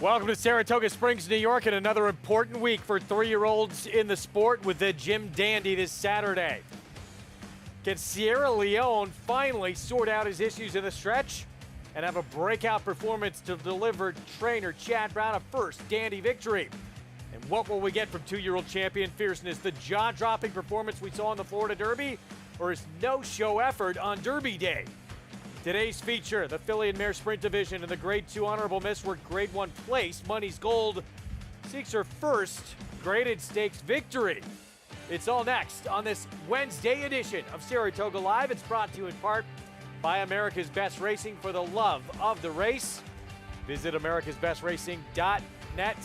Welcome to Saratoga Springs, New York, and another important week for 3-year-olds in the sport with the Jim Dandy this Saturday. Can Sierra Leone finally sort out his issues in the stretch and have a breakout performance to deliver trainer Chad Brown a first Dandy victory? And what will we get from 2-year-old champion Fierceness? The jaw-dropping performance we saw in the Florida Derby, or his no-show effort on Derby Day? Today's feature, the Filly and Mare Sprint Division and the Grade 2 Honorable Miss were Grade 1 place. Money's Gold seeks her first graded stakes victory. It's all next on this Wednesday edition of Saratoga Live. It's brought to you in part by America's Best Racing, for the love of the race. Visit americasbestracing.net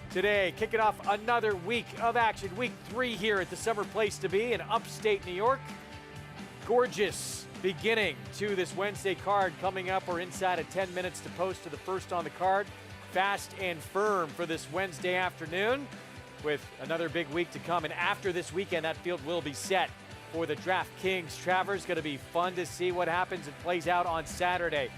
today. Kicking off another week of action. Week 3 here at the summer place to be in upstate New York. Gorgeous beginning to this Wednesday card coming up. We're inside of 10 minutes to post to the first on the card. Fast and firm for this Wednesday afternoon with another big week to come. And after this weekend, that field will be set for the DraftKings Travers. Going to be fun to see what happens and plays out on Saturday.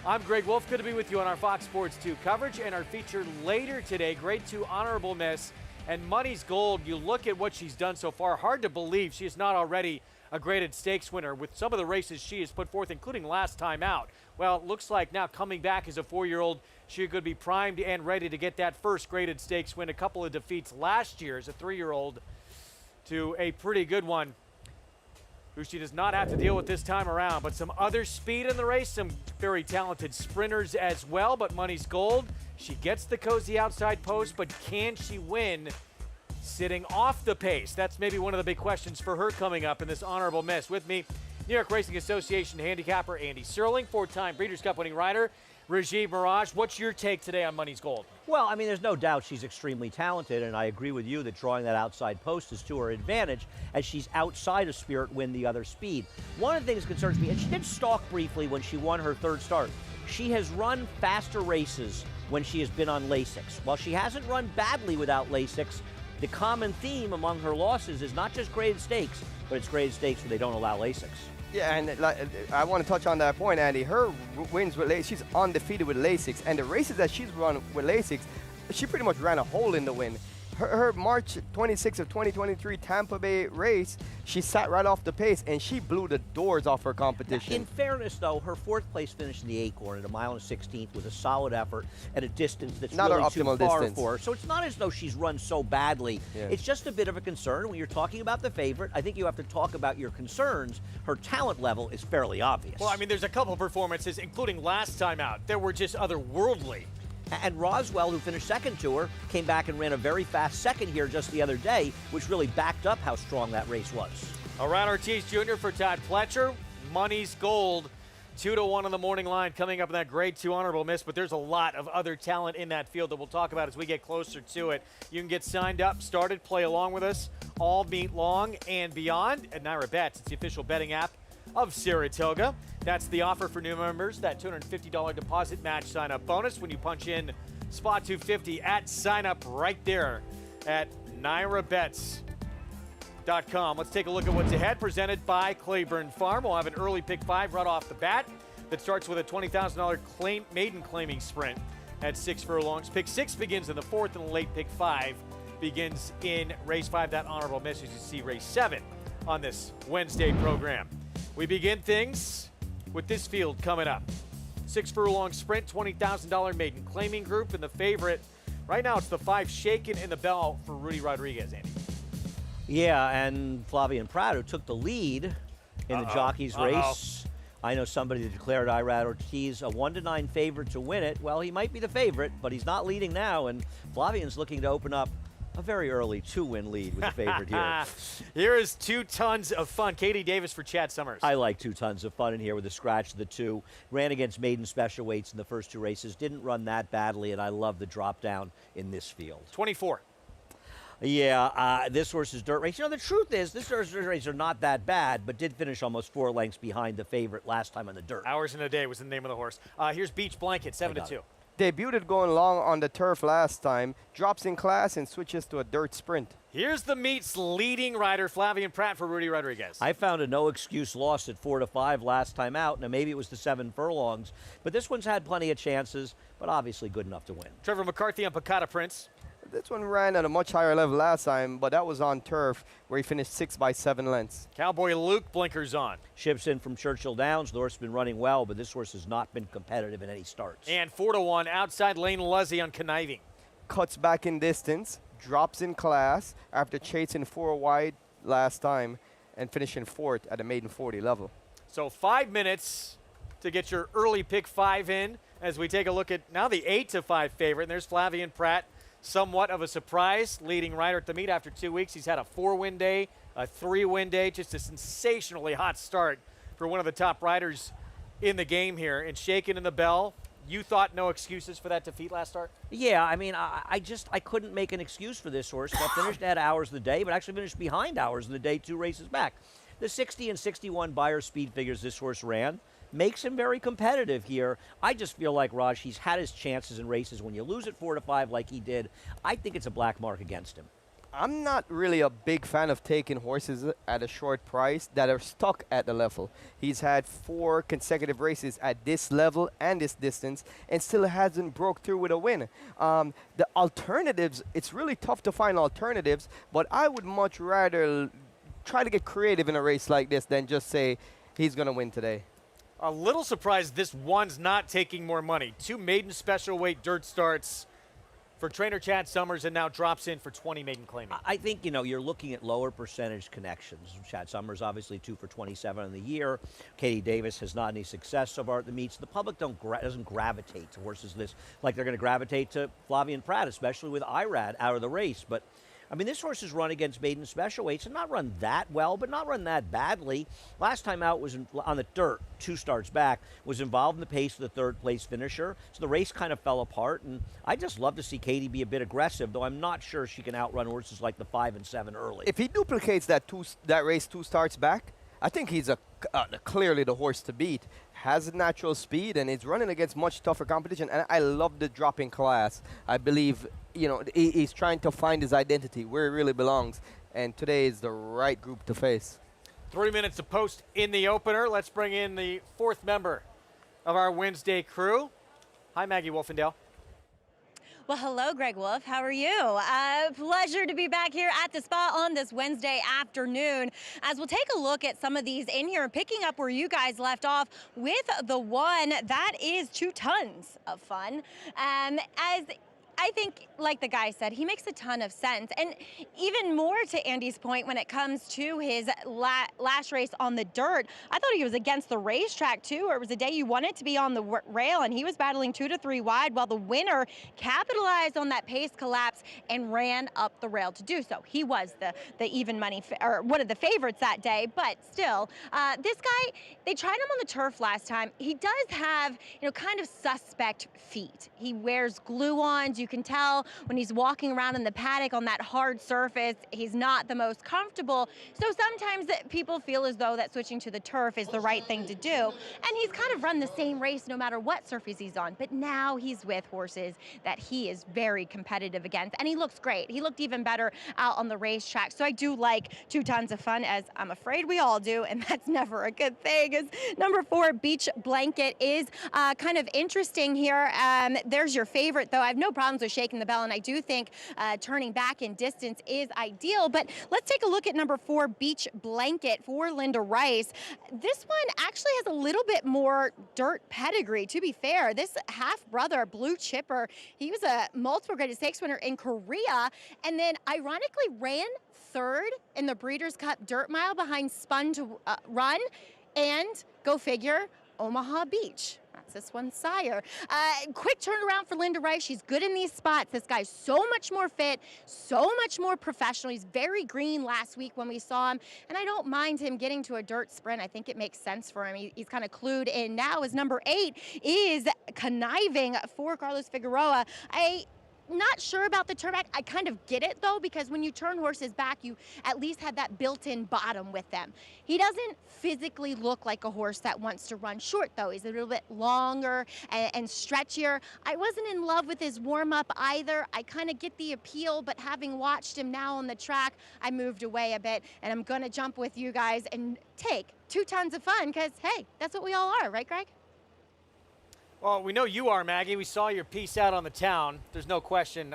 I'm Greg Wolf. Good to be with you on our Fox Sports 2 coverage. And our feature later today, Grade 2 Honorable Miss and Money's Gold. You look at what she's done so far. Hard to believe she is not already a graded stakes winner with some of the races she has put forth, including last time out. Well, it looks like now coming back as a 4-year-old, she could be primed and ready to get that first graded stakes win. A couple of defeats last year as a 3-year-old to a pretty good one, who she does not have to deal with this time around. But some other speed in the race, some very talented sprinters as well. But Money's Gold, she gets the cozy outside post, but can she win sitting off the pace? That's maybe one of the big questions for her coming up in this Honorable Miss. With me, New York Racing Association handicapper Andy Serling, 4-time Breeders' Cup winning rider Rajiv Mirage. What's your take today on Money's Gold? Well, I mean, there's no doubt she's extremely talented, and I agree with you that drawing that outside post is to her advantage, as she's outside of Spirit Win the other speed. One of the things that concerns me, and she did stalk briefly when she won her third start, she has run faster races when she has been on Lasix. While she hasn't run badly without Lasix, the common theme among her losses is not just graded stakes, but it's graded stakes where they don't allow Lasix. Yeah, and I want to touch on that point, Andy. Her wins with Lasix, she's undefeated with Lasix, and the races that she's run with Lasix, she pretty much ran a hole in the win. Her March 26th of 2023 Tampa Bay race, she sat right off the pace, and she blew the doors off her competition. In fairness, though, her 4th place finish in the Acorn at 1 mile and 16th was a solid effort at a distance that's not really her too optimal far distance for her. So it's not as though she's run so badly. Yeah. It's just a bit of a concern. When you're talking about the favorite, I think you have to talk about your concerns. Her talent level is fairly obvious. Well, I mean, there's a couple performances, including last time out, that were just otherworldly. And Roswell, who finished second to her, came back and ran a very fast second here just the other day, which really backed up how strong that race was. Around Ortiz Jr. for Todd Pletcher. Money's Gold, 2-1 on the morning line coming up in that Grade 2 Honorable Miss, but there's a lot of other talent in that field that we'll talk about as we get closer to it. You can get signed up, started, play along with us all meet long and beyond at Naira Bets. It's the official betting app of Saratoga. That's the offer for new members, that $250 deposit match sign-up bonus when you punch in spot 250 at sign-up right there at NairaBets.com. Let's take a look at what's ahead, presented by Claiborne Farm. We'll have an early pick 5 right off the bat that starts with a $20,000 maiden claiming sprint at 6 furlongs. Pick 6 begins in the 4th, and the late pick 5 begins in race 5. That Honorable Miss, as you see, race 7 on this Wednesday program. We begin things with this field coming up. 6 furlong sprint, $20,000 maiden claiming group, and the favorite right now, it's the 5 Shaken in the Bell for Rudy Rodriguez, Andy. Yeah, and Flavian Prado took the lead in the Jockey's race. I know somebody that declared Irad Ortiz a 1-9 favorite to win it. Well, he might be the favorite, but he's not leading now, and Flavian's looking to open up a very early 2-win lead with the favorite here. Here is 2 tons of fun. Katie Davis for Chad Summers. I like 2 tons of fun in here with a scratch of the 2. Ran against maiden special weights in the first 2 races. Didn't run that badly, and I love the drop down in this field. 24. Yeah, this horse's dirt race. You know, the truth is, this horse's dirt races are not that bad, but did finish almost 4 lengths behind the favorite last time on the dirt. Hours in a Day was the name of the horse. Here's Beach Blanket, 7-2. Debuted going long on the turf last time, drops in class and switches to a dirt sprint. Here's the meet's leading rider, Flavien Prat for Rudy Rodriguez. I found a no-excuse loss at 4-5 last time out. Now, maybe it was the 7 furlongs, but this one's had plenty of chances, but obviously good enough to win. Trevor McCarthy on Picata Prince. This one ran at a much higher level last time, but that was on turf where he finished 6 by 7 lengths. Cowboy Luke blinkers on. Ships in from Churchill Downs. The horse has been running well, but this horse has not been competitive in any starts. And 4-1 outside Lane Luzzy on Conniving. Cuts back in distance, drops in class after chasing 4 wide last time and finishing 4th at a maiden 40 level. So 5 minutes to get your early pick 5 in as we take a look at now the 8-5 favorite. And there's Flavien Prat, somewhat of a surprise, leading rider at the meet after 2 weeks. He's had a 4-win day, a 3-win day, just a sensationally hot start for one of the top riders in the game here. And shaking in the bell, you thought no excuses for that defeat last start? Yeah, I mean, I couldn't make an excuse for this horse. I finished at Hours of the Day, but actually finished behind Hours of the Day 2 races back. The 60 and 61 Beyer speed figures this horse ran makes him very competitive here. I just feel like, Raj, he's had his chances in races. When you lose at 4-5 like he did, I think it's a black mark against him. I'm not really a big fan of taking horses at a short price that are stuck at the level. He's had 4 consecutive races at this level and this distance and still hasn't broke through with a win. The alternatives, it's really tough to find alternatives, but I would much rather try to get creative in a race like this than just say he's going to win today. A little surprised this one's not taking more money. 2 maiden special weight dirt starts for trainer Chad Summers and now drops in for 20 maiden claiming. I think, you know, you're looking at lower percentage connections. Chad Summers obviously 2 for 27 in the year. Katie Davis has not any success so far at the meets. The public doesn't gravitate to horses this like they're going to gravitate to Flavien Prat, especially with Irad out of the race. But I mean, this horse has run against maiden special weights and not run that well, but not run that badly. Last time out was on the dirt, 2 starts back, was involved in the pace of the 3rd place finisher. So the race kind of fell apart, and I just love to see Katie be a bit aggressive, though I'm not sure she can outrun horses like the 5 and 7 early. If he duplicates that race 2 starts back, I think he's clearly the horse to beat. Has natural speed and is running against much tougher competition. And I love the drop in class. I believe, you know, he's trying to find his identity, where he really belongs. And today is the right group to face. 3 minutes to post in the opener. Let's bring in the 4th member of our Wednesday crew. Hi, Maggie Wolfendale. Well, hello, Greg Wolf. How are you? Pleasure to be back here at the spa on this Wednesday afternoon as we'll take a look at some of these in here, picking up where you guys left off with the one that is 2 tons of fun. As I think, like the guy said, he makes a ton of sense. And even more to Andy's point when it comes to his last race on the dirt, I thought he was against the racetrack too, or it was a day you wanted to be on the rail, and he was battling 2 to 3 wide while the winner capitalized on that pace collapse and ran up the rail to do so. He was the even money, or one of the favorites that day, but still, this guy, they tried him on the turf last time. He does have, you know, kind of suspect feet. He wears glue-ons. You can tell when he's walking around in the paddock on that hard surface, he's not the most comfortable. So sometimes people feel as though that switching to the turf is the right thing to do. And he's kind of run the same race no matter what surface he's on. But now he's with horses that he is very competitive against. And he looks great. He looked even better out on the racetrack. So I do like 2 tons of fun, as I'm afraid we all do. And that's never a good thing. As number 4, Beach Blanket, is kind of interesting here. There's your favorite, though. I have no problems with shaking the bell, and I do think turning back in distance is ideal. But let's take a look at number 4, Beach Blanket for Linda Rice. This one actually has a little bit more dirt pedigree, to be fair. This half-brother, Blue Chipper, he was a multiple graded stakes winner in Korea, and then ironically ran 3rd in the Breeders' Cup Dirt Mile behind Spun to Run, and go figure, Omaha Beach. That's this one's sire. Quick turnaround for Linda Rice. She's good in these spots. This guy's so much more fit, so much more professional. He's very green last week when we saw him, and I don't mind him getting to a dirt sprint. I think it makes sense for him. He's kind of clued in now. As number 8 is Conniving for Carlos Figueroa. Not sure about the turn back. I kind of get it though, because when you turn horses back, you at least have that built-in bottom with them. He doesn't physically look like a horse that wants to run short though. He's a little bit longer and stretchier. I wasn't in love with his warm-up either. I kind of get the appeal, but having watched him now on the track, I moved away a bit, and I'm gonna jump with you guys and take 2 tons of fun, because hey, that's what we all are, right, Greg? Well, we know you are, Maggie. We saw your piece out on the town. There's no question.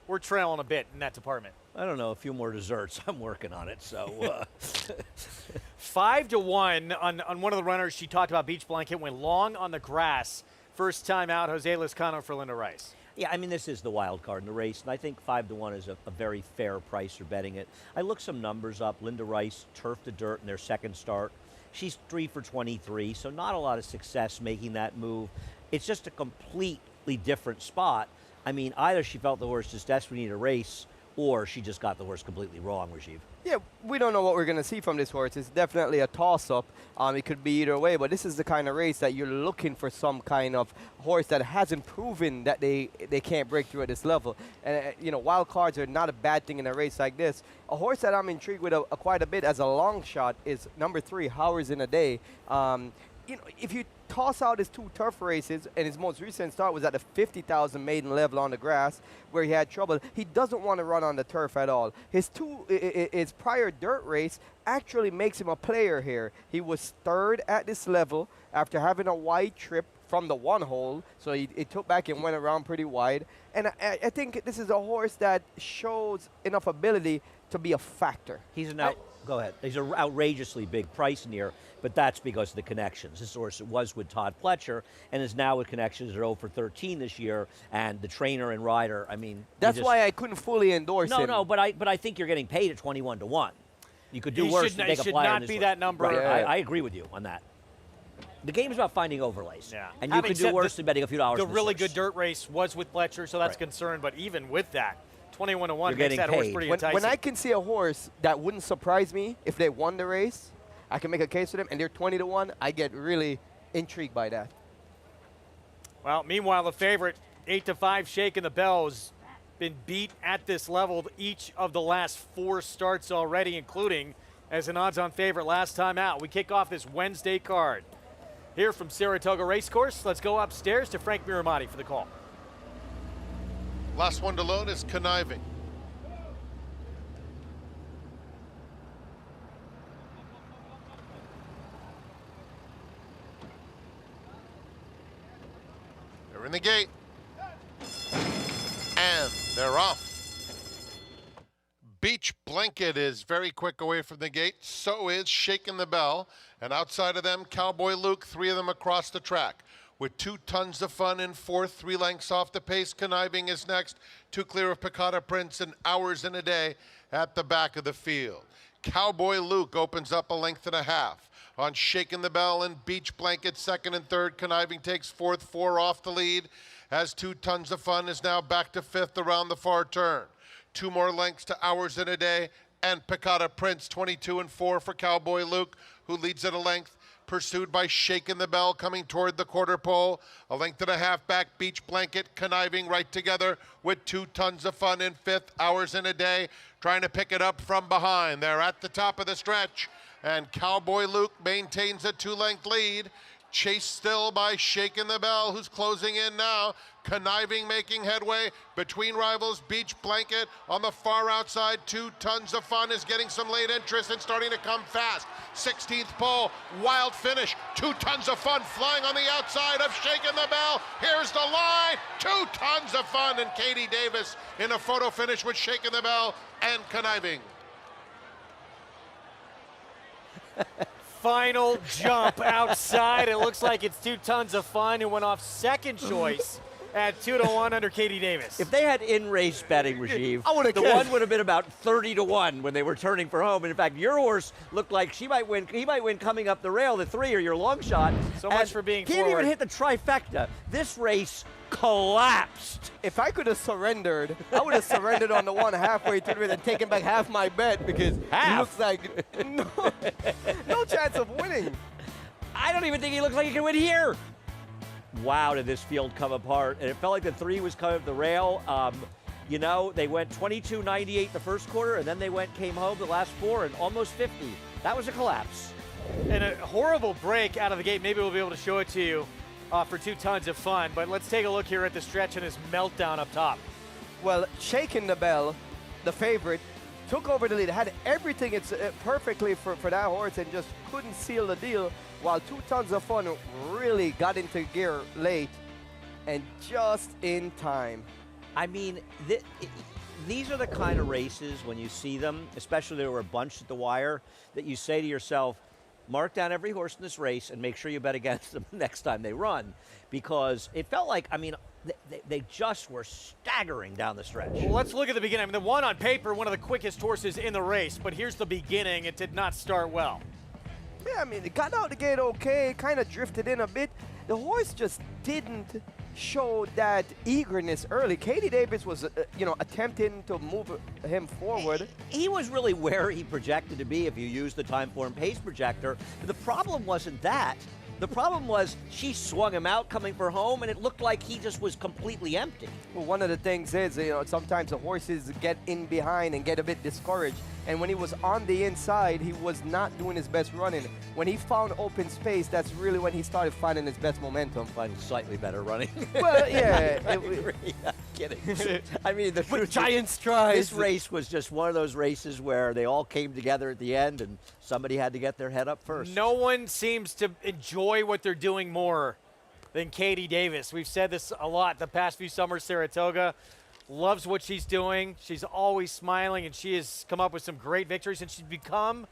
We're trailing a bit in that department. I don't know, a few more desserts. I'm working on it, so. 5-1 on one of the runners. She talked about Beach Blanket, went long on the grass. First time out, Jose Lezcano for Linda Rice. Yeah, I mean, this is the wild card in the race, and I think 5-1 is a very fair price for betting it. I looked some numbers up. Linda Rice turfed the dirt in their second start. She's 3 for 23, so not a lot of success making that move. It's just a completely different spot. I mean, either she felt the horse just desperately needed a race, or she just got the horse completely wrong, Rajiv. Yeah, we don't know what we're going to see from this horse. It's definitely a toss-up. It could be either way, but this is the kind of race that you're looking for some kind of horse that hasn't proven that they can't break through at this level. And, wild cards are not a bad thing in a race like this. A horse that I'm intrigued with quite a bit as a long shot is number 3, Hours in a Day. If you toss out his 2 turf races, and his most recent start was at the 50,000 maiden level on the grass, where he had trouble. He doesn't want to run on the turf at all. His prior dirt race actually makes him a player here. He was 3rd at this level after having a wide trip from the 1 hole, so he took back and went around pretty wide. And I think this is a horse that shows enough ability to be a factor. He's go ahead. He's an outrageously big price near, but that's because of the connections. This horse was with Todd Pletcher and is now with connections at 0 for 13 this year, and the trainer and rider, I mean. That's why I couldn't fully endorse him. No, but I think you're getting paid at 21-1. You could do worse than take a flyer. It should not be that number. Right. Yeah. I agree with you on that. The game's about finding overlays. Yeah. And you could do worse than betting a few dollars. The really good dirt race was with Pletcher, so that's concerned, but even with that, 21-1 makes that horse pretty enticing. When I can see a horse that wouldn't surprise me if they won the race, I can make a case for them, and they're 20-1, I get really intrigued by that. Well, meanwhile, the favorite, 8-5, Shaking the Bell, has been beat at this level each of the last 4 starts already, including as an odds-on favorite last time out. We kick off this Wednesday card. Here from Saratoga Racecourse, let's go upstairs to Frank Miramati for the call. Last one to load is Conniving. They're in the gate. And they're off. Beach Blanket is very quick away from the gate. So is Shaking the Bell. And outside of them, Cowboy Luke, 3 of them across the track. With 2 tons of fun in 4th, 3 lengths off the pace. Conniving is next, 2 clear of Piccata Prince and Hours in a Day at the back of the field. Cowboy Luke opens up a length and a half. On Shaking the Bell and Beach Blanket, 2nd and 3rd. Conniving takes 4th, 4 off the lead. Has 2 tons of fun, is now back to 5th around the far turn. 2 more lengths to Hours in a Day and Piccata Prince, 22 and 4 for Cowboy Luke, who leads at a length. Pursued by Shaking the Bell coming toward the quarter pole. A length and a half back, Beach Blanket, Conniving right together with 2 tons of fun in 5th, Hours in a Day, trying to pick it up from behind. They're at the top of the stretch, and Cowboy Luke maintains a 2-length lead. Chased still by Shaking the Bell, who's closing in now. Conniving making headway between rivals. Beach Blanket on the far outside. 2 tons of fun is getting some late interest and starting to come fast. 16th pole, wild finish. 2 tons of fun flying on the outside of Shaking the Bell. Here's the line. 2 tons of fun, and Katie Davis in a photo finish with Shaking the Bell and Conniving. Final jump outside. It looks like it's 2 tons of fun. It went off second choice at 2-1 under Katie Davis. If they had in-race betting, Rajiv, the guessed. one would have been about 30-1 when they were turning for home. And in fact, your horse looked like he might win coming up the rail, the 3 or your long shot. So much for being forward. He didn't even hit the trifecta. This race collapsed. If I could have surrendered, I would have surrendered on the one halfway through it and taken back half my bet, because Half? he looks like no chance of winning. I don't even think he looks like he can win here. Wow, did this field come apart. And it felt like the 3 was coming up the rail. You know, they went 22.98 the first quarter, and then came home the last 4 and almost 50. That was a collapse. And a horrible break out of the gate. Maybe we'll be able to show it to you for 2 tons of fun. But let's take a look here at the stretch and his meltdown up top. Well, Shaking the Bell, the favorite, took over the lead, had everything perfectly for that horse and just couldn't seal the deal, while 2 Tons of Fun really got into gear late and just in time. I mean, these are the kind of races when you see them, especially there were a bunch at the wire, that you say to yourself, mark down every horse in this race and make sure you bet against them next time they run. Because it felt like, I mean, they just were staggering down the stretch. Well, let's look at the beginning. I mean, the one on paper, one of the quickest horses in the race, but here's the beginning. It did not start well. Yeah, I mean, it got out the gate okay, kind of drifted in a bit. The horse just didn't show that eagerness early. Katie Davis was, attempting to move him forward. He was really where he projected to be if you use the time form pace projector. But the problem wasn't that. The problem was she swung him out coming for home, and it looked like he just was completely empty. Well, one of the things is, sometimes the horses get in behind and get a bit discouraged. And when he was on the inside, he was not doing his best running. When he found open space, that's really when he started finding his best momentum. Finding slightly better running. Well, yeah. I'm kidding. I mean, the truth giant strides. This race was just one of those races where they all came together at the end, and somebody had to get their head up first. No one seems to enjoy what they're doing more than Katie Davis. We've said this a lot the past few summers. Saratoga loves what she's doing. She's always smiling, and she has come up with some great victories, and she's become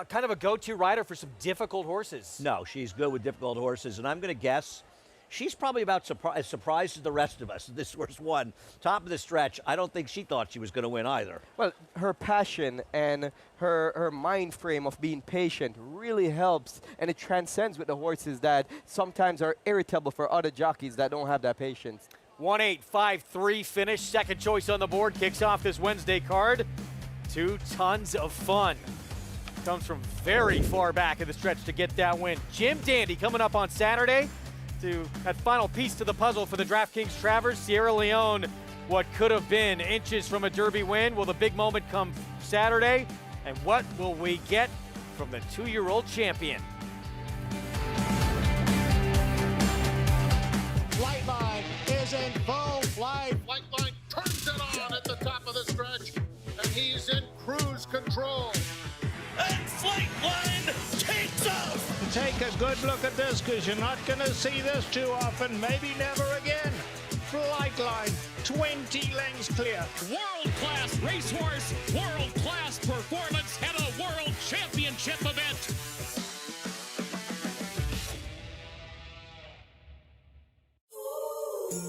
kind of a go-to rider for some difficult horses. No, she's good with difficult horses, and I'm going to guess she's probably about as surprised as the rest of us. This horse won. Top of the stretch, I don't think she thought she was going to win either. Well, her passion and her mind frame of being patient really helps, and it transcends with the horses that sometimes are irritable for other jockeys that don't have that patience. 1-8-5-3 finish, second choice on the board, kicks off this Wednesday card. 2 Tons of Fun. Comes from very far back in the stretch to get that win. Jim Dandy coming up on Saturday to that final piece to the puzzle for the DraftKings Travers. Sierra Leone, what could have been inches from a Derby win. Will the big moment come Saturday? And what will we get from the 2-year-old champion? Flightline is in full flight. Flightline turns it on at the top of the stretch, and he's in cruise control. And Flightline takes off. Take a good look at this, because you're not going to see this too often, maybe never again. Flightline, 20 lengths clear. World-class racehorse, world-class performance at a world championship event.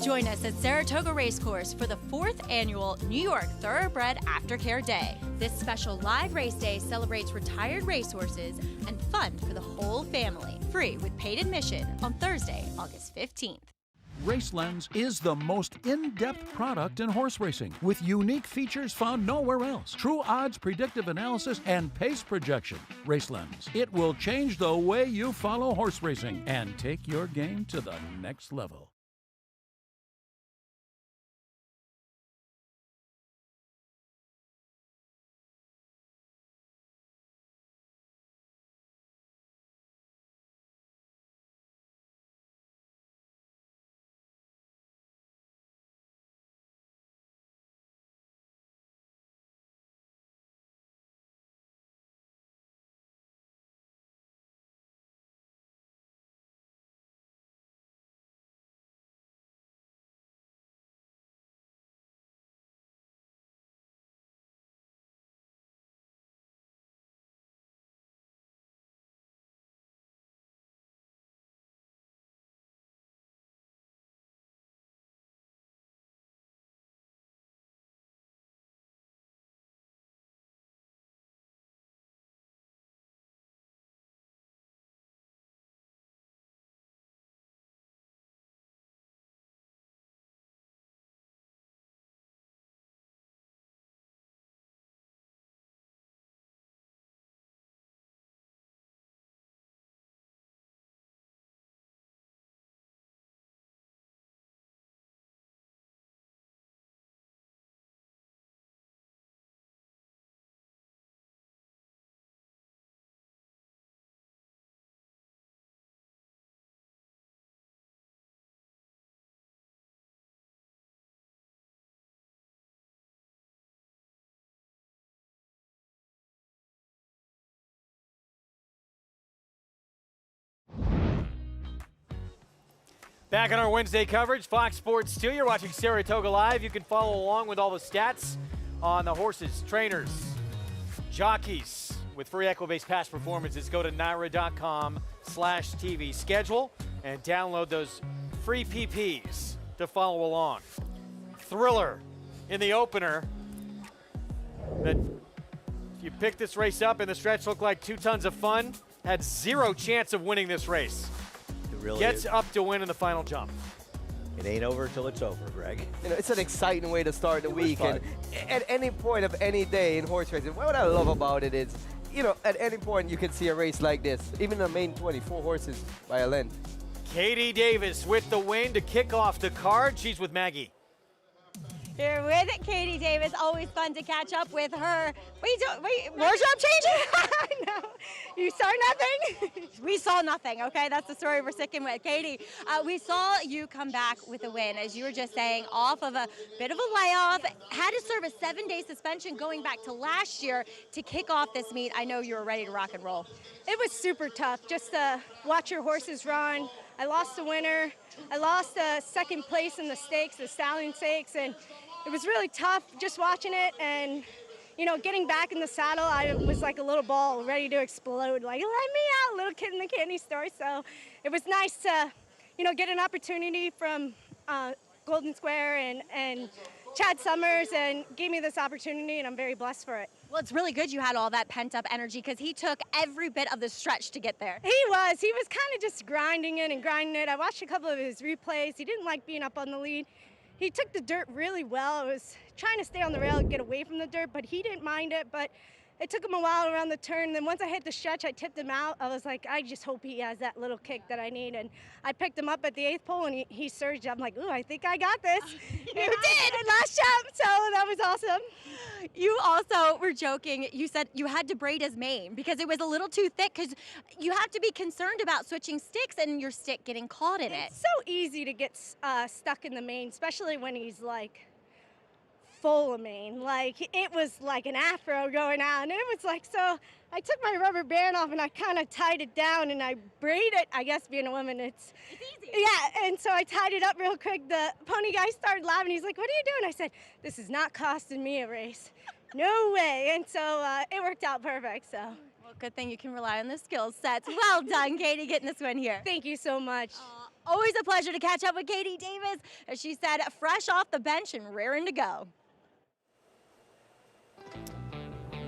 Join us at Saratoga Racecourse for the 4th annual New York Thoroughbred Aftercare Day. This special live race day celebrates retired racehorses and fun for the whole family. Free with paid admission on Thursday, August 15th. RaceLens is the most in-depth product in horse racing, with unique features found nowhere else. True odds, predictive analysis, and pace projection. RaceLens. It will change the way you follow horse racing and take your game to the next level. Back on our Wednesday coverage, Fox Sports 2. You're watching Saratoga Live. You can follow along with all the stats on the horses, trainers, jockeys with free equibase past performances. Go to NYRA.com/TV schedule and download those free PPs to follow along. Thriller in the opener. That if you pick this race up and the stretch looked like 2 tons of fun, had 0 chance of winning this race. It really Gets is. up to win in the final jump. It ain't over till it's over, Greg. You know, it's an exciting way to start the week. fun. And at any point of any day in horse racing, what I love about it is, you know, at any point you can see a race like this. Even the main 24 horses by a length. Katie Davis with the win to kick off the card. She's with Maggie. Here with Katie Davis. Always fun to catch up with her. Wait, wardrobe changing? No, you saw nothing? We saw nothing, okay? That's the story we're sticking with. Katie, we saw you come back with a win, as you were just saying, off of a bit of a layoff. Had to serve a 7-day suspension going back to last year to kick off this meet. I know you were ready to rock and roll. It was super tough just to watch your horses run. I lost the winner. I lost the second place in the stakes, the stallion stakes, and it was really tough just watching it. And, you know, getting back in the saddle, I was like a little ball ready to explode, like, let me out, little kid in the candy store. So it was nice to, you know, get an opportunity from Golden Square and Chad Summers, and gave me this opportunity, and I'm very blessed for it. Well, it's really good you had all that pent-up energy, because he took every bit of the stretch to get there. He was kind of just grinding it and grinding it. I watched a couple of his replays. He didn't like being up on the lead. He took the dirt really well. I was trying to stay on the rail and get away from the dirt, but he didn't mind it. But it took him a while around the turn. Then once I hit the stretch, I tipped him out. I was like, I just hope he has that little kick that I need. And I picked him up at the 8th pole, and he surged. I'm like, ooh, I think I got this. You did, last jump, so that was awesome. You also were joking. You said you had to braid his mane because it was a little too thick, because you have to be concerned about switching sticks and your stick getting caught in it. It's so easy to get stuck in the mane, especially when he's like full of mane. Like, it was like an afro going out, and it was like, so I took my rubber band off and I kind of tied it down and I braided it. I guess being a woman, it's easy. Yeah, and so I tied it up real quick. The pony guy started laughing. He's like, what are you doing? I said, this is not costing me a race. No way. And so it worked out perfect, so. Well, good thing you can rely on the skill sets. Well done, Katie, getting this win here. Thank you so much. Always a pleasure to catch up with Katie Davis, as she said, fresh off the bench and raring to go.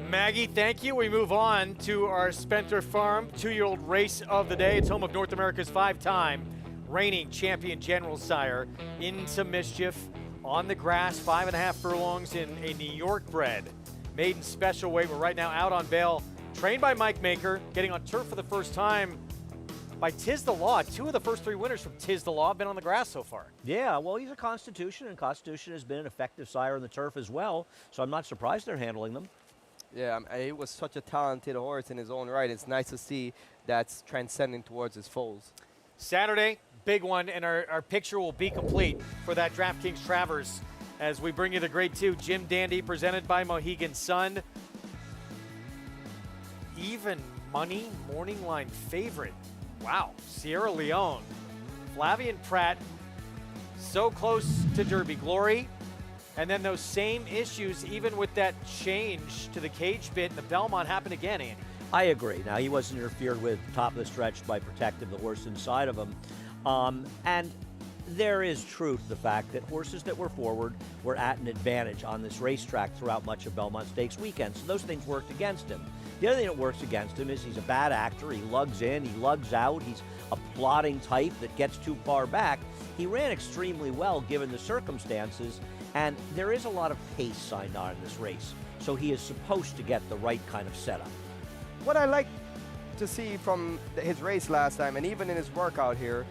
Maggie, thank you. We move on to our Spencer Farm 2-year-old race of the day. It's home of North America's 5-time reigning champion General Sire, Into Mischief on the grass, 5.5 furlongs in a New York bred maiden special weight. We're right now out on bail, trained by Mike Maker, getting on turf for the first time by Tiz the Law. 2 of the first 3 winners from Tiz the Law have been on the grass so far. Yeah, well, he's a Constitution, and Constitution has been an effective sire on the turf as well, so I'm not surprised they're handling them. Yeah, he was such a talented horse in his own right. It's nice to see that's transcending towards his foals. Saturday, big one, and our picture will be complete for that DraftKings Travers as we bring you the Grade 2 Jim Dandy presented by Mohegan Sun. Even money morning line favorite. Wow, Sierra Leone. Flavian Pratt, so close to Derby Glory. And then those same issues, even with that change to the cage bit in the Belmont, happened again, Andy. I agree. Now, he wasn't interfered with top of the stretch by Protective, the horse inside of him. And there is truth to the fact that horses that were forward were at an advantage on this racetrack throughout much of Belmont Stakes weekend. So those things worked against him. The other thing that works against him is he's a bad actor. He lugs in, he lugs out. He's a plotting type that gets too far back. He ran extremely well given the circumstances, and there is a lot of pace signed on in this race. So he is supposed to get the right kind of setup. What I like to see from his race last time, and even in his workout here,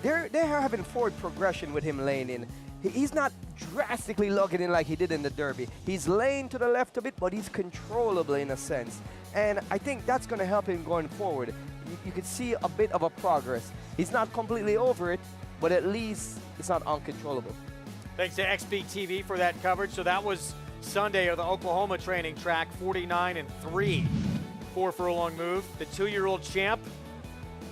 they're having forward progression with him laying in. He's not drastically lugging in like he did in the Derby. He's laying to the left a bit, but he's controllable in a sense. And I think that's going to help him going forward. You can see a bit of a progress. He's not completely over it, but at least it's not uncontrollable. Thanks to XBTV for that coverage. So that was Sunday of the Oklahoma training track, 49-3, 4 furlong move. The 2-year-old champ,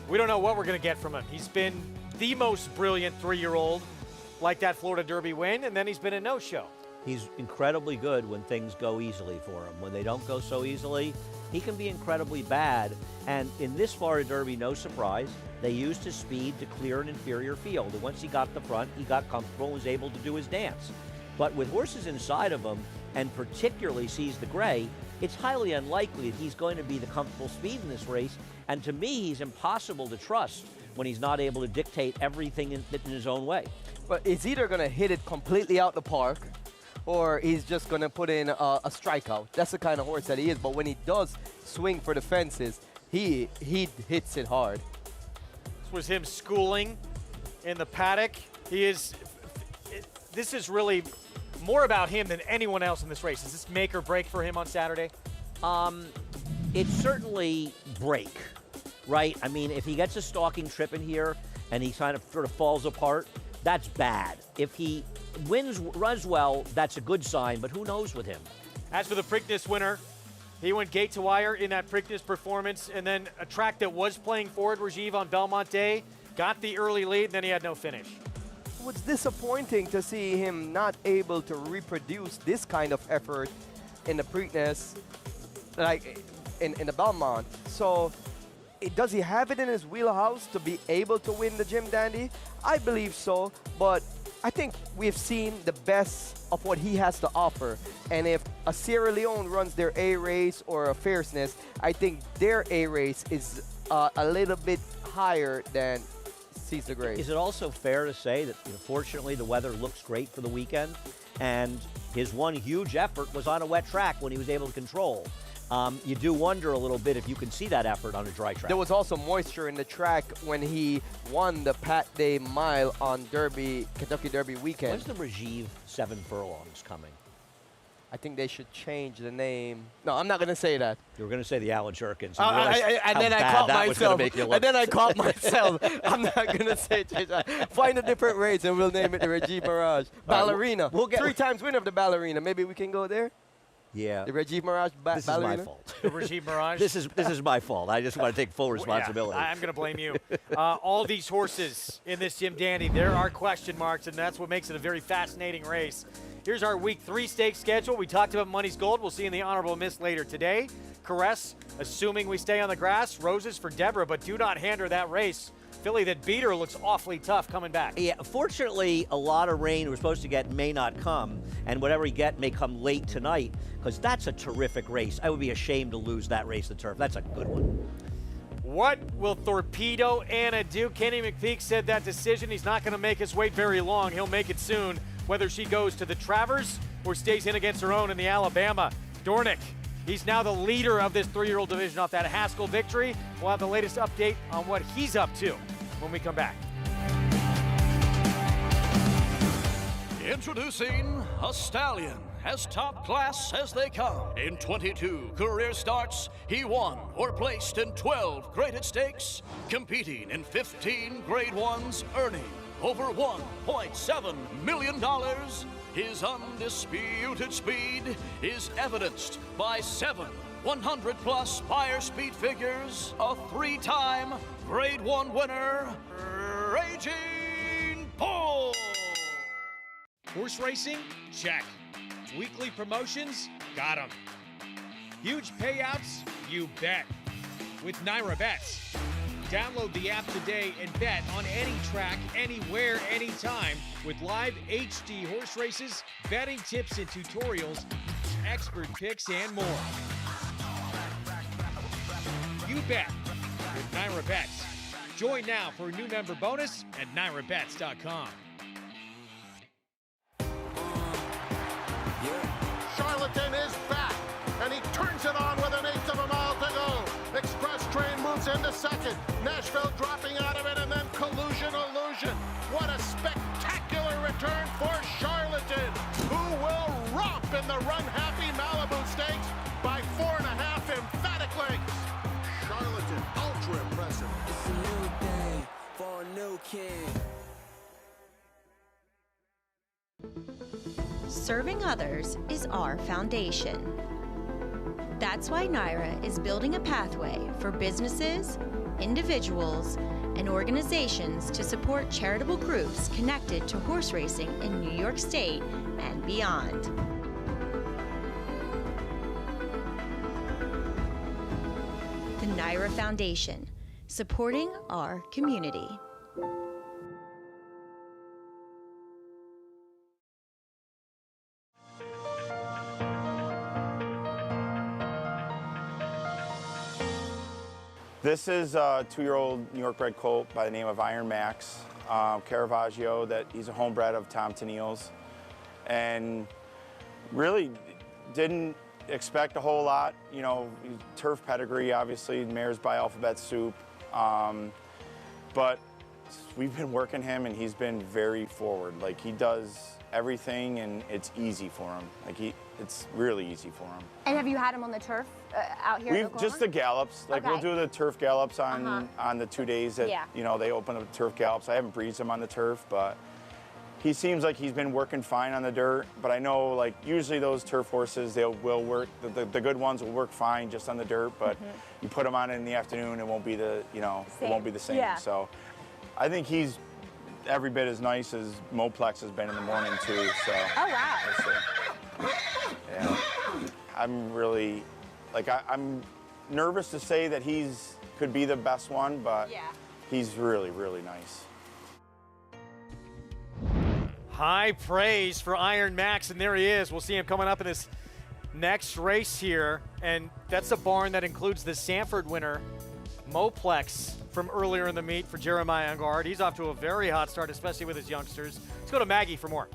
we don't know what we're going to get from him. He's been the most brilliant 3-year-old, like that Florida Derby win, and then he's been a no-show. He's incredibly good when things go easily for him. When they don't go so easily, he can be incredibly bad. And in this Florida Derby, no surprise, they used his speed to clear an inferior field. And once he got the front, he got comfortable and was able to do his dance. But with horses inside of him, and particularly Seize the Gray, it's highly unlikely that he's going to be the comfortable speed in this race. And to me, he's impossible to trust when he's not able to dictate everything in his own way. But he's either going to hit it completely out the park, or he's just going to put in a strikeout. That's the kind of horse that he is. But when he does swing for the fences, he hits it hard. This was him schooling in the paddock. This is really more about him than anyone else in this race. Is this make or break for him on Saturday? It's certainly break, right? I mean, if he gets a stalking trip in here and he kind of sort of falls apart, that's bad. If he runs well, that's a good sign, but who knows with him? As for the Preakness winner, he went gate to wire in that Preakness performance, and then a track that was playing forward, Rajiv, on Belmont Day, got the early lead, and then he had no finish. It's disappointing to see him not able to reproduce this kind of effort in the Preakness, like in the Belmont. So does he have it in his wheelhouse to be able to win the Jim Dandy? I believe so, but I think we've seen the best of what he has to offer. And if a Sierra Leone runs their A race or a Fierceness, I think their A race is a little bit higher than Seize the Gray. Is it also fair to say that, fortunately, the weather looks great for the weekend, and his one huge effort was on a wet track when he was able to control? You do wonder a little bit if you can see that effort on a dry track. There was also moisture in the track when he won the Pat Day Mile on Kentucky Derby weekend. When's the Rajiv 7 furlongs coming? I think they should change the name. No, I'm not going to say that. You were going to say the Alan Jerkins. And then I caught myself. And then I caught myself. I'm not going to say it. Find a different race and we'll name it the Rajiv Mirage. Ballerina. We'll get 3 times winner of the Ballerina. Maybe we can go there? Yeah. The Rajiv Mirage This Ballerina? is my fault. The Rajiv Mirage? This is my fault. I just want to take full responsibility. Yeah, I'm going to blame you. All these horses in this Jim Dandy, there are question marks, and that's what makes it a very fascinating race. Here's our Week 3 stakes schedule. We talked about Money's Gold. We'll see in the Honorable Miss later today. Caress, assuming we stay on the grass. Roses for Deborah, but do not hand her that race. Filly that beat her looks awfully tough coming back. Yeah, fortunately, a lot of rain we're supposed to get may not come, and whatever we get may come late tonight, because that's a terrific race. I would be ashamed to lose that race of turf. That's a good one. What will Thorpedo Anna do? Kenny McPeak said that decision. He's not going to make us wait very long. He'll make it soon, whether she goes to the Travers or stays in against her own in the Alabama. Dornick, he's now the leader of this 3-year-old division off that Haskell victory. We'll have the latest update on what he's up to when we come back. Introducing a stallion, as top class as they come. In 22 career starts, he won or placed in 12 graded stakes, competing in 15 grade ones, earning over $1.7 million. His undisputed speed is evidenced by 7 100-plus buyer speed figures, a 3-time Grade 1 winner, Raging Bull. Horse racing? Check. Weekly promotions? Got them. Huge payouts? You bet. With Naira Bets. Download the app today and bet on any track, anywhere, anytime with live HD horse races, betting tips and tutorials, expert picks, and more. You bet with Naira Bets. Join now for a new member bonus at NairaBets.com. Charlatan is back, and he turns it on with 1/8 of a mile to go. Express Train moves into second. Nashville dropping out of it, and then Collusion Illusion. What a spectacular return for Charlatan, who will romp in the run-happy Malibu Stakes by 4.5 emphatic lengths. Charlatan, ultra impressive. It's a new day for a new king. Serving others is our foundation. That's why Naira is building a pathway for businesses, individuals, and organizations to support charitable groups connected to horse racing in New York State and beyond. The NYRA Foundation, supporting our community. This is a 2-year-old New York bred colt by the name of Iron Max, Caravaggio, that he's a homebred of Tom Tennille's. And really didn't expect a whole lot. You know, turf pedigree, obviously, mares by alphabet soup. But we've been working him and he's been very forward. Like, he does everything and it's easy for him. Like, it's really easy for him. And have you had him on the turf out here in Oklahoma? Just the gallops. Like, Okay. we'll do the turf gallops on the 2 days that, you know, they open up the turf gallops. I haven't breezed him on the turf, but he seems like he's been working fine on the dirt. But I know, like, usually those turf horses, they will work, the good ones will work fine just on the dirt, but you put them on in the afternoon, it won't be the, you know, it won't be the same. Yeah. So I think he's every bit as nice as Moplex has been in the morning too, so. Oh, wow. Yeah. I'm really, like, I'm nervous to say that could be the best one, but he's really, really nice. High praise for Iron Max, and there he is. We'll see him coming up in this next race here, and that's a barn that includes the Sanford winner, Moplex, from earlier in the meet for Jeremiah Engard. He's off to a very hot start, especially with his youngsters. Let's go to Maggie for more.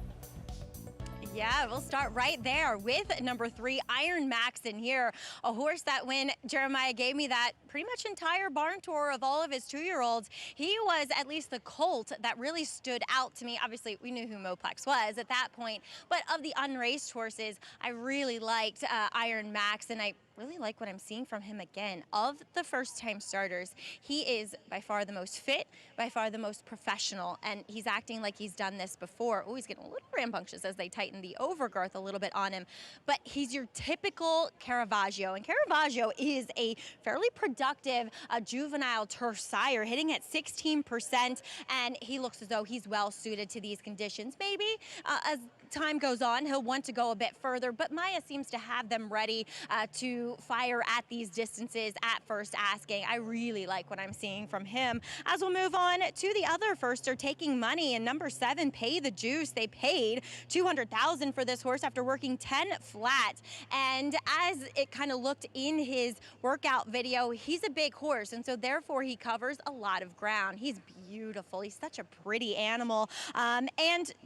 Yeah, we'll start right there with number 3, Iron Max in here. A horse that when Jeremiah gave me that pretty much entire barn tour of all of his 2-year-olds, he was at least the colt that really stood out to me. Obviously, we knew who Moplex was at that point, but of the unraced horses, I really liked Iron Max, and I really like what I'm seeing from him again. Of the first-time starters, he is by far the most fit, by far the most professional, and he's acting like he's done this before. Oh, he's getting a little rambunctious as they tighten the overgirth a little bit on him, but he's your typical Caravaggio, and Caravaggio is a fairly productive juvenile turf sire, hitting at 16%, and he looks as though he's well suited to these conditions. Maybe as time goes on, he'll want to go a bit further, but Maya seems to have them ready to fire at these distances at first asking. I really like what I'm seeing from him. As we'll move on to the other firster taking money, and number 7, Pay the Juice. They paid $200,000 for this horse after working 10 flat, and as it kind of looked in his workout video, he's a big horse, and so therefore he covers a lot of ground. He's beautiful. He's such a pretty animal, and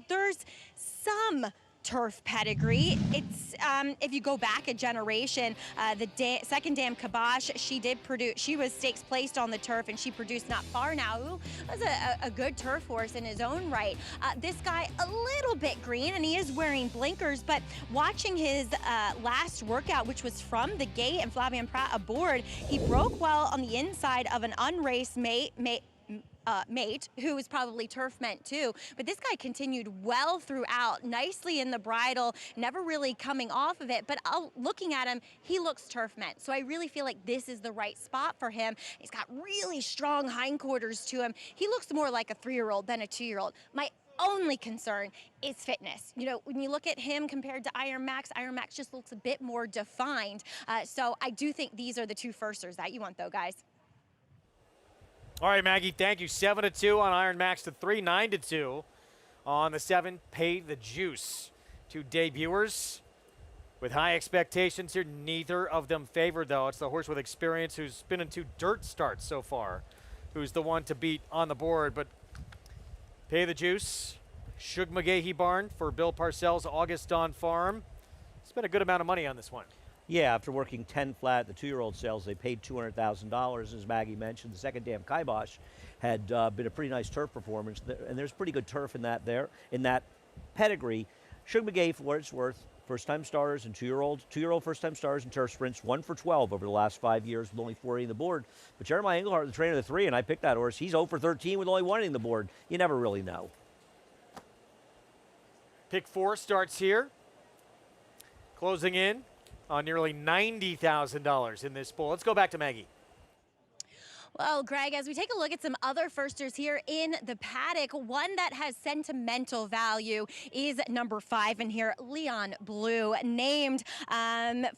there's some turf pedigree. It's if you go back a generation, the second Dam Kibosh, she was stakes placed on the turf, and she produced Not Far Now, who was a good turf horse in his own right. This guy a little bit green, and he is wearing blinkers, but watching his last workout, which was from the gate and Flavian Pratt aboard, he broke well on the inside of an unraced mate who was probably turf meant too, but this guy continued well throughout, nicely in the bridle, never really coming off of it, but looking at him, he looks turf meant, so I really feel like this is the right spot for him. He's got really strong hindquarters to him. He looks more like a 3-year-old than a 2-year-old. My only concern is fitness. You know, when you look at him compared to Iron Max just looks a bit more defined, so I do think these are the 2 firsters that you want though, guys. All right, Maggie, thank you. 7-2 on Iron Max to 3, 9-2 on the 7, Pay the Juice. 2 debuters with high expectations here. Neither of them favored, though. It's the horse with experience who's been in 2 dirt starts so far, who's the one to beat on the board. But Pay the Juice, Shug McGahee barn for Bill Parcells' August Dawn Farm. Spent a good amount of money on this one. Yeah, after working 10 flat, the 2-year-old sales, they paid $200,000. As Maggie mentioned, the second Dam Kibosh had been a pretty nice turf performance, and there's pretty good turf in that pedigree. Shug McGahee, for what it's worth, first-time starters and 2-year-old first-time starters in turf sprints, 1 for 12 over the last 5 years with only 4 hitting the board. But Jeremiah Engelhardt, the trainer of the 3, and I picked that horse, he's 0 for 13 with only 1 hitting the board. You never really know. Pick 4 starts here, closing in on nearly $90,000 in this pool. Let's go back to Maggie. Well, Greg, as we take a look at some other firsters here in the paddock, one that has sentimental value is number 5 in here, Leon Blue, named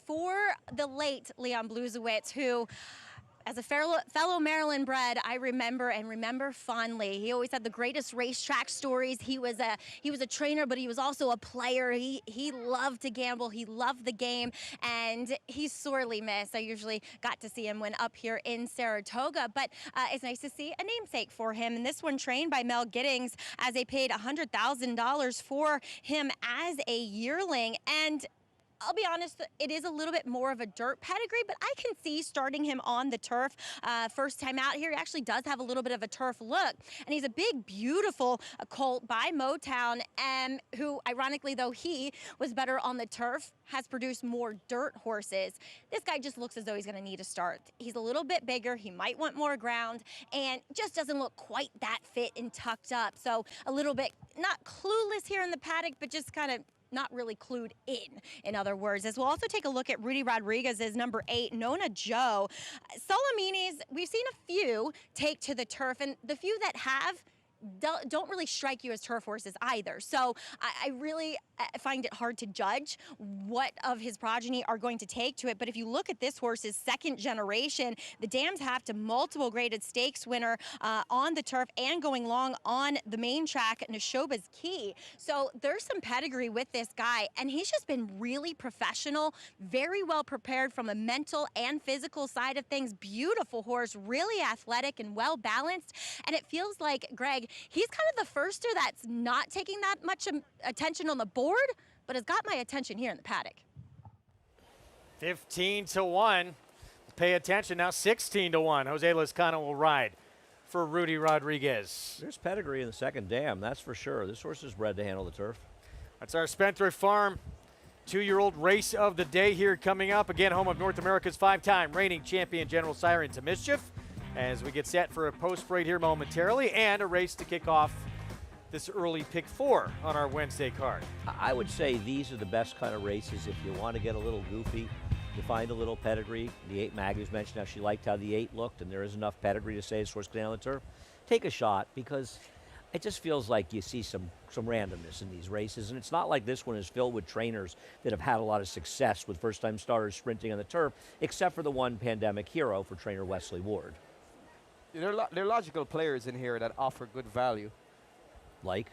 for the late Leon Bluzewicz, who, as a fellow Maryland bred, I remember fondly. He always had the greatest racetrack stories. He was a trainer, but he was also a player. He loved to gamble. He loved the game, and he's sorely missed. I usually got to see him when up here in Saratoga, but it's nice to see a namesake for him. And this one trained by Mel Giddings, as they paid $100,000 for him as a yearling. And I'll be honest, it is a little bit more of a dirt pedigree, but I can see starting him on the turf. First time out here, he actually does have a little bit of a turf look. And he's a big, beautiful colt by Motown, who, ironically, though he was better on the turf, has produced more dirt horses. This guy just looks as though he's going to need a start. He's a little bit bigger. He might want more ground, and just doesn't look quite that fit and tucked up. So a little bit, not clueless here in the paddock, but just kind of not really clued in other words. As we'll also take a look at Rudy Rodriguez's number 8, Nona Joe. Solomini's, we've seen a few take to the turf, and the few that have don't really strike you as turf horses either. So I really find it hard to judge what of his progeny are going to take to it. But if you look at this horse's second generation, the dams have to multiple graded stakes winner on the turf and going long on the main track, Neshoba's Key. So there's some pedigree with this guy, and he's just been really professional, very well prepared from a mental and physical side of things. Beautiful horse, really athletic and well balanced. And it feels like, Greg, he's kind of the firster that's not taking that much attention on the board, but has got my attention here in the paddock. 15-1. Pay attention now. 16-1. Jose Lezcano will ride for Rudy Rodriguez. There's pedigree in the second dam, that's for sure. This horse is bred to handle the turf. That's our Spendthrift Farm 2-year-old race of the day here coming up. Again, home of North America's 5-time reigning champion General Siren to Mischief, as we get set for a post parade here momentarily, and a race to kick off this early pick 4 on our Wednesday card. I would say these are the best kind of races if you want to get a little goofy, to find a little pedigree. The 8 Maggie's mentioned how she liked how the 8 looked, and there is enough pedigree to say this horse can handle the turf. Take a shot, because it just feels like you see some randomness in these races, and it's not like this one is filled with trainers that have had a lot of success with first-time starters sprinting on the turf, except for the one pandemic hero for trainer Wesley Ward. There are logical players in here that offer good value. Like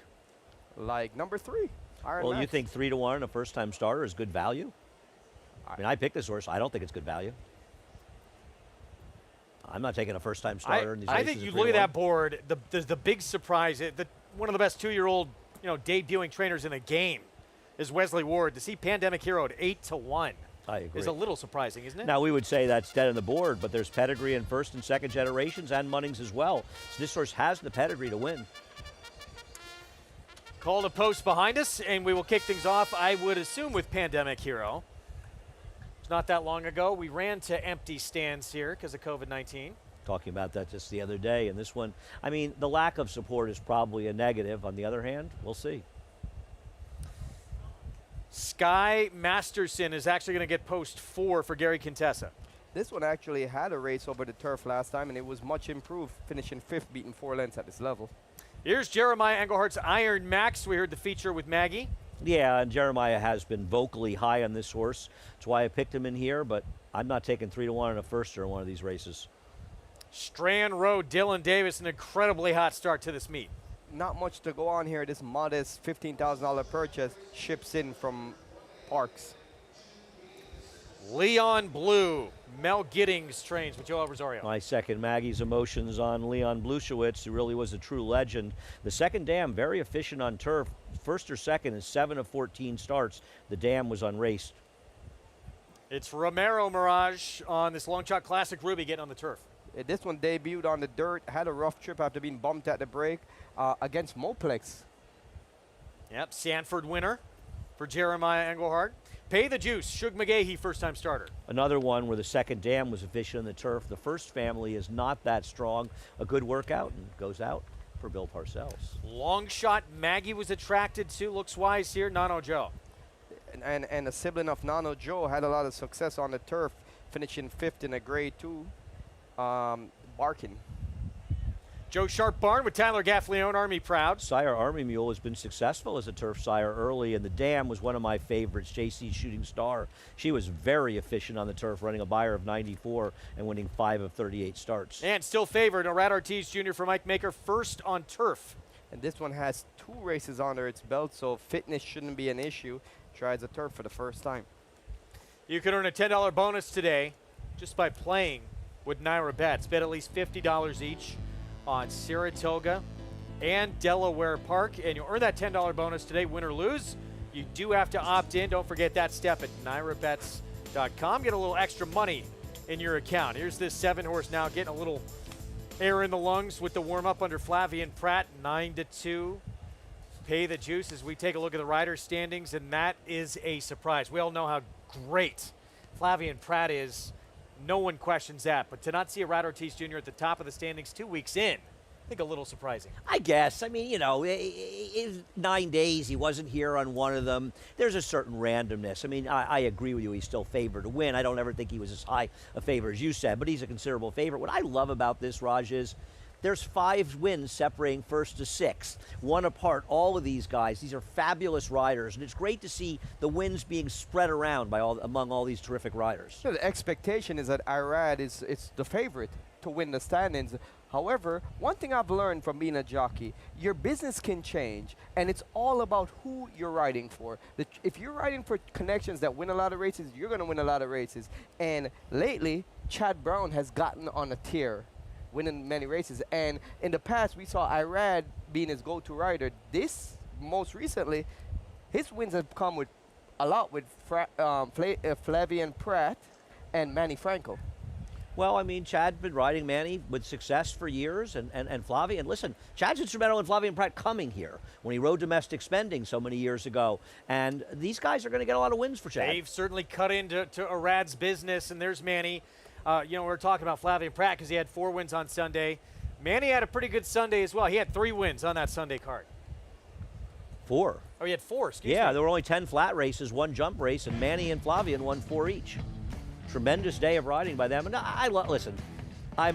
number 3, Iron Well, Max. you think 3-1 and a first-time starter is good value? I mean, I picked this horse. I don't think it's good value. I'm not taking a first-time starter in these races. I think you look at that board, the big surprise, one of the best 2-year-old debuting trainers in the game is Wesley Ward. To see Pandemic Hero at 8-1 I agree. is a little surprising, isn't it? Now, we would say that's dead on the board, but there's pedigree in first and second generations and Munnings as well. So this horse has the pedigree to win. Call to post behind us, and we will kick things off, I would assume, with Pandemic Hero. It's not that long ago. We ran to empty stands here because of COVID-19. Talking about that just the other day, and this one, I mean, the lack of support is probably a negative. On the other hand, we'll see. Sky Masterson is actually going to get post 4 for Gary Contessa. This one actually had a race over the turf last time, and it was much improved, finishing 5th, beating 4 lengths at this level. Here's Jeremiah Englehart's Iron Max. We heard the feature with Maggie. Yeah, and Jeremiah has been vocally high on this horse. That's why I picked him in here, but I'm not taking 3-1 and a firster in one of these races. Strand Road, Dylan Davis, an incredibly hot start to this meet. Not much to go on here. This modest $15,000 purchase ships in from Parks. Leon Blue, Mel Giddings trains with Joel Rosario. I second Maggie's emotions on Leon Bluzewicz, who really was a true legend. The second dam, very efficient on turf. First or second in 7 of 14 starts. The dam was unraced. It's Romero Mirage on this Long Shot Classic Ruby getting on the turf. This one debuted on the dirt, had a rough trip after being bumped at the break against Moplex. Yep, Sanford winner for Jeremiah Englehart. Pay the Juice, Shug McGahee, first-time starter. Another one where the second dam was efficient on the turf. The first family is not that strong. A good workout and goes out for Bill Parcells. Long Shot Maggie was attracted to, looks wise here, Nano Joe. And a sibling of Nano Joe had a lot of success on the turf, finishing 5th in a grade 2. barking. Joe Sharp Barn with Tyler Gaffleone, Army proud. Sire Army Mule has been successful as a turf sire early, and the Dam was one of my favorites. JC Shooting Star. She was very efficient on the turf, running a buyer of 94 and winning 5 of 38 starts. And still favored, Rad Ortiz Jr. for Mike Maker, first on turf. And this one has 2 races under its belt, so fitness shouldn't be an issue. Tries the turf for the first time. You can earn a $10 bonus today just by playing with Naira Bets. Bet at least $50 each on Saratoga and Delaware Park, and you'll earn that $10 bonus today, win or lose. You do have to opt in. Don't forget that step at NairaBets.com. Get a little extra money in your account. Here's this 7-horse now getting a little air in the lungs with the warm-up under Flavian Pratt, 9-2. Pay the juice as we take a look at the rider standings, and that is a surprise. We all know how great Flavian Pratt is. No one questions that, but to not see a Rad Ortiz Jr. at the top of the standings 2 weeks in, I think a little surprising. I guess. I mean, you know, 9 days, he wasn't here on one of them. There's a certain randomness. I mean, I agree with you. He's still favored to win. I don't ever think he was as high a favor as you said, but he's a considerable favorite. What I love about this, Raj, is there's 5 wins separating first to 6th, 1 apart. All of these guys, these are fabulous riders, and it's great to see the wins being spread around by among all these terrific riders. So the expectation is that Irad is the favorite to win the standings. However, one thing I've learned from being a jockey, your business can change, and it's all about who you're riding for. If you're riding for connections that win a lot of races, you're going to win a lot of races. And lately, Chad Brown has gotten on a tear, winning many races. And in the past, we saw Irad being his go-to rider. This, most recently, his wins have come with a lot with Flavian Pratt and Manny Franco. Well, I mean, Chad's been riding Manny with success for years, and Flavian. Listen, Chad's instrumental in Flavian Pratt coming here when he rode Domestic Spending so many years ago. And these guys are going to get a lot of wins for Chad. They've certainly cut into Irad's business, and there's Manny. You know, we're talking about Flavian Pratt because he had 4 wins on Sunday. Manny had a pretty good Sunday as well. He had 3 wins on that Sunday card. 4. Oh, he had 4, excuse me. Yeah, there were only 10 flat races, 1 jump race, and Manny and Flavian won 4 each. Tremendous day of riding by them. And listen, I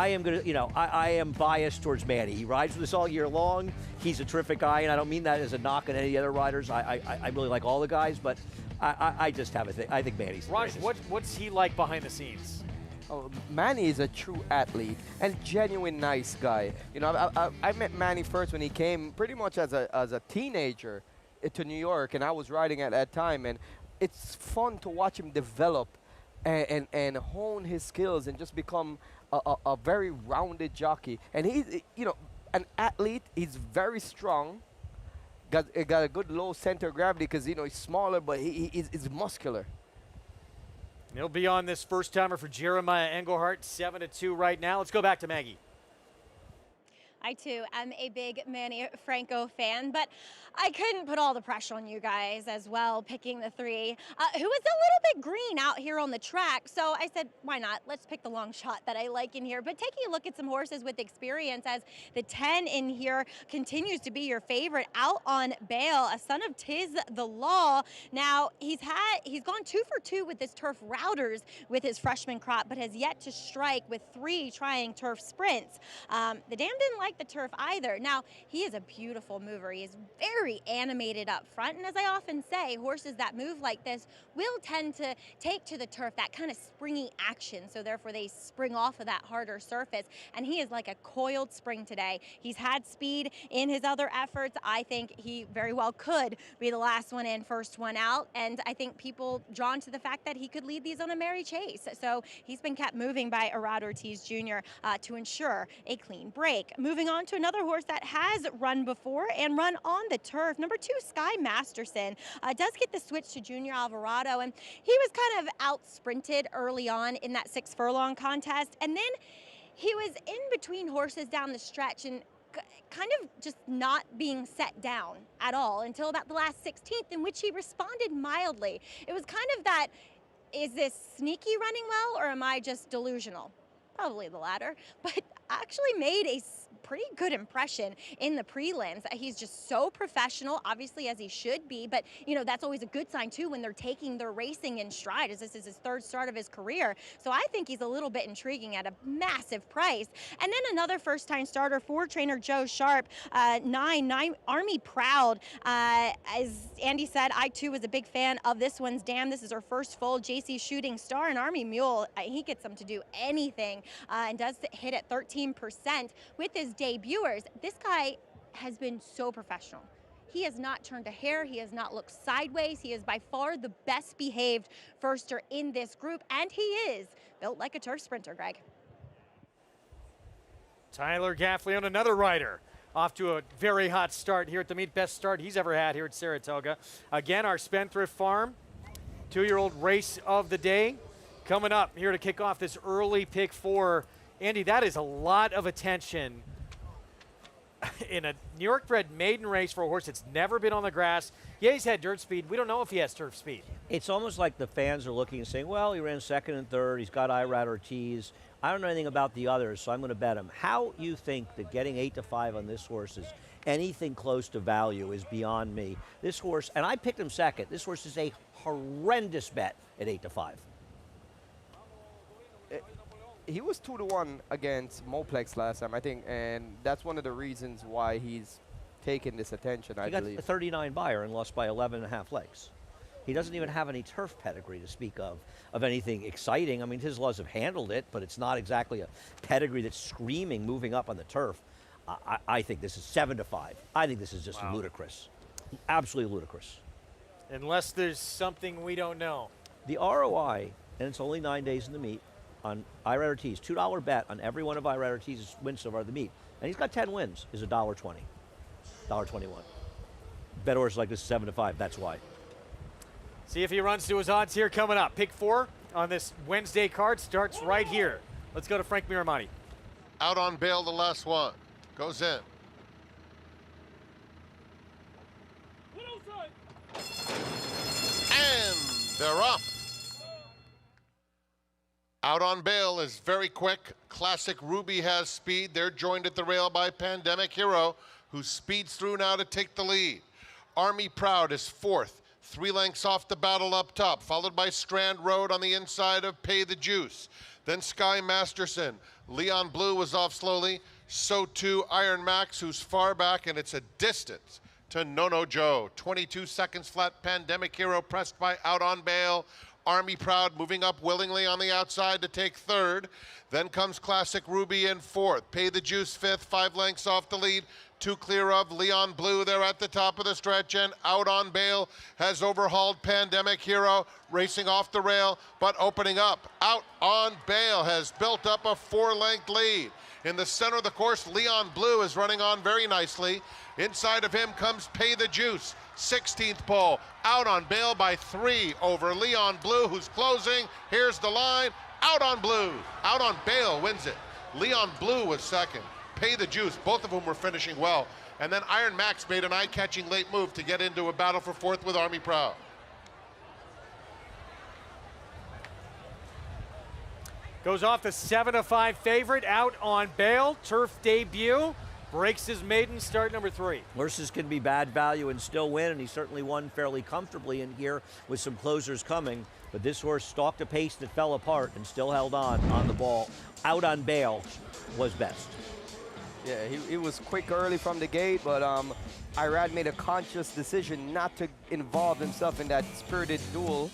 am biased towards Manny. He rides with us all year long. He's a terrific guy, and I don't mean that as a knock on any other riders. I really like all the guys, but I just have a thing. I think Manny's the Raj, greatest. what's he like behind the scenes? Oh, Manny is a true athlete and genuine nice guy. You know, I met Manny first when he came pretty much as a teenager to New York, and I was riding at that time, and it's fun to watch him develop and hone his skills and just become a very rounded jockey. And he's, you know, an athlete. He's very strong. Got a good low center of gravity because, you know, he's smaller, but he's muscular. He'll be on this first timer for Jeremiah Engelhart, 7-2 right now. Let's go back to Maggie. I, too, am a big Manny Franco fan, but I couldn't put all the pressure on you guys as well, picking the 3, who was a little bit green out here on the track. So I said, why not? Let's pick the long shot that I like in here. But taking a look at some horses with experience, as the 10 in here continues to be your favorite, out on bail, a son of Tiz the Law. Now, he's gone 2 for 2 with his turf routers with his freshman crop, but has yet to strike with 3 trying turf sprints. The Dam didn't like the turf either. Now, he is a beautiful mover. He is very animated up front, and as I often say, horses that move like this will tend to take to the turf that kind of springy action, so therefore they spring off of that harder surface, and he is like a coiled spring today. He's had speed in his other efforts. I think he very well could be the last one in, first one out, and I think people drawn to the fact that he could lead these on a merry chase. So he's been kept moving by Rad Ortiz Jr. To ensure a clean break. Moving on to another horse that has run before and run on the turf. Number 2, Sky Masterson, does get the switch to Junior Alvarado, and he was kind of out sprinted early on in that 6 furlong contest, and then he was in between horses down the stretch and kind of just not being set down at all until about the last 16th, in which he responded mildly. It was kind of that, is this sneaky running well, or am I just delusional? Probably the latter, but actually made a pretty good impression in the prelims. He's just so professional, obviously, as he should be, but you know, that's always a good sign too when they're taking their racing in stride, as this is his third start of his career. So I think he's a little bit intriguing at a massive price. And then another first-time starter for trainer Joe Sharp, 9 Army Proud. As Andy said, I too was a big fan of this one's dam. This is her first full JC shooting star, and Army Mule, he gets them to do anything and does hit at 13% with his debuters. This guy has been so professional. He has not turned a hair. He has not looked sideways. He is by far the best behaved firster in this group, and he is built like a turf sprinter, Greg. Tyler Gaffley on another rider. Off to a very hot start here at the meet. Best start he's ever had here at Saratoga. Again, our Spendthrift Farm 2-year-old race of the day coming up here to kick off this early pick 4. Andy, that is a lot of attention in a New York bred maiden race for a horse that's never been on the grass. Yeah, he's had dirt speed. We don't know if he has turf speed. It's almost like the fans are looking and saying, well, he ran second and third. He's got Irad Ortiz. I don't know anything about the others, so I'm going to bet him. How you think that getting 8-5 on this horse is anything close to value is beyond me. This horse, and I picked him second. This horse is a horrendous bet at 8-5. He was 2-1 against Moplex last time, I think, and that's one of the reasons why he's taken this attention, I believe. He got a 39 buyer and lost by 11.5 legs. He doesn't even have any turf pedigree to speak of anything exciting. I mean, his laws have handled it, but it's not exactly a pedigree that's screaming moving up on the turf. I think this is 7-5. I think this is just ludicrous. Absolutely ludicrous. Unless there's something we don't know. The ROI, and it's only 9 days in the meet, on Irad Ortiz, $2 bet on every one of Irad Ortiz's wins so far the meet, and he's got 10 wins, is $1.20, $1.21. Bet horse like this is 7-5, that's why. See if he runs to his odds here coming up. Pick 4 on this Wednesday card starts right here. Let's go to Frank Miramati. Out on bail, the last one. Goes in. And they're off. Out on bail is very quick. Classic Ruby has speed. They're joined at the rail by Pandemic Hero, who speeds through now to take the lead. Army Proud is 4th. 3 lengths off the battle up top, followed by Strand Road on the inside of Pay the Juice. Then Sky Masterson. Leon Blue was off slowly. So too Iron Max, who's far back, and it's a distance to Nono Joe. 22 seconds flat. Pandemic Hero pressed by Out on Bail. Army Proud moving up willingly on the outside to take 3rd. Then comes Classic Ruby in 4th. Pay the Juice 5th, 5 lengths off the lead. 2 clear of Leon Blue. They're at the top of the stretch, and Out on Bail has overhauled Pandemic Hero, racing off the rail, but opening up. Out on Bail has built up a 4-length lead. In the center of the course, Leon Blue is running on very nicely. Inside of him comes Pay the Juice, 16th pole. Out on Bail by 3 over Leon Blue, who's closing. Here's the line. Out on Blue. Out on Bail wins it. Leon Blue was second. Pay the Juice, both of whom were finishing well. And then Iron Max made an eye-catching late move to get into a battle for 4th with Army Proud. Goes off the 7-5 favorite, Out on Bail. Turf debut. Breaks his maiden start number 3. Horses can be bad value and still win, and he certainly won fairly comfortably in here with some closers coming. But this horse stalked a pace that fell apart and still held on the ball. Out on Bail was best. Yeah, he was quick early from the gate, but Irad made a conscious decision not to involve himself in that spirited duel,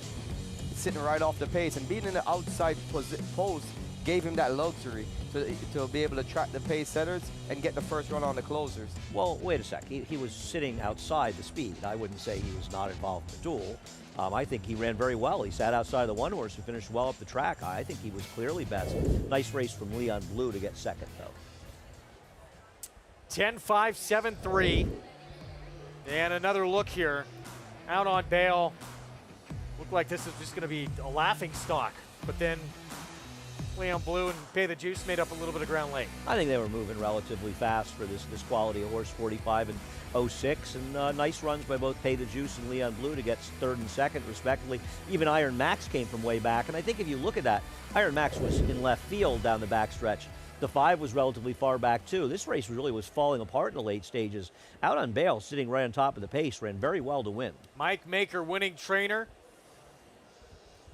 sitting right off the pace, and being in the outside post gave him that luxury to be able to track the pace setters and get the first run on the closers. Well, wait a sec. He was sitting outside the speed. I wouldn't say he was not involved in the duel. I think he ran very well. He sat outside the one horse and finished well up the track. I think he was clearly best. Nice race from Leon Blue to get second, though. 10-5, 7-3. And another look here. Out on Bail. Looked like this is just going to be a laughing stock. But then Leon Blue and Pay the Juice made up a little bit of ground late. I think they were moving relatively fast for this quality of horse, 45 and 06. And nice runs by both Pay the Juice and Leon Blue to get 3rd and 2nd, respectively. Even Iron Max came from way back. And I think if you look at that, Iron Max was in left field down the backstretch. The 5 was relatively far back, too. This race really was falling apart in the late stages. Out on Bail, sitting right on top of the pace, ran very well to win. Mike Maker, winning trainer.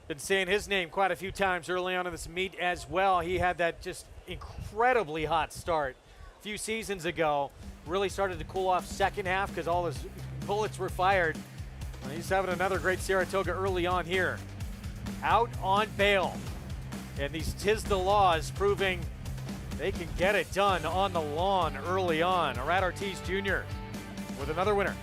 Been saying his name quite a few times early on in this meet as well. He had that just incredibly hot start a few seasons ago. Really started to cool off second half because all his bullets were fired. And he's having another great Saratoga early on here. Out on Bail. And these Tis the Laws proving they can get it done on the lawn early on. Arad Ortiz Jr. with another winner.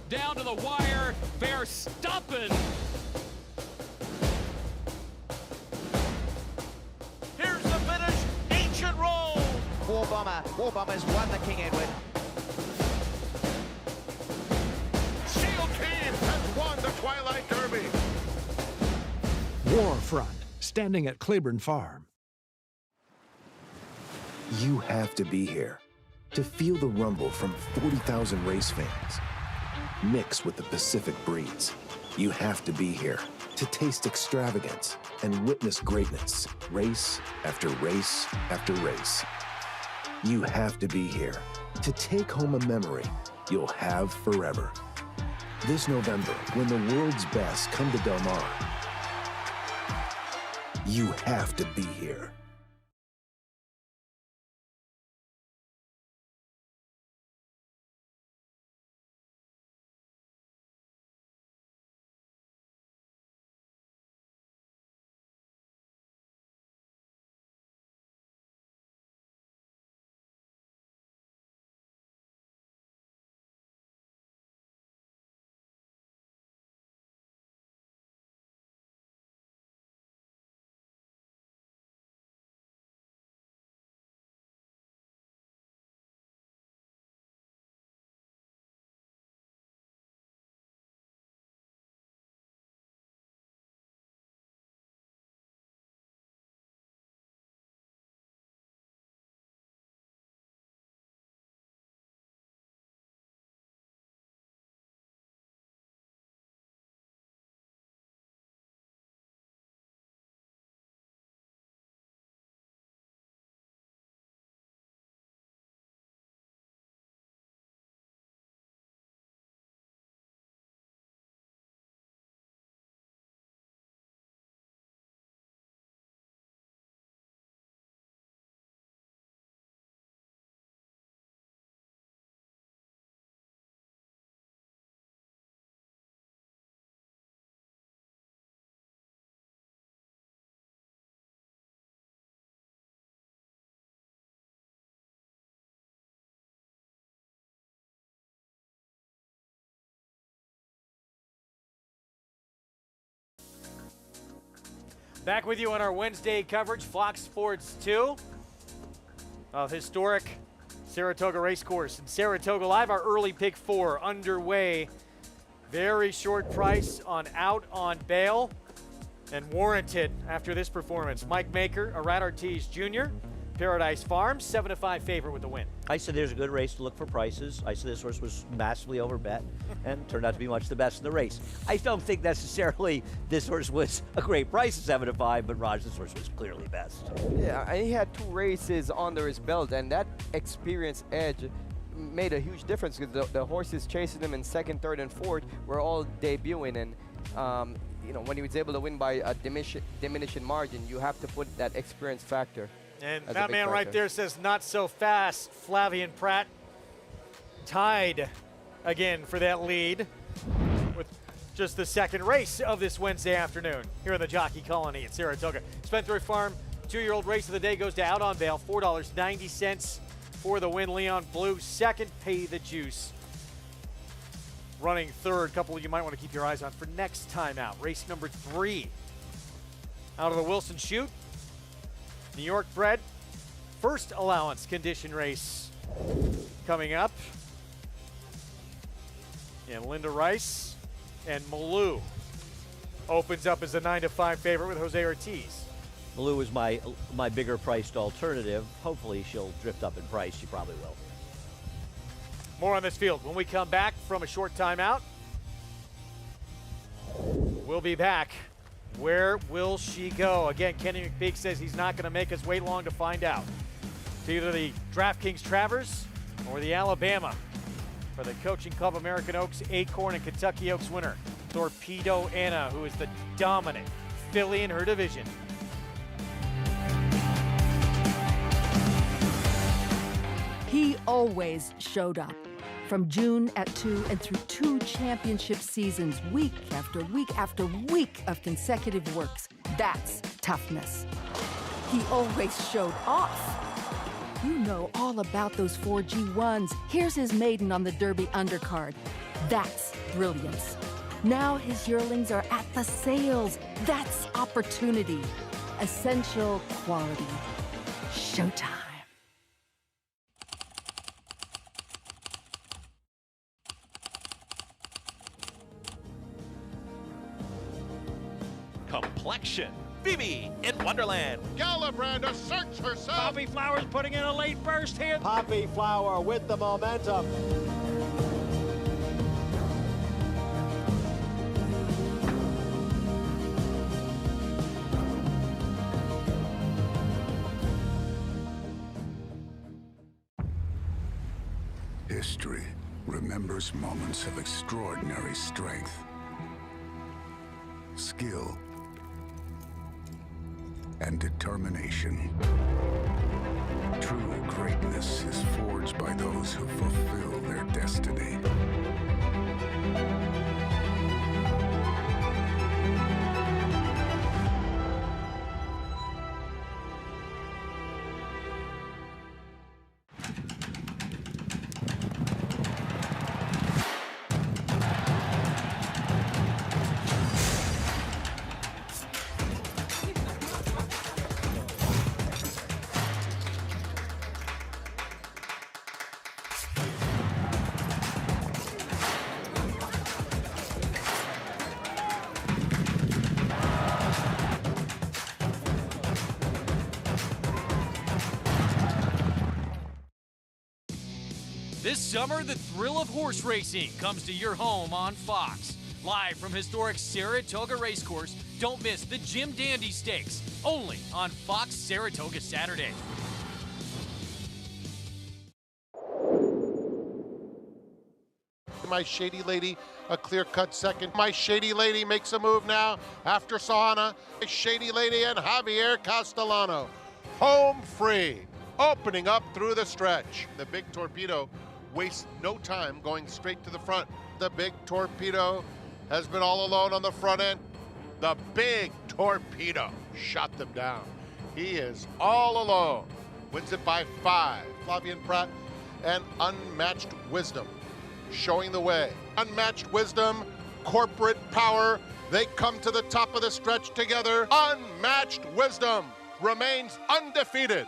Down to the wire, Verstappen. Here's the finish, ancient roll. War Bomber's won the King Edward. Shield Team has won the Twilight Derby. Warfront, standing at Claiborne Farm. You have to be here to feel the rumble from 40,000 race fans. Mixed with the Pacific breeds, you have to be here to taste extravagance and witness greatness, race after race after race. You have to be here to take home a memory you'll have forever. This November, when the world's best come to Del Mar, you have to be here. Back with you on our Wednesday coverage, Fox Sports 2 of historic Saratoga Racecourse. And Saratoga Live, our early pick 4 underway. Very short price on Out on Bail and warranted after this performance. Mike Maker, Arad Ortiz Jr., Paradise Farms, 7-5 favorite with the win. I said there's a good race to look for prices. I said this horse was massively overbet and turned out to be much the best in the race. I don't think necessarily this horse was a great price at 7-5, but Raj, this horse was clearly best. Yeah, and he had 2 races under his belt, and that experience edge made a huge difference because the horses chasing him in 2nd, 3rd, and 4th were all debuting, and you know, when he was able to win by a diminishing margin, you have to put that experience factor. And that man right there says not so fast. Flavian Pratt tied again for that lead with just the 2nd race of this Wednesday afternoon here in the Jockey Colony at Saratoga. Spencer Farm 2-year-old race of the day goes to Out on Bail, $4.90 for the win. Leon Blue 2nd, Pay the Juice running 3rd. Couple you might want to keep your eyes on for next time out. Race number 3 out of the Wilson Chute. New York bred, first allowance condition race coming up. And Linda Rice and Malou opens up as a 9-5 favorite with Jose Ortiz. Malou is my bigger priced alternative. Hopefully she'll drift up in price. She probably will. More on this field when we come back from a short timeout. We'll be back. Where will she go? Again, Kenny McPeak says he's not going to make us wait long to find out. It's either the DraftKings Travers or the Alabama for the Coaching Club American Oaks Acorn and Kentucky Oaks winner, Thorpedo Anna, who is the dominant filly in her division. He always showed up. From June at 2 and through 2 championship seasons, week after week after week of consecutive works. That's toughness. He always showed off. You know all about those 4 G1s. Here's his maiden on the Derby undercard. That's brilliance. Now his yearlings are at the sales. That's opportunity. Essential quality. Showtime. Complexion. Phoebe in Wonderland. Galibrand asserts herself. Poppy Flowers putting in a late burst here. Poppy Flower with the momentum. History remembers moments of extraordinary strength, skill, and determination. True greatness is forged by those who fulfill their destiny. This summer, the thrill of horse racing comes to your home on Fox. Live from historic Saratoga Racecourse, don't miss the Jim Dandy Stakes, only on Fox Saratoga Saturday. My Shady Lady, a clear-cut second. My Shady Lady makes a move now after Sahana. Shady Lady and Javier Castellano. Home free, opening up through the stretch. The big Thorpedo wastes no time going straight to the front. The big Thorpedo has been all alone on the front end. The big Thorpedo shot them down. He is all alone. Wins it by 5. Flavian Pratt and Unmatched Wisdom showing the way. Unmatched Wisdom, Corporate Power, they come to the top of the stretch together. Unmatched Wisdom remains undefeated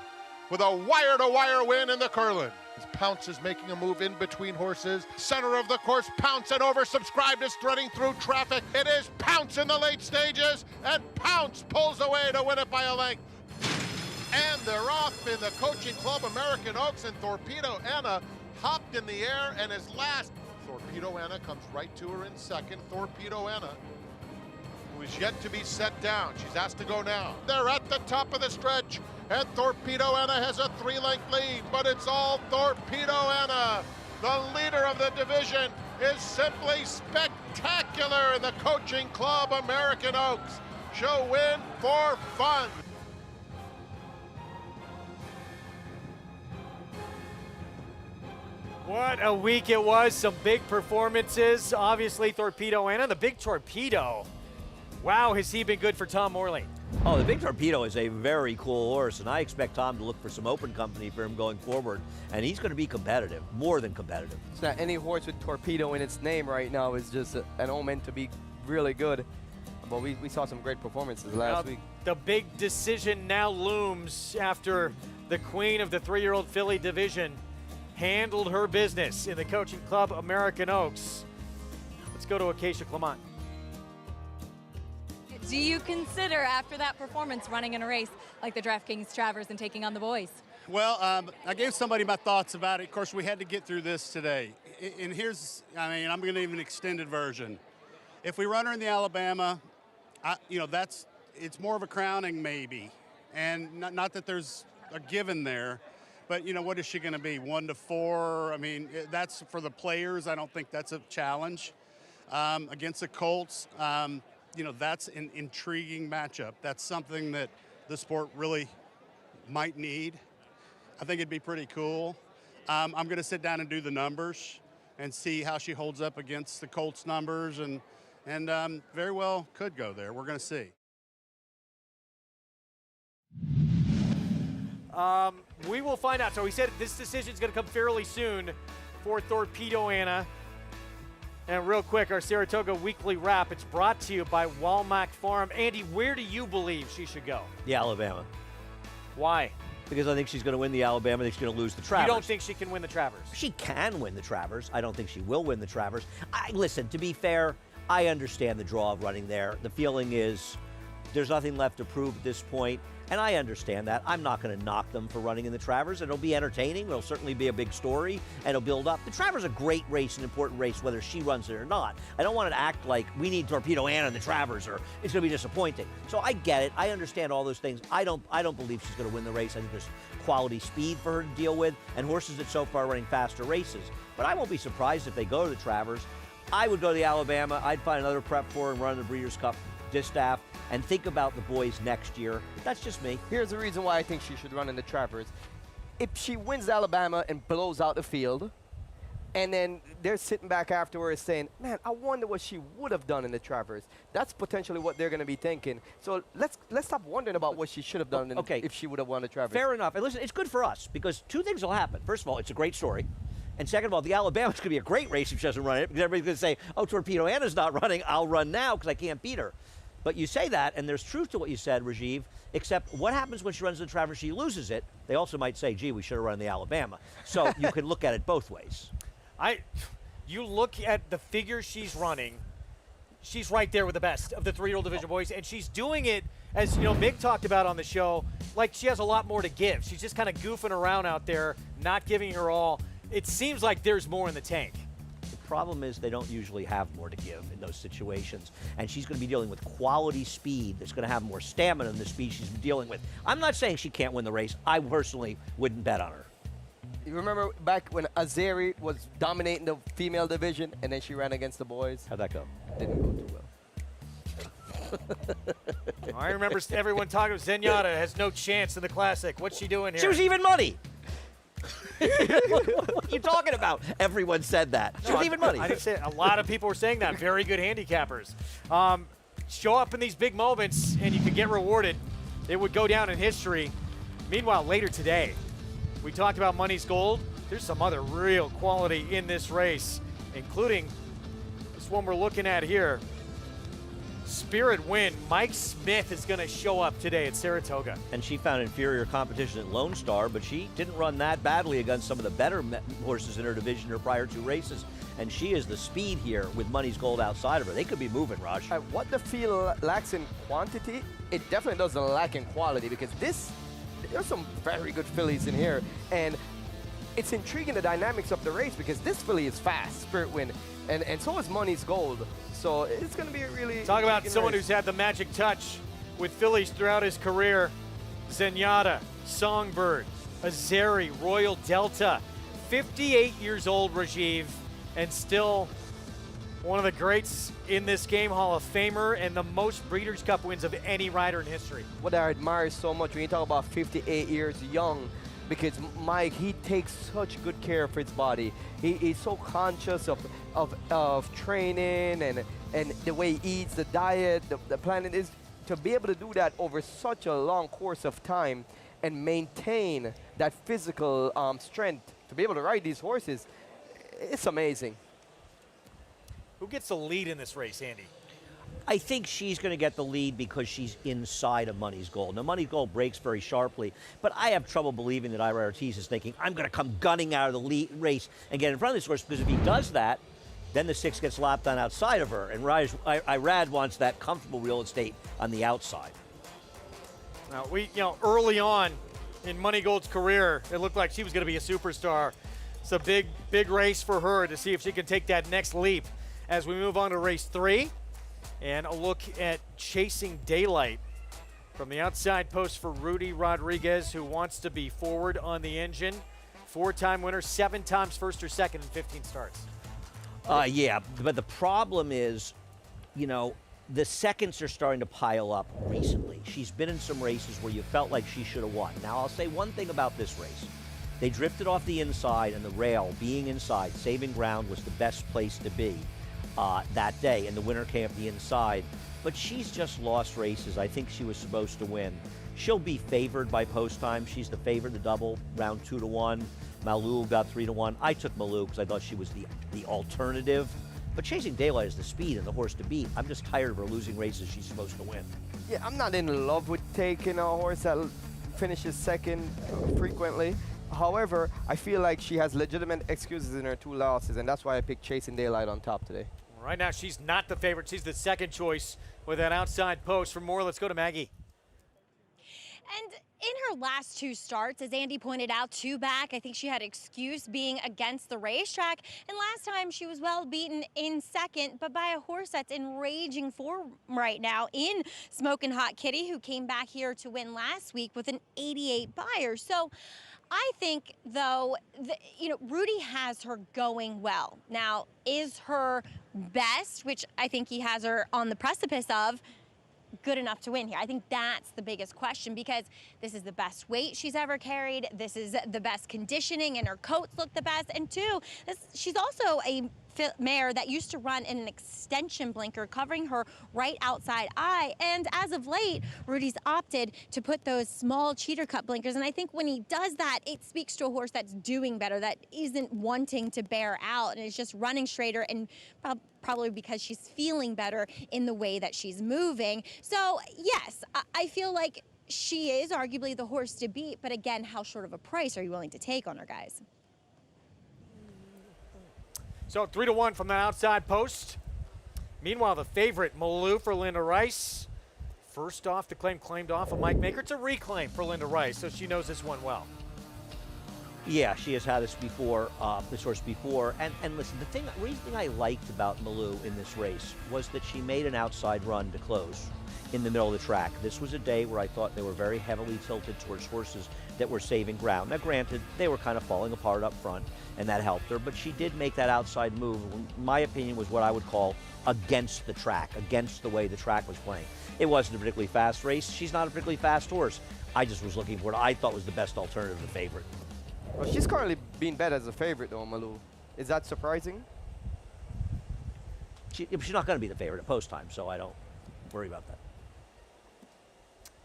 with a wire-to-wire win in the Curlin. Pounce is making a move in between horses. Center of the course, Pounce and oversubscribed is threading through traffic. It is Pounce in the late stages, and Pounce pulls away to win it by a length. And they're off in the Coaching Club American Oaks, and Thorpedo Anna hopped in the air and is last. Thorpedo Anna comes right to her in second. Thorpedo Anna, who is yet to be set down. She's asked to go now. They're at the top of the stretch, and Thorpedo Anna has a 3-length lead, but it's all Thorpedo Anna. The leader of the division is simply spectacular in the Coaching Club American Oaks. She'll win for fun. What a week it was. Some big performances. Obviously, Thorpedo Anna, the big Thorpedo. Wow, has he been good for Tom Morley? Oh, the big Thorpedo is a very cool horse, and I expect Tom to look for some open company for him going forward, and he's going to be competitive, more than competitive. It's not any horse with Thorpedo in its name right now is just an omen to be really good. But we saw some great performances last week. The big decision now looms after the queen of the 3-year-old filly division handled her business in the Coaching Club American Oaks. Let's go to Acacia Clement. do you consider after that performance running in a race like the DraftKings Travers and taking on the boys? Well, I gave somebody my thoughts about it. Of course, we had to get through this today. And here's, I'm going to give an extended version. If we run her in the Alabama, it's more of a crowning maybe. And not that there's a given there, but, what is she going to be, 1 to 4? That's for the players. I don't think that's a challenge. Against the Colts, that's an intriguing matchup. That's something that the sport really might need. I think it'd be pretty cool. I'm going to sit down and do the numbers and see how she holds up against the Colts numbers, and very well could go there. We're going to see. We will find out. So he said this decision is going to come fairly soon for Thorpedo Anna. And real quick, our Saratoga Weekly Wrap, it's brought to you by Walmack Farm. Andy, where do you believe she should go? The Alabama. Why? Because I think she's going to win the Alabama. I think she's going to lose the Travers. You don't think she can win the Travers? She can win the Travers. I don't think she will win the Travers. Listen, to be fair, I understand the draw of running there. The feeling is there's nothing left to prove at this point, and I understand that. I'm not going to knock them for running in the Travers. It'll be entertaining. It'll certainly be a big story, and it'll build up. The Travers is a great race, an important race, whether she runs it or not. I don't want it to act like we need Thorpedo Anna in the Travers, or it's going to be disappointing. So I get it. I understand all those things. I don't believe she's going to win the race. I think there's quality speed for her to deal with, and horses that so far are running faster races. But I won't be surprised if they go to the Travers. I would go to the Alabama. I'd find another prep for her and run the Breeders' Cup distaff and think about the boys next year. That's just me. Here's the reason why I think she should run in the Travers. If she wins Alabama and blows out the field, and then they're sitting back afterwards saying, man, I wonder what she would have done in the Travers. That's potentially what they're going to be thinking. So let's stop wondering about what she should have done if she would have won the Travers. Fair enough. And listen, it's good for us because two things will happen. First of all, it's a great story. And second of all, the Alabama's going to be a great race if she doesn't run it, because everybody's going to say, oh, Thorpedo Anna's not running. I'll run now because I can't beat her. But you say that, and there's truth to what you said, Rajiv, except what happens when she runs the Travers, she loses it. They also might say, gee, we should have run the Alabama. So you can look at it both ways. You look at the figure she's running, she's right there with the best of the 3-year-old division boys, and she's doing it, as Mick talked about on the show, like she has a lot more to give. She's just kind of goofing around out there, not giving her all. It seems like there's more in the tank. The problem is they don't usually have more to give in those situations, and she's going to be dealing with quality speed that's going to have more stamina than the speed she's been dealing with. I'm not saying she can't win the race. I personally wouldn't bet on her. You remember back when Azeri was dominating the female division, and then she ran against the boys? How'd that go? Didn't go too well. I remember everyone talking about Zenyatta has no chance in the Classic. What's she doing here? She was even money. What are you talking about? Everyone said that. She was even money. I didn't say it. A lot of people were saying that. Very good handicappers. Show up in these big moments, and you could get rewarded. It would go down in history. Meanwhile, later today, we talked about Money's Gold. There's some other real quality in this race, including this one we're looking at here. Spirit Win. Mike Smith is going to show up today at Saratoga. And she found inferior competition at Lone Star, but she didn't run that badly against some of the better horses in her division her prior 2 races. And she is the speed here with Money's Gold outside of her. They could be moving, Raj. What the field lacks in quantity, it definitely doesn't lack in quality, because there's some very good fillies in here. And it's intriguing, the dynamics of the race, because this filly is fast, Spirit Win, and so is Money's Gold. So it's going to be a really talk about someone who's had the magic touch with fillies throughout his career. Zenyatta, Songbird, Azeri, Royal Delta. 58 years old, Rajiv, and still one of the greats in this game, Hall of Famer, and the most Breeders' Cup wins of any rider in history. What I admire so much when you talk about 58 years young, because Mike, he takes such good care of his body. He's so conscious of training and the way he eats, the diet, the planet is to be able to do that over such a long course of time and maintain that physical strength to be able to ride these horses. It's amazing. Who gets the lead in this race, Andy? I think she's going to get the lead because she's inside of Money's Gold. Now, Money's Gold breaks very sharply, but I have trouble believing that Ira Ortiz is thinking, I'm going to come gunning out of the lead race and get in front of this horse, because if he does that, Then the 6 gets lapped on outside of her, and Irad wants that comfortable real estate on the outside. Now, early on in Money Gold's career, it looked like she was going to be a superstar. It's a big, big race for her to see if she can take that next leap as we move on to race 3. And a look at Chasing Daylight from the outside post for Rudy Rodriguez, who wants to be forward on the engine. 4-time winner, 7 times first or second in 15 starts. Yeah, but the problem is, the seconds are starting to pile up recently. She's been in some races where you felt like she should have won. Now, I'll say one thing about this race. They drifted off the inside, and the rail, being inside, saving ground, was the best place to be that day, and the winner came up the inside. But she's just lost races. I think she was supposed to win. She'll be favored by post time. She's the favorite to double, round 2-1. Malou got 3-1. I took Malou because I thought she was the alternative. But Chasing Daylight is the speed and the horse to beat. I'm just tired of her losing races she's supposed to win. Yeah, I'm not in love with taking a horse that finishes second frequently. However, I feel like she has legitimate excuses in her 2 losses, and that's why I picked Chasing Daylight on top today. Right now, she's not the favorite. She's the second choice with that outside post. For more, let's go to Maggie. And in her last 2 starts, as Andy pointed out, 2 back, I think she had excuse being against the racetrack. And last time she was well beaten in second, but by a horse that's in raging form right now in Smokin' Hot Kitty, who came back here to win last week with an 88 buyer. So I think, though, Rudy has her going well. Now, is her best, which I think he has her on the precipice of, good enough to win here? I think that's the biggest question, because this is the best weight she's ever carried. This is the best conditioning, and her coats look the best. And 2, she's also a mare that used to run in an extension blinker covering her right outside eye. And as of late, Rudy's opted to put those small cheater cut blinkers. And I think when he does that, it speaks to a horse that's doing better, that isn't wanting to bear out and is just running straighter, and probably because she's feeling better in the way that she's moving. So yes, I feel like she is arguably the horse to beat, but again, how short of a price are you willing to take on her, guys? So 3-1 from the outside post. Meanwhile, the favorite, Malou for Linda Rice. First off the claim, claimed off of Mike Maker. It's a reclaim for Linda Rice, so she knows this one well. Yeah, she has had this horse before. And listen, the reason I liked about Malou in this race was that she made an outside run to close in the middle of the track. This was a day where I thought they were very heavily tilted towards horses that were saving ground. Now, granted, they were kind of falling apart up front, and that helped her, but she did make that outside move. In my opinion, was what I would call against the track, against the way the track was playing. It wasn't a particularly fast race. She's not a particularly fast horse. I just was looking for what I thought was the best alternative to the favorite. Well, she's currently being bet as a favorite, though, Malou. Is that surprising? She's not going to be the favorite at post time, so I don't worry about that.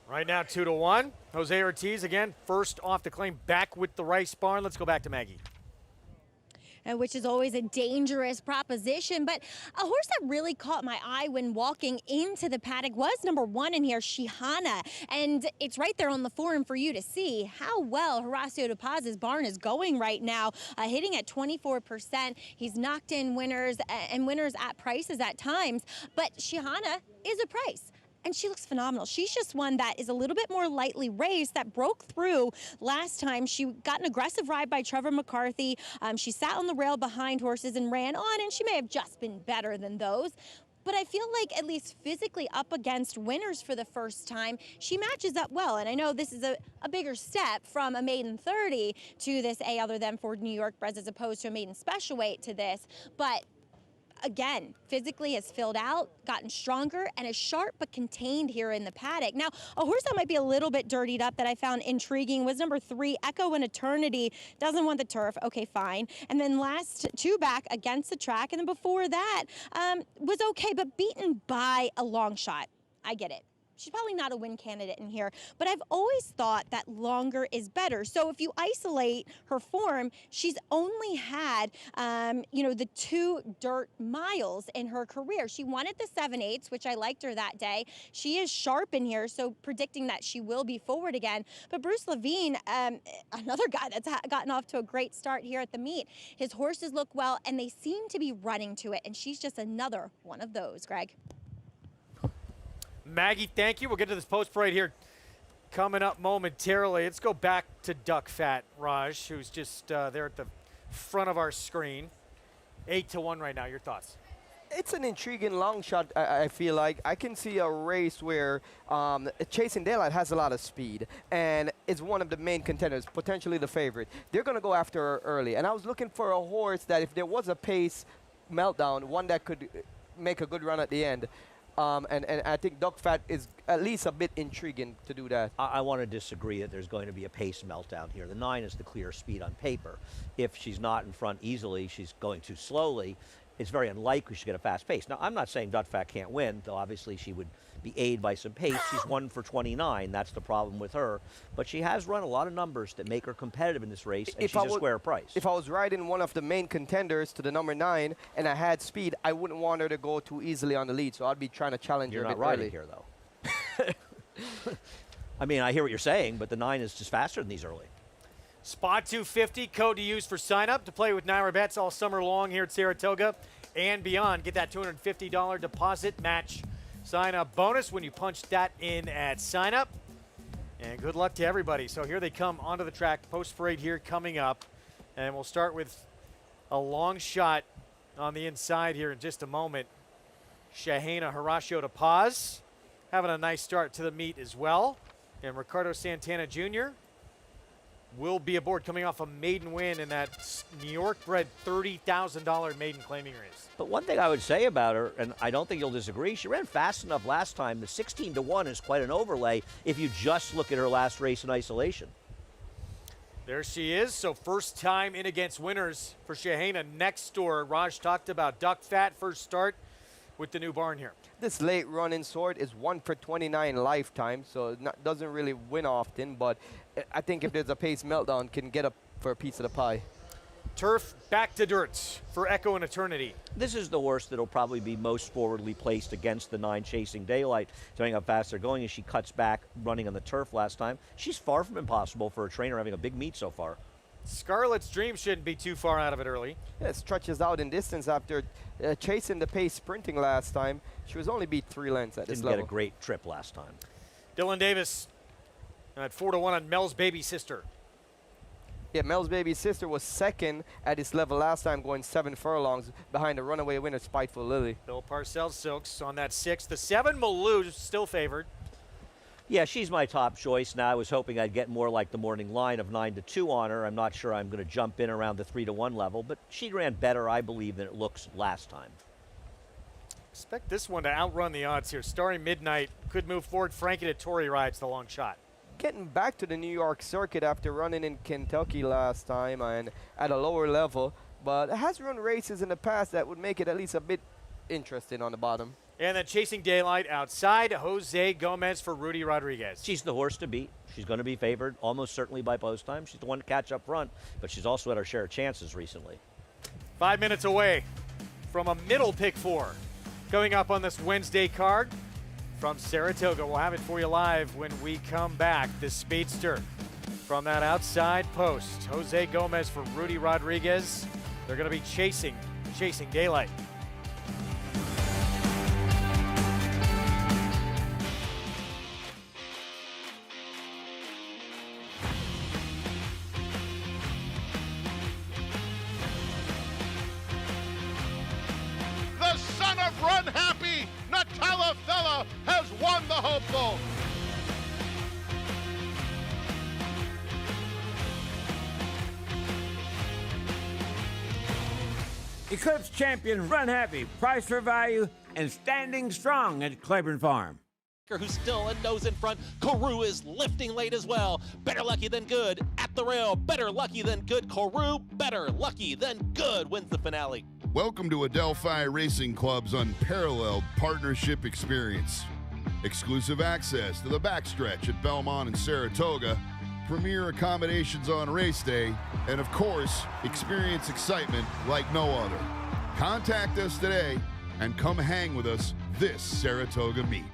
Right now, 2-1. Jose Ortiz again, first off the claim, back with the Rice barn. Let's go back to Maggie. Which is always a dangerous proposition, but a horse that really caught my eye when walking into the paddock was number 1 in here, Shihana, and it's right there on the forum for you to see how well Horacio De Paz's barn is going right now, hitting at 24%. He's knocked in winners and winners at prices at times, but Shihana is a price. And she looks phenomenal. She's just one that is a little bit more lightly raced, that broke through last time. She got an aggressive ride by Trevor McCarthy. She sat on the rail behind horses and ran on, and she may have just been better than those. But I feel like, at least physically up against winners for the first time, she matches up well. And I know this is a bigger step from a maiden 30 to this A other than for New York breds, as opposed to a maiden special weight to this. But again, physically has filled out, gotten stronger, and is sharp but contained here in the paddock. Now, a horse that might be a little bit dirtied up that I found intriguing was number 3, Echo in Eternity. Doesn't want the turf. Okay, fine. And then last 2 back against the track. And then before that was okay, but beaten by a long shot. I get it. she's probably not a win candidate in here, but I've always thought that longer is better. So if you isolate her form, she's only had, the 2 dirt miles in her career. She won at the 7/8, which I liked her that day. She is sharp in here, so predicting that she will be forward again. But Bruce Levine, another guy that's gotten off to a great start here at the meet. His horses look well, and they seem to be running to it, and she's just another one of those, Greg. Maggie, thank you. We'll get to this post parade here coming up momentarily. Let's go back to Duck Fat, Raj, who's just there at the front of our screen. 8-1 right now. Your thoughts? It's an intriguing long shot, I feel like. I can see a race where Chasing Daylight has a lot of speed and is one of the main contenders, potentially the favorite. They're going to go after her early. And I was looking for a horse that if there was a pace meltdown, one that could make a good run at the end. And I think Duck Fat is at least a bit intriguing to do that. I want to disagree that there's going to be a pace meltdown here. The 9 is the clear speed on paper. If she's not in front easily, she's going too slowly. It's very unlikely she'll get a fast pace. Now, I'm not saying Duck Fat can't win, though obviously she would be aided by some pace. She's 1 for 29. That's the problem with her. But she has run a lot of numbers that make her competitive in this race, and she's a square price. If I was riding one of the main contenders to the number 9 and I had speed, I wouldn't want her to go too easily on the lead, so I'd be trying to challenge her a bit early. You're not riding here, though. I mean, I hear what you're saying, but the 9 is just faster than these early. Spot 250, code to use for sign up to play with Naira Bets all summer long here at Saratoga and beyond. Get that $250 deposit match sign up bonus when you punch that in at sign up. And good luck to everybody. So here they come onto the track, post parade here coming up. And we'll start with a long shot on the inside here in just a moment. Shahana Horacio to pause, having a nice start to the meet as well. And Ricardo Santana Jr. will be aboard, coming off a maiden win in that New York bred $30,000 maiden claiming race. But one thing I would say about her, and I don't think you'll disagree, she ran fast enough last time. The 16-1 is quite an overlay if you just look at her last race in isolation. There she is. So first time in against winners for Shahana. Next door, Raj talked about Duck Fat, first start with the new barn here. This late run-in sort is 1 for 29 lifetime, so it doesn't really win often, but I think if there's a pace meltdown, can get up for a piece of the pie. Turf back to dirt for Echo and Eternity. This is the horse that'll probably be most forwardly placed against the 9 Chasing Daylight, showing how fast they're going as she cuts back running on the turf last time. She's far from impossible for a trainer having a big meet so far. Scarlet's Dream shouldn't be too far out of it early. Yeah, it stretches out in distance after chasing the pace sprinting last time. She was only beat 3 lengths at this level. Didn't get a great trip last time. Dylan Davis at 4-1 on Mel's Baby Sister. Yeah, Mel's Baby Sister was second at this level last time, going 7 furlongs behind the runaway winner, Spiteful Lily. Bill Parcells Silks on that 6. The 7, Malou, still favored. Yeah, she's my top choice. Now, I was hoping I'd get more like the morning line of 9-2 on her. I'm not sure I'm going to jump in around the 3-1 level, but she ran better, I believe, than it looks last time. Expect this one to outrun the odds here. Starry Midnight could move forward. Frankie Dettori rides the long shot. Getting back to the New York circuit after running in Kentucky last time and at a lower level, but it has run races in the past that would make it at least a bit interesting on the bottom. And then Chasing Daylight outside, Jose Gomez for Rudy Rodriguez. She's the horse to beat. She's going to be favored almost certainly by post time. She's the one to catch up front, but she's also had her share of chances recently. 5 minutes away from a middle pick 4. Going up on this Wednesday card from Saratoga. We'll have it for you live when we come back. The speedster from that outside post. Jose Gomez for Rudy Rodriguez. They're going to be Chasing Daylight. The son of Run Happy, Natala Fella, has won the hopeful. Eclipse champion Run Happy, price for value, and standing strong at Claiborne Farm. Who's still a nose in front. Koru is lifting late as well. Better lucky than good at the rail. Better lucky than good. Koru, better lucky than good, wins the finale. Welcome to Adelphi Racing Club's unparalleled partnership experience. exclusive access to the backstretch at Belmont and Saratoga, premier accommodations on race day, and of course, experience excitement like no other. Contact us today and come hang with us this Saratoga meet.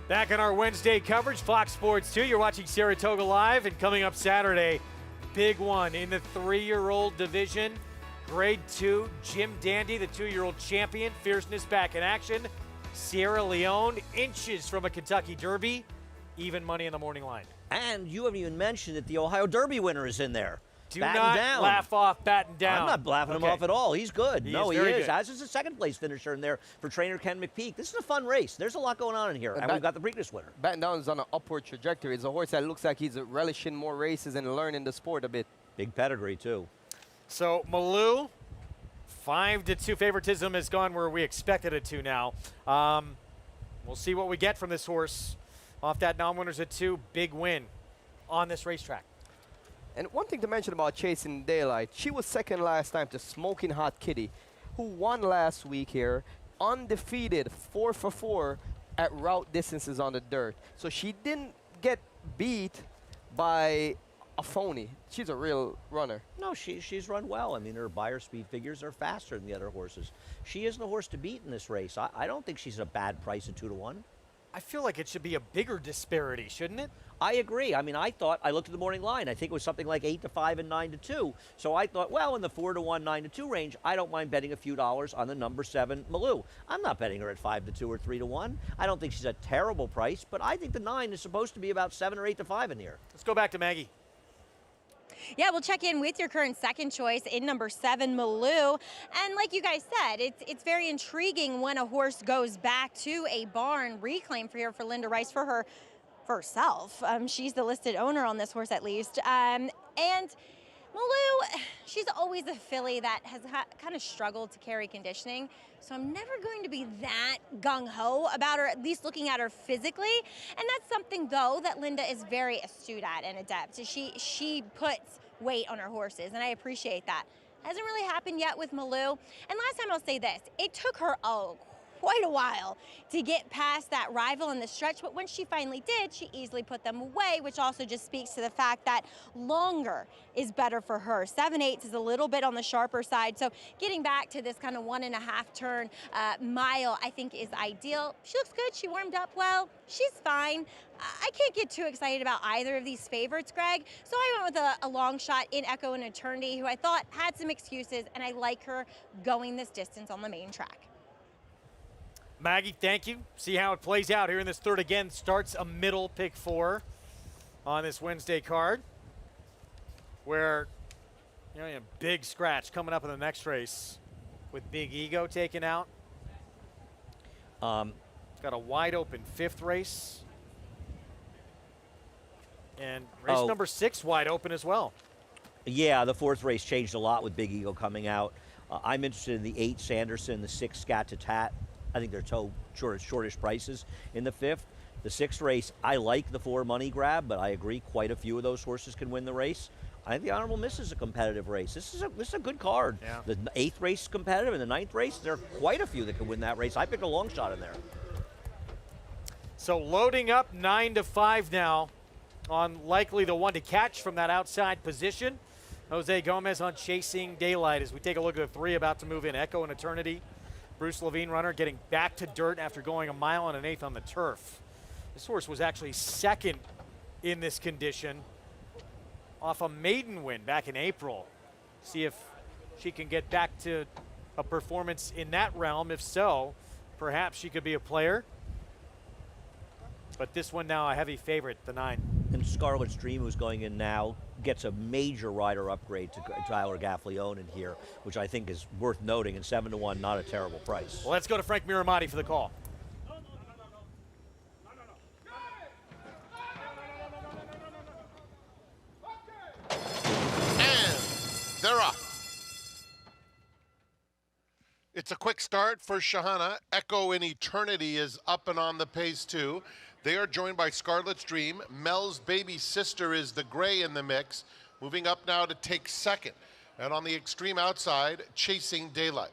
Back in our Wednesday coverage, Fox Sports 2. You're watching Saratoga Live, and coming up Saturday, big one in the 3-year-old division. Grade 2, Jim Dandy, the 2-year-old champion. Fierceness back in action. Sierra Leone, inches from a Kentucky Derby. Even money in the morning line. And you haven't even mentioned that the Ohio Derby winner is in there. Do not laugh off Batten Down. I'm not laughing him off at all. He's good. He is. Good. As is a second-place finisher in there for trainer Ken McPeak. This is a fun race. There's a lot going on in here, and we've got the Preakness winner. Batten Down is on an upward trajectory. It's a horse that looks like he's relishing more races and learning the sport a bit. Big pedigree, too. So, Malou, 5-2 favoritism has gone where we expected it to now. We'll see what we get from this horse off that non-winners at 2. Big win on this racetrack. And one thing to mention about Chasing Daylight, she was second last time to Smoking Hot Kitty, who won last week here, undefeated, 4 for 4 at route distances on the dirt. So she didn't get beat by a phony. She's a real runner. No, she's run well. I mean, her buyer speed figures are faster than the other horses. She isn't a horse to beat in this race. I don't think she's a bad price at 2-1. I feel like it should be a bigger disparity, shouldn't it? I agree. I mean, I looked at the morning line. I think it was something like 8-5 and 9-2. So I thought, well, in the 4-1, 9-2 range, I don't mind betting a few dollars on the number 7 Malou. I'm not betting her at 5-2 or 3-1. I don't think she's a terrible price, but I think the 9 is supposed to be about 7 or 8-5 in here. Let's go back to Maggie. Yeah, we'll check in with your current second choice in number 7, Malou. And like you guys said, it's very intriguing when a horse goes back to a barn reclaim for here for Linda Rice for herself. She's the listed owner on this horse at least. And Malou, she's always a filly that has kind of struggled to carry conditioning. So I'm never going to be that gung-ho about her, at least looking at her physically. And that's something, though, that Linda is very astute at and adept. She puts weight on her horses, and I appreciate that. Hasn't really happened yet with Malou. And last time I'll say this, it took her quite a while to get past that rival in the stretch, but when she finally did, she easily put them away, which also just speaks to the fact that longer is better for her. 7/8 is a little bit on the sharper side, so getting back to this kind of 1.5 turn mile, I think is ideal. She looks good, she warmed up well, she's fine. I can't get too excited about either of these favorites, Greg, so I went with a long shot in Echo and Eternity, who I thought had some excuses, and I like her going this distance on the main track. Maggie, thank you. See how it plays out here in this third. Again, starts a middle pick 4 on this Wednesday card, where a big scratch coming up in the next race with Big Ego taken out. Got a wide open 5th race. And race number 6 wide open as well. Yeah, the 4th race changed a lot with Big Eagle coming out. I'm interested in the 8 Sanderson, the 6 Scat to Tat. I think they're shortish prices in the 5th. The 6th race, I like the 4 Money Grab, but I agree quite a few of those horses can win the race. I think the Honorable Miss is a competitive race. This is a good card. Yeah. The 8th race is competitive, and the 9th race, there are quite a few that can win that race. I picked a long shot in there. So loading up 9 to 5 now on likely the one to catch from that outside position. Jose Gomez on Chasing Daylight as we take a look at the 3 about to move in. Echo and Eternity. Bruce Levine runner getting back to dirt after going 1 mile and 1/8 on the turf. This horse was actually 2nd in this condition off a maiden win back in April. See if she can get back to a performance in that realm. If so, perhaps she could be a player. But this one now a heavy favorite, the 9. And Scarlet's Dream, who's going in now, gets a major rider upgrade to Tyler Gaffleone in here, which I think is worth noting. And 7 to 1, not a terrible price. Well, let's go to Frank Miramati for the call. And they're off. It's a quick start for Shahana. Echo in Eternity is up and on the pace too. They are joined by Scarlet's Dream. Mel's baby sister is the gray in the mix, moving up now to take 2nd. And on the extreme outside, Chasing Daylight.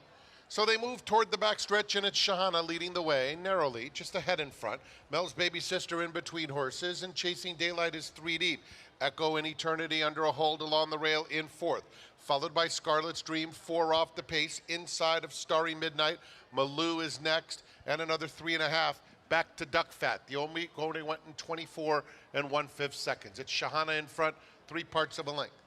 So they move toward the back stretch, and it's Shahana leading the way, narrowly, just ahead in front. Mel's baby sister in between horses, and Chasing Daylight is 3 deep. Echo in Eternity under a hold along the rail in 4th. Followed by Scarlet's Dream, 4 off the pace, inside of Starry Midnight. Malou is next, and another 3.5. Back to Duck Fat. The only went in 24 1/5 seconds. It's Shahana in front, 3 parts of a length.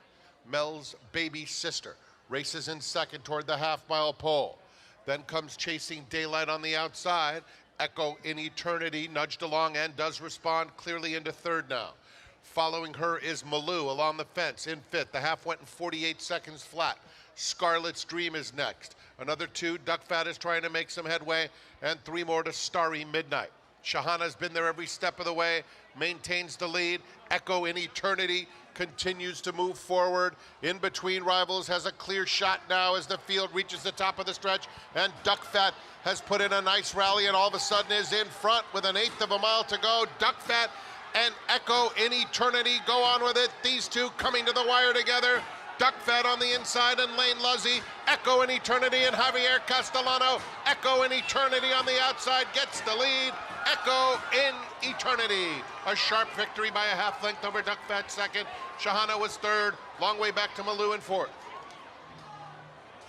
Mel's baby sister races in 2nd toward the half-mile pole. Then comes Chasing Daylight on the outside. Echo in Eternity nudged along and does respond clearly into 3rd now. Following her is Malou along the fence in 5th. The half went in 48 seconds flat. Scarlet's Dream is next. Another 2, Duck Fat is trying to make some headway, and 3 more to Starry Midnight. Shahana's been there every step of the way, maintains the lead. Echo in Eternity continues to move forward. In between rivals, has a clear shot now as the field reaches the top of the stretch, and Duck Fat has put in a nice rally and all of a sudden is in front with 1/8 of a mile to go. Duck Fat and Echo in Eternity go on with it. These 2 coming to the wire together. Duck Fat on the inside and Lane Luzzy. Echo in Eternity and Javier Castellano. Echo in Eternity on the outside gets the lead. Echo in Eternity. A sharp victory by a half length over Duck Fat 2nd. Shahana was 3rd. Long way back to Malou in 4th.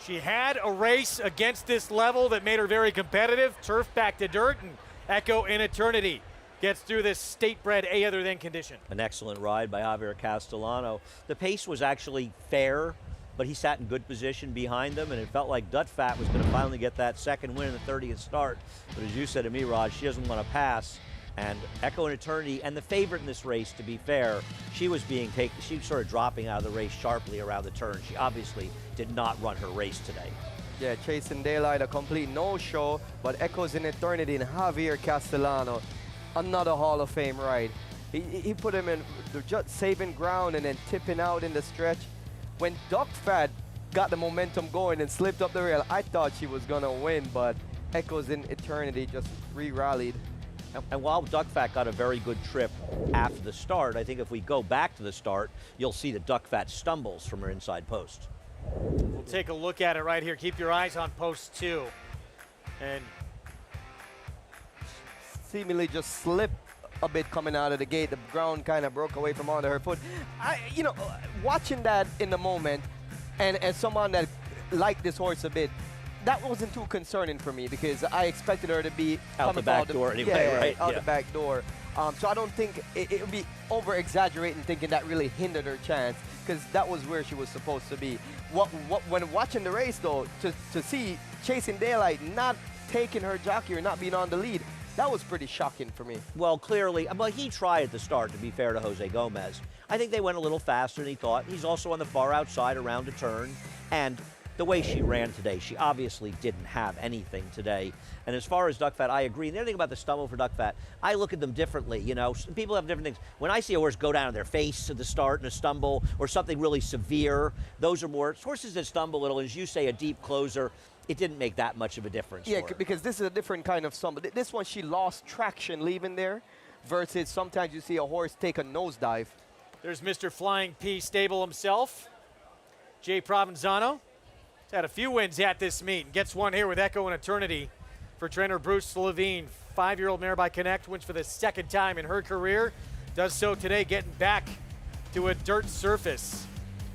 She had a race against this level that made her very competitive. Turf back to dirt, and Echo in Eternity gets through this state-bred other than condition. An excellent ride by Javier Castellano. The pace was actually fair, but he sat in good position behind them, and it felt like Duck Fat was going to finally get that 2nd win in the 30th start. But as you said to me, Rod, she doesn't want to pass. And Echo in Eternity, and the favorite in this race, to be fair, she was sort of dropping out of the race sharply around the turn. She obviously did not run her race today. Yeah, Chasing Daylight, a complete no-show, but Echoes in Eternity and Javier Castellano, another Hall of Fame ride. He put him in just saving ground and then tipping out in the stretch. When Duck Fat got the momentum going and slipped up the rail, I thought she was gonna win, but Echoes in Eternity just re-rallied. And while Duck Fat got a very good trip after the start, I think if we go back to the start, you'll see that Duck Fat stumbles from her inside post. We'll take a look at it right here. Keep your eyes on post 2. And seemingly just slipped a bit coming out of the gate. The ground kind of broke away from under her foot. Watching that in the moment, and as someone that liked this horse a bit, that wasn't too concerning for me because I expected her to be out the back door anyway, right? Out the back door. So I don't think it would be over-exaggerating thinking that really hindered her chance because that was where she was supposed to be. When watching the race, though, to see Chasing Daylight not taking her jockey or not being on the lead, that was pretty shocking for me. Well, clearly, but he tried at the start, to be fair to Jose Gomez. I think they went a little faster than he thought. He's also on the far outside around a turn. And the way she ran today, she obviously didn't have anything today. And as far as duck fat, I agree. And the other thing about the stumble for duck fat, I look at them differently. You know, people have different things. When I see a horse go down on their face at the start in a stumble or something really severe, those are more horses that stumble a little. As you say, a deep closer, it didn't make that much of a difference. Yeah, for her. because this is a different kind of stumble. This one, she lost traction leaving there, versus sometimes you see a horse take a nosedive. There's Mr. Flying P Stable himself, Jay Provenzano. He's had a few wins at this meet and gets one here with Echo in Eternity for trainer Bruce Levine. 5-year-old mare by Connect wins for the second time in her career. Does so today, getting back to a dirt surface.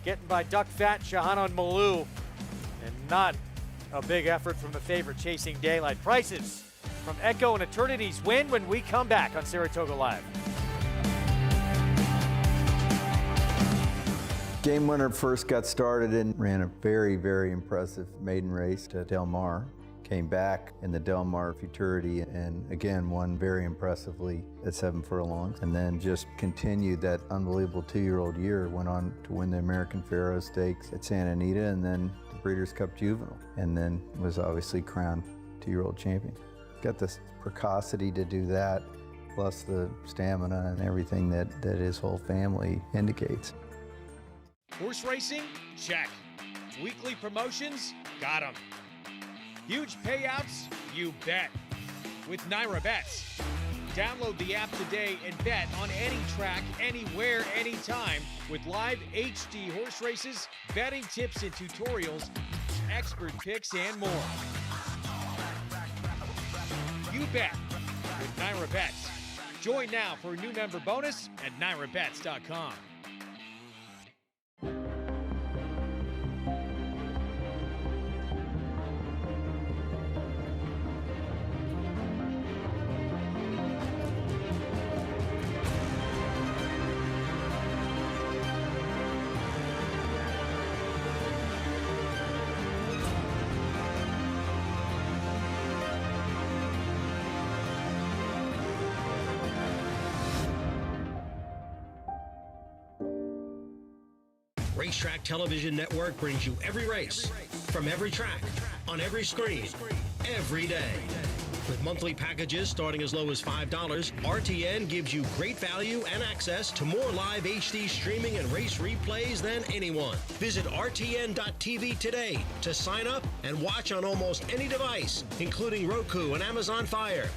Getting by Duck Fat, Shahan on Malou. And not a big effort from the favorite, Chasing Daylight. Prices from Echo and Eternity's win when we come back on Saratoga Live. Game Winner first got started and ran a very, very impressive maiden race to Del Mar. Came back in the Del Mar Futurity and again won very impressively at 7 furlongs. And then just continued that unbelievable 2-year-old year. Went on to win the American Pharoah Stakes at Santa Anita and then the Breeders' Cup Juvenile. And then was obviously crowned 2-year-old champion. Got this precocity to do that, plus the stamina and everything that his whole family indicates. Horse racing? Check. Weekly promotions? Got 'em. Huge payouts? You bet. With Naira Bets. Download the app today and bet on any track, anywhere, anytime with live HD horse races, betting tips and tutorials, expert picks, and more. You bet with Naira Bets. Join now for a new member bonus at NairaBets.com. Racetrack Television Network brings you every race, from every track, on every screen, every day. With monthly packages starting as low as $5, RTN gives you great value and access to more live HD streaming and race replays than anyone. Visit RTN.tv today to sign up and watch on almost any device, including Roku and Amazon Fire.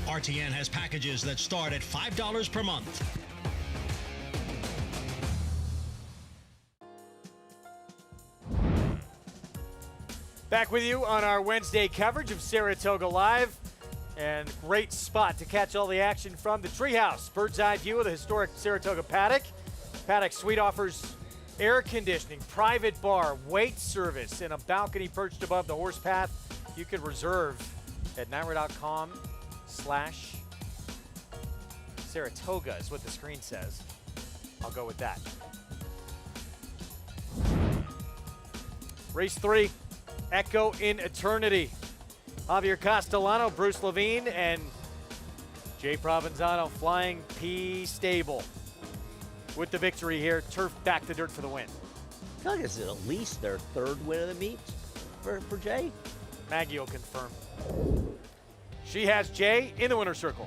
RTN has packages that start at $5 per month. Back with you on our Wednesday coverage of Saratoga Live. And great spot to catch all the action from the Treehouse. Bird's eye view of the historic Saratoga Paddock. Paddock Suite offers air conditioning, private bar, weight service, and a balcony perched above the horse path. You can reserve at NairaBets.com/Saratoga is what the screen says. I'll go with that. Race 3. Echo in Eternity. Javier Castellano, Bruce Levine, and Jay Provenzano, Flying P Stable. With the victory here, turf back to dirt for the win. I feel like this is at least their third win of the meet for Jay. Maggie will confirm. She has Jay in the winner's circle.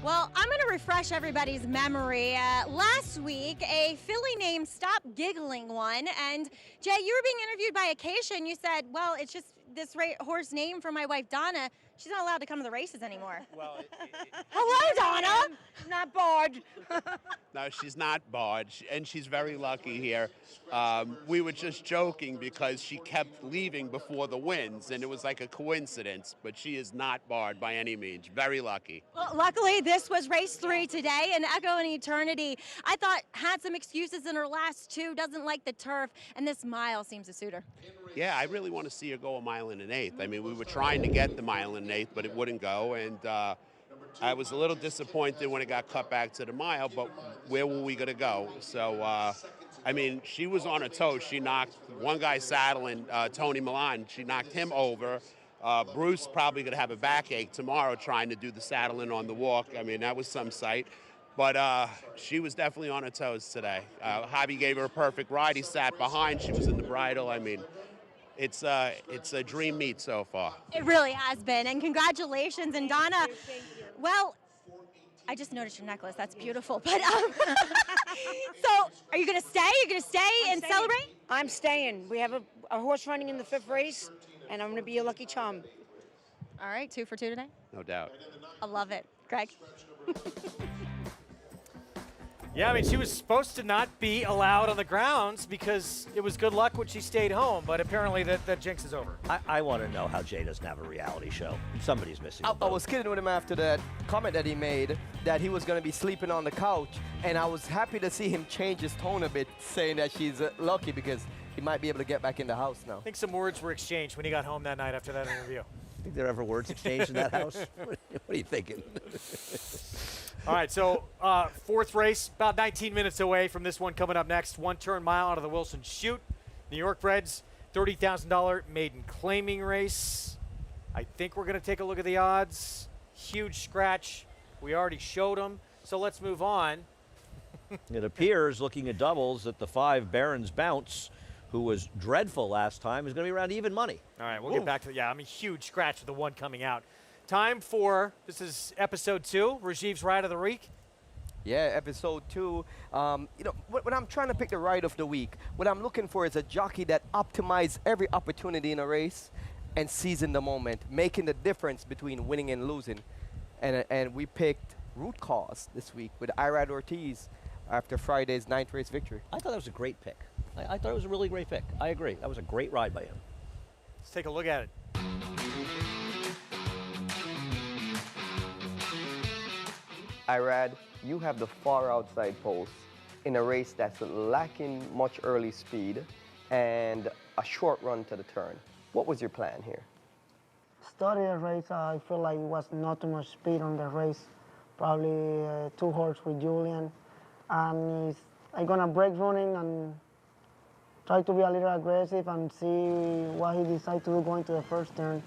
Well, I'm going to refresh everybody's memory. Last week, a filly named Stop Giggling won. And Jay, you were being interviewed by Acacia, and you said, well, it's just this horse name for my wife, Donna. She's not allowed to come to the races anymore. Well, hello, Donna. Not barred. No, she's not barred, and she's very lucky here. We were just joking because she kept leaving before the wins, and it was like a coincidence, but she is not barred by any means. Very lucky. Well, luckily, this was race 3 today, and Echo in Eternity, I thought had some excuses in her last 2, doesn't like the turf, and this mile seems to suit her. Yeah, I really want to see her go a mile and an eighth. I mean, we were trying to get the mile and an eighth, but it wouldn't go, and I was a little disappointed when it got cut back to the mile, but where were we going to go? So, I mean, she was on her toes. She knocked one guy saddling, Tony Milan. She knocked him over. Bruce probably going to have a backache tomorrow trying to do the saddling on the walk. I mean, that was some sight. But she was definitely on her toes today. Hobby gave her a perfect ride. He sat behind. She was in the bridle. I mean, it's a dream meet so far. It really has been, and congratulations. And Donna, well, I just noticed your necklace. That's beautiful. But so, are you gonna stay? You're gonna stay and celebrate? I'm staying. We have a horse running in the 5th race, and I'm gonna be a lucky charm. All right, 2 for 2 today. No doubt. I love it, Greg. Yeah, I mean, she was supposed to not be allowed on the grounds because it was good luck when she stayed home, but apparently that jinx is over. I want to know how Jay doesn't have a reality show. Somebody's missing. I was kidding with him after that comment that he made that he was going to be sleeping on the couch, and I was happy to see him change his tone a bit, saying that she's lucky because he might be able to get back in the house now. I think some words were exchanged when he got home that night after that interview. Think there ever words exchanged in that house? What are you thinking? All right, so 4th race, about 19 minutes away from this one coming up next. 1-turn mile out of the Wilson Chute. New York Breds, $30,000 maiden claiming race. I think we're going to take a look at the odds. Huge scratch. We already showed them, so let's move on. It appears, looking at doubles, that the 5 Barons Bounce, who was dreadful last time, is going to be around even money. All right, we'll get back to yeah, I mean, huge scratch with the 1 coming out. Time for, this is episode 2, Rajiv's Ride of the Week. Yeah, episode 2. You know, when I'm trying to pick the ride of the week, what I'm looking for is a jockey that optimizes every opportunity in a race and seizing the moment, making the difference between winning and losing. And we picked Root Cause this week with Irad Ortiz after Friday's 9th race victory. I thought that was a great pick. I thought it was a really great pick. I agree. That was a great ride by him. Let's take a look at it. Irad, you have the far outside post in a race that's lacking much early speed and a short run to the turn. What was your plan here? Started the race, I feel like it was not too much speed on the race. Probably 2 horse with Julian. And I'm gonna break running and try to be a little aggressive and see what he decides to do going to the first turn.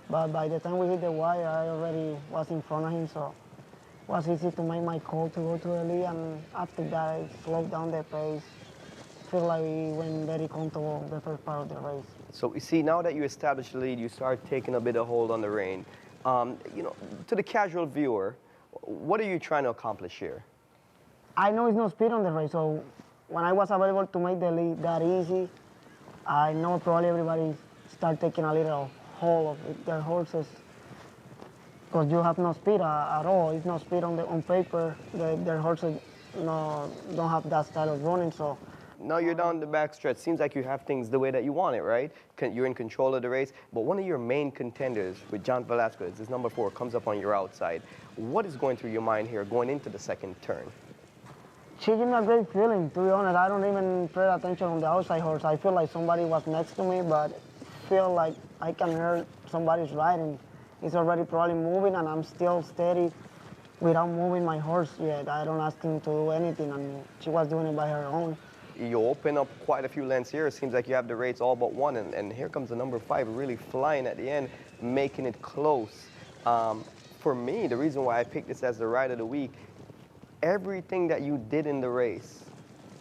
But by the time we hit the wire, I already was in front of him, so it was easy to make my call to go to the lead, and after that I slowed down the pace. Feel like we went very comfortable the first part of the race. So you see, now that you establish the lead, you start taking a bit of hold on the rein. You know, to the casual viewer, what are you trying to accomplish here? I know it's no speed on the race, so when I was available to make the lead that easy, I know probably everybody start taking a little hold of their horses because you have no speed at all. It's no speed on paper. Their horses don't have that style of running, so. Now you're down the backstretch. Seems like you have things the way that you want it, right? You're in control of the race. But one of your main contenders with John Velasquez, is number 4, comes up on your outside. What is going through your mind here going into the second turn? She gave me a great feeling, to be honest. I don't even pay attention on the outside horse. I feel like somebody was next to me, but feel like I can hear somebody's riding. It's already probably moving, and I'm still steady without moving my horse yet. I don't ask him to do anything, and she was doing it by her own. You open up quite a few lengths here. It seems like you have the race all but one, and here comes the number 5 really flying at the end, making it close. For me, the reason why I picked this as the ride of the week, everything that you did in the race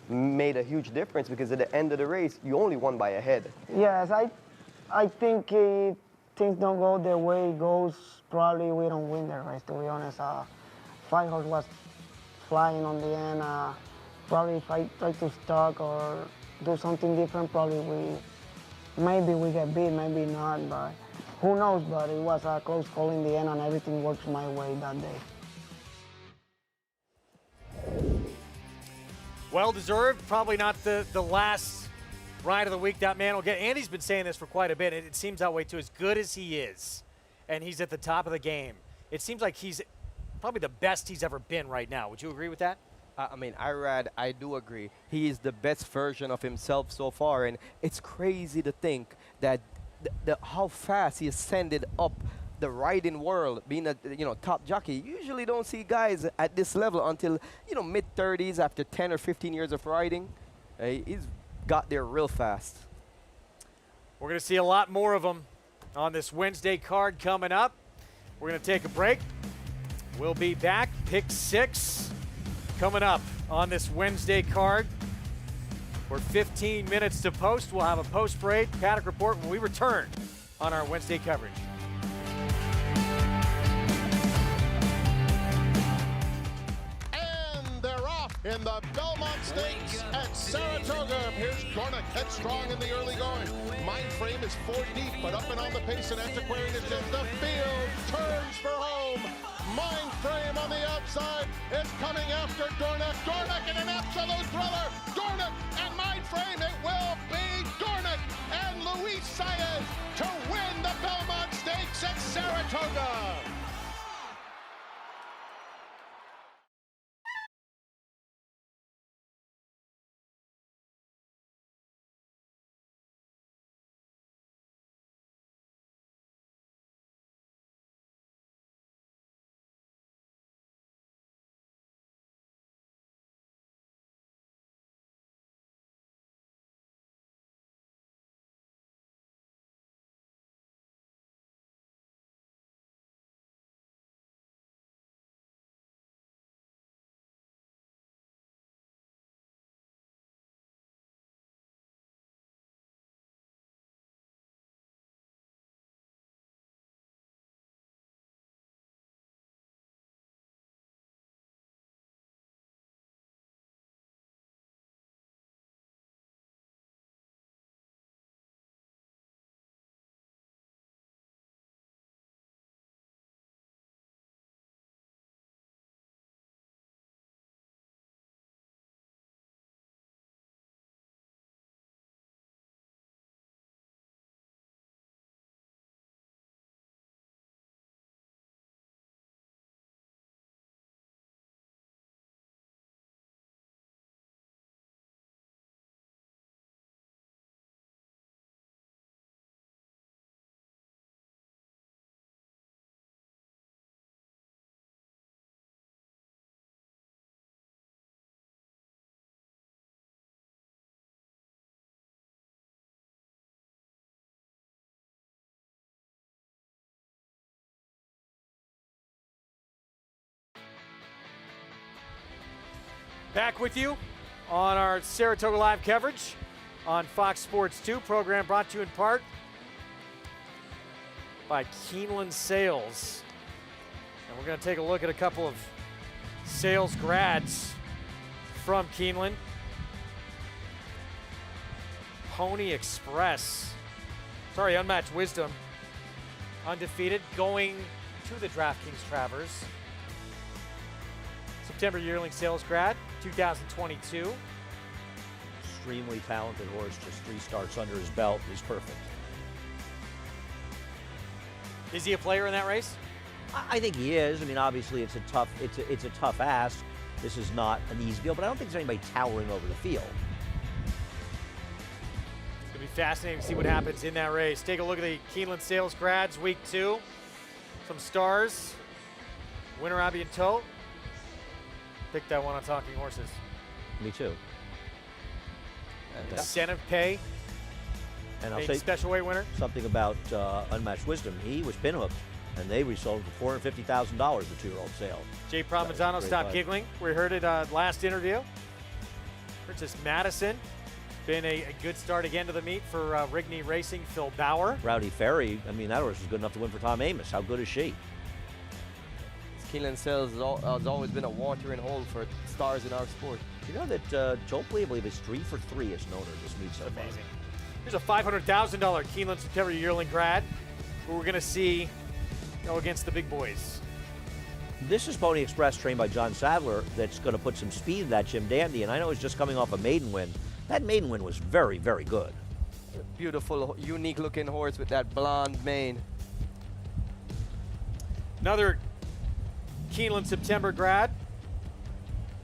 made a huge difference because at the end of the race, you only won by a head. Yes, I think if things don't go the way it goes, probably we don't win the race, to be honest. 5 horse was flying on the end. Probably if I try to stalk or do something different, maybe we get beat, maybe not, but who knows, but it was a close call in the end and everything worked my way that day. Well deserved, probably not the last ride of the week that man will get. Andy's been saying this for quite a bit. It seems that way too. As good as he is, and he's at the top of the game, it seems like he's probably the best he's ever been right now. Would you agree with that? I mean, Irad, I do agree. He is the best version of himself so far, and it's crazy to think that how fast he ascended up the riding world, being a top jockey. You usually don't see guys at this level until mid-30s after 10 or 15 years of riding. He's got there real fast. We're going to see a lot more of them on this Wednesday card coming up. We're going to take a break. We'll be back. Pick 6 Coming up on this Wednesday card, we're 15 minutes to post. We'll have a post-parade Paddock report when we return on our Wednesday coverage. And they're off in the Belmont Stakes at Saratoga. Here's Dornick, headstrong in the early going. Mindframe is 4 deep, but up and on the pace, and Antiquarian is in the field. Turns for home. Mindframe on the outside is coming after Dornick. Dornick in an absolute thriller. Dornick and Mindframe. It will be Dornick and Luis Saez to win the Belmont Stakes at Saratoga. Back with you on our Saratoga Live coverage on Fox Sports 2. Program brought to you in part by Keeneland Sales. And we're going to take a look at a couple of sales grads from Keeneland. Pony Express. Sorry, Unmatched Wisdom. Undefeated, going to the DraftKings Travers. September yearling sales grad, 2022. Extremely talented horse, just 3 starts under his belt. He's perfect. Is he a player in that race? I think he is. I mean, obviously, it's a tough ask. This is not an easy deal, but I don't think there's anybody towering over the field. It's going to be fascinating to see what happens in that race. Take a look at the Keeneland Sales grads, week 2. Some stars. Winner Abbey and Tote. Pick that one on Talking Horses. Me too. Incentive pay. And I'll say special weight winner. Something about Unmatched Wisdom. He was pinhooked, and they resold for $450,000 the 2-year-old sale. Jay Provenzano stopped giggling. We heard it last interview. Princess Madison. Been a good start again to the meet for Rigney Racing. Phil Bauer. Rowdy Ferry. I mean, that horse is good enough to win for Tom Amos. How good is she? Keeneland Sales has always been a watering hole for stars in our sport. You know that Joel Plea, I believe, is 3 for 3 as an owner in this meet so far. Amazing. Here's a $500,000 Keeneland September yearling grad, who we're going to see go against the big boys. This is Pony Express, trained by John Sadler, that's going to put some speed in that Jim Dandy, and I know he's just coming off a maiden win. That maiden win was very, very good. Beautiful, unique-looking horse with that blonde mane. Another Keeneland September grad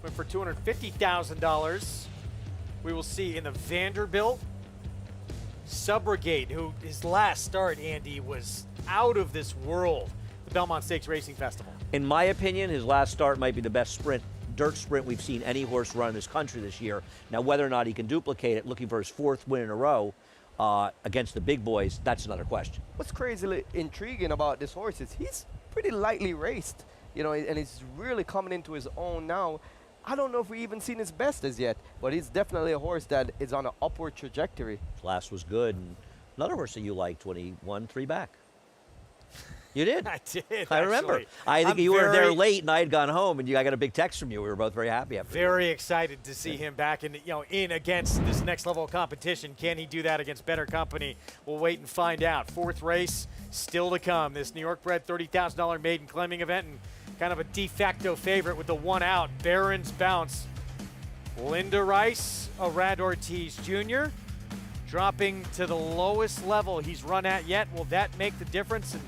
went for $250,000. We will see in the Vanderbilt Subrogate, who his last start, Andy, was out of this world. The Belmont Stakes Racing Festival. In my opinion, his last start might be the best dirt sprint we've seen any horse run in this country this year. Now, whether or not he can duplicate it, looking for his 4th win in a row against the big boys, that's another question. What's crazily intriguing about this horse is he's pretty lightly raced. You know, and he's really coming into his own now. I don't know if we even seen his best as yet, but he's definitely a horse that is on an upward trajectory. Last was good. And another horse that you liked when he won 3 back. You did? I did. I remember. Actually. I think I'm you were there very- late, and I had gone home, and I got a big text from you. We were both very happy after. Very excited to see him back in against this next level of competition. Can he do that against better company? We'll wait and find out. 4th race still to come. This New York bred $30,000 maiden claiming event, and kind of a de facto favorite with the 1 out. Barron's Bounce. Linda Rice, Arad Ortiz Jr. dropping to the lowest level he's run at yet. Will that make the difference? And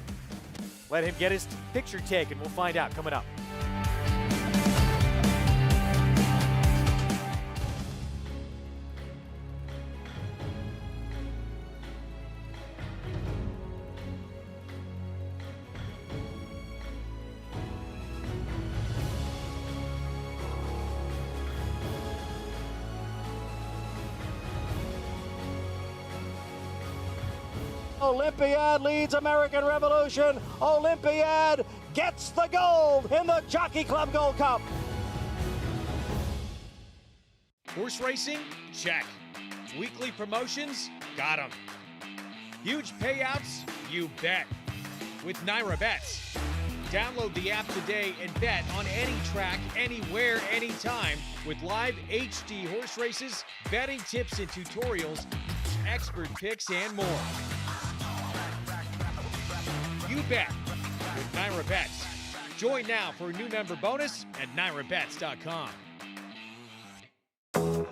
let him get his picture taken. We'll find out coming up. Olympiad leads American Revolution. Olympiad gets the gold in the Jockey Club Gold Cup. Horse racing? Check. Weekly promotions? Got 'em. Huge payouts? You bet. With Naira Bets. Download the app today and bet on any track, anywhere, anytime with live HD horse races, betting tips and tutorials, expert picks, and more. You bet with Naira Bets. Join now for a new member bonus at NairaBets.com.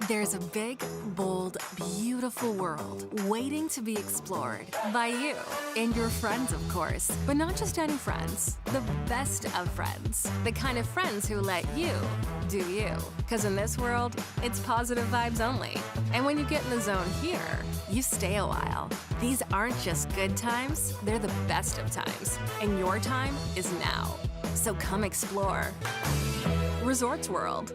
There's a big, bold, beautiful world waiting to be explored by you and your friends, of course. But not just any friends, the best of friends. The kind of friends who let you do you. Because in this world, it's positive vibes only. And when you get in the zone here, you stay a while. These aren't just good times, they're the best of times. And your time is now. So come explore. Resorts World.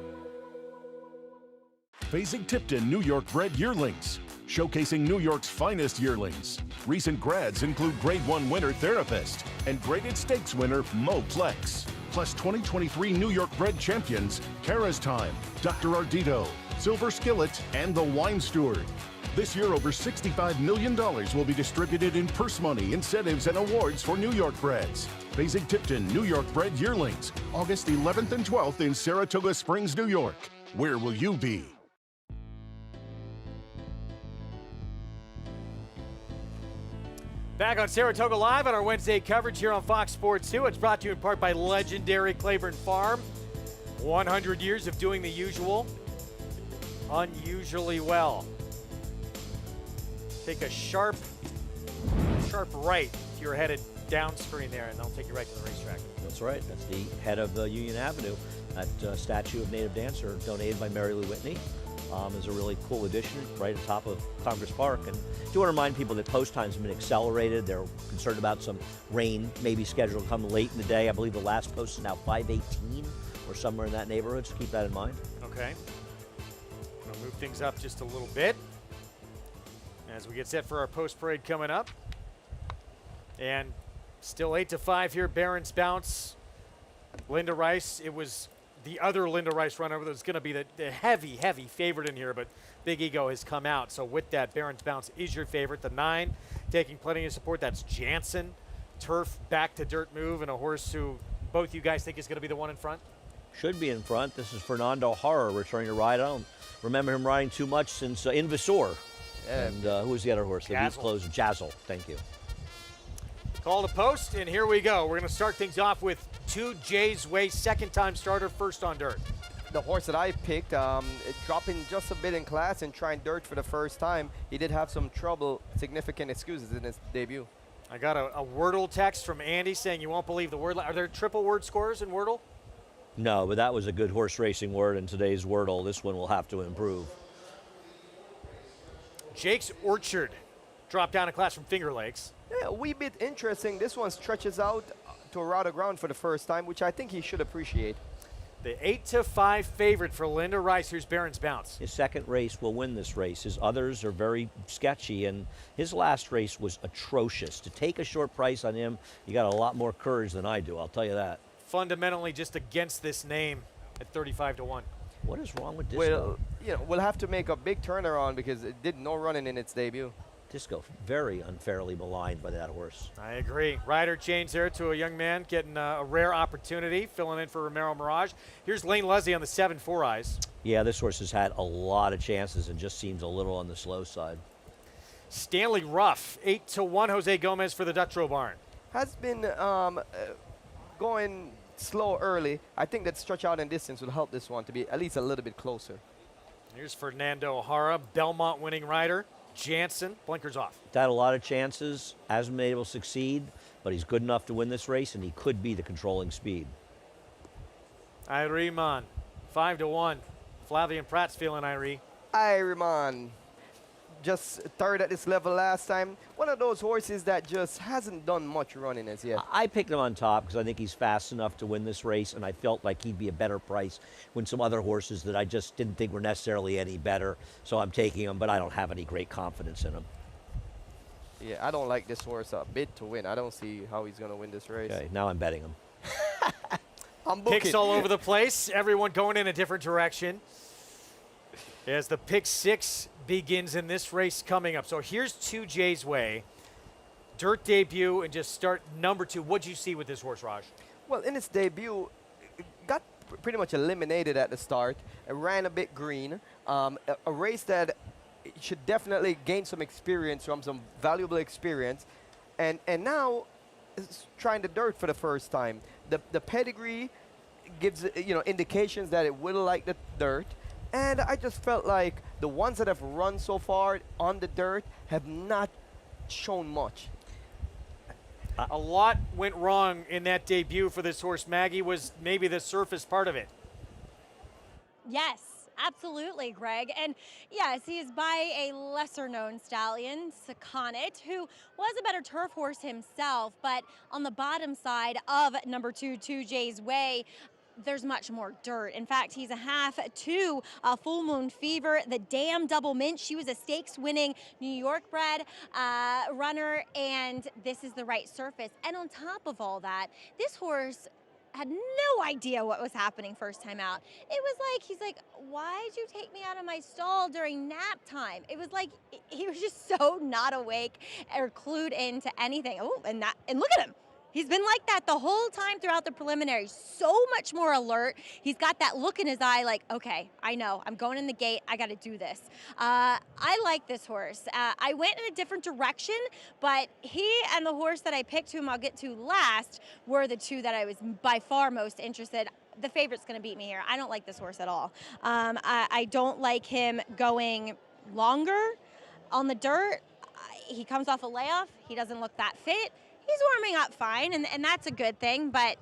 Basing-Tipton New York bred yearlings, showcasing New York's finest yearlings. Recent grads include Grade 1 winner Therapist and graded stakes winner Mo Plex. Plus 2023 New York bred champions Tara's Time, Dr. Ardito, Silver Skillet, and the Wine Steward. This year, over $65 million will be distributed in purse money, incentives, and awards for New York breds. Basing-Tipton New York bred yearlings, August 11th and 12th in Saratoga Springs, New York. Where will you be? Back on Saratoga Live on our Wednesday coverage here on Fox Sports 2. It's brought to you in part by legendary Claiborne Farm. 100 years of doing the usual, unusually well. Take a sharp right if you're headed downstream there, and they'll take you right to the racetrack. That's right. That's the head of Union Avenue. That statue of Native Dancer donated by Mary Lou Whitney. Is a really cool addition right on top of Congress Park. And I do want to remind people that post times have been accelerated. They're concerned about some rain maybe scheduled to come late in the day. I believe the last post is now 5:18 or somewhere in that neighborhood, so keep that in mind. Okay. We'll move things up just a little bit as we get set for our post parade coming up. And still 8-5 here, Barron's Bounce. Linda Rice, it was the other Linda Rice runner that's going to be the heavy favorite in here, but Big Ego has come out. So with that, Barron's Bounce is your favorite. The 9 taking plenty of support. That's Jansen. Turf back to dirt move, and a horse who both you guys think is going to be the one in front? Should be in front. This is Fernando Harrer returning to ride. I don't remember him riding too much since Invisor. Yeah. And who was the other horse? The Jazzle. week closer. Jazzle. Thank you. Call to post, and here we go. We're going to start things off with 2 Jay's Way, second-time starter, first on dirt. The horse that I picked, dropping just a bit in class and trying dirt for the first time. He did have some trouble, significant excuses in his debut. I got a Wordle text from Andy saying you won't believe the word. Are there triple word scores in Wordle? No, but that was a good horse racing word in today's Wordle. This one will have to improve. Jake's Orchard dropped down a class from Finger Lakes. Yeah, a wee bit interesting. This one stretches out to a route of ground for the first time, which I think he should appreciate. The 8-5 favorite for Linda Rice. Here's Barron's Bounce. His second race will win this race. His others are very sketchy, and his last race was atrocious. To take a short price on him, you got a lot more courage than I do, I'll tell you that. Fundamentally just against this name at 35-1. What is wrong with Disco? Well, you know, we'll have to make a big turnaround because it did no running in its debut. Disco, very unfairly maligned by that horse. I agree. Rider change there to a young man getting a rare opportunity, filling in for Romero Mirage. Here's Lane Leslie on the 7-4 eyes. Yeah, this horse has had a lot of chances and just seems a little on the slow side. Stanley Ruff, 8-1, Jose Gomez for the Dutro Barn. Has been going slow early. I think that stretch out in distance will help this one to be at least a little bit closer. Here's Fernando O'Hara, Belmont winning rider. Jansen, blinkers off. Had a lot of chances, hasn't been able to succeed, but he's good enough to win this race, and he could be the controlling speed. Iriman, 5-1. Flavian Pratt's feeling Irie. Iriman, just third at this level last time. One of those horses that just hasn't done much running as yet. I picked him on top because I think he's fast enough to win this race, and I felt like he'd be a better price when some other horses that I just didn't think were necessarily any better. So I'm taking him, but I don't have any great confidence in him. Yeah, I don't like this horse a bit to win. I don't see how he's going to win this race. Okay, now I'm betting him. I'm booking. Picks all over the place. Everyone going in a different direction. As the pick 6 begins in this race coming up. So here's 2J's Way. Dirt debut and just start number 2. What'd you see with this horse, Raj? Well, in its debut, it got pretty much eliminated at the start. It ran a bit green. A race that should definitely gain some experience from, some valuable experience. And now it's trying the dirt for the first time. The pedigree gives, you know, indications that it will like the dirt. And I just felt like the ones that have run so far on the dirt have not shown much. A lot went wrong in that debut for this horse. Maggie, was maybe the surface part of it. Yes, absolutely, Greg. And yes, he is by a lesser-known stallion, Sakonnet, who was a better turf horse himself, but on the bottom side of number 2, 2J's Way, there's much more dirt. In fact, he's a half to Full Moon Fever, the Dam Double Mint. She was a stakes-winning New York bred runner, and this is the right surface. And on top of all that, this horse had no idea what was happening first time out. It was like, he's like, why'd you take me out of my stall during nap time? It was like, he was just so not awake or clued into anything. Oh, and look at him. He's been like that the whole time throughout the preliminaries, so much more alert. He's got that look in his eye like, okay, I know, I'm going in the gate, I gotta do this. I like this horse. I went in a different direction, but he and the horse that I picked, whom I'll get to last, were the two that I was by far most interested. The favorite's gonna beat me here. I don't like this horse at all. I don't like him going longer on the dirt. He comes off a layoff, he doesn't look that fit. He's warming up fine, and that's a good thing, but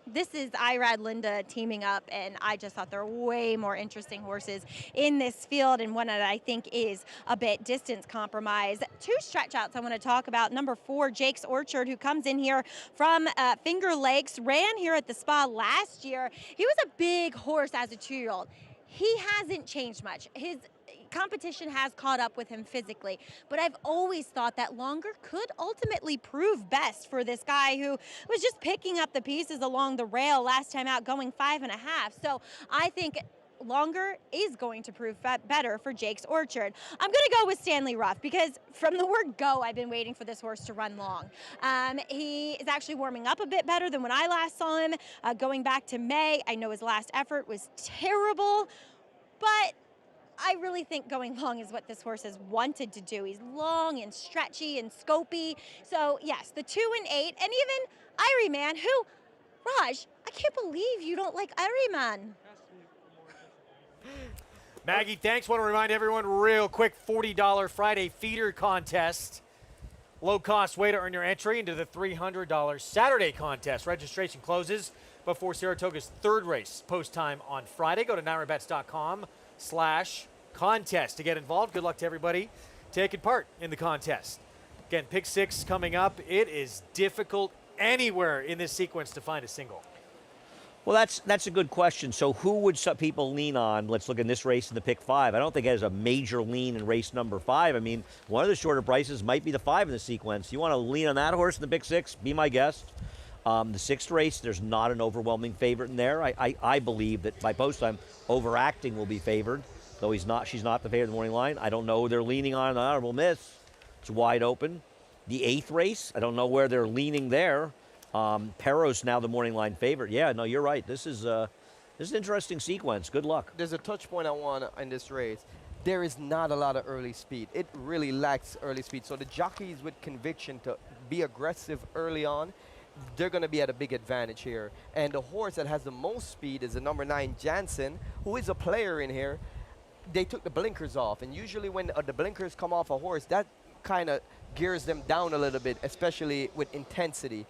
this is Irad Linda teaming up, and I just thought there are way more interesting horses in this field, and one that I think is a bit distance compromised. 2 stretch outs I want to talk about. Number 4, Jake's Orchard, who comes in here from Finger Lakes, ran here at the Spa last year. He was a big horse as a 2-year-old. He hasn't changed much. His competition has caught up with him physically, but I've always thought that longer could ultimately prove best for this guy who was just picking up the pieces along the rail last time out, going 5.5. So I think longer is going to prove better for Jake's Orchard. I'm going to go with Stanley Ruff because from the word go, I've been waiting for this horse to run long. He is actually warming up a bit better than when I last saw him, going back to May. I know his last effort was terrible, but I really think going long is what this horse has wanted to do. He's long and stretchy and scopy. So yes, the 2 and 8, and even Irie Man, who, Raj, I can't believe you don't like Irie Man. Maggie, thanks. Want to remind everyone real quick, $40 Friday feeder contest. Low-cost way to earn your entry into the $300 Saturday contest. Registration closes before Saratoga's 3rd race, post time on Friday. Go to NYRABets.com/contest to get involved. Good luck to everybody taking part in the contest. Again, pick 6 coming up. It is difficult anywhere in this sequence to find a single. Well, that's a good question. So who would some people lean on? Let's look in this race in the pick 5. I don't think it has a major lean in race number 5. I mean, one of the shorter prices might be the 5 in the sequence. You want to lean on that horse in the pick 6? Be my guest. The 6th race, there's not an overwhelming favorite in there. I believe that by post time, Overacting will be favored, though she's not the favorite in the morning line. I don't know who they're leaning on. An Honorable Miss, it's wide open. The 8th race, I don't know where they're leaning there. Perro's now the morning line favorite. Yeah, no, you're right. This is an interesting sequence. Good luck. There's a touch point I want in this race. There is not a lot of early speed. It really lacks early speed. So the jockeys with conviction to be aggressive early on, they're going to be at a big advantage here. And the horse that has the most speed is the number 9, Jansen, who is a player in here. They took the blinkers off. And usually when the blinkers come off a horse, that kind of gears them down a little bit, especially with intensity.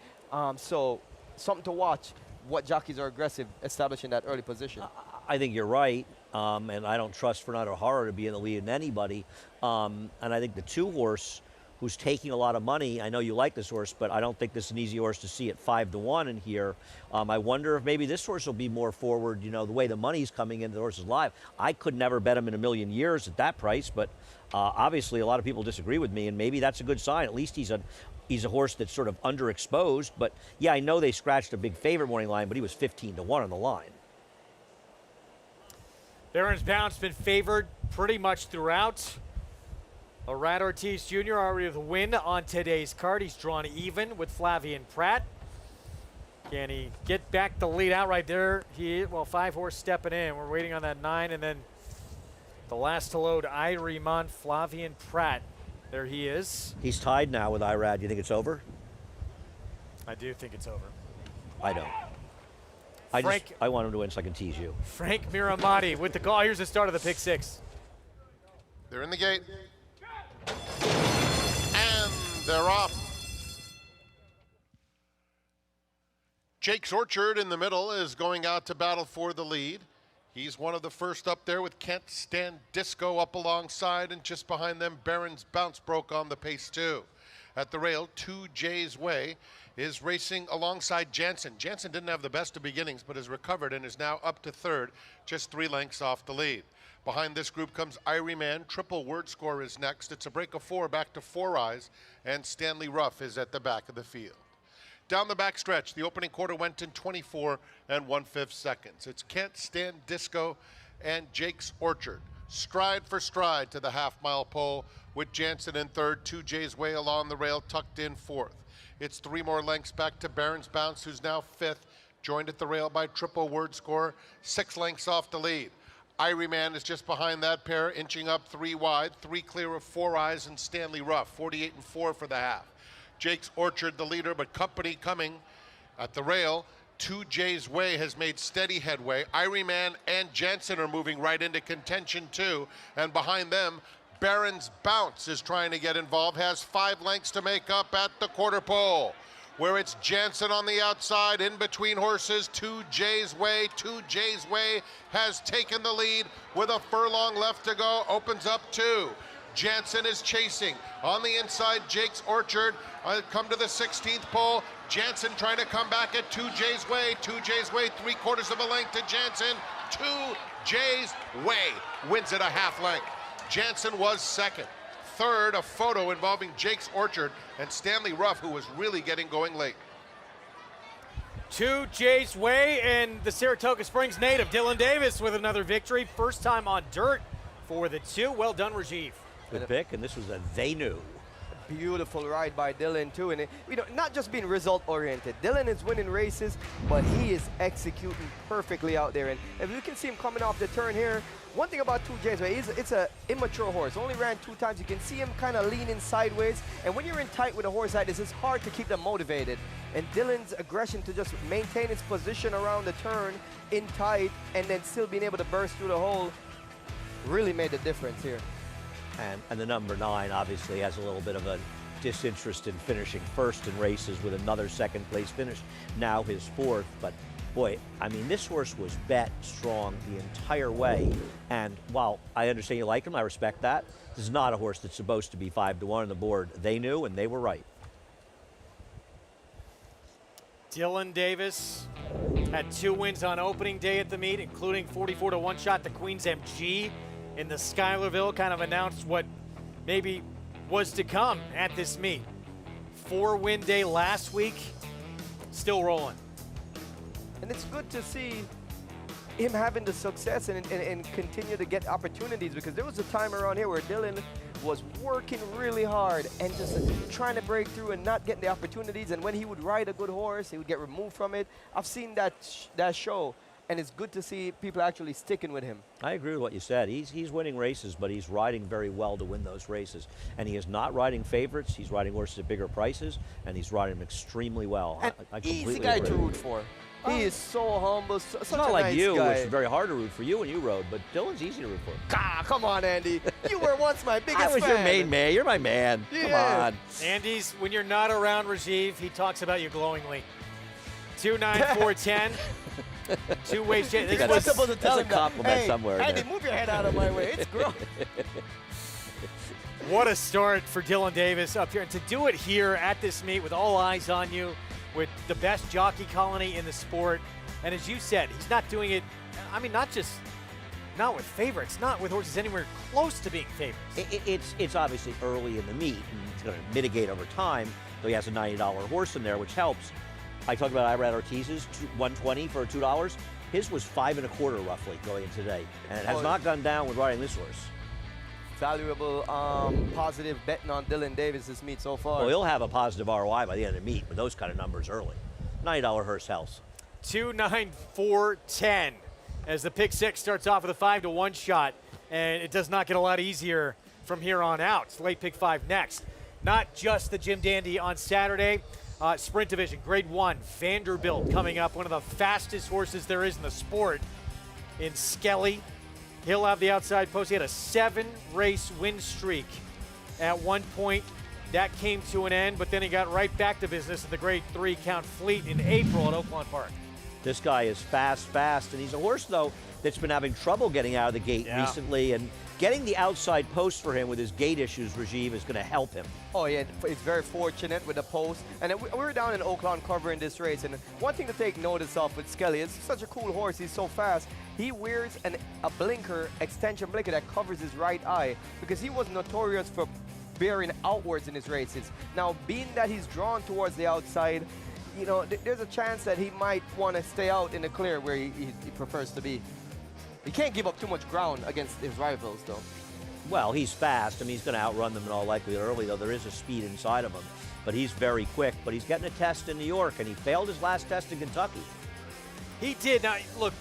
So something to watch, what jockeys are aggressive, establishing that early position. I think you're right, and I don't trust Fernando Horror to be in the lead in anybody. And I think the 2 horse, who's taking a lot of money, I know you like this horse, but I don't think this is an easy horse to see at 5-1 in here. I wonder if maybe this horse will be more forward, the way the money's coming into the horses live. I could never bet him in a million years at that price, but obviously a lot of people disagree with me, and maybe that's a good sign. At least he's a horse that's sort of underexposed. But yeah, I know they scratched a big favorite morning line, but he was 15-1 on the line. Barron's Bounce been favored pretty much throughout. Arad Ortiz Jr. already with a win on today's card. He's drawn even with Flavian Pratt. Can he get back the lead out right there? 5 horse stepping in. We're waiting on that 9, and then the last to load, Irimon Flavian Pratt. There he is. He's tied now with Irad. You think it's over? I do think it's over. I don't. I want him to win so I can tease you. Frank Miramati with the call. Here's the start of the pick 6. They're in the gate. And they're off. Jake's Orchard in the middle is going out to battle for the lead. He's one of the first up there with Can't Stand Disco up alongside, and just behind them, Barron's Bounce broke on the pace too. At the rail, 2 J's Way is racing alongside Jansen. Jansen didn't have the best of beginnings, but has recovered and is now up to 3rd, just 3 lengths off the lead. Behind this group comes Irie Man. Triple Word Score is next. It's a break of 4 back to 4 Eyes, and Stanley Ruff is at the back of the field. Down the back stretch, the opening quarter went in 24 1/5 seconds. It's Can't Stand Disco and Jake's Orchard. Stride for stride to the half-mile pole with Jansen in 3rd, 2 J's Way along the rail, tucked in 4th. It's 3 more lengths back to Barron's Bounce, who's now 5th, joined at the rail by Triple Word Score, 6 lengths off the lead. Irie Man is just behind that pair, inching up 3 wide, 3 clear of 4 Eyes and Stanley Ruff, 48 4 for the half. Jake's Orchard the leader, but company coming at the rail. 2 J's Way has made steady headway. Irie Man and Jansen are moving right into contention too, and behind them, Barron's Bounce is trying to get involved, has 5 lengths to make up at the quarter pole, where it's Jansen on the outside, in between horses, 2 J's Way. 2 J's Way has taken the lead with a furlong left to go, opens up 2. Jansen is chasing. On the inside, Jake's Orchard. Come to the 16th pole. Jansen trying to come back at 2 J's Way. 2 J's Way, 3/4 of a length to Jansen. 2 J's Way wins it a half length. Jansen was 2nd. 3rd, a photo involving Jake's Orchard and Stanley Ruff, who was really getting going late. 2 J's Way, and the Saratoga Springs native, Dylan Davis, with another victory. First time on dirt for the 2. Well done, Rajiv. Good pick, and this was a They Knew. Beautiful ride by Dylan too, and not just being result oriented. Dylan is winning races, but he is executing perfectly out there. And if you can see him coming off the turn here, one thing about 2 J's Way, it's an immature horse. Only ran 2 times. You can see him kind of leaning sideways, and when you're in tight with a horse like this, it's hard to keep them motivated. And Dylan's aggression to just maintain his position around the turn in tight and then still being able to burst through the hole really made a difference here. And the number 9 obviously has a little bit of a disinterest in finishing first in races with another 2nd place finish, now his 4th. But boy, I mean, this horse was bet strong the entire way. And while I understand you like him, I respect that, this is not a horse that's supposed to be 5-1 on the board. They knew, and they were right. Dylan Davis had 2 wins on opening day at the meet, including 44-1 shot to Queen's MG in the Schuylerville. Kind of announced what maybe was to come at this meet. 4-win day last week. still rolling. And it's good to see him having the success and continue to get opportunities, because there was a time around here where Dylan was working really hard and just trying to break through and not getting the opportunities. And when he would ride a good horse, he would get removed from it. I've seen that show, and it's good to see people actually sticking with him. I agree with what you said. He's winning races, but he's riding very well to win those races. And he is not riding favorites. He's riding horses at bigger prices, and he's riding them extremely well. I completely easy guy agree. to root for. He is so humble, such It's not a like nice you, guy. which is very hard to root for you when you rode, but Dylan's easy to root for. Ah, come on, Andy. You were once my biggest fan. I was your main man. You're my man. Yeah. Come on. Andy's, when you're not around Rajiv, he talks about you glowingly. 2-9-4-10. Two ways. You're not supposed to tell That's a him that. compliment Hey, somewhere in Andy, there. move your head out of my way. It's gross. What a start for Dylan Davis up here. And to do it here at this meet with all eyes on you, with the best jockey colony in the sport. And as you said, he's not doing it, I mean, not with favorites, not with horses anywhere close to being favorites. It's obviously early in the meet, and it's going to mitigate over time, though he has a $90 horse in there, which helps. I talked about Irad Ortiz's $120 for $2. His was 5 1/4 roughly going in today, and it has not gone down with riding this horse. Valuable, positive betting on Dylan Davis this meet so far. Well, he'll have a positive ROI by the end of the meet with those kind of numbers early. $90 horse helps. 2-9-4-10 as the pick six starts off with a 5-1 shot, and it does not get a lot easier from here on out. It's late pick 5 next. Not just the Jim Dandy on Saturday. Sprint division, grade 1, Vanderbilt coming up, one of the fastest horses there is in the sport in Skelly. He'll have the outside post. He had a 7-race win streak at one point. That came to an end, but then he got right back to business in the grade 3 Count Fleet in April at Oaklawn Park. This guy is fast, and he's a horse, though, that's been having trouble getting out of the gate recently, and getting the outside post for him with his gate issues, Rajiv, is going to help him. Oh, yeah, it's very fortunate with the post. And we were down in Oaklawn covering this race, and one thing to take notice of with Skelly, it's such a cool horse, he's so fast. He wears a blinker, extension blinker that covers his right eye, because he was notorious for bearing outwards in his races. Now, being that he's drawn towards the outside, you know, there's a chance that he might want to stay out in the clear where he prefers to be. He can't give up too much ground against his rivals, though. Well, he's fast. I mean, he's going to outrun them in all likelihood early, though there is a speed inside of him. But he's very quick. But he's getting a test in New York, and he failed his last test in Kentucky. He did. Now, look,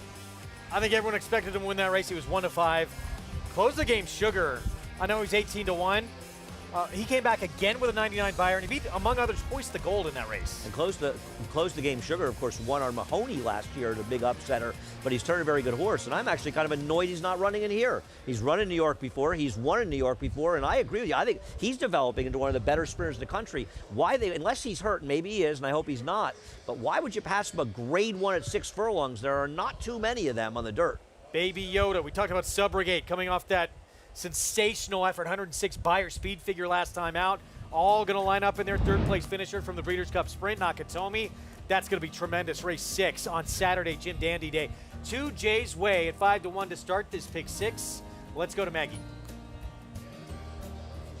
I think everyone expected him to win that race. He was 1-5. Closed the game Sugar. I know he's 18-1. He came back again with a 99 buyer, and he beat, among others, Hoist the Gold in that race. And closed the game Sugar, of course, won on Mahoney last year at a big upsetter, but he's turned a very good horse, and I'm actually kind of annoyed he's not running in here. He's run in New York before, he's won in New York before, and I agree with you. I think he's developing into one of the better sprinters in the country. Unless he's hurt, maybe he is, and I hope he's not, but why would you pass him a grade 1 at 6 furlongs? There are not too many of them on the dirt. Baby Yoda, we talked about Subrogate coming off that sensational effort, 106 buyer speed figure last time out. All going to line up in their third place finisher from the Breeders' Cup Sprint, Nakatomi. That's going to be tremendous. Race 6 on Saturday, Jim Dandy Day. 2 Jay's Way at 5-1 to start this pick 6. Let's go to Maggie.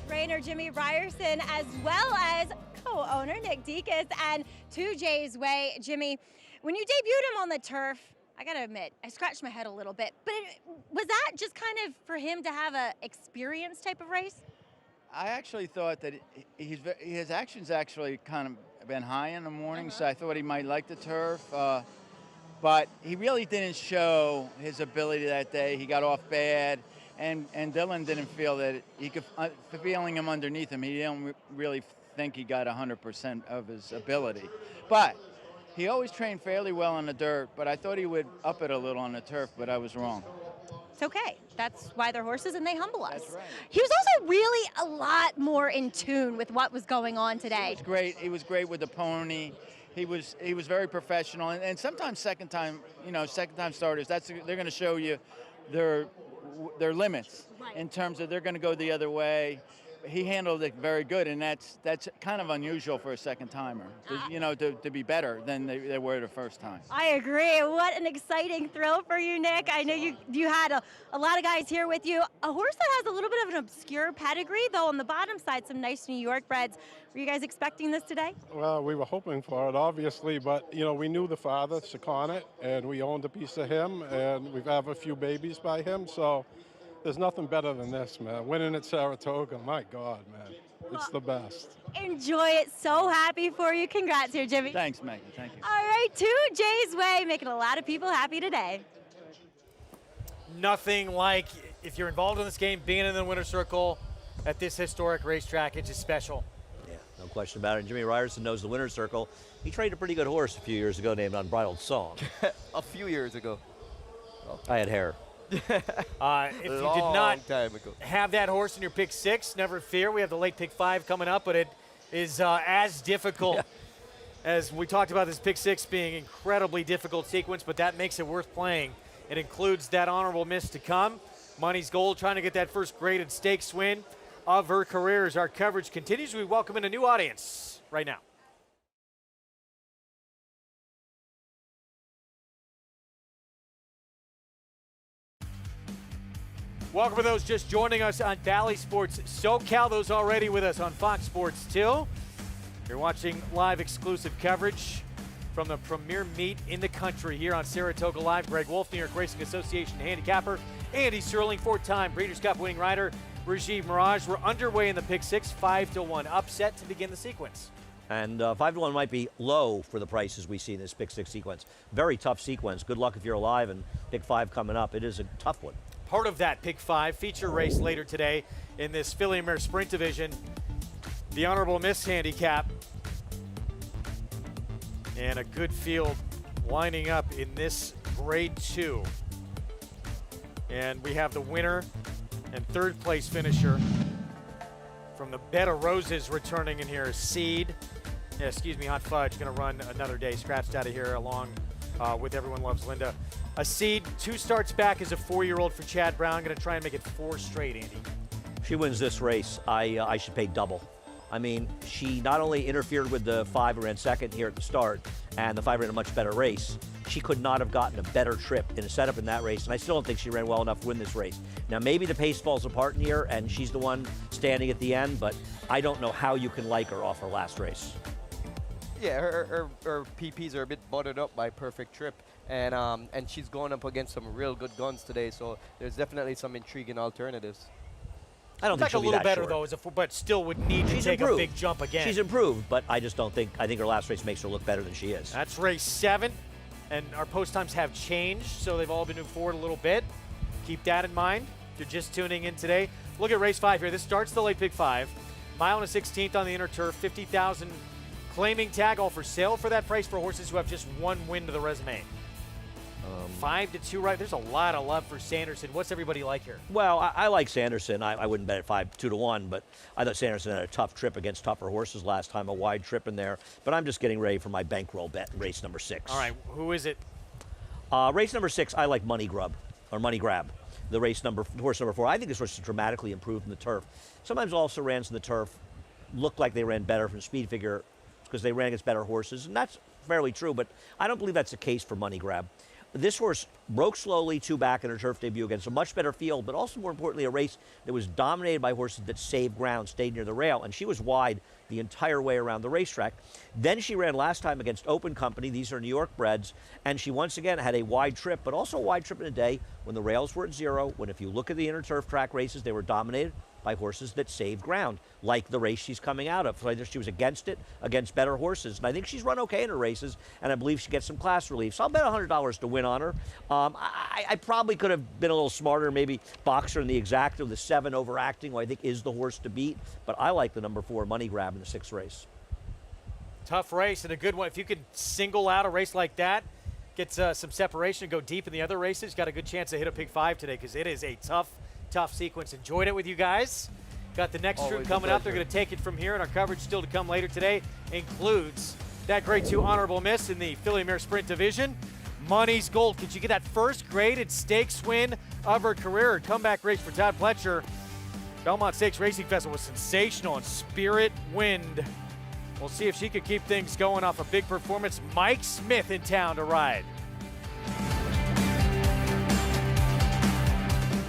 Trainer Jimmy Ryerson, as well as co-owner Nick Deacus, and 2 Jay's Way. Jimmy, when you debuted him on the turf, I gotta admit, I scratched my head a little bit, but was that just kind of for him to have a experience type of race? I actually thought that his action's actually kind of been high in the morning, so I thought he might like the turf. But he really didn't show his ability that day. He got off bad, and Dylan didn't feel that he could, feeling him underneath him, he didn't really think he got 100% of his ability. But he always trained fairly well on the dirt, but I thought he would up it a little on the turf, but I was wrong. It's okay. That's why they're horses and they humble us. That's right. He was also really a lot more in tune with what was going on today. He was great. He was great with the pony. He was very professional, and sometimes second time starters, they're going to show you their limits in terms of they're going to go the other way. he handled it very good, and that's kind of unusual for a second timer. To be better than they were the first time. I agree. What an exciting thrill for you, Nick. I know you had a lot of guys here with you. A horse that has a little bit of an obscure pedigree, though on the bottom side, some nice New York breds. Were you guys expecting this today? Well, we were hoping for it, obviously, but, we knew the father, Sakonet, and we owned a piece of him, and we've had a few babies by him, so there's nothing better than this, man. Winning at Saratoga, my God, man. It's the best. Enjoy it. So happy for you. Congrats here, Jimmy. Thanks, Megan. Thank you. All right, 2J's Way, making a lot of people happy today. Nothing like, if you're involved in this game, being in the winner's circle at this historic racetrack. It's just special. Yeah, no question about it. Jimmy Ryerson knows the winner's circle. He trained a pretty good horse a few years ago named Unbridled Song. A few years ago. I had hair. If you did not have that horse in your pick 6, never fear. We have the late pick 5 coming up, but it is as difficult as we talked about this pick 6 being incredibly difficult sequence, but that makes it worth playing. It includes that honorable miss to come. Money's Gold trying to get that first graded stakes win of her career as our coverage continues. We welcome in a new audience right now. Welcome to those just joining us on Bally Sports SoCal, those already with us on Fox Sports 2. You're watching live exclusive coverage from the premier meet in the country here on Saratoga Live. Greg Wolf, New York Racing Association handicapper. Andy Sterling, 4-time Breeders' Cup winning rider. Rajiv Mirage. We're underway in the pick 6, 5-1 upset to begin the sequence. And 5-1 might be low for the prices we see in this pick 6 sequence. Very tough sequence. Good luck if you're alive, and pick 5 coming up. It is a tough one. Part of that pick 5 feature race later today in this Filly Mare Sprint Division. The Honorable Miss Handicap. And a good field lining up in this grade 2. And we have the winner and third place finisher from the Bed of Roses returning in here. Seed, Hot Fudge, gonna run another day, scratched out of here along with Everyone Loves Linda. A Seed, 2 starts back as a 4-year-old for Chad Brown. Going to try and make it 4 straight, Andy. She wins this race. I should pay double. I mean, she not only interfered with the 5 who ran second here at the start, and the 5 ran a much better race. She could not have gotten a better trip in a setup in that race, and I still don't think she ran well enough to win this race. Now, maybe the pace falls apart in here, and she's the one standing at the end, but I don't know how you can like her off her last race. Yeah, her PPs are a bit buttered up by Perfect Trip. And she's going up against some real good guns today, so there's definitely some intriguing alternatives. I don't think she'll a little be that better short. though, but still would need to take a big jump again. She's improved, but I just don't think. I think her last race makes her look better than she is. That's race 7, and our post times have changed, so they've all been moved forward a little bit. Keep that in mind. If you're just tuning in today, look at race 5 here. This starts the late pick 5, mile and a 16th on the inner turf, 50,000 claiming tag, all for sale for that price for horses who have just 1 win to the resume. 5-2 right. There's a lot of love for Sanderson. What's everybody like here? Well, I like Sanderson. I wouldn't bet at 2-1, but I thought Sanderson had a tough trip against tougher horses last time, a wide trip in there. But I'm just getting ready for my bankroll bet, race number 6. All right, who is it? Race number 6, I like Money Grab. The horse number 4. I think this horse is dramatically improved in the turf. Sometimes also rans in the turf look like they ran better from speed figure because they ran against better horses, and that's fairly true, but I don't believe that's the case for Money Grab. This horse broke slowly 2 back in her turf debut against a much better field, but also more importantly, a race that was dominated by horses that saved ground, stayed near the rail, and she was wide the entire way around the racetrack. Then she ran last time against Open Company. These are New York breds, and she once again had a wide trip, but also a wide trip in a day when the rails were at 0, when if you look at the inner turf track races, they were dominated by horses that saved ground, like the race she's coming out of. So she was against it, against better horses. And I think she's run okay in her races, and I believe she gets some class relief. So I'll bet $100 to win on her. I probably could have been a little smarter, maybe box her in the exact of the 7 overacting, who I think is the horse to beat. But I like the number 4 Money Grab in the 6th race. Tough race and a good one. If you could single out a race like that, get some separation, go deep in the other races, got a good chance to hit a pick 5 today because it is a tough sequence. Enjoyed it with you guys. Got the next troop coming up. They're going to take it from here, and our coverage still to come later today includes that grade 2 honorable miss in the Filly Mare Sprint Division. Money's Gold. Could you get that first graded stakes win of her career? Comeback race for Todd Pletcher. Belmont Stakes Racing Festival was sensational, and Spirit Wind. We'll see if she could keep things going off a big performance. Mike Smith in town to ride.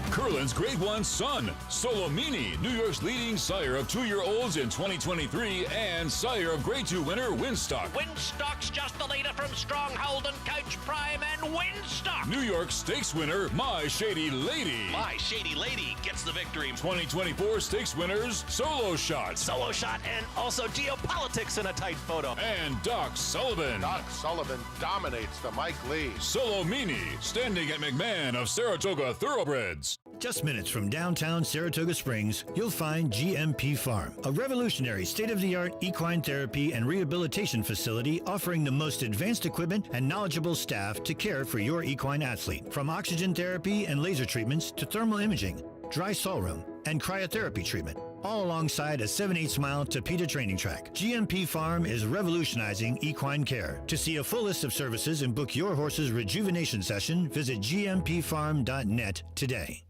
Curlin's Grade 1 son, Solomini, New York's leading sire of 2-year-olds in 2023 and sire of Grade 2 winner Winstock. Winstock's just the leader from Stronghold and Coach Prime and Winstock. New York Stakes winner My Shady Lady. My Shady Lady gets the victory. 2024 Stakes winners Solo Shot. Solo Shot and also Geopolitics in a tight photo. And Doc Sullivan. Doc Sullivan dominates the Mike Lee. Solomini, standing at McMahon of Saratoga Thoroughbreds. Just minutes from downtown Saratoga Springs, you'll find GMP Farm, a revolutionary state-of-the-art equine therapy and rehabilitation facility offering the most advanced equipment and knowledgeable staff to care for your equine athlete. From oxygen therapy and laser treatments to thermal imaging, dry stall room, and cryotherapy treatment, all alongside a 7/8 mile Thorpedo training track. GMP Farm is revolutionizing equine care. To see a full list of services and book your horse's rejuvenation session, visit gmpfarm.net today.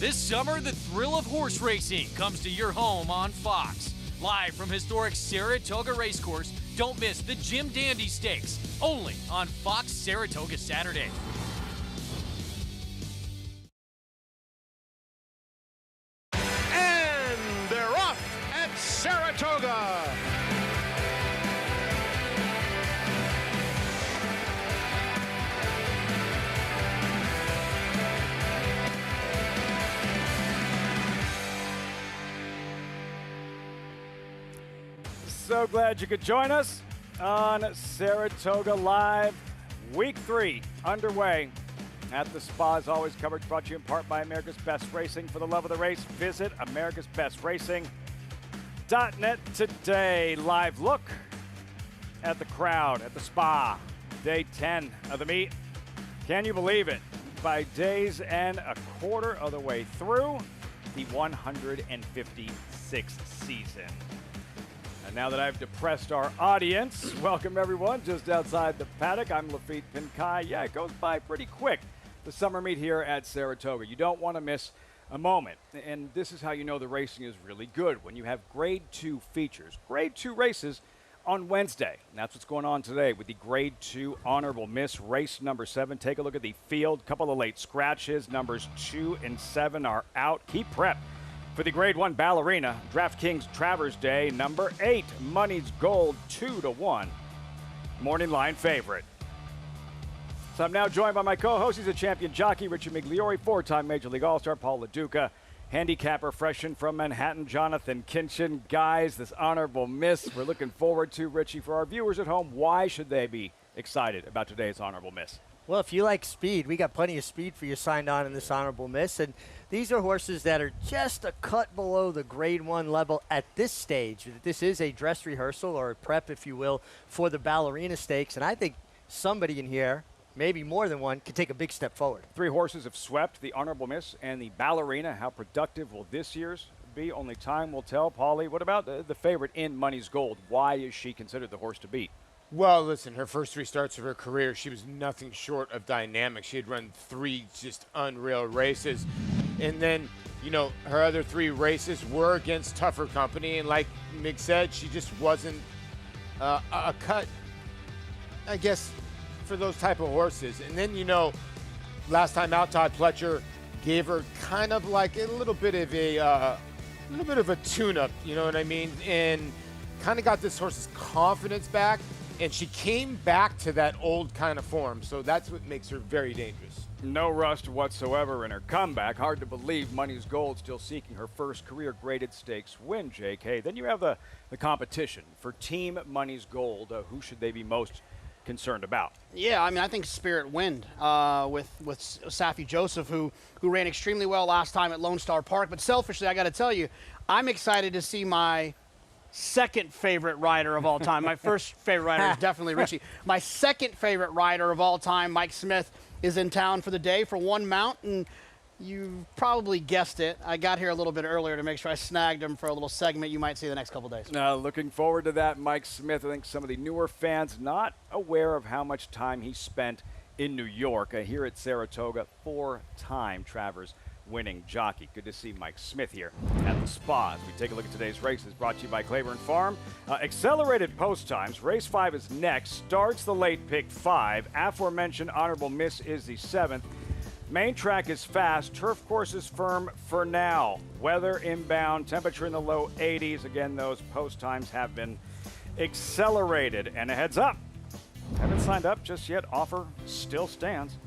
This summer, the thrill of horse racing comes to your home on Fox. Live from historic Saratoga Racecourse, don't miss the Jim Dandy Stakes, only on Fox Saratoga Saturday. And they're off at Saratoga. So glad you could join us on Saratoga Live. Week 3 underway at the spa, as always, coverage brought to you in part by America's Best Racing. For the love of the race, visit americasbestracing.net today. Live look at the crowd at the spa. Day 10 of the meet. Can you believe it? By days and a quarter of the way through the 156th season. And now that I've depressed our audience, welcome everyone just outside the paddock. I'm Lafitte Pinkai. Yeah, it goes by pretty quick, the summer meet here at Saratoga. You don't want to miss a moment. And this is how you know the racing is really good, when you have Grade 2 features, Grade 2 races on Wednesday. And that's what's going on today with the Grade 2 Honorable Miss race number 7. Take a look at the field. Couple of late scratches. Numbers 2 and 7 are out. Keep prep for the Grade 1 Ballerina, DraftKings Travers Day, number 8, Money's Gold, 2-1, morning line favorite. So I'm now joined by my co-host. He's a champion jockey, Richard Migliori, 4-time Major League All-Star, Paul LaDuca, handicapper, freshen from Manhattan, Jonathan Kinchin. Guys, this honorable miss we're looking forward to, Richie. For our viewers at home, why should they be excited about today's honorable miss? Well, if you like speed, we got plenty of speed for you signed on in this honorable miss. And these are horses that are just a cut below the grade 1 level at this stage. This is a dress rehearsal or a prep, if you will, for the Ballerina Stakes. And I think somebody in here, maybe more than one, could take a big step forward. 3 horses have swept the honorable miss and the Ballerina. How productive will this year's be? Only time will tell. Paulie, what about the favorite in Money's Gold? Why is she considered the horse to beat? Well, listen, her first 3 starts of her career, she was nothing short of dynamic. She had run 3 just unreal races. And then, you know, her other 3 races were against tougher company. And like Mick said, she just wasn't a cut, I guess, for those type of horses. And then, you know, last time out, Todd Pletcher gave her kind of like a little bit of a tune-up, you know what I mean? And kind of got this horse's confidence back. And she came back to that old kind of form, so that's what makes her very dangerous. No rust whatsoever in her comeback. Hard to believe Money's Gold still seeking her first career graded stakes win, J.K. Then you have the competition for Team Money's Gold. Who should they be most concerned about? Yeah, I mean, I think Spirit Wind with Safi Joseph, who ran extremely well last time at Lone Star Park. But selfishly, I got to tell you, I'm excited to see my second favorite rider of all time. My first favorite rider is definitely Richie. My second favorite rider of all time, Mike Smith, is in town for the day for one mount, and you probably guessed it. I got here a little bit earlier to make sure I snagged him for a little segment you might see the next couple days. Looking forward to that, Mike Smith. I think some of the newer fans not aware of how much time he spent in New York. Here at Saratoga, 4-time Travers winning jockey. Good to see Mike Smith here at the spa. As we take a look at today's races, brought to you by Claiborne Farm. Accelerated post times. Race 5 is next. Starts the late pick 5. Aforementioned honorable miss is the 7th. Main track is fast. Turf course is firm for now. Weather inbound. Temperature in the low 80s. Again, those post times have been accelerated. And a heads up. Haven't signed up just yet. Offer still stands.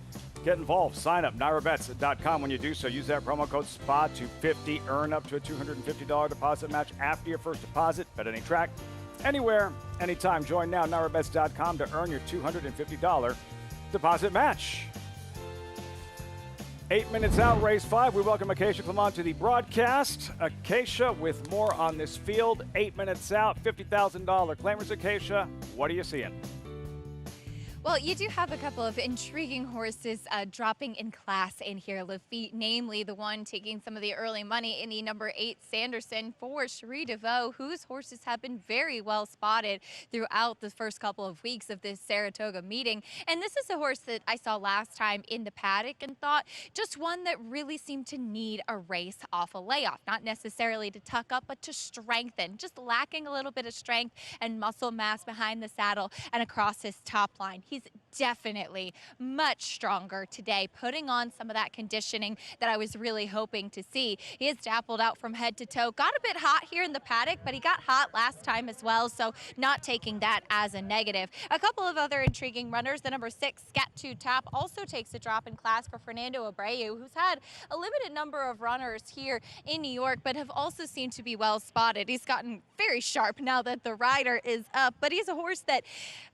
Get involved. Sign up. NyraBets.com. When you do so, use that promo code SPA250. Earn up to a $250 deposit match after your first deposit. Bet any track, anywhere, anytime. Join now. NyraBets.com to earn your $250 deposit match. 8 minutes out, race 5. We welcome Acacia Clement to the broadcast. Acacia with more on this field. 8 minutes out, $50,000 claimers. Acacia, what are you seeing? Well, you do have a couple of intriguing horses dropping in class in here, Lafitte, namely the one taking some of the early money in the number 8 Sanderson for Cherie DeVoe, whose horses have been very well spotted throughout the first couple of weeks of this Saratoga meeting. And this is a horse that I saw last time in the paddock and thought just one that really seemed to need a race off a layoff, not necessarily to tuck up, but to strengthen, just lacking a little bit of strength and muscle mass behind the saddle and across his top line. He's definitely much stronger today, putting on some of that conditioning that I was really hoping to see. He is dappled out from head to toe. Got a bit hot here in the paddock, but he got hot last time as well, so not taking that as a negative. A couple of other intriguing runners. The number 6, Scat 2 Tap, also takes a drop in class for Fernando Abreu, who's had a limited number of runners here in New York, but have also seemed to be well spotted. He's gotten very sharp now that the rider is up, but he's a horse that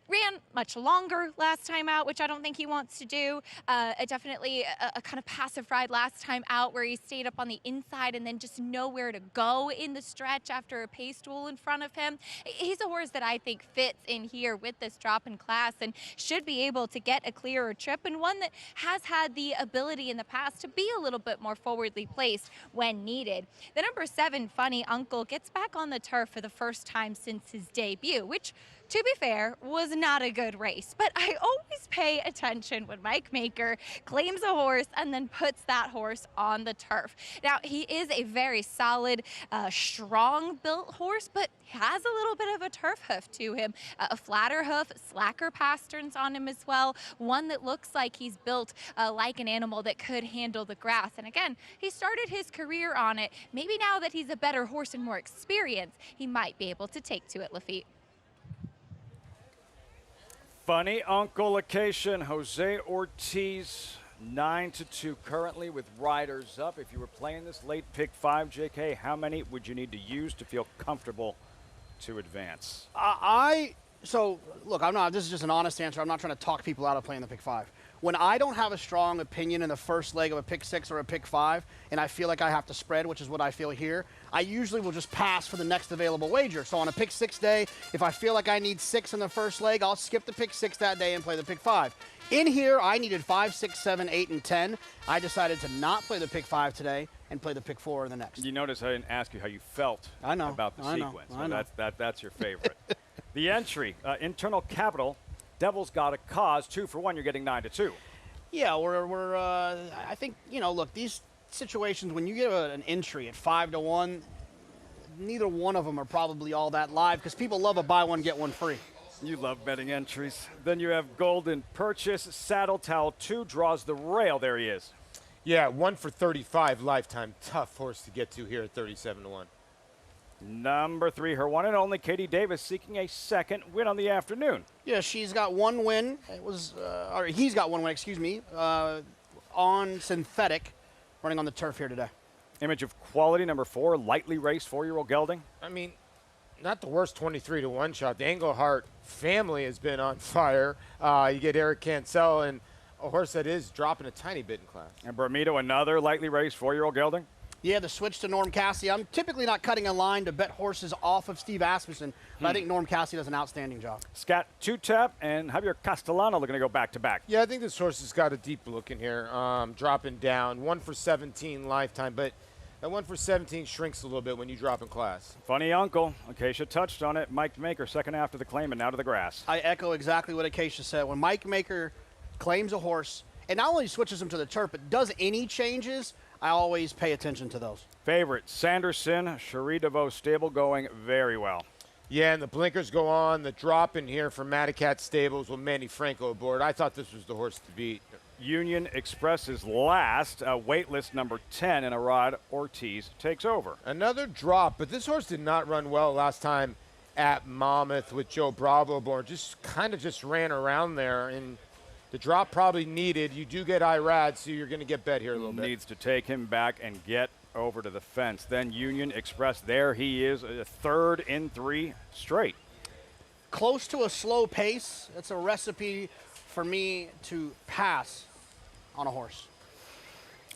ran much longer last time out, which I don't think he wants to do. Definitely a kind of passive ride last time out where he stayed up on the inside and then just nowhere to go in the stretch after a pace duel in front of him. He's a horse that I think fits in here with this drop in class and should be able to get a clearer trip, and one that has had the ability in the past to be a little bit more forwardly placed when needed. The number 7, Funny Uncle, gets back on the turf for the first time since his debut, which, to be fair, was not a good race. But I always pay attention when Mike Maker claims a horse and then puts that horse on the turf. Now, he is a very solid, strong-built horse, but has a little bit of a turf hoof to him. A flatter hoof, slacker pasterns on him as well. One that looks like he's built like an animal that could handle the grass. And again, he started his career on it. Maybe now that he's a better horse and more experienced, he might be able to take to it, Lafitte. Funny Uncle Acacia and Jose Ortiz, 9-2 currently with riders up. If you were playing this late pick 5, JK, how many would you need to use to feel comfortable to advance? So look, this is just an honest answer. I'm not trying to talk people out of playing the pick 5. When I don't have a strong opinion in the first leg of a pick 6 or a pick 5, and I feel like I have to spread, which is what I feel here, I usually will just pass for the next available wager. So on a pick 6 day, if I feel like I need 6 in the first leg, I'll skip the pick 6 that day and play the pick 5. In here, I needed 5, 6, 7, 8, and 10. I decided to not play the pick 5 today and play the pick 4 in the next. You notice I didn't ask you how you felt about the sequence. I know. That's your favorite. The entry, internal capital, Devil's Got a Cause, 2 for 1. You're getting 9-2. Yeah, I think, look, these situations, when you get an entry at 5-1, neither one of them are probably all that live because people love a buy one, get one free. You love betting entries. Then you have Golden Purchase, Saddle Towel 2, draws the rail. There he is. Yeah, 1 for 35 lifetime. Tough horse to get to here at 37-1. Number 3, her one and only, Katie Davis, seeking a second win on the afternoon. Yeah, she's got one win. Or he's got one win, excuse me, on synthetic, running on the turf here today. Image of Quality, number 4, lightly raced 4-year-old gelding. I mean, not the worst 23-1 shot. The Englehart family has been on fire. You get Eric Cancel and a horse that is dropping a tiny bit in class. And Bermudo, another lightly raced 4-year-old gelding. Yeah, the switch to Norm Cassidy. I'm typically not cutting a line to bet horses off of Steve Asmussen, but I think Norm Cassidy does an outstanding job. Scat 2-tap and Javier Castellano looking to go back-to-back. Yeah, I think this horse has got a deep look in here, dropping down. 1 for 17 lifetime, but that 1 for 17 shrinks a little bit when you drop in class. Funny uncle. Acacia touched on it. Mike Maker, second after the claim, and now to the grass. I echo exactly what Acacia said. When Mike Maker claims a horse, and not only switches him to the turf, but does any changes, I always pay attention to those. Favorite, Sanderson, Cherie DeVoe stable going very well. Yeah, and the blinkers go on. The drop in here from Matacat Stables with Manny Franco aboard. I thought this was the horse to beat. Union Express is last. Waitlist number 10, and Arad Ortiz takes over. Another drop, but this horse did not run well last time at Monmouth with Joe Bravo aboard. Just kind of just ran around there, and the drop probably needed. You do get Irad, so you're going to get bet here a little bit. Needs to take him back and get over to the fence. Then Union Express, there he is, a third in 3 straight. Close to a slow pace. That's a recipe for me to pass on a horse.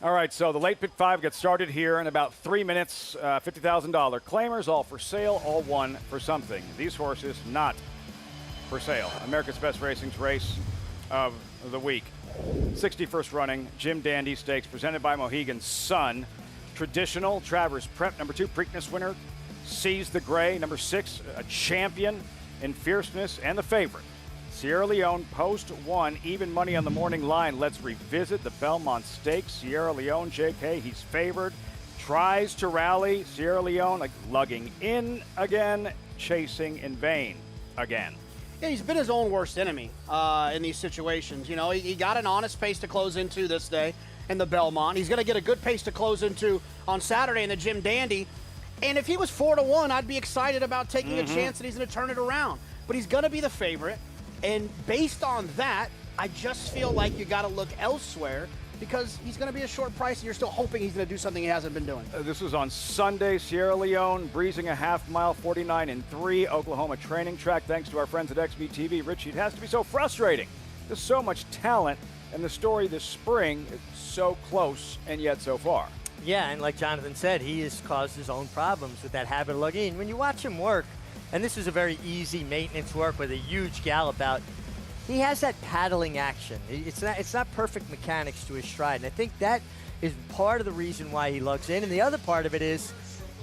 All right, so the late pick 5 gets started here in about 3 minutes. $50,000 claimers, all for sale, all one for something. These horses not for sale. America's Best Racing's race of the week. 61st running Jim Dandy Stakes presented by Mohegan Sun. Traditional Travers Prep, number 2 Preakness winner. Seize the Gray, number 6, a champion in fierceness, and the favorite. Sierra Leone, post 1, even money on the morning line. Let's revisit the Belmont Stakes. Sierra Leone, JK, he's favored. Tries to rally. Sierra Leone, like lugging in again, chasing in vain again. Yeah, he's been his own worst enemy in these situations. You know, he got an honest pace to close into this day in the Belmont. He's going to get a good pace to close into on Saturday in the Jim Dandy. And if he was 4-1, I'd be excited about taking a chance that he's going to turn it around. But he's going to be the favorite. And based on that, I just feel like you got to look elsewhere because he's going to be a short price and you're still hoping he's going to do something he hasn't been doing. This was on Sunday. Sierra Leone breezing a half mile, 49-3, Oklahoma training track. Thanks to our friends at XBTV. Richie, it has to be so frustrating. There's so much talent, and the story this spring is so close and yet so far. Yeah, and like Jonathan said, he has caused his own problems with that habit of lugging in. When you watch him work, and this is a very easy maintenance work with a huge gallop out, he has that paddling action. It's not perfect mechanics to his stride, and I think that is part of the reason why he lugs in. And the other part of it is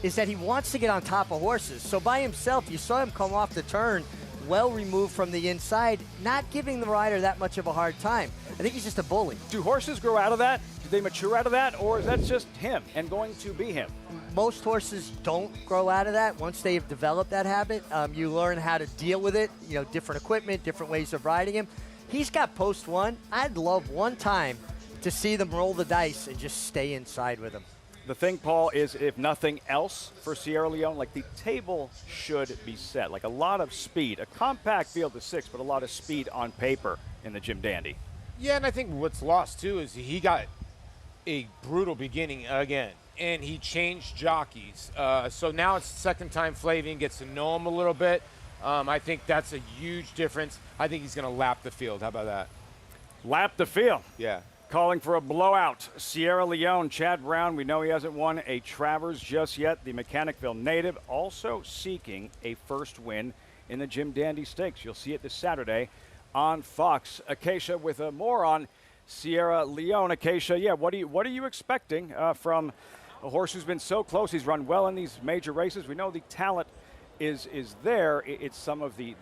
that he wants to get on top of horses. So by himself, you saw him come off the turn well removed from the inside, not giving the rider that much of a hard time. I think he's just a bully. Do horses grow out of that? Do they mature out of that? Or is that just him and going to be him? Most horses don't grow out of that. Once they've developed that habit, you learn how to deal with it, you know, different equipment, different ways of riding him. He's got post 1. I'd love one time to see them roll the dice and just stay inside with him. The thing, Paul, is if nothing else for Sierra Leone, like the table should be set. Like a lot of speed, a compact field of 6, but a lot of speed on paper in the Jim Dandy. Yeah, and I think what's lost, too, is he got a brutal beginning again, and he changed jockeys. So now it's the second time Flavian gets to know him a little bit. I think that's a huge difference. I think he's going to lap the field. How about that? Lap the field. Yeah. Calling for a blowout. Sierra Leone, Chad Brown, we know he hasn't won a Travers just yet. The Mechanicville native also seeking a first win in the Jim Dandy Stakes. You'll see it this Saturday on Fox. Acacia with more on Sierra Leone. Acacia, yeah, what are you expecting from a horse who's been so close? He's run well in these major races. We know the talent is there. It's some of the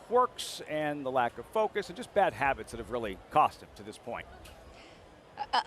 quirks and the lack of focus and just bad habits that have really cost him to this point.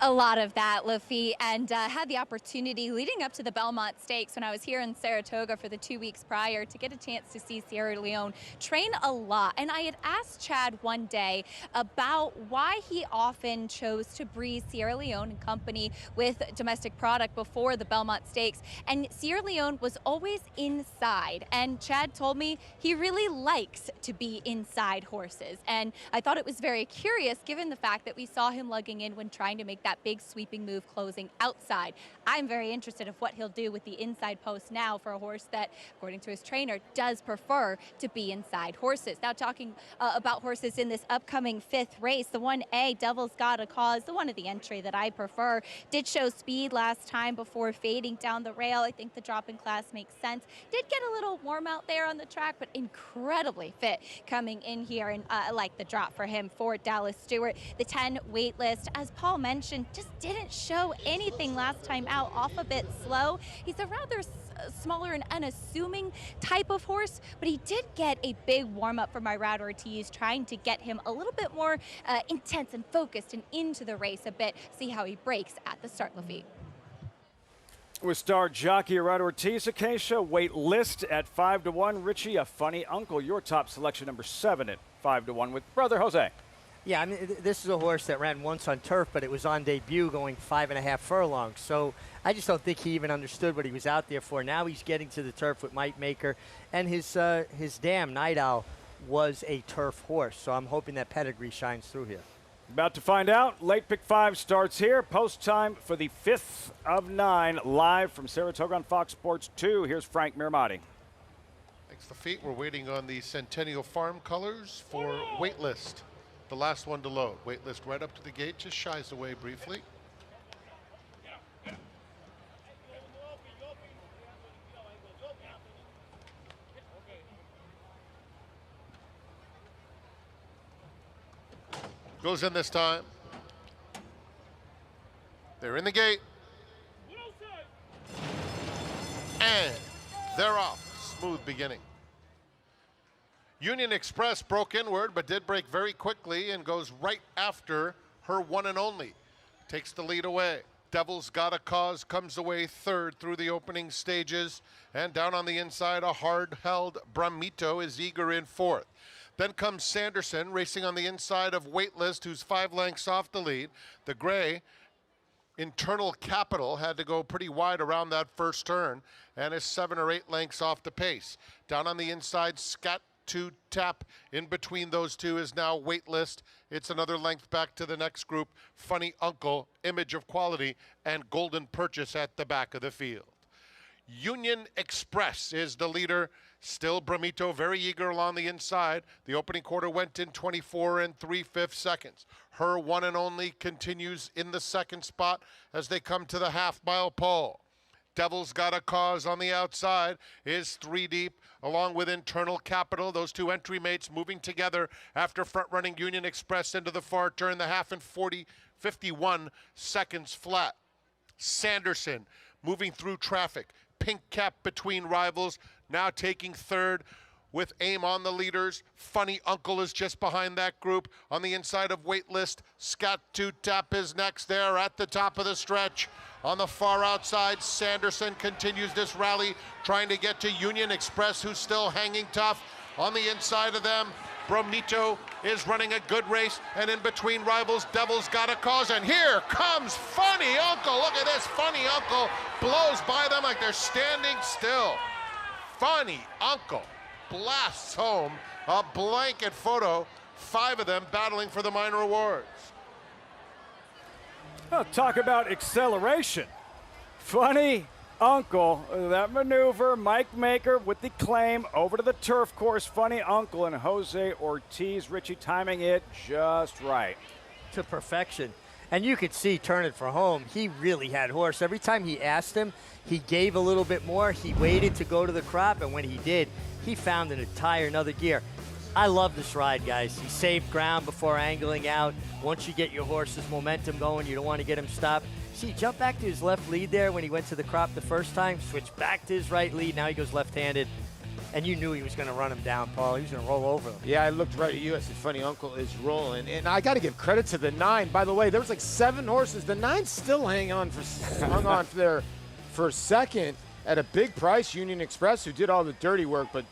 A lot of that, Lafitte, and had the opportunity leading up to the Belmont Stakes when I was here in Saratoga for the 2 weeks prior to get a chance to see Sierra Leone train a lot. And I had asked Chad one day about why he often chose to breeze Sierra Leone in company with Domestic Product before the Belmont Stakes. And Sierra Leone was always inside. And Chad told me he really likes to be inside horses. And I thought it was very curious given the fact that we saw him lugging in when trying to make that big sweeping move closing outside. I'm very interested of what he'll do with the inside post now for a horse that, according to his trainer, does prefer to be inside horses. Now talking about horses in this upcoming 5th race, the 1A, Devil's Got a Cause, the one of the entry that I prefer, did show speed last time before fading down the rail. I think the drop in class makes sense. Did get a little warm out there on the track, but incredibly fit coming in here, and I like the drop for him for Dallas Stewart. The 10 wait list, as Paul mentioned, just didn't show anything last time out, off a bit slow. He's a rather smaller and unassuming type of horse, but he did get a big warm-up from Irad Ortiz, trying to get him a little bit more intense and focused and into the race a bit. See how he breaks at the start, Lafitte. With star jockey Irad Ortiz, Acacia, wait list at 5-1. Richie, a funny uncle, your top selection, number 7 at 5-1 with brother Jose. Yeah, I mean, this is a horse that ran once on turf, but it was on debut going 5.5 furlongs. So I just don't think he even understood what he was out there for. Now he's getting to the turf with Mike Maker, and his dam, Night Owl, was a turf horse. So I'm hoping that Pedigree shines through here. About to find out. Late Pick 5 starts here. Post time for the 5th of 9, live from Saratoga on Fox Sports 2. Here's Frank Miramati. Thanks, Lafitte. We're waiting on the Centennial Farm colors for waitlist. The last one to load. Waitlist right up to the gate, just shies away briefly. Goes in this time. They're in the gate. And they're off. Smooth beginning. Union Express broke inward, but did break very quickly and goes right after her one and only. Takes the lead away. Devil's Got a Cause comes away 3rd through the opening stages. And down on the inside, a hard-held Bramito is eager in 4th. Then comes Sanderson racing on the inside of Waitlist, who's 5 lengths off the lead. The gray, Internal Capital, had to go pretty wide around that first turn and is 7 or 8 lengths off the pace. Down on the inside, Scat to Tap in between those two is now Waitlist. It's another length back to the next group. Funny Uncle, Image of Quality, and Golden Purchase at the back of the field. Union Express is the leader. Still Bramito very eager along the inside. The opening quarter went in 24 3/5 seconds. Her one and only continues in the 2nd spot as they come to the half-mile pole. Devil's Got a Cause on the outside is 3 deep, along with Internal Capital. Those two entry mates moving together after front-running Union Express into the far turn. The half in 51 seconds flat. Sanderson moving through traffic. Pink Cap between rivals, now taking 3rd with aim on the leaders. Funny Uncle is just behind that group. On the inside of Waitlist, Scat to Tap is next there at the top of the stretch. On the far outside, Sanderson continues this rally, trying to get to Union Express, who's still hanging tough. On the inside of them, Bramito is running a good race, and in between rivals, Devil's Got a Cause, and here comes Funny Uncle. Look at this, Funny Uncle blows by them like they're standing still. Funny Uncle blasts home a blanket photo, 5 of them battling for the minor awards. Oh, talk about acceleration. Funny Uncle, that maneuver, Mike Maker with the claim over to the turf course. Funny Uncle and Jose Ortiz. Richie timing it just right. to perfection. And you could see turning for home, he really had horse. Every time he asked him, he gave a little bit more. He waited to go to the crop, and when he did, he found an entire another gear. I love this ride, guys. He saved ground before angling out. Once you get your horse's momentum going, you don't want to get him stopped. See, jump back to his left lead there when he went to the crop the first time, switched back to his right lead. Now he goes left-handed. And you knew he was going to run him down, Paul. He was going to roll over him. Yeah, I looked right at you. I said, funny uncle is rolling. And I got to give credit to the 9. By the way, there was like 7 horses. The 9's still hung on there for second at a big price, Union Express, who did all the dirty work, but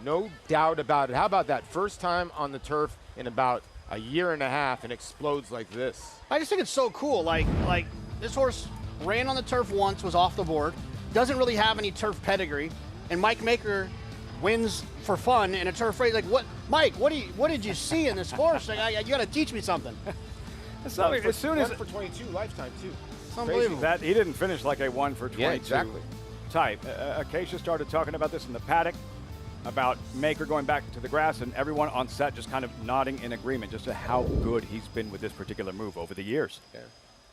no doubt about it. How about that first time on the turf in about a year and a half and explodes like this? I just think it's so cool. Like this horse ran on the turf once, was off the board, doesn't really have any turf pedigree, and Mike Maker wins for fun in a turf race. Like, what, Mike? What did you see in this horse? Like, you got to teach me something. So as soon as for 22 lifetime too. It's unbelievable. That he didn't finish like a 1 for 22 yeah, exactly. type. Acacia started talking about this in the paddock, about Maker going back to the grass, and everyone on set just kind of nodding in agreement just to how good he's been with this particular move over the years. Yeah.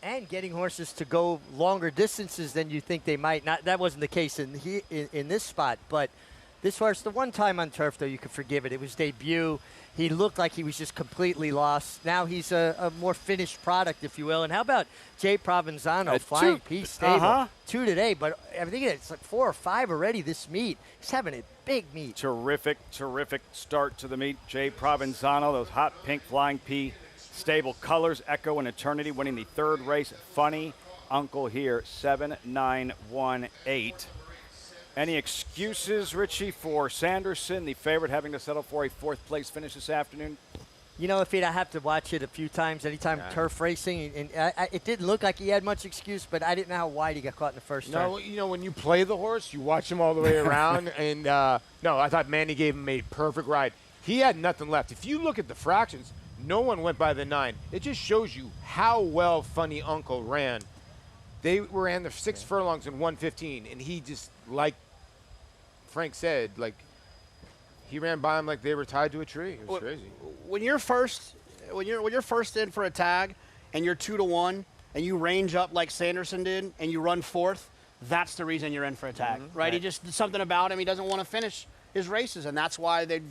And getting horses to go longer distances than you think they might. Not that wasn't the case in this spot, but this horse, the one time on turf, though, you could forgive it. It was debut. He looked like he was just completely lost. Now he's a more finished product, if you will. And how about Jay Provenzano, flying piece stable? 2 today, but I think it's like 4 or 5 already this meet. He's having a big meet. Terrific start to the meet. Jay Provenzano, those hot pink flying P stable colors, Echo and Eternity winning the 3rd race. Funny Uncle here, 7-9-1-8. Any excuses, Richie, for Sanderson, the favorite, having to settle for a 4th place finish this afternoon? You know, I have to watch it a few times, anytime turf racing, and it didn't look like he had much excuse, but I didn't know how wide he got caught in the first turn. No, you know, when you play the horse, you watch him all the way around, and no, I thought Manny gave him a perfect ride. He had nothing left. If you look at the fractions, no one went by the 9. It just shows you how well Funny Uncle ran. They ran the 6 furlongs in 1:15, and he just, like Frank said, like, he ran by them like they were tied to a tree. It was crazy. When you're first in for a tag, and you're 2-1, and you range up like Sanderson did, and you run 4th, that's the reason you're in for a tag, right? He just something about him. He doesn't want to finish his races, and that's why they,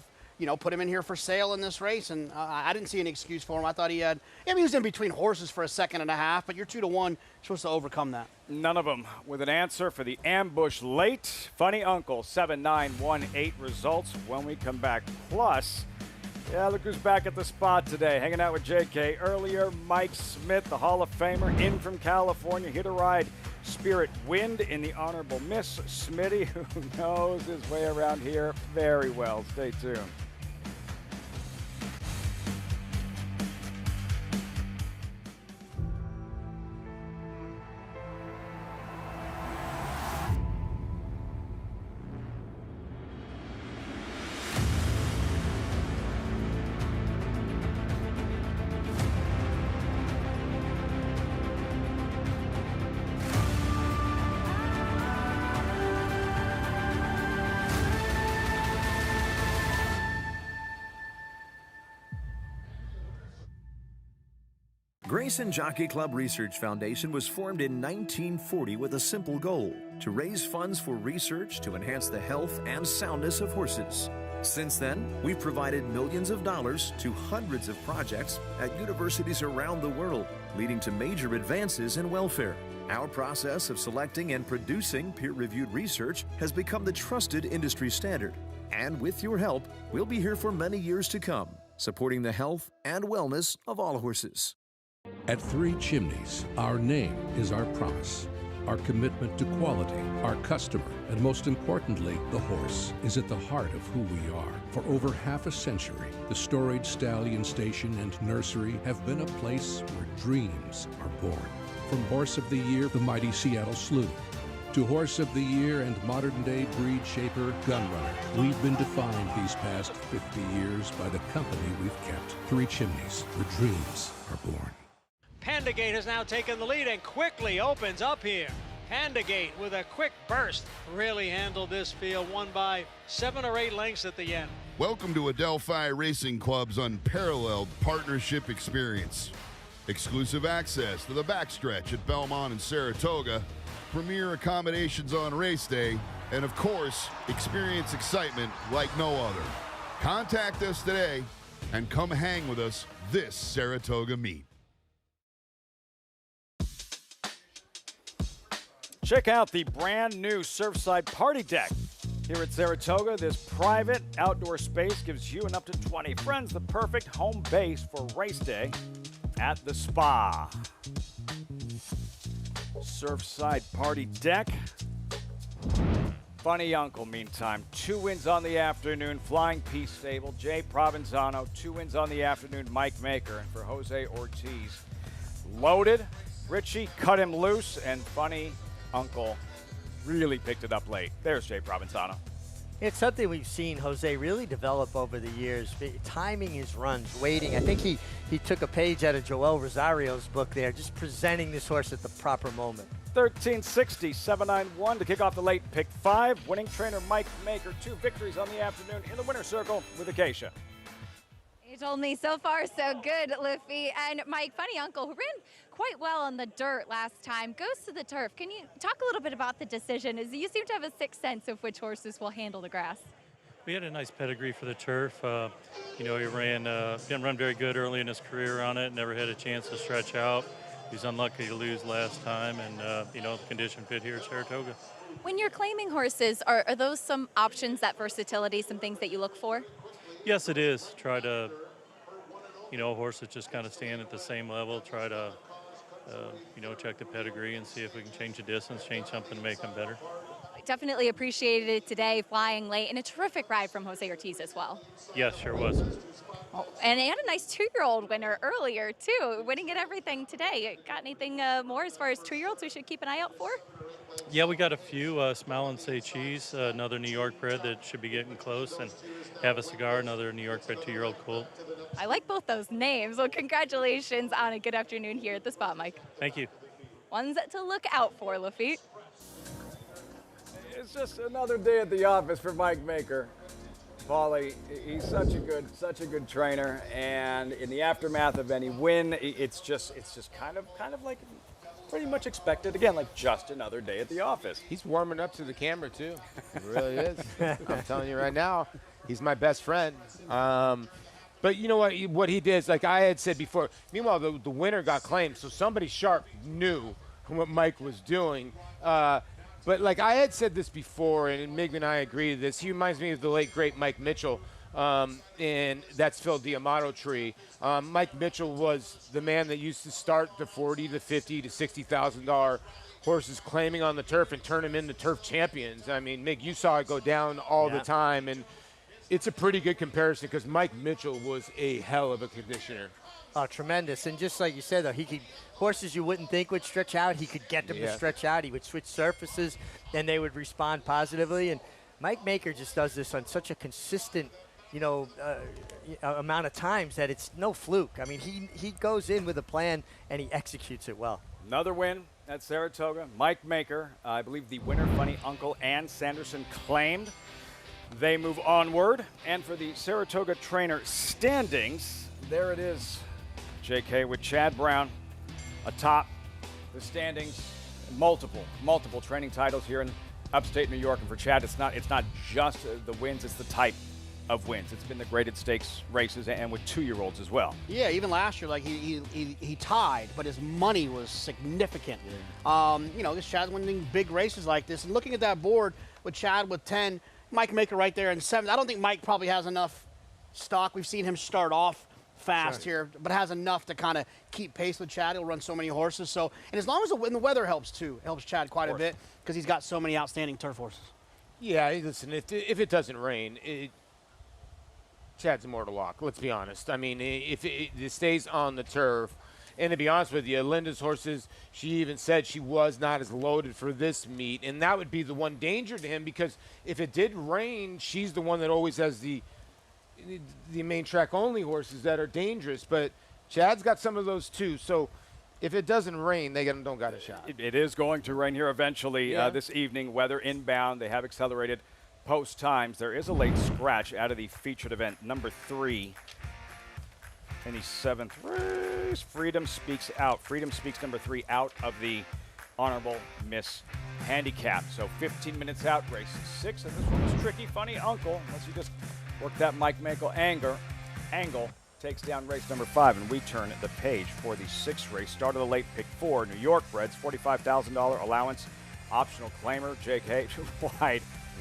put him in here for sale in this race. And I didn't see an excuse for him. I thought he had. I mean, he was in between horses for a second and a half, but you're 2-1. You're supposed to overcome that. None of them with an answer for the ambush late. Funny Uncle, 7-9-1-8 results when we come back. Plus, yeah, look who's back at the spot today. Hanging out with JK earlier. Mike Smith, the Hall of Famer, in from California, here to ride Spirit Wind in the Honorable Miss Smitty, who knows his way around here very well. Stay tuned. Grayson Jockey Club Research Foundation was formed in 1940 with a simple goal: to raise funds for research to enhance the health and soundness of horses. Since then, we've provided millions of dollars to hundreds of projects at universities around the world, leading to major advances in welfare. Our process of selecting and producing peer-reviewed research has become the trusted industry standard. And with your help, we'll be here for many years to come, supporting the health and wellness of all horses. At Three Chimneys, our name is our promise. Our commitment to quality, our customer, and most importantly, the horse, is at the heart of who we are. For over half a century, the Storage Stallion Station and Nursery have been a place where dreams are born. From Horse of the Year, the mighty Seattle Slew, to Horse of the Year and modern-day breed shaper Gunrunner, we've been defined these past 50 years by the company we've kept. Three Chimneys, where dreams are born. Pandagate has now taken the lead and quickly opens up here. Pandagate with a quick burst really handled this field, won by 7 or 8 lengths at the end. Welcome to Adelphi Racing Club's unparalleled partnership experience. exclusive access to the backstretch at Belmont and Saratoga, premier accommodations on race day, and of course, experience excitement like no other. Contact us today and come hang with us this Saratoga meet. Check out the brand new Surfside Party Deck. Here at Saratoga, this private outdoor space gives you and up to 20 friends the perfect home base for race day at the spa. Surfside Party Deck. Funny Uncle, meantime, 2 wins on the afternoon, Flying Peace Stable, Jay Provenzano, 2 wins on the afternoon, Mike Maker, and for Jose Ortiz, loaded. Richie cut him loose, and Funny Uncle really picked it up late. There's Jay Provenzano. It's something we've seen Jose really develop over the years, timing his runs, waiting. I think he took a page out of Joel Rosario's book there, just presenting this horse at the proper moment. 1360, 791 to kick off the late pick 5. Winning trainer Mike Maker, 2 victories on the afternoon in the winner's circle with Acacia. You told me so far so good, Liffy. And Mike, Funny Uncle, who ran quite well on the dirt last time, goes to the turf. Can you talk a little bit about the decision? As you seem to have a sixth sense of which horses will handle the grass. We had a nice pedigree for the turf. He didn't run very good early in his career on it, never had a chance to stretch out. He's unlucky to lose last time, and condition fit here at Saratoga. When you're claiming horses, are those some options, that versatility, some things that you look for? Yes, it is. Try to, a horse that's just kind of staying at the same level. Try to, check the pedigree and see if we can change the distance, change something to make them better. I definitely appreciated it today, flying late, and a terrific ride from Jose Ortiz as well. Yes, sure was. Oh, and he had a nice 2-year-old winner earlier, too, winning at everything today. Got anything more as far as 2-year-olds we should keep an eye out for? Yeah, we got a few. Smile and Say Cheese, another New York bred that should be getting close, and Have a Cigar, another New York bred 2-year-old colt. I like both those names. Well, congratulations on a good afternoon here at the spot, Mike. Thank you. Ones to look out for, Lafitte. It's just another day at the office for Mike Maker. Paulie, he's such a good trainer, and in the aftermath of any win, it's just kind of like pretty much expected. Again, like just another day at the office. He's warming up to the camera too. He really is. I'm telling you right now, he's my best friend. But you know what he did is, like I had said before. Meanwhile, the winner got claimed, so somebody sharp knew what Mike was doing. But like I had said this before, and Mig and I agree to this. He reminds me of the late great Mike Mitchell, and that's Phil D'Amato tree. Mike Mitchell was the man that used to start the $40,000 to $50,000 to $60,000 horses claiming on the turf and turn them into turf champions. I mean, Mig, you saw it go down all the time, and it's a pretty good comparison because Mike Mitchell was a hell of a conditioner. Oh, tremendous. And just like you said, though, horses you wouldn't think would stretch out, he could get them to stretch out. He would switch surfaces, and they would respond positively. And Mike Maker just does this on such a consistent, amount of times that it's no fluke. I mean, he goes in with a plan, and he executes it well. Another win at Saratoga. Mike Maker, I believe the winner, Funny Uncle and Sanderson, claimed. They move onward. And for the Saratoga trainer standings, there it is. JK with Chad Brown atop the standings. Multiple training titles here in upstate New York. And for Chad, it's not just the wins, it's the type of wins. It's been the graded stakes races and with 2-year-olds as well. Yeah, even last year, like he tied, but his money was significant. This Chad's winning big races like this. And looking at that board with Chad with 10, Mike Maker right there in 7. I don't think Mike probably has enough stock. We've seen him start off fast here, but has enough to kind of keep pace with Chad. He'll run so many horses. So, and as long as the weather helps too, helps Chad quite a bit because he's got so many outstanding turf horses. Yeah, listen, if it doesn't rain, Chad's more to walk. Let's be honest. I mean, if it stays on the turf, and to be honest with you, Linda's horses, she even said she was not as loaded for this meet, and that would be the one danger to him because if it did rain, she's the one that always has the main track only horses that are dangerous, but Chad's got some of those too. So if it doesn't rain, they don't got a shot. It is going to rain here eventually this evening. Weather inbound. They have accelerated post times. There is a late scratch out of the featured event, number 3. in the 7th race. Freedom Speaks Out. Freedom Speaks number 3 out of the Honorable Miss Handicap. So 15 minutes out, race 6. And this one was tricky. Funny Uncle, unless you just work that Mike Mankel angle, takes down race number 5. And we turn the page for the 6th race. Start of the late pick 4. New York Breds, $45,000 allowance. Optional claimer, Jake Hay,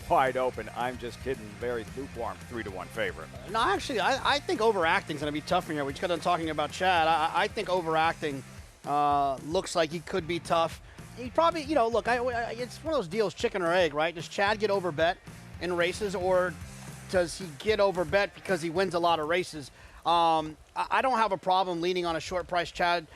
wide open. I'm just kidding. Very lukewarm, 3-1 favorite. No, actually, I think overacting is going to be tough in here. We just got done talking about Chad. I think overacting looks like he could be tough. He probably, look, it's one of those deals, chicken or egg, right? Does Chad get overbet in races, or does he get overbet because he wins a lot of races? I don't have a problem leaning on a short price Chad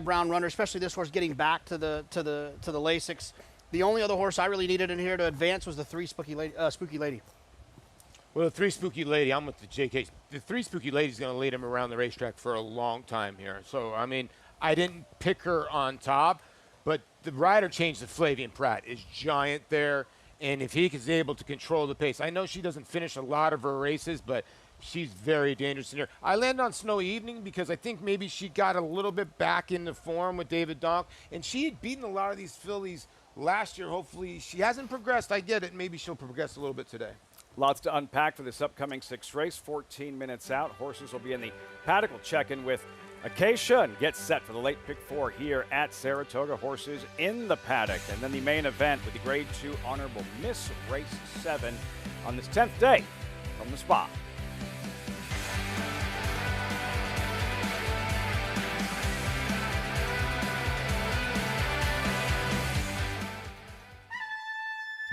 Brown runner, especially this horse getting back to the Lasix. The only other horse I really needed in here to advance was the 3 Spooky Lady. Well, the 3 Spooky Lady, I'm with the JK. The 3 Spooky Lady's going to lead him around the racetrack for a long time here. So, I mean, I didn't pick her on top, but the rider change of Flavian Pratt is giant there. And if he is able to control the pace, I know she doesn't finish a lot of her races, but she's very dangerous in here. I landed on Snowy Evening because I think maybe she got a little bit back into form with David Donk, and she had beaten a lot of these fillies last year. Hopefully she hasn't progressed. I get it. Maybe she'll progress a little bit today. Lots to unpack for this upcoming 6th race. 14 minutes out. Horses will be in the Paddock. We'll check in with Acacia and get set for the late pick 4 here at Saratoga. Horses in the paddock. And then the main event with the Grade 2 Honorable Miss Race 7 on this 10th day from the Spa.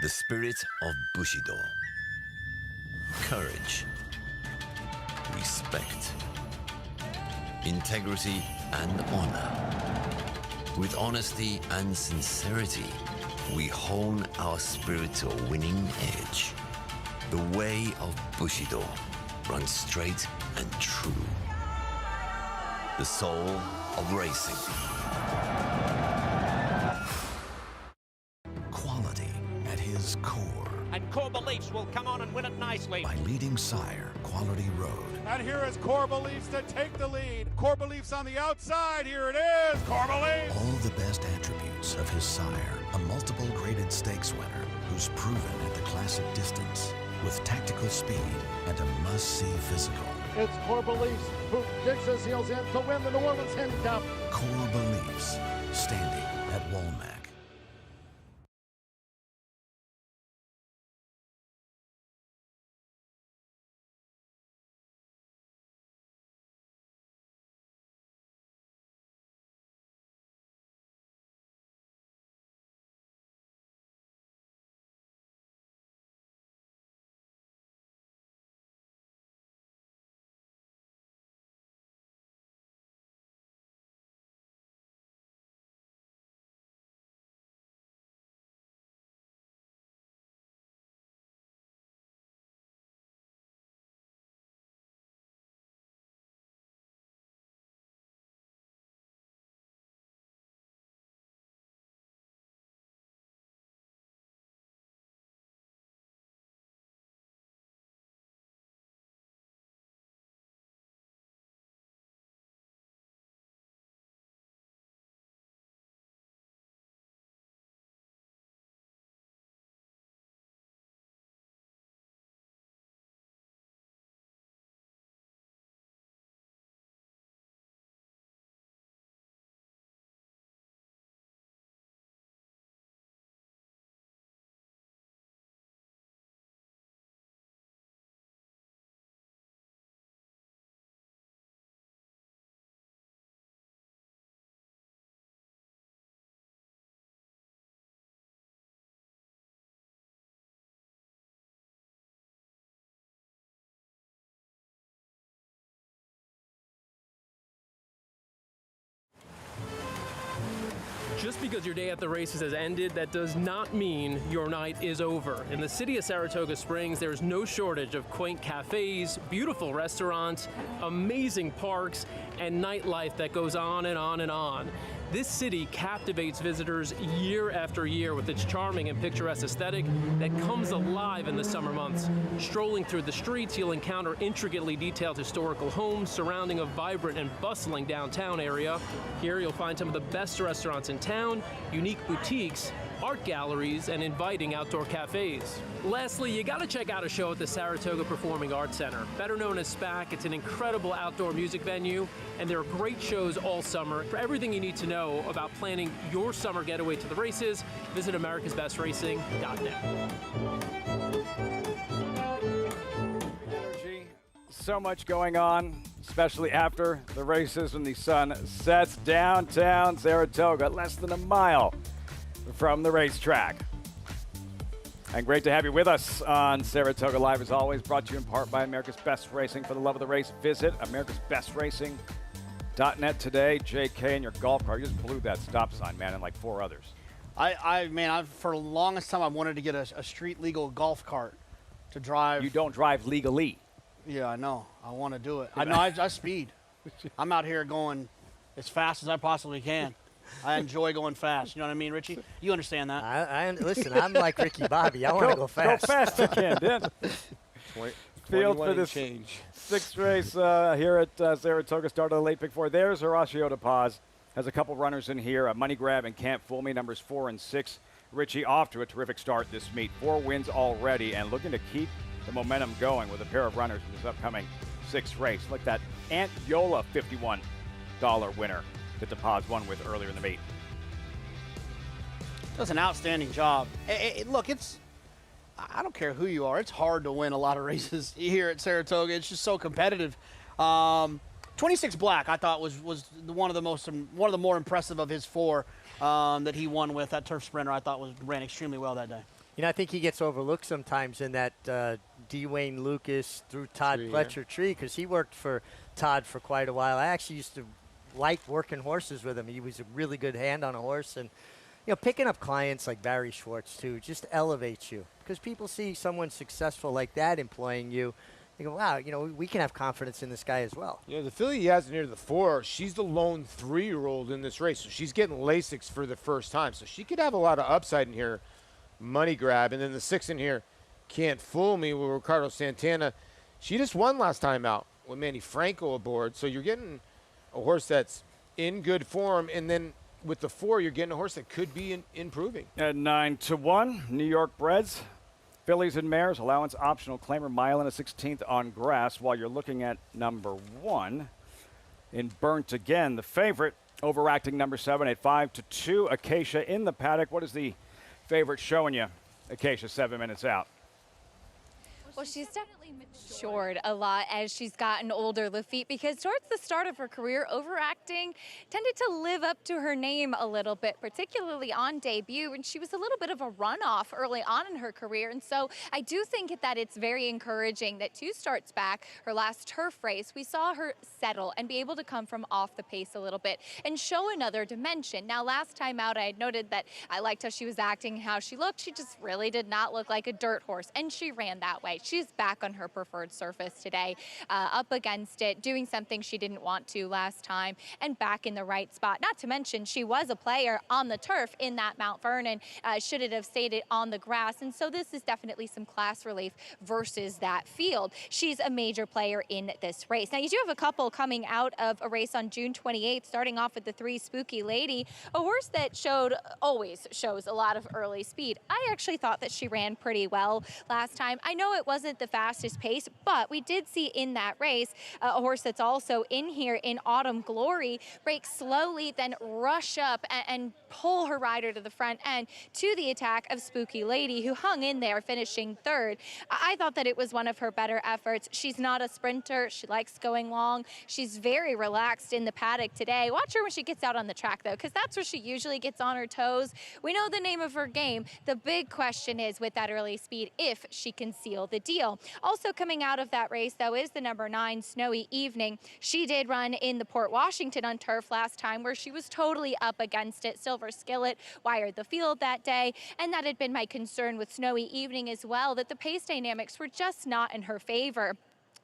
The spirit of Bushido. Courage. Respect. Integrity and honor. With honesty and sincerity, we hone our spirit to a winning edge. The way of Bushido runs straight and true. The soul of racing. Quality at his core. And Core Beliefs will come on and win it nicely. By leading sire, Quality Road. And here is Core Beliefs to take the lead. Core Beliefs on the outside. Here it is. Core Beliefs. All the best attributes of his sire, a multiple graded stakes winner who's proven at the classic distance with tactical speed and a must-see physical. It's Core Beliefs who digs his heels in to win the New Orleans Handicap. Core Beliefs, standing at Walmack. Just because your day at the races has ended, that does not mean your night is over. In the city of Saratoga Springs, there's no shortage of quaint cafes, beautiful restaurants, amazing parks, and nightlife that goes on and on and on. This city captivates visitors year after year with its charming and picturesque aesthetic that comes alive in the summer months. Strolling through the streets, you'll encounter intricately detailed historical homes surrounding a vibrant and bustling downtown area. Here you'll find some of the best restaurants in town, unique boutiques, art galleries, and inviting outdoor cafes. Lastly, you gotta check out a show at the Saratoga Performing Arts Center. Better known as SPAC, it's an incredible outdoor music venue, and there are great shows all summer. For everything you need to know about planning your summer getaway to the races, visit americasbestracing.net. Energy, so much going on, especially after the races when the sun sets. Downtown Saratoga, less than a mile from the racetrack. And great to have you with us on Saratoga Live, as always, brought to you in part by America's Best Racing. For the love of the race, visit americasbestracing.net today. JK and your golf cart, you just blew that stop sign, man, and like 4 others. I've for the longest time I wanted to get a street legal golf cart to drive. You don't drive legally. Yeah, I know. I want to do it. I know. I speed. I'm out here going as fast as I possibly can. I enjoy going fast. You know what I mean, Richie? You understand that? Listen, I'm like Ricky Bobby. I want to go fast. Go fast you can, Dan. Field for this sixth race here at Saratoga. Start of the late pick 4. There's Horacio De Paz. Has a couple runners in here. Money Grab and Can't Fool Me, numbers 4 and 6. Richie off to a terrific start this meet. 4 wins already and looking to keep the momentum going with a pair of runners in this upcoming 6th race. Like that Aunt Yola $51 winner that De Paz won with earlier in the meet. Does an outstanding job. Look, I don't care who you are. It's hard to win a lot of races here at Saratoga. It's just so competitive. 26 Black, I thought was one of the more impressive of his 4 that he won with. That turf sprinter, I thought ran extremely well that day. You know, I think he gets overlooked sometimes in that Dwayne Lucas through Todd Fletcher tree, because he worked for Todd for quite a while. I actually used to like working horses with him. He was a really good hand on a horse, and you know, picking up clients like Barry Schwartz too just elevates you, because people see someone successful like that employing you. They go, wow, you know, we can have confidence in this guy as well. Yeah, the filly he has in here, the 4, she's the lone 3-year-old in this race, so she's getting Lasix for the first time, so she could have a lot of upside in here. Money Grab, and then the 6 in here, Can't Fool Me with Ricardo Santana. She just won last time out with Manny Franco aboard, so you're getting a horse that's in good form, and then with the 4, you're getting a horse that could be improving. At 9-1, New York Breds, fillies and mares, allowance optional, claimer mile and a 16th on grass. While you're looking at number 1 in Burnt Again, the favorite, overacting number 7 at 5-2. Acacia in the paddock. What is the favorite showing you? Acacia 7 minutes out. Well, she's definitely matured a lot as she's gotten older, Lafitte, because towards the start of her career, overacting tended to live up to her name a little bit, particularly on debut, and she was a little bit of a runoff early on in her career. And so I do think that it's very encouraging that 2 starts back, her last turf race, we saw her settle and be able to come from off the pace a little bit and show another dimension. Now, last time out, I had noted that I liked how she was acting, how she looked. She just really did not look like a dirt horse, and she ran that way. She's back on her preferred surface today, up against it, doing something she didn't want to last time, and back in the right spot. Not to mention, she was a player on the turf in that Mount Vernon, should it have stayed it on the grass, and so this is definitely some class relief versus that field. She's a major player in this race. Now, you do have a couple coming out of a race on June 28th, starting off with the 3 Spooky Lady, a horse that always shows a lot of early speed. I actually thought that she ran pretty well last time. I know it wasn't the fastest pace, but we did see in that race a horse that's also in here in Autumn Glory break slowly, then rush up and pull her rider to the front end to the attack of Spooky Lady, who hung in there, finishing 3rd. I thought that it was one of her better efforts. She's not a sprinter. She likes going long. She's very relaxed in the paddock today. Watch her when she gets out on the track, though, because that's where she usually gets on her toes. We know the name of her game. The big question is, with that early speed, if she can seal the deal. Also coming out of that race, though, is the number 9, Snowy Evening. She did run in the Port Washington on turf last time, where she was totally up against it. Silver Skillet wired the field that day, and that had been my concern with Snowy Evening as well, that the pace dynamics were just not in her favor.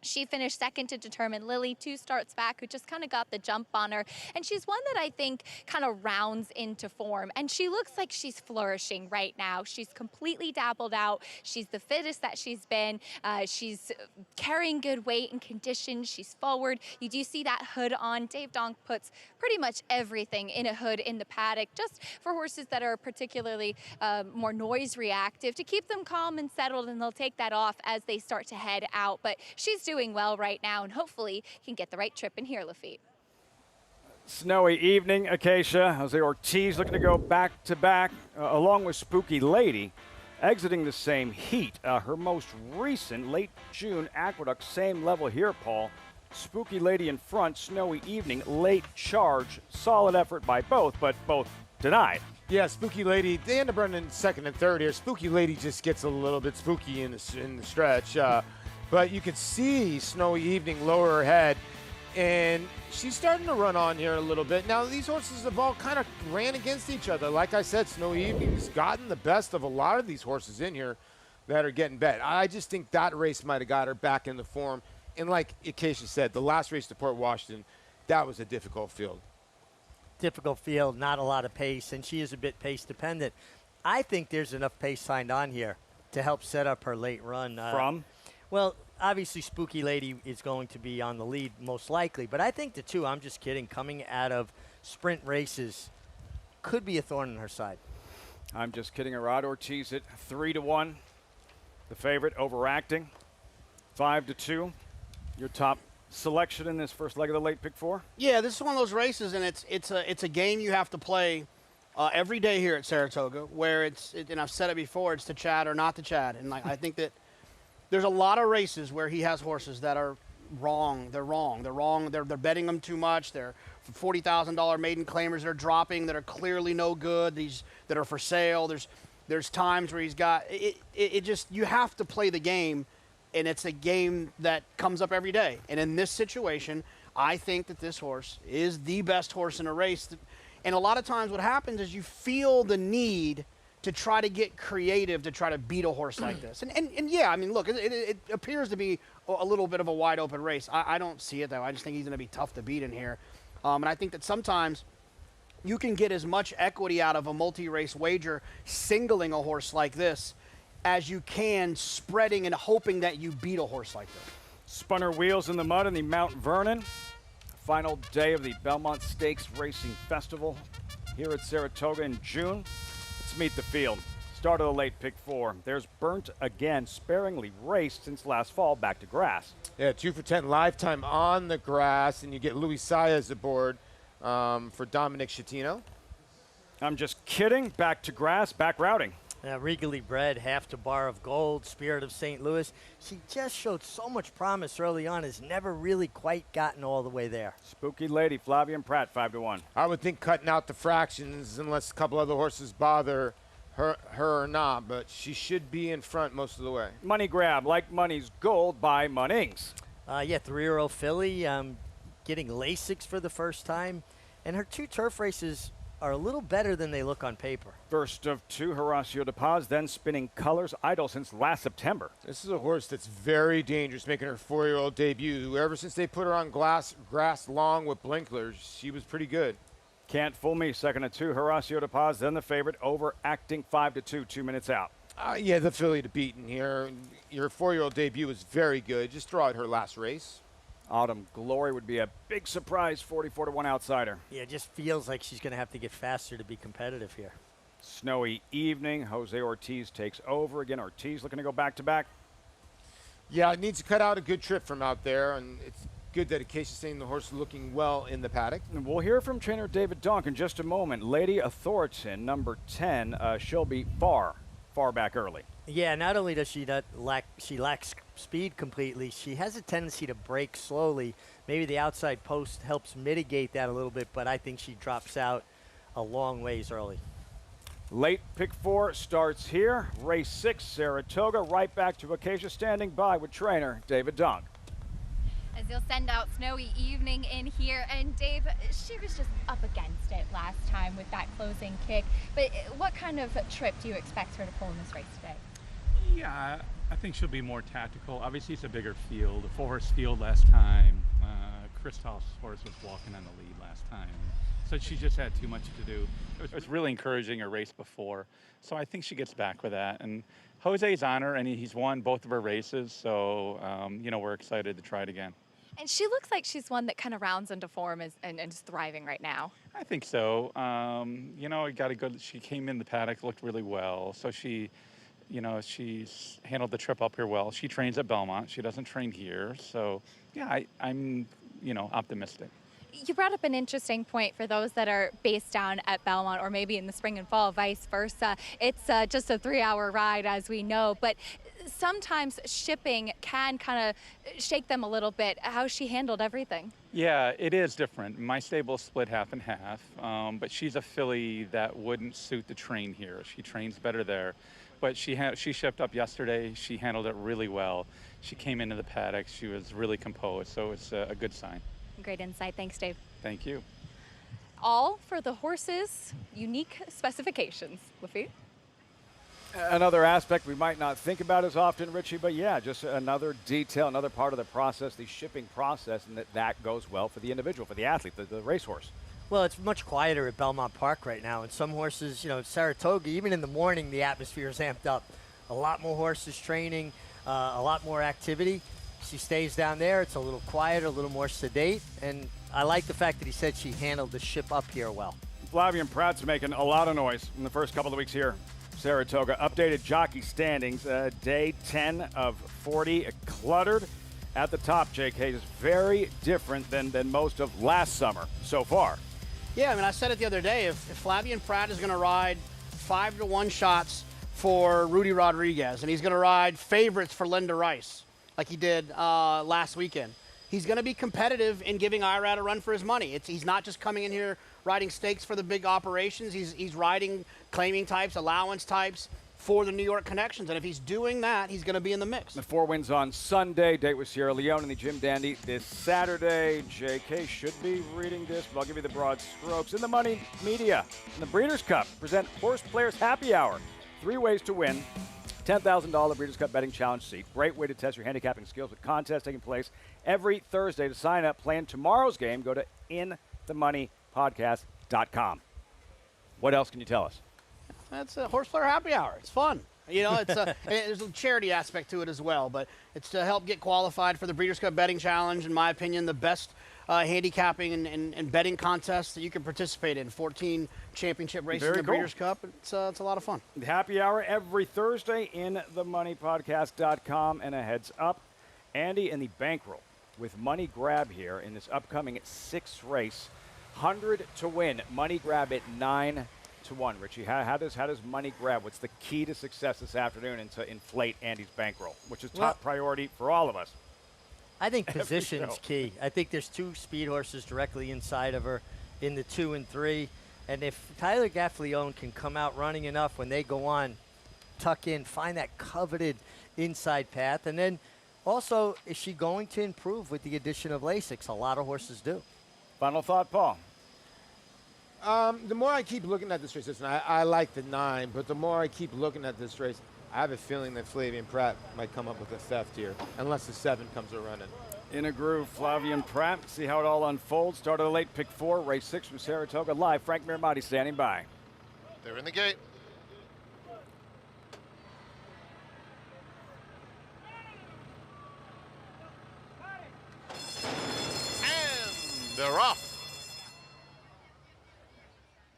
She finished second to Determined Lily, 2 starts back, who just kind of got the jump on her. And she's one that I think kind of rounds into form. And she looks like she's flourishing right now. She's completely dabbled out. She's the fittest that she's been. She's carrying good weight and condition. She's forward. You do see that hood on. Dave Donk puts pretty much everything in a hood in the paddock, just for horses that are particularly more noise reactive, to keep them calm and settled, and they'll take that off as they start to head out. But she's doing well right now, and hopefully can get the right trip in here, Lafitte. Snowy evening, Acacia. Jose Ortiz looking to go back-to-back, along with Spooky Lady, exiting the same heat. Her most recent late June Aqueduct, same level here, Paul. Spooky Lady in front, Snowy Evening, late charge. Solid effort by both, but both denied. Yeah, Spooky Lady, they end up running second and third here. Spooky Lady just gets a little bit spooky in the stretch. But you can see Snowy Evening lower her head, and she's starting to run on here a little bit. Now, these horses have all kind of ran against each other. Like I said, Snowy Evening's gotten the best of a lot of these horses in here that are getting bet. I just think that race might have got her back in the form. And like Acacia said, the last race to Port Washington, that was a difficult field. Difficult field, not a lot of pace, and she is a bit pace dependent. I think there's enough pace signed on here to help set up her late run. From? Well, obviously Spooky Lady is going to be on the lead most likely, but I think the two, I'm just kidding, coming out of sprint races could be a thorn in her side. I'm just kidding. Rod Ortiz at 3-1. The favorite overacting. 5-2. Your top selection in this first leg of the late pick 4? Yeah, this is one of those races, and it's a game you have to play every day here at Saratoga, where and I've said it before, it's to Chad or not to Chad. And I think that there's a lot of races where he has horses that are wrong. They're wrong. They're betting them too much. They're $40,000 maiden claimers that are dropping, that are clearly no good. These that are for sale. There's times where he's got it. Just, you have to play the game, and it's a game that comes up every day. And in this situation, I think that this horse is the best horse in a race. And a lot of times what happens is you feel the need to try to get creative to try to beat a horse like this. And yeah, I mean, look, it appears to be a little bit of a wide open race. I don't see it, though. I just think he's going to be tough to beat in here. And I think that sometimes you can get as much equity out of a multi-race wager singling a horse like this as you can spreading and hoping that you beat a horse like this. Spun her wheels in the mud in the Mount Vernon. Final day of the Belmont Stakes Racing Festival here at Saratoga in June. Let's meet the field. Start of the late pick 4. There's Burnt Again, sparingly raced since last fall, back to grass. Yeah, 2 for 10 lifetime on the grass, and you get Luis Saez aboard for Dominic Schettino. I'm just kidding. Back to grass, back routing. Regally bred, half to Bar of Gold, Spirit of St. Louis. She just showed so much promise early on, has never really quite gotten all the way there. Spooky Lady, Flavian Pratt, 5-1. I would think cutting out the fractions unless a couple other horses bother her or not, but she should be in front most of the way. Money Grab, like Money's Gold by Munnings. Yeah, 3-year-old filly, getting Lasix for the first time. And her 2 turf races are a little better than they look on paper. First of 2, Horacio De Paz, then Spinning Colors, idle since last September. This is a horse that's very dangerous, making her 4-year-old debut. Ever since they put her on grass long with blinklers, she was pretty good. Can't fool me. Second of 2, Horacio De Paz, then the favorite, overacting 5-2, 2 minutes out. Yeah, the filly to beat in here. Your 4-year-old debut was very good. Just throw out her last race. Autumn Glory would be a big surprise, 44-1 outsider. Yeah, it just feels like she's going to have to get faster to be competitive here. Snowy Evening, Jose Ortiz takes over. Again, Ortiz looking to go back-to-back. Yeah, it needs to cut out a good trip from out there, and it's good that Acacia's saying the horse is looking well in the paddock. And we'll hear from trainer David Donk in just a moment. Lady Authoritin, number 10, she'll be far back early. Yeah, not only does she lacks speed completely, she has a tendency to break slowly. Maybe the outside post helps mitigate that a little bit, but I think she drops out a long ways early. Late pick 4 starts here. Race 6, Saratoga. Right back to Acacia, standing by with trainer David Donk. As you'll send out Snowy Evening in here, and Dave, she was just up against it last time with that closing kick. But what kind of trip do you expect her to pull in this race today? Yeah, I think she'll be more tactical. Obviously, it's a bigger field, a 4-horse field last time. Kristoff's horse was walking on the lead last time. So she just had too much to do. It was really encouraging her race before. So I think she gets back with that. And Jose's on her, and he's won both of her races. So, we're excited to try it again. And she looks like she's one that kind of rounds into form and is thriving right now. I think so. She came in the paddock, looked really well. So she's handled the trip up here well. She trains at Belmont. She doesn't train here. So, yeah, I'm optimistic. You brought up an interesting point for those that are based down at Belmont or maybe in the spring and fall, vice versa. It's just a 3-hour ride, as we know, but sometimes shipping can kind of shake them a little bit. How she handled everything. Yeah, it is different. My stable split half and half, but she's a filly that wouldn't suit the train here. She trains better there. But she shipped up yesterday. She handled it really well. She came into the paddock. She was really composed, so it's a good sign. Great insight. Thanks, Dave. Thank you. All for the horse's unique specifications. Lafitte? Another aspect we might not think about as often, Richie, but yeah, just another detail, another part of the process, the shipping process, and that goes well for the individual, for the athlete, the racehorse. Well, it's much quieter at Belmont Park right now, and some horses, Saratoga, even in the morning, the atmosphere is amped up. A lot more horses training, a lot more activity. She stays down there. It's a little quieter, a little more sedate, and I like the fact that he said she handled the ship up here well. Flavien Prat's making a lot of noise in the first couple of weeks here. Saratoga. Updated jockey standings, day 10 of 40, cluttered at the top, JK, is very different than most of last summer so far. Yeah, I mean, I said it the other day. If Flavien Prat is going to ride 5-to-1 shots for Rudy Rodriguez, and he's going to ride favorites for Linda Rice, like he did last weekend, he's going to be competitive in giving Irad a run for his money. He's not just coming in here riding stakes for the big operations. He's riding claiming types, allowance types for the New York connections. And if he's doing that, he's going to be in the mix. The 4 wins on Sunday. Date with Sierra Leone and the Jim Dandy this Saturday. JK should be reading this, but I'll give you the broad strokes. In the Money Media, in the Breeders' Cup, present Horse Players Happy Hour. 3 ways to win. $10,000 Breeders' Cup betting challenge seat. Great way to test your handicapping skills with contests taking place every Thursday. To sign up, play in tomorrow's game, go to inthemoneypodcast.com. What else can you tell us? That's a Horse Player Happy Hour. It's fun. There's a charity aspect to it as well, but it's to help get qualified for the Breeders' Cup betting challenge. In my opinion, the best handicapping and betting contest that you can participate in. 14 championship races in the Breeders' Cup. It's a lot of fun. The happy hour every Thursday in themoneypodcast.com. And a heads up, Andy and the bankroll with Money Grab here in this upcoming 6th race. 100 to win. Money Grab at 9-1. Richie, how does Money Grab? What's the key to success this afternoon and to inflate Andy's bankroll, which is top priority for all of us? I think position's key. I think there's 2 speed horses directly inside of her in the 2 and 3. And if Tyler Gaffalione can come out running enough when they go on, tuck in, find that coveted inside path. And then also, is she going to improve with the addition of Lasix? A lot of horses do. Final thought, Paul. The more I keep looking at this race, listen, I like the 9, but the more I keep looking at this race, I have a feeling that Flavien Prat might come up with a theft here, unless the 7 comes a running. In a groove, Flavien Prat. See how it all unfolds. Start of the late pick 4, race 6 from Saratoga. Live, Frank Miramati standing by. They're in the gate. And they're off.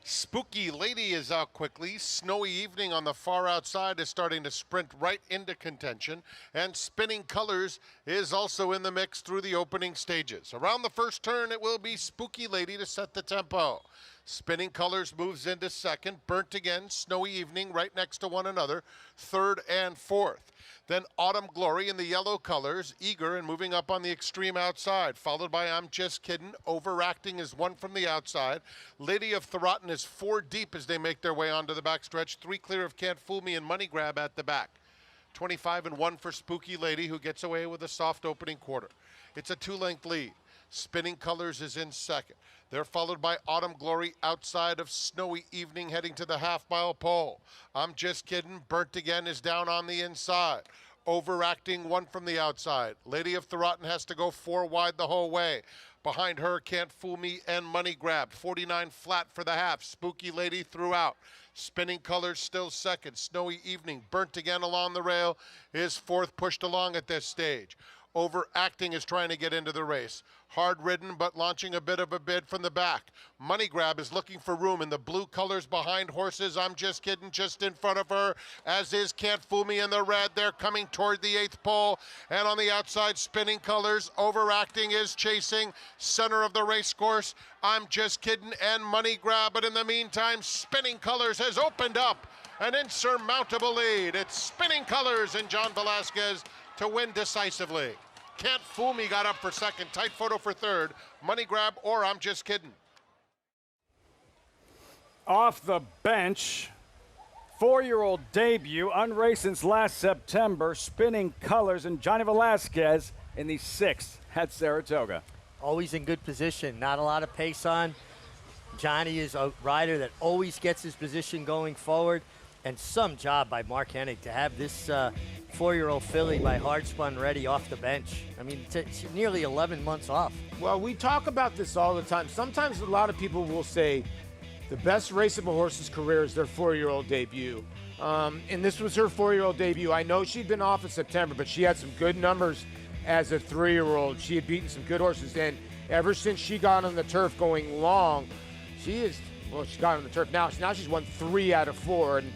Spooky Lady is out quickly. Snowy Evening on the far outside is starting to sprint right into contention. And Spinning Colors is also in the mix through the opening stages. Around the first turn, it will be Spooky Lady to set the tempo. Spinning Colors moves into second. Burnt Again, Snowy Evening right next to one another, third and fourth. Then Autumn Glory in the yellow colors, eager and moving up on the extreme outside, followed by I'm Just Kiddin'. Overacting is 1 from the outside. Lady of Thoroton is 4 deep as they make their way onto the backstretch. 3 clear of Can't Fool Me and Money Grab at the back. 25 and 1 for Spooky Lady, who gets away with a soft opening quarter. It's a 2-length lead. Spinning Colors is in second. They're followed by Autumn Glory outside of Snowy Evening heading to the half-mile pole. I'm Just Kiddin'. Burnt Again is down on the inside. Overacting, one from the outside. Lady of Thorpedo has to go 4 wide the whole way. Behind her, Can't Fool Me and Money Grab. 49 flat for the half. Spooky Lady throughout. Spinning Colors still second. Snowy Evening, burnt again along the rail, is fourth, pushed along at this stage. Overacting is trying to get into the race. Hard ridden, but launching a bit of a bid from the back. Money Grab is looking for room in the blue colors behind horses. I'm Just Kidding, just in front of her, as is Can't Fool Me in the red. They're coming toward the 8th pole. And on the outside, Spinning Colors. Overacting is chasing. Center of the race course, I'm Just Kidding and Money Grab. But in the meantime, Spinning Colors has opened up an insurmountable lead. It's Spinning Colors and John Velasquez to win decisively. Can't Fool Me got up for second. Tight Photo for third. Money Grab or I'm Just Kidding. Off the bench, 4-year-old debut, unraced since last September, Spinning Colors, and Johnny Velasquez in the 6th at Saratoga. Always in good position, not a lot of pace on. Johnny is a rider that always gets his position going forward, and some job by Mark Hennig to have this 4-year-old filly by Hardspun ready off the bench. I mean, it's nearly 11 months off. Well, we talk about this all the time. Sometimes a lot of people will say the best race of a horse's career is their 4-year-old debut. And this was her 4-year-old debut. I know she'd been off in September, but she had some good numbers as a 3-year-old. She had beaten some good horses. And ever since she got on the turf going long, she got on the turf. Now she's won 3 out of 4. And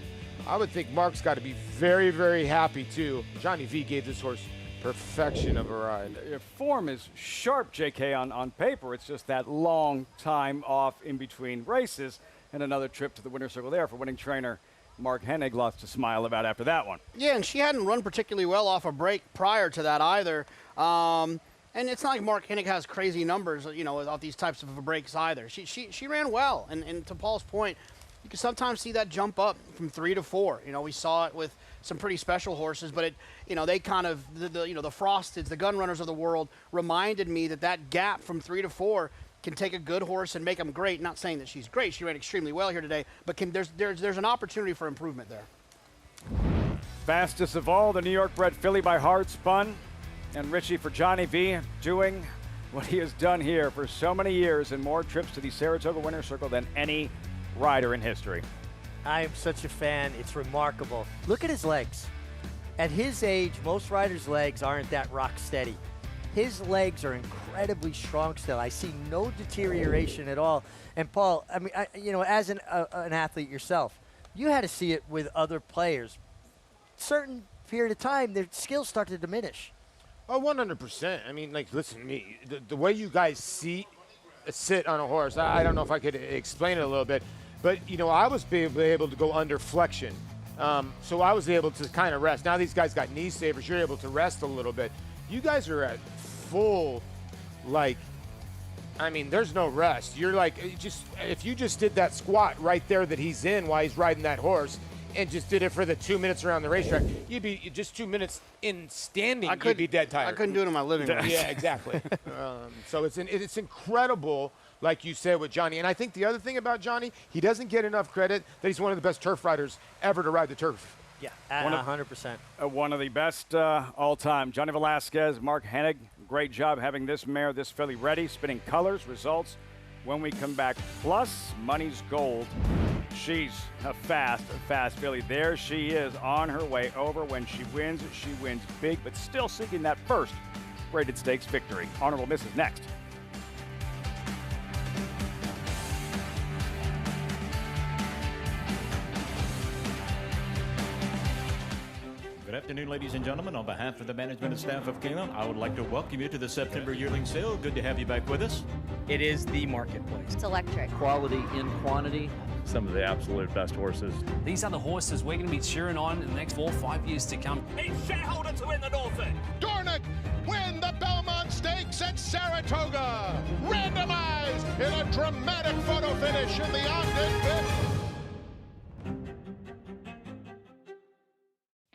I would think Mark's got to be very, very happy, too. Johnny V gave this horse perfection of a ride. Form is sharp, JK, on paper. It's just that long time off in between races and another trip to the winner's circle there for winning trainer Mark Hennig. Lots to smile about after that one. Yeah, and she hadn't run particularly well off a break prior to that either. And it's not like Mark Hennig has crazy numbers, off these types of breaks either. She ran well, and to Paul's point, you can sometimes see that jump up from 3 to 4. We saw it with some pretty special horses, but they kind of the Frosteds, the gun runners of the world, reminded me that gap from 3 to 4 can take a good horse and make them great. Not saying that she's great; she ran extremely well here today, but there's an opportunity for improvement there. Fastest of all, the New York bred filly by Hardspun, and Richie for Johnny V, doing what he has done here for so many years and more trips to the Saratoga Winner's Circle than any rider in history. I am such a fan. It's remarkable. Look at his legs. At his age, most riders' legs aren't that rock steady. His legs are incredibly strong still. I see no deterioration at all. And Paul, I mean, as an athlete yourself, you had to see it with other players. Certain period of time, their skills start to diminish. Oh, 100%. I mean, listen to me. The way you guys sit on a horse, I don't know if I could explain it a little bit, but, I was able to go under flexion. So I was able to kind of rest. Now these guys got knee savers. You're able to rest a little bit. You guys are at full, there's no rest. You're if you just did that squat right there that he's in while he's riding that horse and just did it for the 2 minutes around the racetrack, you'd be just 2 minutes in standing, you'd be dead tired. I couldn't do it in my living room. Yeah, exactly. So it's incredible, like you said, with Johnny. And I think the other thing about Johnny, he doesn't get enough credit that he's one of the best turf riders ever to ride the turf. Yeah, 100%. One of the best all time. Johnny Velasquez, Mark Hennig, great job having this mare, this filly ready. Spinning Colors, results when we come back. Plus, Money's Gold. She's a fast filly. There she is on her way over. When she wins big, but still seeking that first graded stakes victory. Honorable Misses next. Good afternoon, ladies and gentlemen. On behalf of the management and staff of Kayla, I would like to welcome you to the September yearling sale. Good to have you back with us. It is the marketplace. It's electric. Quality in quantity. Some of the absolute best horses. These are the horses we're going to be cheering on in the next 4 or 5 years to come. It's shareholder to win the Norfolk. Dornick win the Belmont Stakes at Saratoga. Randomized in a dramatic photo finish in the Ogden 5th.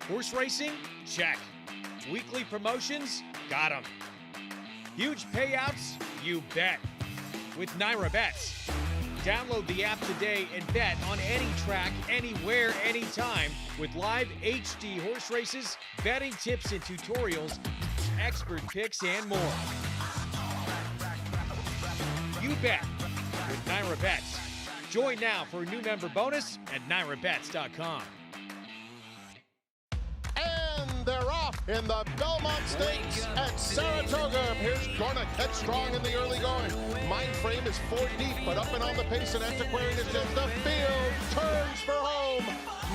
Horse racing? Check. Weekly promotions? Got 'em. Huge payouts? You bet. With Naira Bets. Download the app today and bet on any track, anywhere, anytime with live HD horse races, betting tips and tutorials, expert picks, and more. You bet with Naira Bets. Join now for a new member bonus at NairaBets.com. And they're off in the Belmont Stakes at Saratoga. Here's Dornick, headstrong in the early going. Mindframe is 4 deep, but up and on the pace, and Antiquarian is in the field. Turns for home.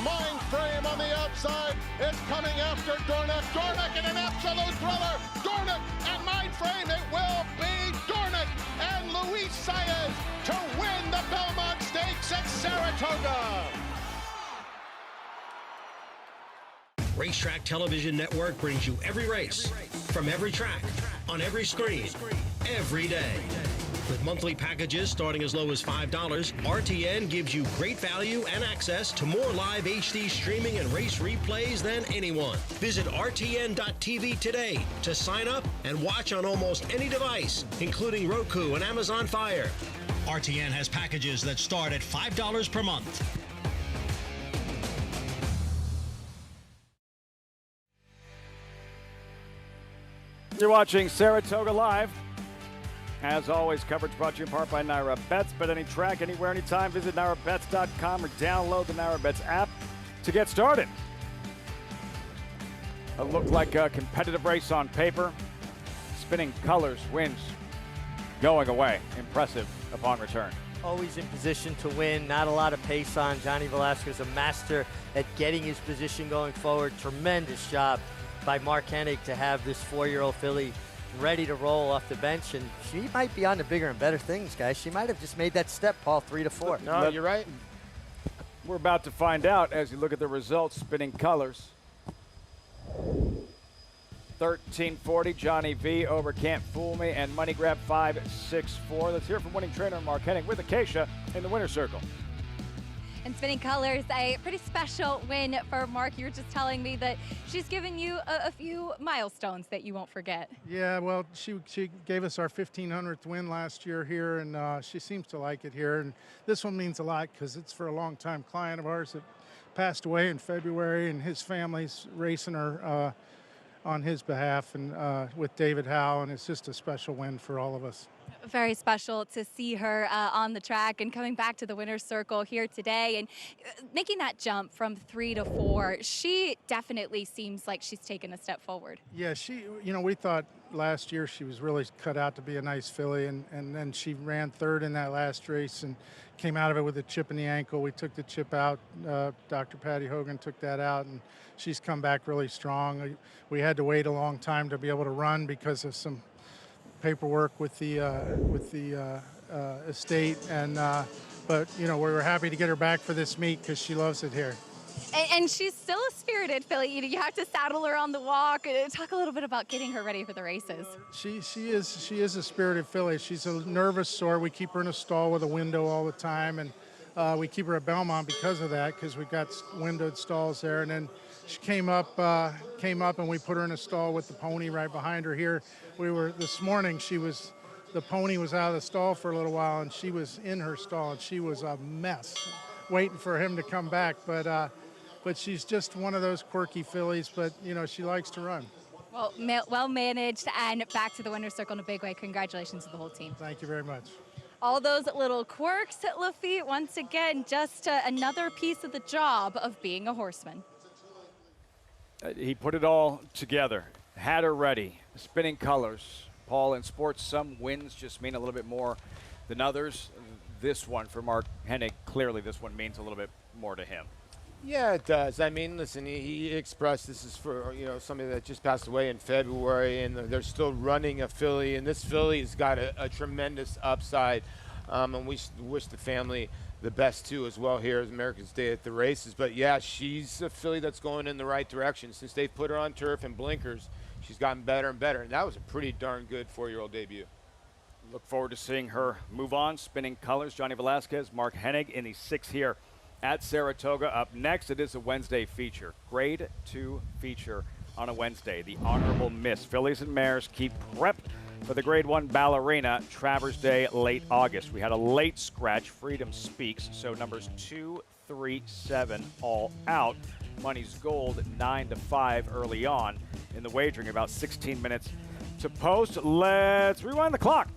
Mindframe on the outside is coming after Dornick. Dornick in an absolute thriller. Dornick and Mindframe. It will be Dornick and Luis Saez to win the Belmont Stakes at Saratoga. Racetrack Television Network brings you every race, from every track, on every screen, every day. With monthly packages starting as low as $5, RTN gives you great value and access to more live HD streaming and race replays than anyone. Visit RTN.tv today to sign up and watch on almost any device, including Roku and Amazon Fire. RTN has packages that start at $5 per month. You're watching Saratoga Live. As always, coverage brought to you in part by Naira Bets. Bet any track, anywhere, anytime. Visit NairaBets.com or download the Naira Bets app to get started. It looked like a competitive race on paper. Spinning Colors wins going away. Impressive upon return. Always in position to win. Not a lot of pace on. Johnny Velasquez, a master at getting his position going forward. Tremendous job by Mark Hennig to have this 4-year-old filly ready to roll off the bench, and she might be on to bigger and better things, guys. She might have just made that step, Paul, 3 to 4. No, you're right. We're about to find out as you look at the results. Spinning Colors. 1340, Johnny V over Can't Fool Me, and Money Grab 564. Let's hear from winning trainer Mark Hennig with Acacia in the winner's circle. And Spinning Colors, a pretty special win for Mark. You were just telling me that she's given you a few milestones that you won't forget. Yeah, well, she gave us our 1,500th win last year here, and she seems to like it here. And this one means a lot because it's for a long-time client of ours that passed away in February, and his family's racing her on his behalf and with David Howe, and it's just a special win for all of us. Very special to see her on the track and coming back to the winner's circle here today and making that jump from 3 to 4. She definitely seems like she's taken a step forward. Yeah, we thought last year she was really cut out to be a nice filly, and then she ran third in that last race and came out of it with a chip in the ankle. We took the chip out. Dr. Patty Hogan took that out, and she's come back really strong. We had to wait a long time to be able to run because of some paperwork with the estate, and but we were happy to get her back for this meet because she loves it here. And she's still a spirited filly. You have to saddle her on the walk. Talk a little bit about getting her ready for the races. She is a spirited filly. She's a nervous sort. We keep her in a stall with a window all the time, and we keep her at Belmont because of that, because we've got windowed stalls there. And then she came up, and we put her in a stall with the pony right behind her here. This morning, the pony was out of the stall for a little while, and she was in her stall, and she was a mess, waiting for him to come back. But she's just one of those quirky fillies, but she likes to run. Well managed, and back to the winner's circle in a big way. Congratulations to the whole team. Thank you very much. All those little quirks at Lafitte, once again, just another piece of the job of being a horseman. He put it all together, had her ready. Spinning Colors. Paul, in sports, some wins just mean a little bit more than others. This one for Mark Hennig, clearly this one means a little bit more to him. Yeah, it does. I mean, listen, he expressed this is for, somebody that just passed away in February, and they're still running a filly, and this filly has got a tremendous upside, and we wish the family the best, too, as well here as America's Day at the races. But, yeah, she's a filly that's going in the right direction. Since they've put her on turf and blinkers, she's gotten better and better, and that was a pretty darn good 4-year-old debut. Look forward to seeing her move on. Spinning Colors, Johnny Velasquez, Mark Hennig in the 6 here at Saratoga. Up next, it is a Wednesday feature. Grade 2 feature on a Wednesday. The Honorable Miss. Fillies and mares keep prep For the Grade 1 Ballerina, Travers Day, late August. We had a late scratch, Freedom Speaks, so numbers 2, 3, 7 all out. Money's gold 9-5 early on in the wagering, about 16 minutes to post. Let's rewind the clock.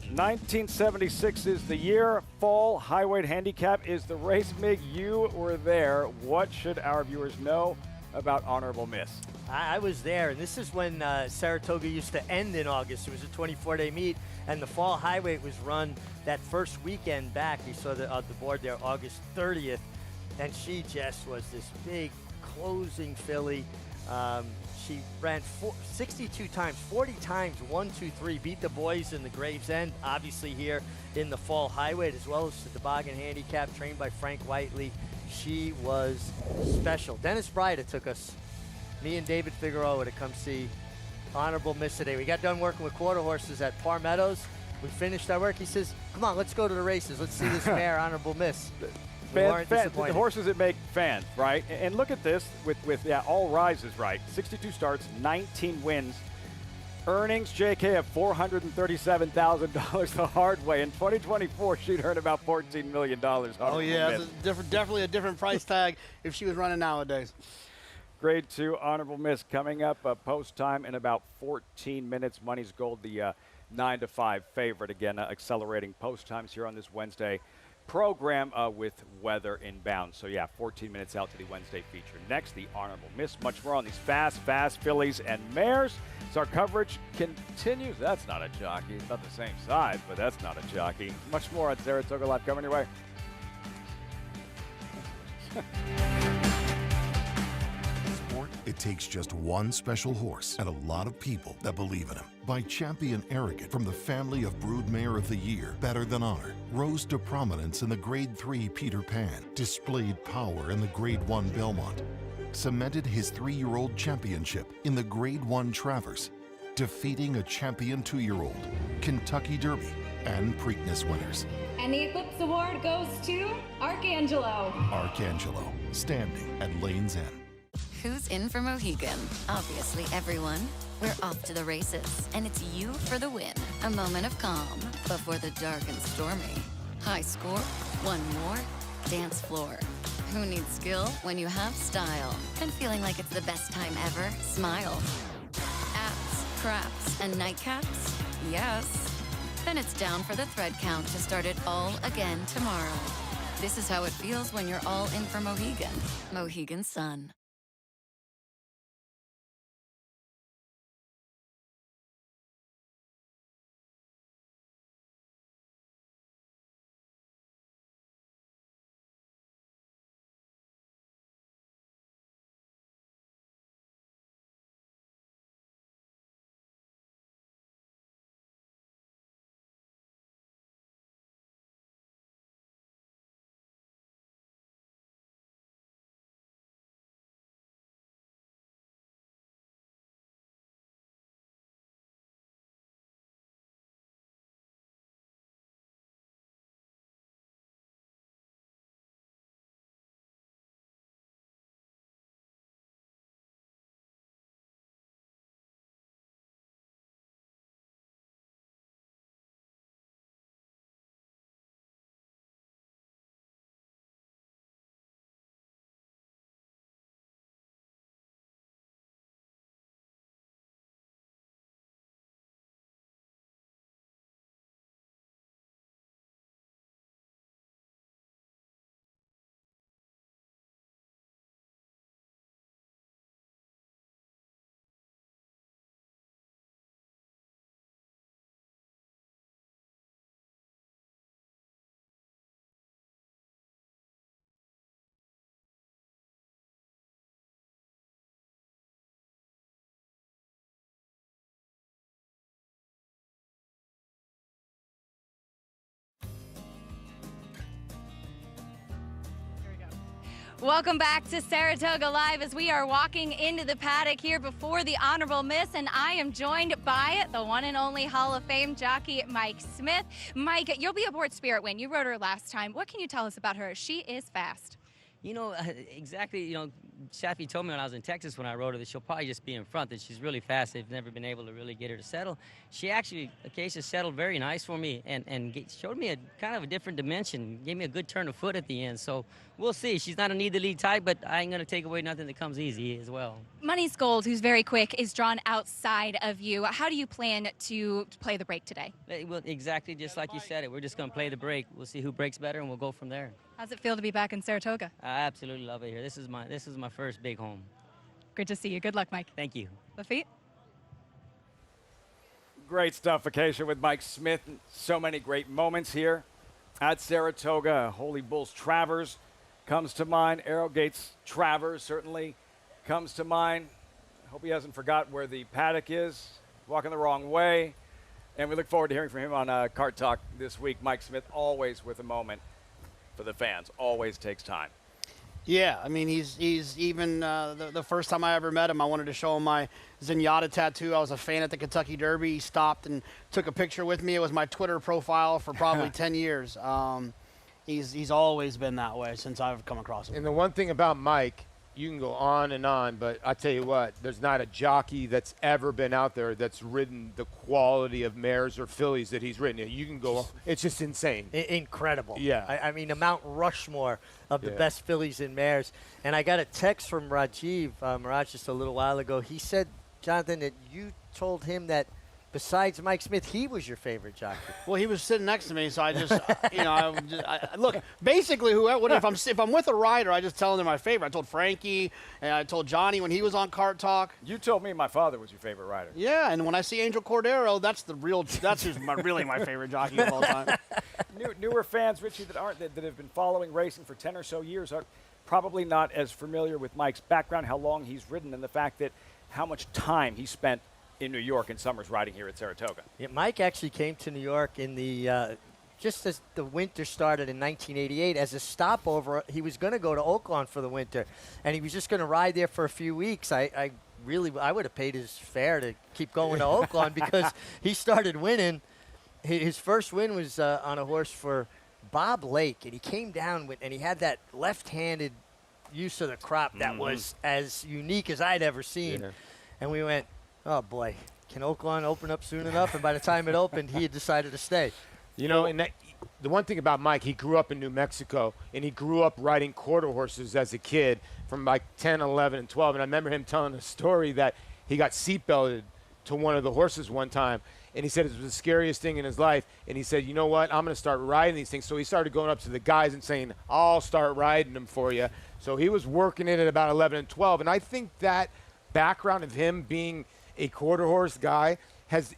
1976 is the year. Fall Highway Handicap is the race. Mig, you were there. What should our viewers know about Honorable Miss? I was there, and this is when Saratoga used to end in August. It was a 24-day meet, and the Fall Highway was run that first weekend back. You saw the board there, August 30th, and she just was this big closing filly. She ran 62 times, 40 times, 1, 2, 3, beat the boys in the Gravesend, obviously here in the Fall Highway, as well as the Toboggan Handicap, trained by Frank Whiteley. She was special. Dennis Bryda took us, me and David Figueroa, to come see Honorable Miss today. We got done working with quarter horses at Par Meadows. We finished our work. He says, come on, let's go to the races. Let's see this mare, Honorable Miss. The horses that make fans, right? And look at this with all rises, right? 62 starts, 19 wins. Earnings, JK, of $437,000 the hard way. In 2024, she'd earn about $14 million. Oh, yeah, that's definitely a different price tag if she was running nowadays. Grade 2 Honorable Miss coming up post time in about 14 minutes. Money's gold, the 9-5 favorite. Again, accelerating post times here on this Wednesday program with weather inbound. So, yeah, 14 minutes out to the Wednesday feature. Next, the Honorable Miss. Much more on these fast fillies and mares. So our coverage continues. That's not a jockey. It's not the same size, but that's not a jockey. Much more on Saratoga Live coming your way. It takes just one special horse and a lot of people that believe in him. By Champion Arrogant, from the family of Broodmare of the Year, Better Than Honor, rose to prominence in the Grade 3 Peter Pan, displayed power in the Grade 1 Belmont, cemented his 3-year-old championship in the Grade 1 Travers, defeating a champion 2-year-old, Kentucky Derby, and Preakness winners. And the Eclipse Award goes to Arcangelo. Arcangelo, standing at Lane's End. Who's in for Mohegan? Obviously everyone. We're off to the races, and it's you for the win. A moment of calm before the dark and stormy. High score, one more, dance floor. Who needs skill when you have style? And feeling like it's the best time ever? Smile. Apps, craps, and nightcaps? Yes. Then it's down for the thread count to start it all again tomorrow. This is how it feels when you're all in for Mohegan. Mohegan Sun. Welcome back to Saratoga Live as we are walking into the paddock here before the Honorable Miss, and I am joined by the one and only Hall of Fame jockey, Mike Smith. Mike, you'll be aboard Spirit Wind. You rode her last time. What can you tell us about her? She is fast. You know, exactly, Safi told me when I was in Texas when I rode her that she'll probably just be in front, that she's really fast. They've never been able to really get her to settle. She actually, Acacia settled very nice for me and showed me a kind of a different dimension, gave me a good turn of foot at the end. So we'll see. She's not a need-to-lead type, but I ain't going to take away nothing that comes easy as well. Money's Gold, who's very quick, is drawn outside of you. How do you plan to play the break today? Well, exactly just like you said it. We're just going to play the break. We'll see who breaks better, and we'll go from there. How's it feel to be back in Saratoga? I absolutely love it here. This is my first big home. Good to see you. Good luck, Mike. Thank you. Lafitte? Great stuff, Acacia, with Mike Smith. So many great moments here at Saratoga. Holy Bulls Travers comes to mind. Arrowgate's Travers certainly comes to mind. Hope he hasn't forgot where the paddock is. Walking the wrong way. And we look forward to hearing from him on Cart Talk this week. Mike Smith, always with a moment for the fans. Always takes time. Yeah, I mean, he's even the first time I ever met him, I wanted to show him my Zenyatta tattoo. I was a fan at the Kentucky Derby. He stopped and took a picture with me. It was my Twitter profile for probably 10 years. He's always been that way since I've come across him. And the one thing about Mike, you can go on, but I tell you what, there's not a jockey that's ever been out there that's ridden the quality of mares or fillies that he's ridden. You can go, it's just insane. Incredible. Yeah. I mean, the Mount Rushmore of the best fillies and mares. And I got a text from Rajiv Miraj just a little while ago. He said, Jonathan, that you told him that besides Mike Smith, he was your favorite jockey. Well, he was sitting next to me, so I just, look. Basically, if I'm with a rider, I just tell them they're my favorite. I told Frankie, and I told Johnny when he was on Cart Talk. You told me my father was your favorite rider. Yeah, and when I see Angel Cordero, that's who's really my favorite jockey of all time. Newer fans, Richie, that have been following racing for 10 or so years are probably not as familiar with Mike's background, how long he's ridden, and the fact that how much time he spent in New York and summers riding here at Saratoga. Yeah, Mike actually came to New York in the just as the winter started in 1988 as a stopover. He was going to go to Oaklawn for the winter, and he was just going to ride there for a few weeks. I would have paid his fare to keep going to Oaklawn because he started winning. His first win was on a horse for Bob Lake, and he came down and he had that left-handed use of the crop that was as unique as I'd ever seen. Yeah. And we went, oh, boy, can Oaklawn open up soon enough? And by the time it opened, he had decided to stay. You know, and the one thing about Mike, he grew up in New Mexico, and he grew up riding quarter horses as a kid from like 10, 11, and 12. And I remember him telling a story that he got seatbelted to one of the horses one time, and he said it was the scariest thing in his life. And he said, you know what, I'm going to start riding these things. So he started going up to the guys and saying, I'll start riding them for you. So he was working it at about 11 and 12. And I think that background of him being a quarter horse guy has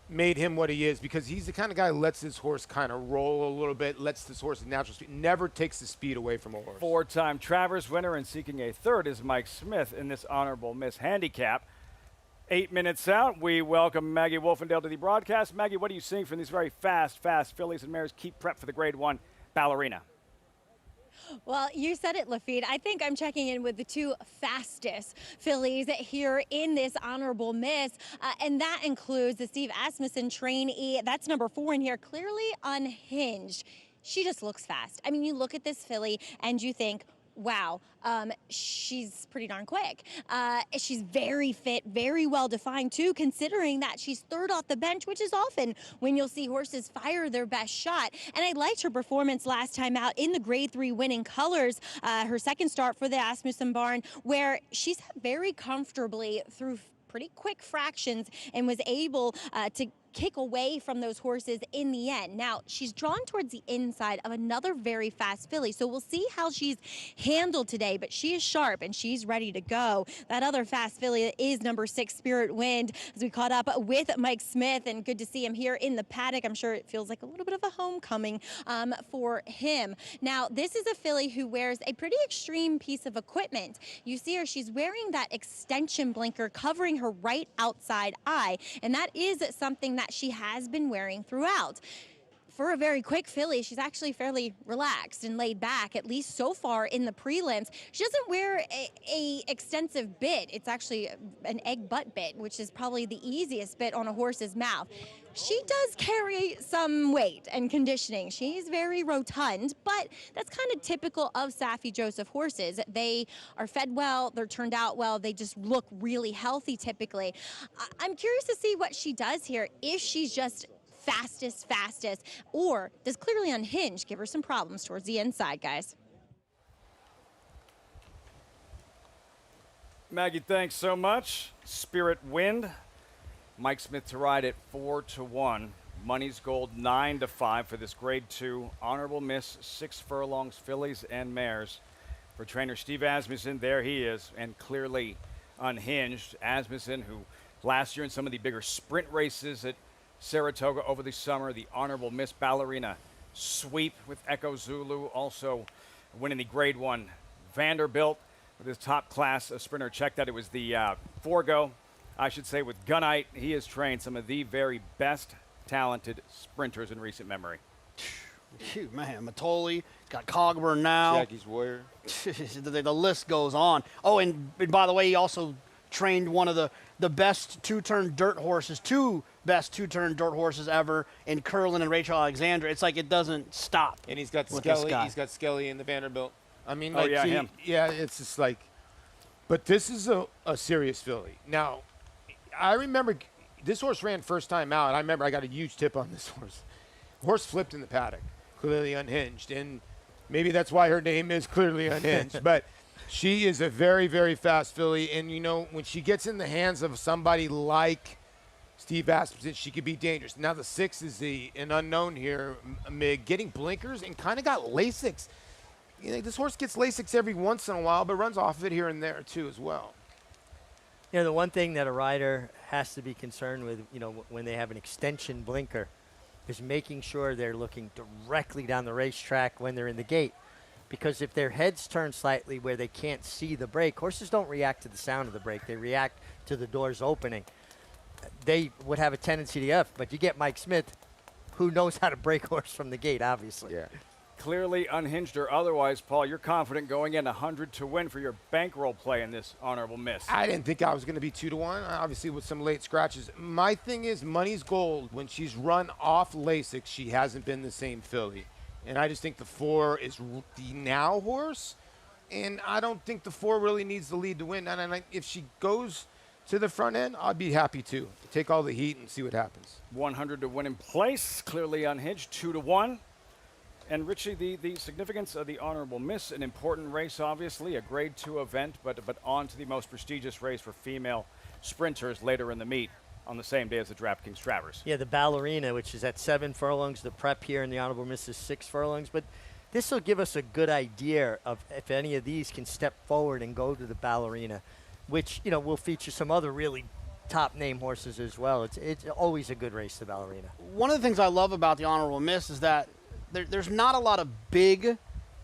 made him what he is, because he's the kind of guy who lets his horse kind of roll a little bit, lets this horse natural speed, never takes the speed away from a horse. Four-time Travers winner and seeking a third is Mike Smith in this honorable Miss Handicap. 8 minutes out, we welcome Maggie Wolfendale to the broadcast. Maggie, what are you seeing from these very fast fillies and mares? Keep prep for the Grade 1 Ballerina. Well, you said it, Lafitte. I think I'm checking in with the two fastest fillies here in this honorable miss, and that includes the Steve Asmussen trainee. That's number 4 in here, clearly unhinged. She just looks fast. I mean, you look at this filly and you think, wow, she's pretty darn quick. She's very fit, very well defined too, considering that she's third off the bench, which is often when you'll see horses fire their best shot. And I liked her performance last time out in the Grade 3 winning colors, her second start for the Asmussen barn, where she sat very comfortably through pretty quick fractions and was able to kick away from those horses in the end. Now, she's drawn towards the inside of another very fast filly, so we'll see how she's handled today, but she is sharp and she's ready to go. That other fast filly is number 6, Spirit Wind, as we caught up with Mike Smith, and good to see him here in the paddock. I'm sure it feels like a little bit of a homecoming for him. Now, this is a filly who wears a pretty extreme piece of equipment. You see her, she's wearing that extension blinker covering her right outside eye, and that is something that she has been wearing throughout. for a very quick filly, she's actually fairly relaxed and laid back, at least so far in the prelims. She doesn't wear a extensive bit. It's actually an egg butt bit, which is probably the easiest bit on a horse's mouth. She does carry some weight and conditioning. She's very rotund, but that's kind of typical of Saffie Joseph horses. They are fed well, they're turned out well, they just look really healthy typically. I'm curious to see what she does here, if she's just fastest, or does Clearly Unhinged give her some problems towards the inside, guys? Maggie, thanks so much. Spirit Wind. Mike Smith to ride at 4-1. Money's Gold 9-5 for this Grade 2 Honorable Miss 6 furlongs fillies and mares. For trainer Steve Asmussen, there he is, and Clearly Unhinged. Asmussen, who last year in some of the bigger sprint races at Saratoga over the summer, the Honorable Miss Ballerina sweep with Echo Zulu, also winning the Grade 1 Vanderbilt with his top class sprinter. Check that, it was the Forgo, I should say, with Gunite. He has trained some of the very best talented sprinters in recent memory. Phew, man, Matoli, got Cogburn now. Jackie's Warrior. the list goes on. Oh, and by the way, he also trained one of the best two-turn dirt horses, two best two-turn dirt horses ever in Curlin and Rachel Alexandra. It's like it doesn't stop. And he's got with Skelly. He's got Skelly in the Vanderbilt. I mean, oh, like, yeah, him. Yeah, it's just like, but this is a serious filly. Now, I remember this horse ran first time out. I remember I got a huge tip on this horse. Horse flipped in the paddock, Clearly Unhinged, and maybe that's why her name is Clearly Unhinged. But she is a very, very fast filly, and you know when she gets in the hands of somebody like Steve Asmussen, she could be dangerous. Now the 6 is an unknown here, getting blinkers and kind of got Lasix. You know, this horse gets Lasix every once in a while, but runs off of it here and there too as well. You know, the one thing that a rider has to be concerned with, you know, when they have an extension blinker, is making sure they're looking directly down the racetrack when they're in the gate. Because if their heads turn slightly where they can't see the brake, horses don't react to the sound of the brake. They react to the doors opening. They would have a tendency to F, but you get Mike Smith, who knows how to brake horse from the gate, obviously. Yeah. Clearly Unhinged or otherwise, Paul, you're confident going in 100 to win for your bankroll play in this Honorable Miss. I didn't think I was going to be 2-1, obviously with some late scratches. My thing is Money's Gold. When she's run off Lasix, she hasn't been the same filly. And I just think the 4 is the now horse. And I don't think the 4 really needs the lead to win. And if she goes to the front end, I'd be happy to take all the heat and see what happens. 100 to win in place. Clearly Unhinged, 2-1. And Richie, the significance of the Honorable Miss, an important race, obviously, a Grade 2 event, but on to the most prestigious race for female sprinters later in the meet on the same day as the DraftKings Travers. Yeah, the Ballerina, which is at 7 furlongs. The prep here in the Honorable Miss is 6 furlongs. But this will give us a good idea of if any of these can step forward and go to the Ballerina, which, you know, will feature some other really top-name horses as well. It's always a good race, the Ballerina. One of the things I love about the Honorable Miss is that there's not a lot of big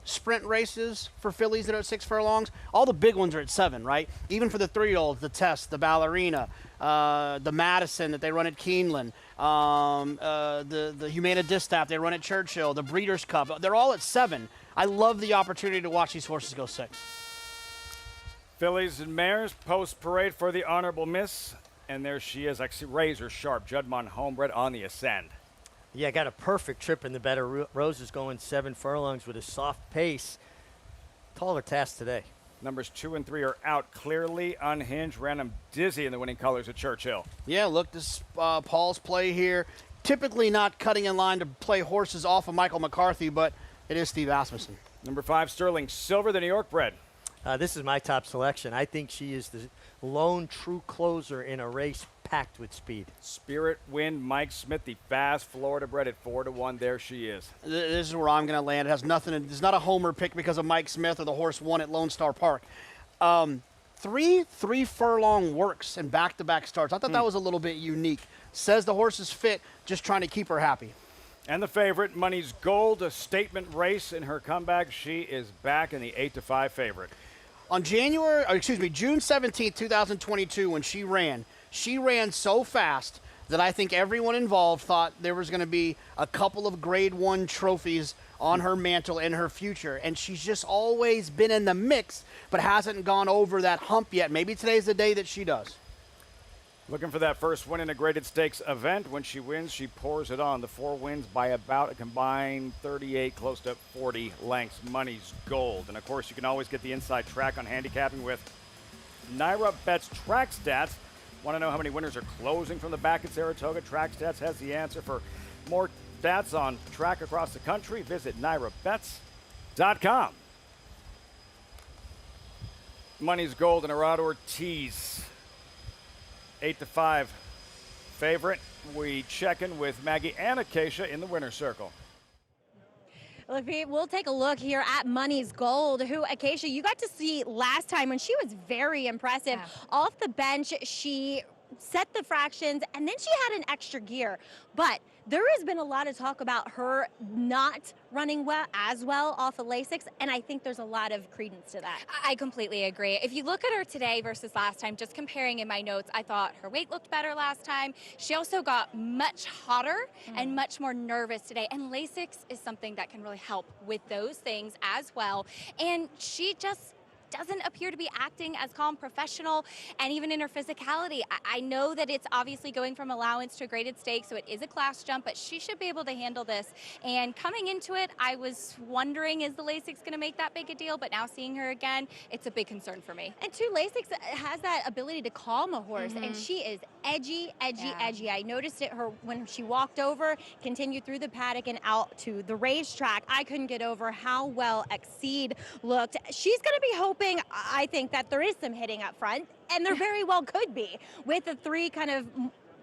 sprint races for fillies that are at 6 furlongs. All the big ones are at 7, right? Even for the 3-year-olds, the Test, the Ballerina, the Madison that they run at Keeneland, the Humana Distaff they run at Churchill, the Breeders' Cup. They're all at 7. I love the opportunity to watch these horses go 6. Fillies and mares, post-parade for the Honorable Miss. And there she is, actually razor sharp. Juddmonte Homebred on the ascend. Yeah, got a perfect trip in the Better Roses, going 7 furlongs with a soft pace. Taller task today. Numbers 2 and 3 are out. Clearly Unhinged, ran them dizzy in the winning colors at Churchill. Yeah, look, this Paul's play here. Typically not cutting in line to play horses off of Michael McCarthy, but it is Steve Asmussen. Number 5, Sterling Silver, the New York bred. This is my top selection. I think she is the lone true closer in a race packed with speed. Spirit Wind, Mike Smith, the fast Florida bred at 4-1. There she is. This is where I'm going to land. It has nothing. It's not a homer pick because of Mike Smith or the horse won at Lone Star Park. 3 furlong works in back-to-back starts. I thought that was a little bit unique. Says the horse is fit, just trying to keep her happy. And the favorite, Money's Gold, a statement race in her comeback. She is back in the 8-5 favorite. On June 17, 2022, when she ran so fast that I think everyone involved thought there was going to be a couple of Grade 1 trophies on her mantle in her future. And she's just always been in the mix, but hasn't gone over that hump yet. Maybe today's the day that she does. Looking for that first win in a graded stakes event. When she wins, she pours it on. The 4 wins by about a combined 38, close to 40 lengths. Money's gold. And, of course, you can always get the inside track on handicapping with Naira Bet's Track Stats. Want to know how many winners are closing from the back at Saratoga? Track Stats has the answer. For more stats on track across the country, visit NairaBets.com. Money's gold and Arad Ortiz. 8-5 favorite. We check in with Maggie and Acacia in the winner's circle. We'll take a look here at Money's Gold, who, Acacia, you got to see last time when she was very impressive. Yeah. Off the bench, she set the fractions, and then she had an extra gear. But there has been a lot of talk about her not running as well off of Lasix, and I think there's a lot of credence to that. I completely agree. If you look at her today versus last time, just comparing in my notes, I thought her weight looked better last time. She also got much hotter and much more nervous today, and Lasix is something that can really help with those things as well. And she just doesn't appear to be acting as calm, professional, and even in her physicality. I know that it's obviously going from allowance to a graded stake, so it is a class jump, but she should be able to handle this. And coming into it, I was wondering, is the Lasix going to make that big a deal? But now seeing her again, it's a big concern for me. And too, Lasix has that ability to calm a horse, and she is edgy. I noticed it when she walked over, continued through the paddock and out to the racetrack. I couldn't get over how well Exceed looked. She's going to be hoping, I think, that there is some hitting up front, and there very well could be with the 3 kind of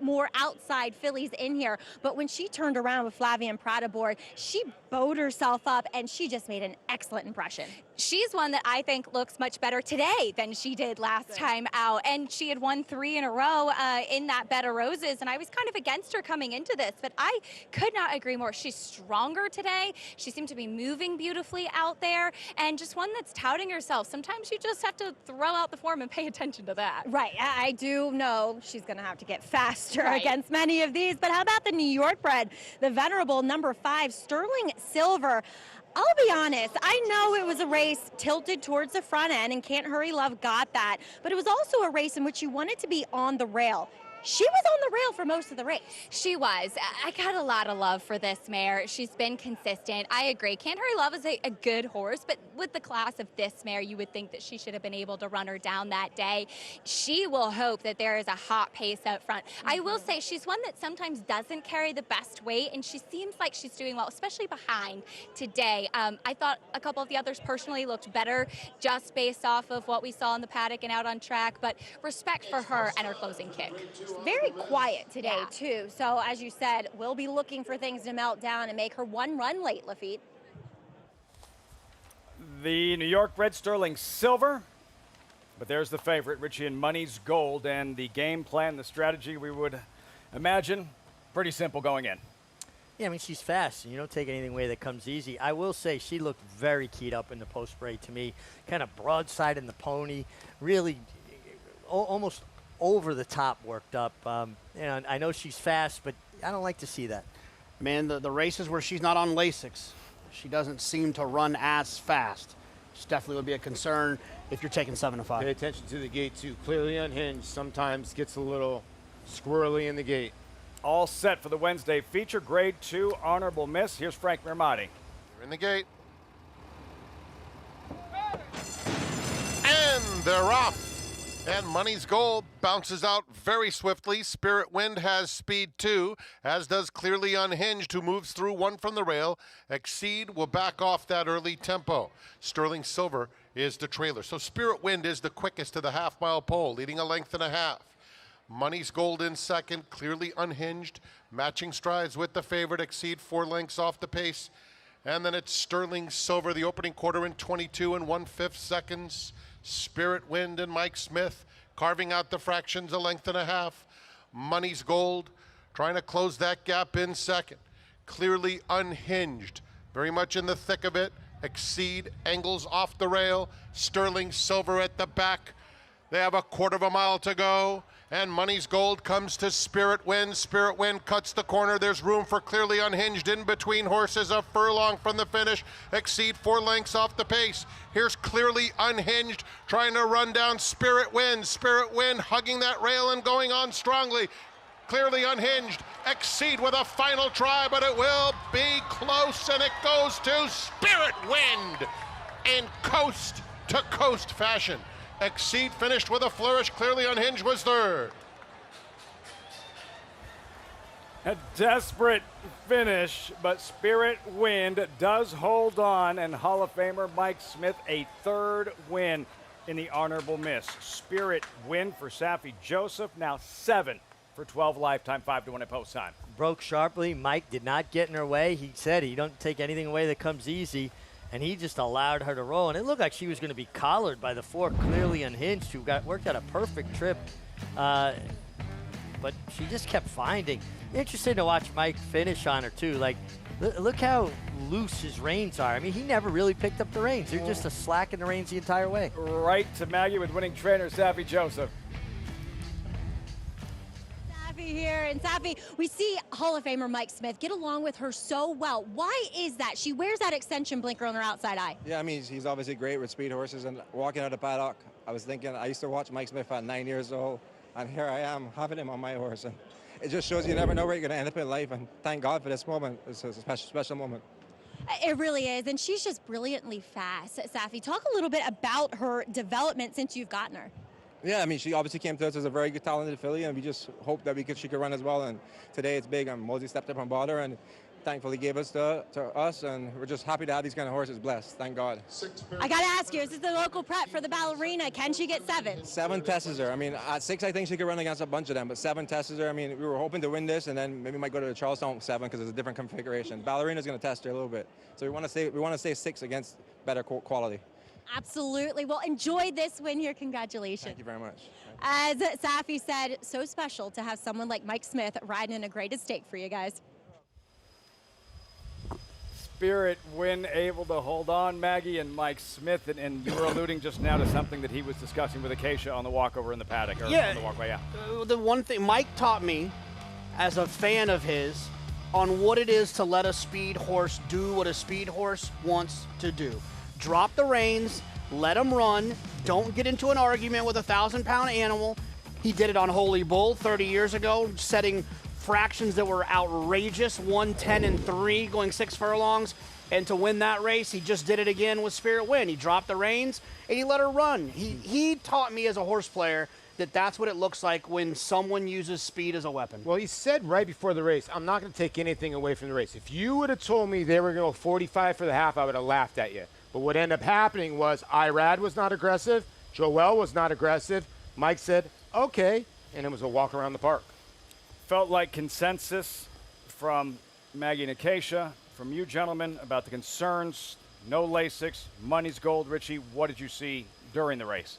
more outside fillies in here. But when she turned around with Flavian Pratt aboard, she bowed herself up, and she just made an excellent impression. She's one that I think looks much better today than she did last time out. And she had won 3 in a row in that bed of roses. And I was kind of against her coming into this, but I could not agree more. She's stronger today. She seemed to be moving beautifully out there, and just one that's touting herself. Sometimes you just have to throw out the form and pay attention to that. Right. I do know she's going to have to get faster against many of these. But how about the New York bred, the venerable number 5, Sterling Silver? I'll be honest, I know it was a race tilted towards the front end, and Can't Hurry Love got that, but it was also a race in which you wanted to be on the rail. She was on the rail for most of the race. She was. I got a lot of love for this mare. She's been consistent. I agree. Can't Hurry Love is a good horse, but with the class of this mare, you would think that she should have been able to run her down that day. She will hope that there is a hot pace up front. I will say she's one that sometimes doesn't carry the best weight, and she seems like she's doing well, especially behind today. I thought a couple of the others personally looked better just based off of what we saw in the paddock and out on track, but respect for her and her closing kick. Very quiet today, too. So, as you said, we'll be looking for things to melt down and make her one run late, Lafitte. The New York bred Sterling Silver. But there's the favorite, Richie and Money's Gold. And the game plan, the strategy, we would imagine, pretty simple going in. Yeah, I mean, she's fast, and you don't take anything away that comes easy. I will say she looked very keyed up in the post spray to me. Kind of broadside in the pony. Really almost over the top worked up. And I know she's fast, but I don't like to see that. Man, the races where she's not on Lasix, she doesn't seem to run as fast. Which definitely would be a concern if you're taking 7 to 5. Pay attention to the gate, too. Clearly unhinged. Sometimes gets a little squirrely in the gate. All set for the Wednesday feature. Grade 2, honorable miss. Here's Frank Mermati. You're in the gate. And they're off. And Money's Gold bounces out very swiftly. Spirit Wind has speed too, as does Clearly Unhinged, who moves through 1 from the rail. Exceed will back off that early tempo. Sterling Silver is the trailer. So Spirit Wind is the quickest to the half-mile pole, leading a length and a half. Money's Gold in second, Clearly Unhinged, matching strides with the favorite. Exceed 4 lengths off the pace. And then it's Sterling Silver, the opening quarter in 22 1/5 seconds. Spirit Wind and Mike Smith carving out the fractions, a length and a half. Money's Gold trying to close that gap in second. Clearly Unhinged, very much in the thick of it. Exceed angles off the rail. Sterling Silver at the back. They have a 1/4 mile to go. And Money's Gold comes to Spirit Wind. Spirit Wind cuts the corner. There's room for Clearly Unhinged in between horses. A furlong from the finish. Exceed 4 lengths off the pace. Here's Clearly Unhinged trying to run down Spirit Wind. Spirit Wind hugging that rail and going on strongly. Clearly Unhinged. Exceed with a final try, but it will be close, and it goes to Spirit Wind in coast-to-coast fashion. Exceed finished with a flourish. Clearly Unhinged was third. A desperate finish, but Spirit Wind does hold on, and Hall of Famer Mike Smith a third win in the honorable miss. Spirit Wind for Safi Joseph, now 7 for 12 lifetime, 5-1 at post time. Broke sharply. Mike did not get in her way. He said he don't take anything away that comes easy, and he just allowed her to roll. And it looked like she was going to be collared by the 4 Clearly Unhinged, who worked out a perfect trip, but she just kept finding. Interesting to watch Mike finish on her, too. Like, look how loose his reins are. I mean, he never really picked up the reins. They're just a slack in the reins the entire way. Right to Maggie with winning trainer Safi Joseph. Here, and Safi, we see Hall of Famer Mike Smith get along with her so well. Why is that? She wears that extension blinker on her outside eye. Yeah, I mean, he's obviously great with speed horses, and walking out of Paddock, I was thinking, I used to watch Mike Smith at 9 years old, and here I am having him on my horse, and it just shows you never know where you're going to end up in life, and thank God for this moment. It's a special moment. It really is, and she's just brilliantly fast. Safi, talk a little bit about her development since you've gotten her. Yeah, I mean, she obviously came to us as a very good, talented filly, and we just hoped that she could run as well. And today it's big, and Mosey stepped up on board her, and thankfully gave us to us, and we're just happy to have these kind of horses. Blessed, thank God. I got to ask you, is this the local prep for the ballerina? Can she get 7? 7 tests her. I mean, at 6, I think she could run against a bunch of them, but 7 tests her. I mean, we were hoping to win this, and then maybe might go to the Charlestown 7 because it's a different configuration. Ballerina's going to test her a little bit, so we want to stay 6 against better quality. Absolutely. Well, enjoy this win here. Congratulations. Thank you very much. As Safi said, so special to have someone like Mike Smith riding in a great estate for you guys. Spirit Wind able to hold on, Maggie and Mike Smith, and you were alluding just now to something that he was discussing with Acacia on the walkover in the paddock, or on the walkway, yeah. The one thing Mike taught me as a fan of his on what it is to let a speed horse do what a speed horse wants to do. Drop the reins, let him run, don't get into an argument with a 1,000-pound animal. He did it on Holy Bull 30 years ago, setting fractions that were outrageous, 1:10 and 3, going 6 furlongs. And to win that race, he just did it again with Spirit Wind. He dropped the reins and he let her run. He taught me as a horse player that that's what it looks like when someone uses speed as a weapon. Well, he said right before the race, I'm not going to take anything away from the race. If you would have told me they were going to go 45 for the half, I would have laughed at you. But what ended up happening was Irad was not aggressive, Joel was not aggressive. Mike said, okay, and it was a walk around the park. Felt like consensus from Maggie and Acacia, from you gentlemen, about the concerns, no Lasix, Money's Gold. Richie, what did you see during the race?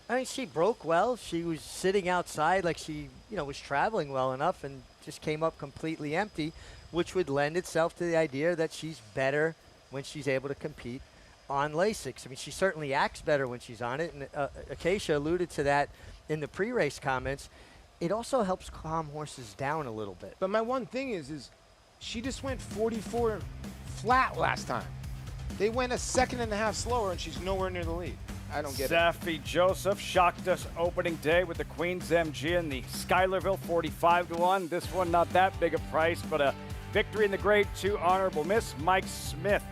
I mean, she broke well. She was sitting outside like she, was traveling well enough, and just came up completely empty, which would lend itself to the idea that she's better when she's able to compete on Lasix. I mean, she certainly acts better when she's on it, and Acacia alluded to that in the pre-race comments. It also helps calm horses down a little bit. But my one thing is she just went 44 flat last time. They went a 1.5 seconds slower, and she's nowhere near the lead. I don't get it. Safi Joseph shocked us opening day with the Queen's MG and the Schuylerville 45-1. This one not that big a price, but a victory in the Grade 2 honorable miss. Mike Smith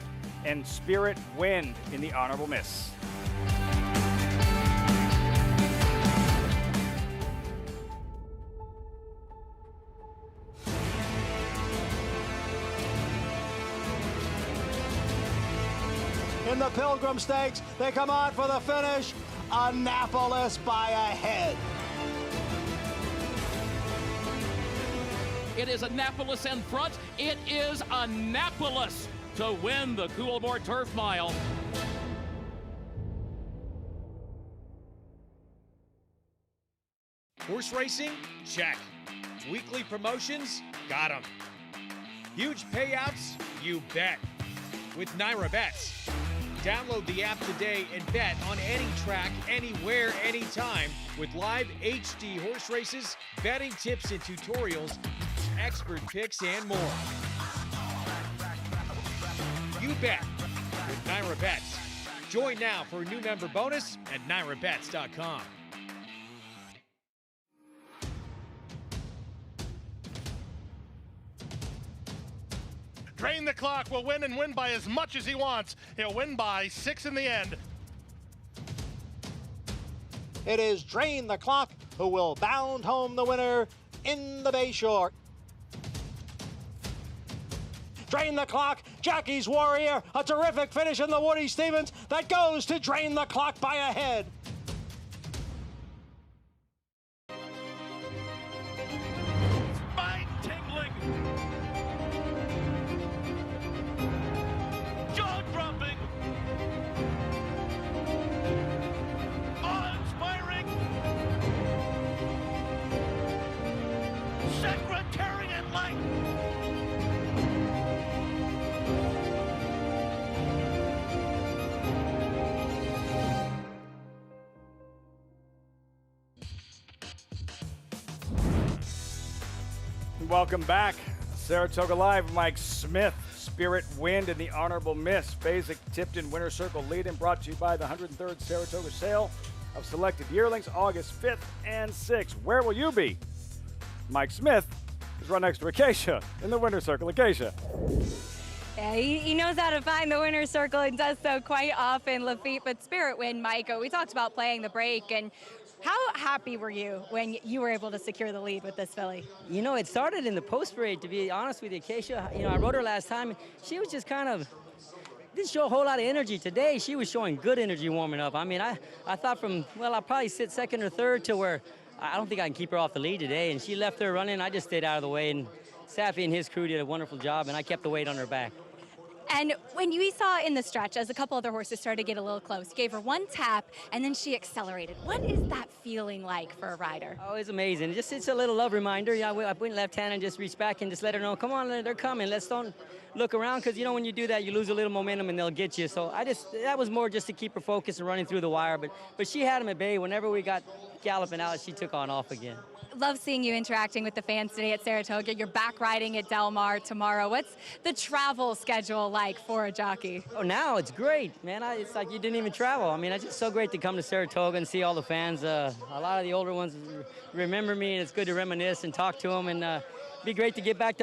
and Spirit Wind in the honorable miss. In the Pilgrim Stakes, they come on for the finish. Annapolis by a head. It is Annapolis in front. It is Annapolis to win the Coolmore Turf Mile. Horse racing? Check. Weekly promotions? Got 'em. Huge payouts? You bet. With Naira Bets. Download the app today and bet on any track, anywhere, anytime with live HD horse races, betting tips and tutorials, expert picks, and more. You bet with Naira Bets. Join now for a new member bonus at NairaBets.com. Drain the Clock will win and win by as much as he wants. He'll win by 6 in the end. It is Drain the Clock who will bound home the winner in the Bayshore. Drain the Clock, Jockey's Warrior, a terrific finish in the Woody Stevens that goes to Drain the Clock by a head. Spine-tingling, jaw-dropping, awe-inspiring, secretariat-like. Welcome back. Saratoga Live, Mike Smith, Spirit Wind, and the Honorable Miss. Basic Tipton Winter Circle lead-in brought to you by the 103rd Saratoga sale of selected yearlings, August 5th and 6th. Where will you be? Mike Smith is right next to Acacia in the Winter Circle. Acacia. Yeah, he knows how to find the winner's circle and does so quite often, Lafitte. But Spirit Wind, Mike, we talked about playing the break, and how happy were you when you were able to secure the lead with this filly? You know, it started in the post parade, to be honest with you, Acacia. You know, I rode her last time. She was just kind of, didn't show a whole lot of energy. Today, she was showing good energy warming up. I mean, I thought I'll probably sit second or third to where I don't think I can keep her off the lead today. And she left her running. I just stayed out of the way. And Safi and his crew did a wonderful job, and I kept the weight on her back. And when we saw in the stretch, as a couple other horses started to get a little close, gave her one tap, and then she accelerated. What is that feeling like for a rider? Oh, it's amazing. It's a little love reminder. Yeah, I went left hand and just reached back and just let her know, come on, they're coming. Let's don't look around, because, you know, when you do that, you lose a little momentum and they'll get you. So that was more just to keep her focused and running through the wire. But she had him at bay. Whenever we got galloping out, she took on off again. Love seeing you interacting with the fans today at Saratoga. You're back riding at Del Mar tomorrow. What's the travel schedule like for a jockey? Oh, now it's great, man. It's like you didn't even travel. I mean, it's just so great to come to Saratoga and see all the fans. A lot of the older ones remember me, and it's good to reminisce and talk to them. And be great to get back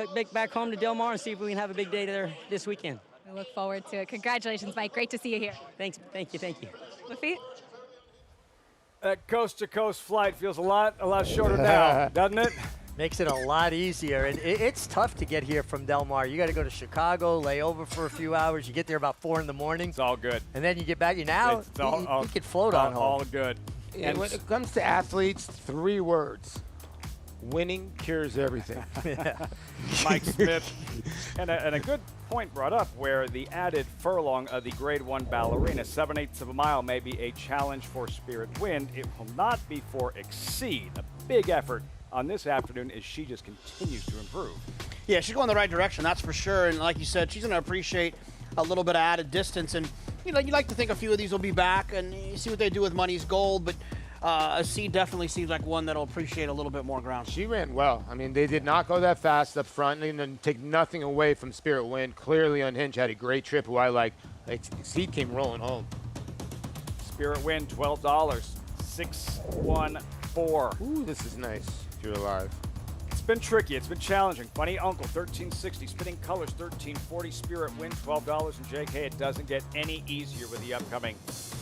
home to Del Mar and see if we can have a big day there this weekend. We look forward to it. Congratulations, Mike. Great to see you here. Thanks. Thank you. Lafitte? That coast-to-coast flight feels a lot shorter now, doesn't it? Makes it a lot easier. And it's tough to get here from Del Mar. You got to go to Chicago, lay over for a few hours. You get there about 4 in the morning. It's all good. And then you get back. You can float on home. All good. And when it comes to athletes, 3 words. Winning cures everything. Mike Smith. And a good point brought up, where the added furlong of the Grade 1 ballerina, 7/8 of a mile, may be a challenge for Spirit Wind. It will not be for Exceed. A big effort on this afternoon as she just continues to improve. Yeah, she's going the right direction, that's for sure. And like you said, she's going to appreciate a little bit of added distance. And, you know, you like to think a few of these will be back, and you see what they do with Money's Gold. But Exceed definitely seems like one that'll appreciate a little bit more ground. She ran well. I mean, they did not go that fast up front, and then take nothing away from Spirit Wind. Clearly unhinged, had a great trip, who I like. Exceed came rolling home. Spirit Wind, $12. 614. Ooh, this is nice if you're alive. It's been tricky. It's been challenging. Funny Uncle, 1360. Spinning Colors, 1340. Spirit Wind, $12. And JK, it doesn't get any easier with the upcoming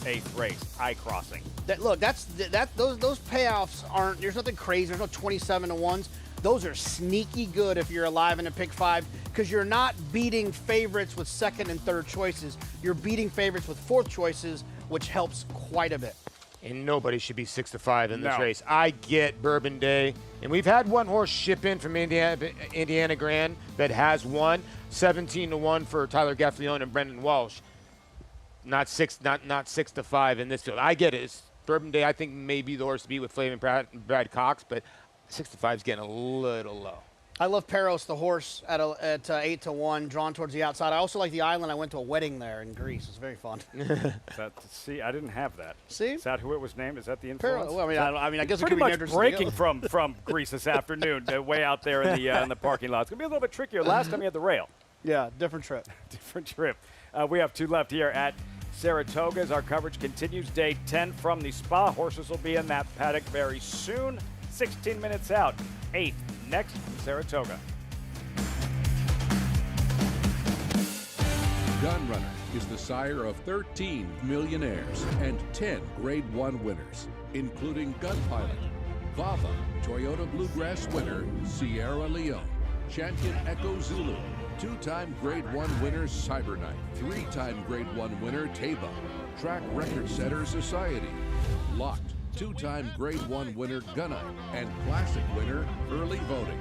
8th race, Eye Crossing. Those payoffs aren't. There's nothing crazy. There's no 27-1s. Those are sneaky good if you're alive in a pick 5, because you're not beating favorites with 2nd and 3rd choices. You're beating favorites with 4th choices, which helps quite a bit. And nobody should be 6-5 in this race. I get Bourbon Day, and we've had one horse ship in from Indiana Grand that has won, 17-1 for Tyler Gaffleone and Brendan Walsh. Not 6-5 in this field. I get it. It's Bourbon Day, I think, maybe the horse to beat with Flavin Brad Cox, but 6-5 is getting a little low. I love Peros, the horse, at 8-1, drawn towards the outside. I also like the Island. I went to a wedding there in Greece. It's very fun. See, I didn't have that. See? Is that who it was named? Is that the influence? Well, I mean, I guess it pretty could be much named breaking from Greece this afternoon, way out there in the parking lot. It's gonna be a little bit trickier. Last time you had the rail. Yeah, different trip. Different trip. We have 2 left here at Saratoga as our coverage continues. Day 10 from the Spa. Horses will be in that paddock very soon. 16 minutes out. 8th next from Saratoga. Gunrunner is the sire of 13 millionaires and 10 Grade 1 winners, including Gun Pilot, Vava, Toyota Bluegrass winner Sierra Leone, Champion Echo Zulu, 2-time Grade 1 winner Cyberknight, 3-time Grade 1 winner Taba, Track Record Setter Society, Locked, 2-time Grade 1 winner Gunite, and Classic winner Early Voting.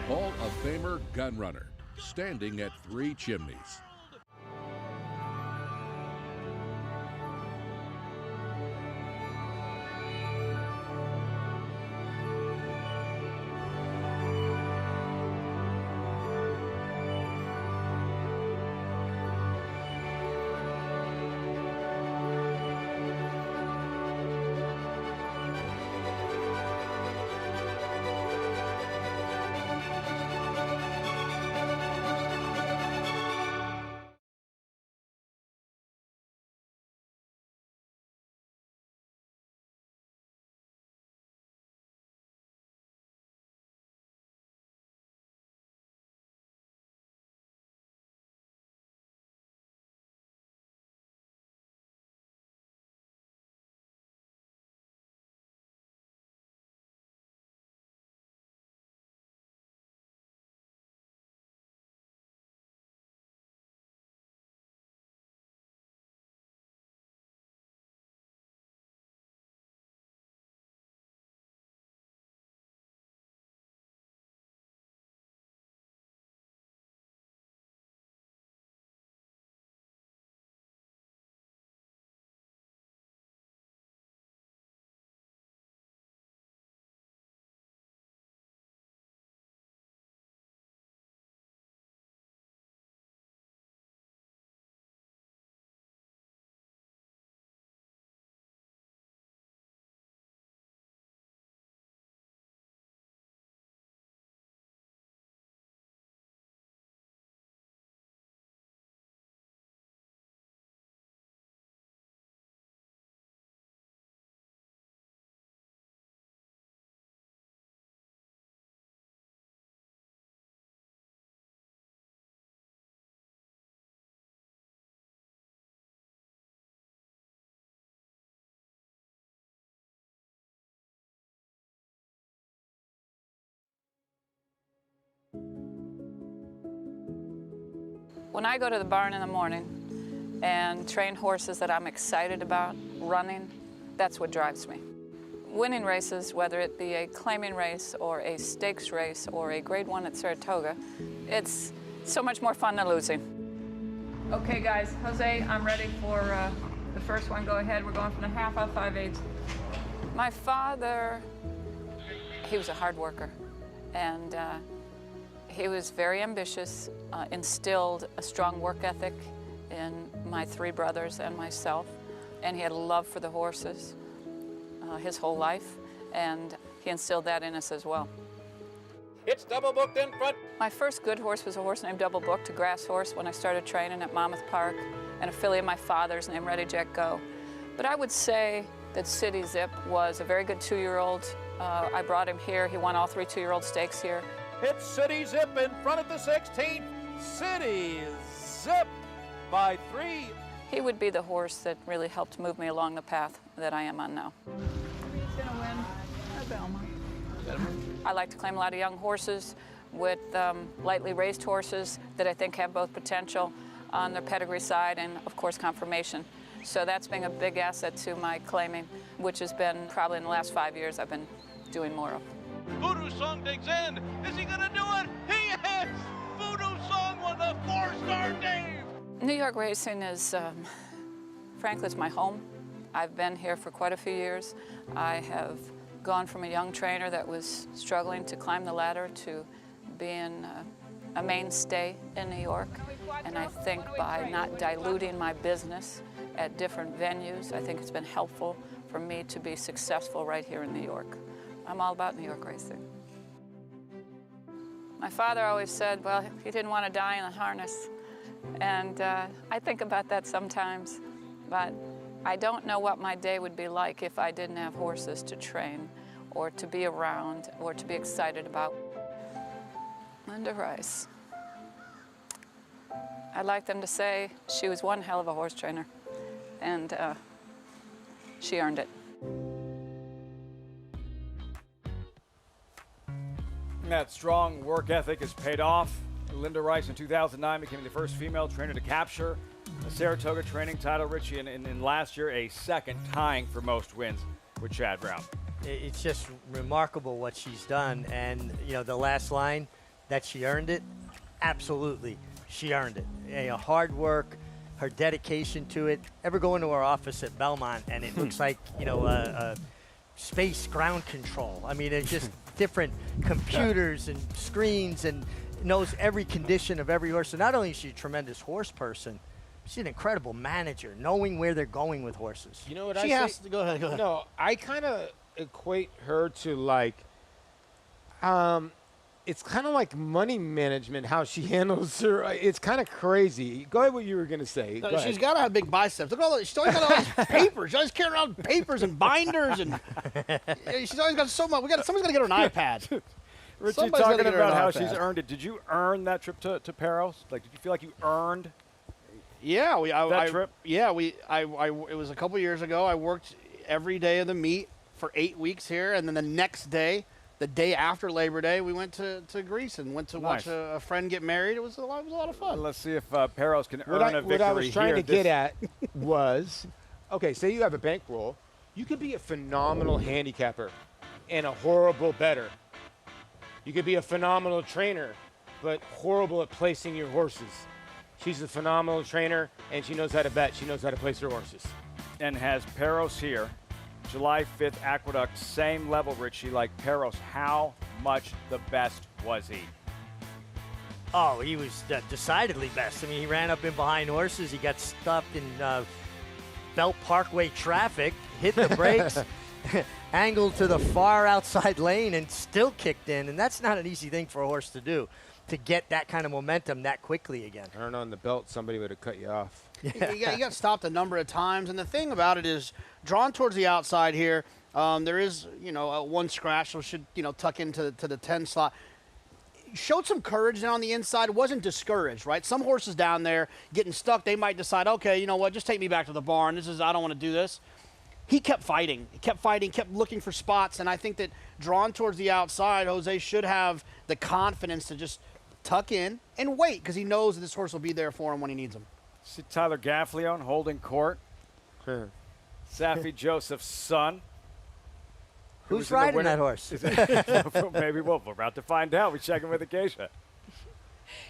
Hall of Famer Gunrunner, standing at 3 chimneys. When I go to the barn in the morning and train horses that I'm excited about running, that's what drives me. Winning races, whether it be a claiming race or a stakes race or a Grade 1 at Saratoga, it's so much more fun than losing. Okay guys, Jose, I'm ready for the first one. Go ahead, we're going from the half out 5/8. My father, he was a hard worker, and he was very ambitious, instilled a strong work ethic in my 3 brothers and myself, and he had a love for the horses his whole life, and he instilled that in us as well. It's double booked in front. My first good horse was a horse named Double Booked, a grass horse, when I started training at Monmouth Park, an affiliate of my father's named Ready Jack Go. But I would say that City Zip was a very good 2-year-old. I brought him here. He won all 3 2-year-old stakes here. It's City Zip in front of the 16th. City Zip by 3. He would be the horse that really helped move me along the path that I am on now. He's gonna win at Belmont. I like to claim a lot of young horses with lightly raced horses that I think have both potential on their pedigree side and, of course, conformation. So that's been a big asset to my claiming, which has been probably in the last 5 years I've been doing more of. Voodoo Song digs in. Is he gonna do it? He is! Voodoo Song with a 4-star Dave! New York racing is, frankly, it's my home. I've been here for quite a few years. I have gone from a young trainer that was struggling to climb the ladder to being a mainstay in New York. And I think by not diluting my business at different venues, I think it's been helpful for me to be successful right here in New York. I'm all about New York racing. My father always said, well, he didn't want to die in a harness. And I think about that sometimes, but I don't know what my day would be like if I didn't have horses to train or to be around or to be excited about. Linda Rice. I'd like them to say she was one hell of a horse trainer, and she earned it. That strong work ethic has paid off. Linda Rice in 2009 became the first female trainer to capture a Saratoga training title, Richie, and in last year a second, tying for most wins with Chad Brown. It's just remarkable what she's done, and you know the last line that she earned it. Absolutely, she earned it. You know, hard work, her dedication to it. Ever go into her office at Belmont and it looks like a space ground control. I mean, it's just different computers and screens, and knows every condition of every horse. So not only is she a tremendous horse person, she's an incredible manager, knowing where they're going with horses. You know what She has to go ahead. Go ahead. No, I kind of equate her to like, it's kind of like money management, how she handles her. It's kind of crazy. Go ahead, what you were going to say. No, she's got to have big biceps. Look at all she's always got all these papers. She's always carrying around papers and binders, and she's always got so much. Someone's got to get her an iPad. Richie, Somebody's talking gotta get her about an how iPad. she's earned it. Did you earn that trip to Paros? Like, did you feel like you earned Yeah, that trip? Yeah, it was a couple years ago. I worked every day of the meet for 8 weeks here, and then the next day, the day after Labor Day, we went to Greece and went to watch a friend get married. It was a lot of fun. Let's see if Paros can earn a victory. What I was trying to here. get at was, okay, say you have a bankroll. You could be a phenomenal handicapper and a horrible bettor. You could be a phenomenal trainer, but horrible at placing your horses. She's a phenomenal trainer, and she knows how to bet. She knows how to place her horses. And has Paros here. July 5th, Aqueduct, same level, Richie, like Paros. How much the best was he? Oh, he was decidedly best. I mean, he ran up in behind horses. He got stuffed in Belt Parkway traffic, hit the brakes, angled to the far outside lane, and still kicked in. And that's not an easy thing for a horse to do, to get that kind of momentum that quickly again. I don't know, in the belt, somebody would have cut you off. He got stopped a number of times, and the thing about it is, drawn towards the outside here, there is, one scratch, so should, tuck into the 10 slot. Showed some courage down on the inside, wasn't discouraged, right? Some horses down there getting stuck, they might decide, okay, you know what, just take me back to the barn. I don't want to do this. He kept fighting, kept looking for spots, and I think that drawn towards the outside, Jose should have the confidence to just tuck in and wait, because he knows that this horse will be there for him when he needs him. See Tyler Gaffleone holding court. Safi Joseph's son. Who's riding that horse? Maybe we're about to find out. We're checking with Acacia.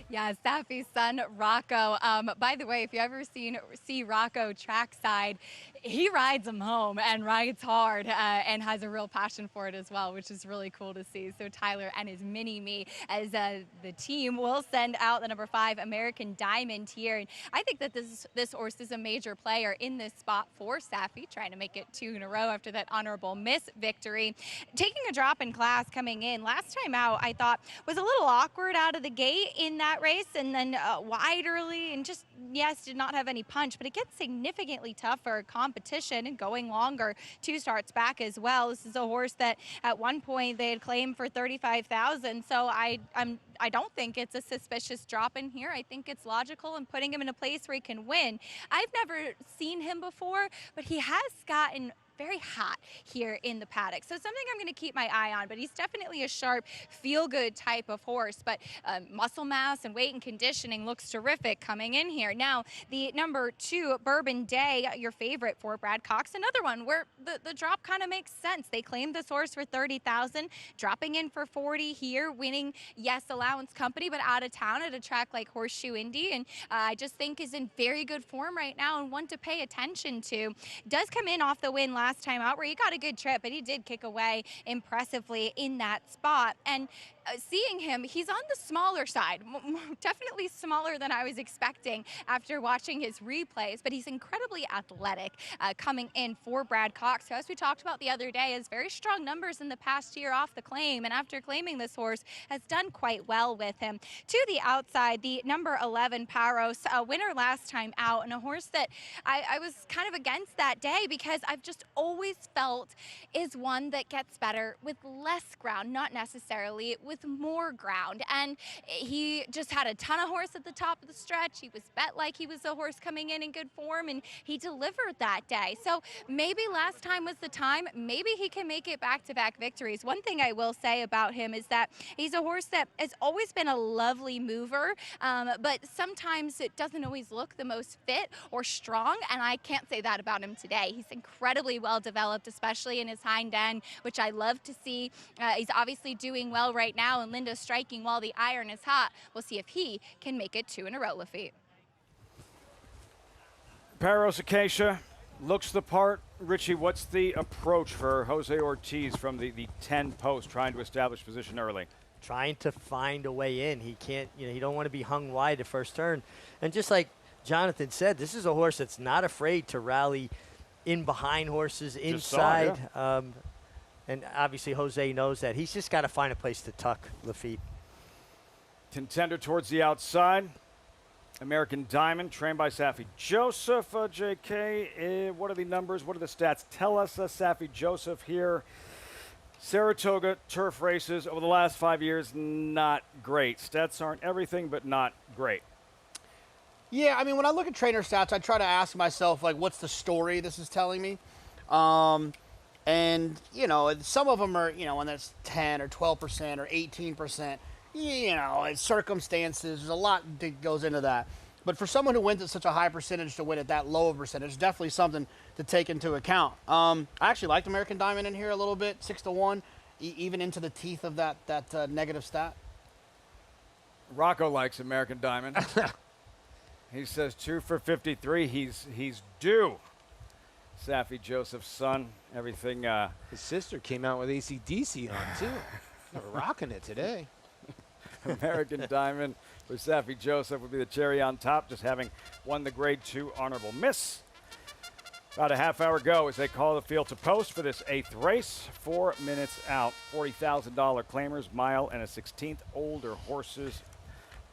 Yeah, Safi's son, Rocco. By the way, if you ever see Rocco trackside, he rides him home and rides hard and has a real passion for it as well, which is really cool to see. So Tyler and his mini-me as the team will send out the number 5 American Diamond here. And I think that this horse is a major player in this spot for Safi, trying to make it 2 in a row after that honorable miss victory. Taking a drop in class coming in. Last time out, I thought was a little awkward out of the gate in that race, and then wide early, and just, yes, did not have any punch, but it gets significantly tougher competition and going longer 2 starts back as well. This is a horse that at one point they had claimed for $35,000, so I don't think it's a suspicious drop in here. I think it's logical and putting him in a place where he can win. I've never seen him before, but he has gotten very hot here in the paddock. So something I'm going to keep my eye on, but he's definitely a sharp, feel-good type of horse. But muscle mass and weight and conditioning looks terrific coming in here. Now, the number 2, Bourbon Day, your favorite for Brad Cox, another one where the drop kind of makes sense. They claimed this horse for $30,000, dropping in for $40 here, winning, yes, allowance company, but out of town at a track like Horseshoe Indy. And I just think is in very good form right now and one to pay attention to. Does come in off the win last time out where he got a good trip, but he did kick away impressively in that spot. And seeing him, he's on the smaller side, definitely smaller than I was expecting after watching his replays, but he's incredibly athletic coming in for Brad Cox, who, as we talked about the other day, has very strong numbers in the past year off the claim, and after claiming this horse has done quite well with him. To the outside, the number 11 Paros, a winner last time out, and a horse that I was kind of against that day because I've just always felt is one that gets better with less ground, not necessarily with more ground. And he just had a ton of horse at the top of the stretch. He was bet like he was a horse coming in good form, and he delivered that day. So maybe last time was the time. Maybe he can make it back-to-back victories. One thing I will say about him is that he's a horse that has always been a lovely mover, but sometimes it doesn't always look the most fit or strong, and I can't say that about him today. He's incredibly well developed, especially in his hind end, which I love to see. He's obviously doing well right now, and Linda's striking while the iron is hot. We'll see if he can make it 2 in a row, Lafitte. Paros Acacia looks the part. Richie, what's the approach for Jose Ortiz from the 10 post, trying to establish position early? Trying to find a way in. He can't, you don't want to be hung wide the first turn. And just like Jonathan said, this is a horse that's not afraid to rally in behind horses inside. And obviously Jose knows that. He's just got to find a place to tuck Lafitte. Contender towards the outside. American Diamond, trained by Safi Joseph. JK, what are the numbers? What do the stats tell us? Safi Joseph here. Saratoga turf races over the last 5 years, not great. Stats aren't everything, but not great. Yeah, I mean, when I look at trainer stats, I try to ask myself, like, what's the story this is telling me? And, some of them are, when that's 10 or 12% or 18%, it's circumstances. There's a lot that goes into that. But for someone who wins at such a high percentage to win at that low of a percentage, definitely something to take into account. I actually liked American Diamond in here a little bit, 6-1, even into the teeth of that negative stat. Rocco likes American Diamond. He says 2 for 53. He's due. Safi Joseph's son, everything. His sister came out with AC/DC on too. They're rocking it today. American Diamond for Safi Joseph would be the cherry on top, just having won the Grade 2 honorable miss. About a half hour ago as they call the field to post for this 8th race. 4 minutes out. $40,000 claimers, mile and a 16th. Older horses,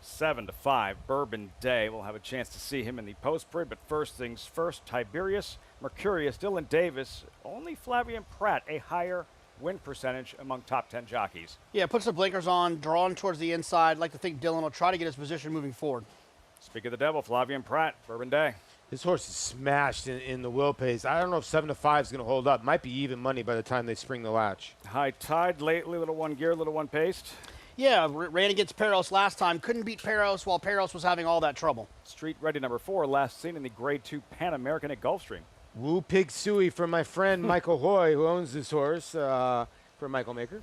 7-5. Bourbon Day. We'll have a chance to see him in the post parade, but first things first. Tiberius, Mercurius, Dylan Davis, only Flavian Pratt, a higher win percentage among top 10 jockeys. Yeah, puts the blinkers on, drawn towards the inside. I'd like to think Dylan will try to get his position moving forward. Speak of the devil, Flavian Pratt, Bourbon Day. This horse is smashed in the wheel pace. I don't know if 7-5 is going to hold up. Might be even money by the time they spring the latch. High Tide lately, little one gear, little one paced. Yeah, ran against Paros last time. Couldn't beat Paros while Paros was having all that trouble. Street Ready number 4, last seen in the Grade 2 Pan American at Gulfstream. Woo Pig Suey from my friend Michael Hoy, who owns this horse, for Michael Maker.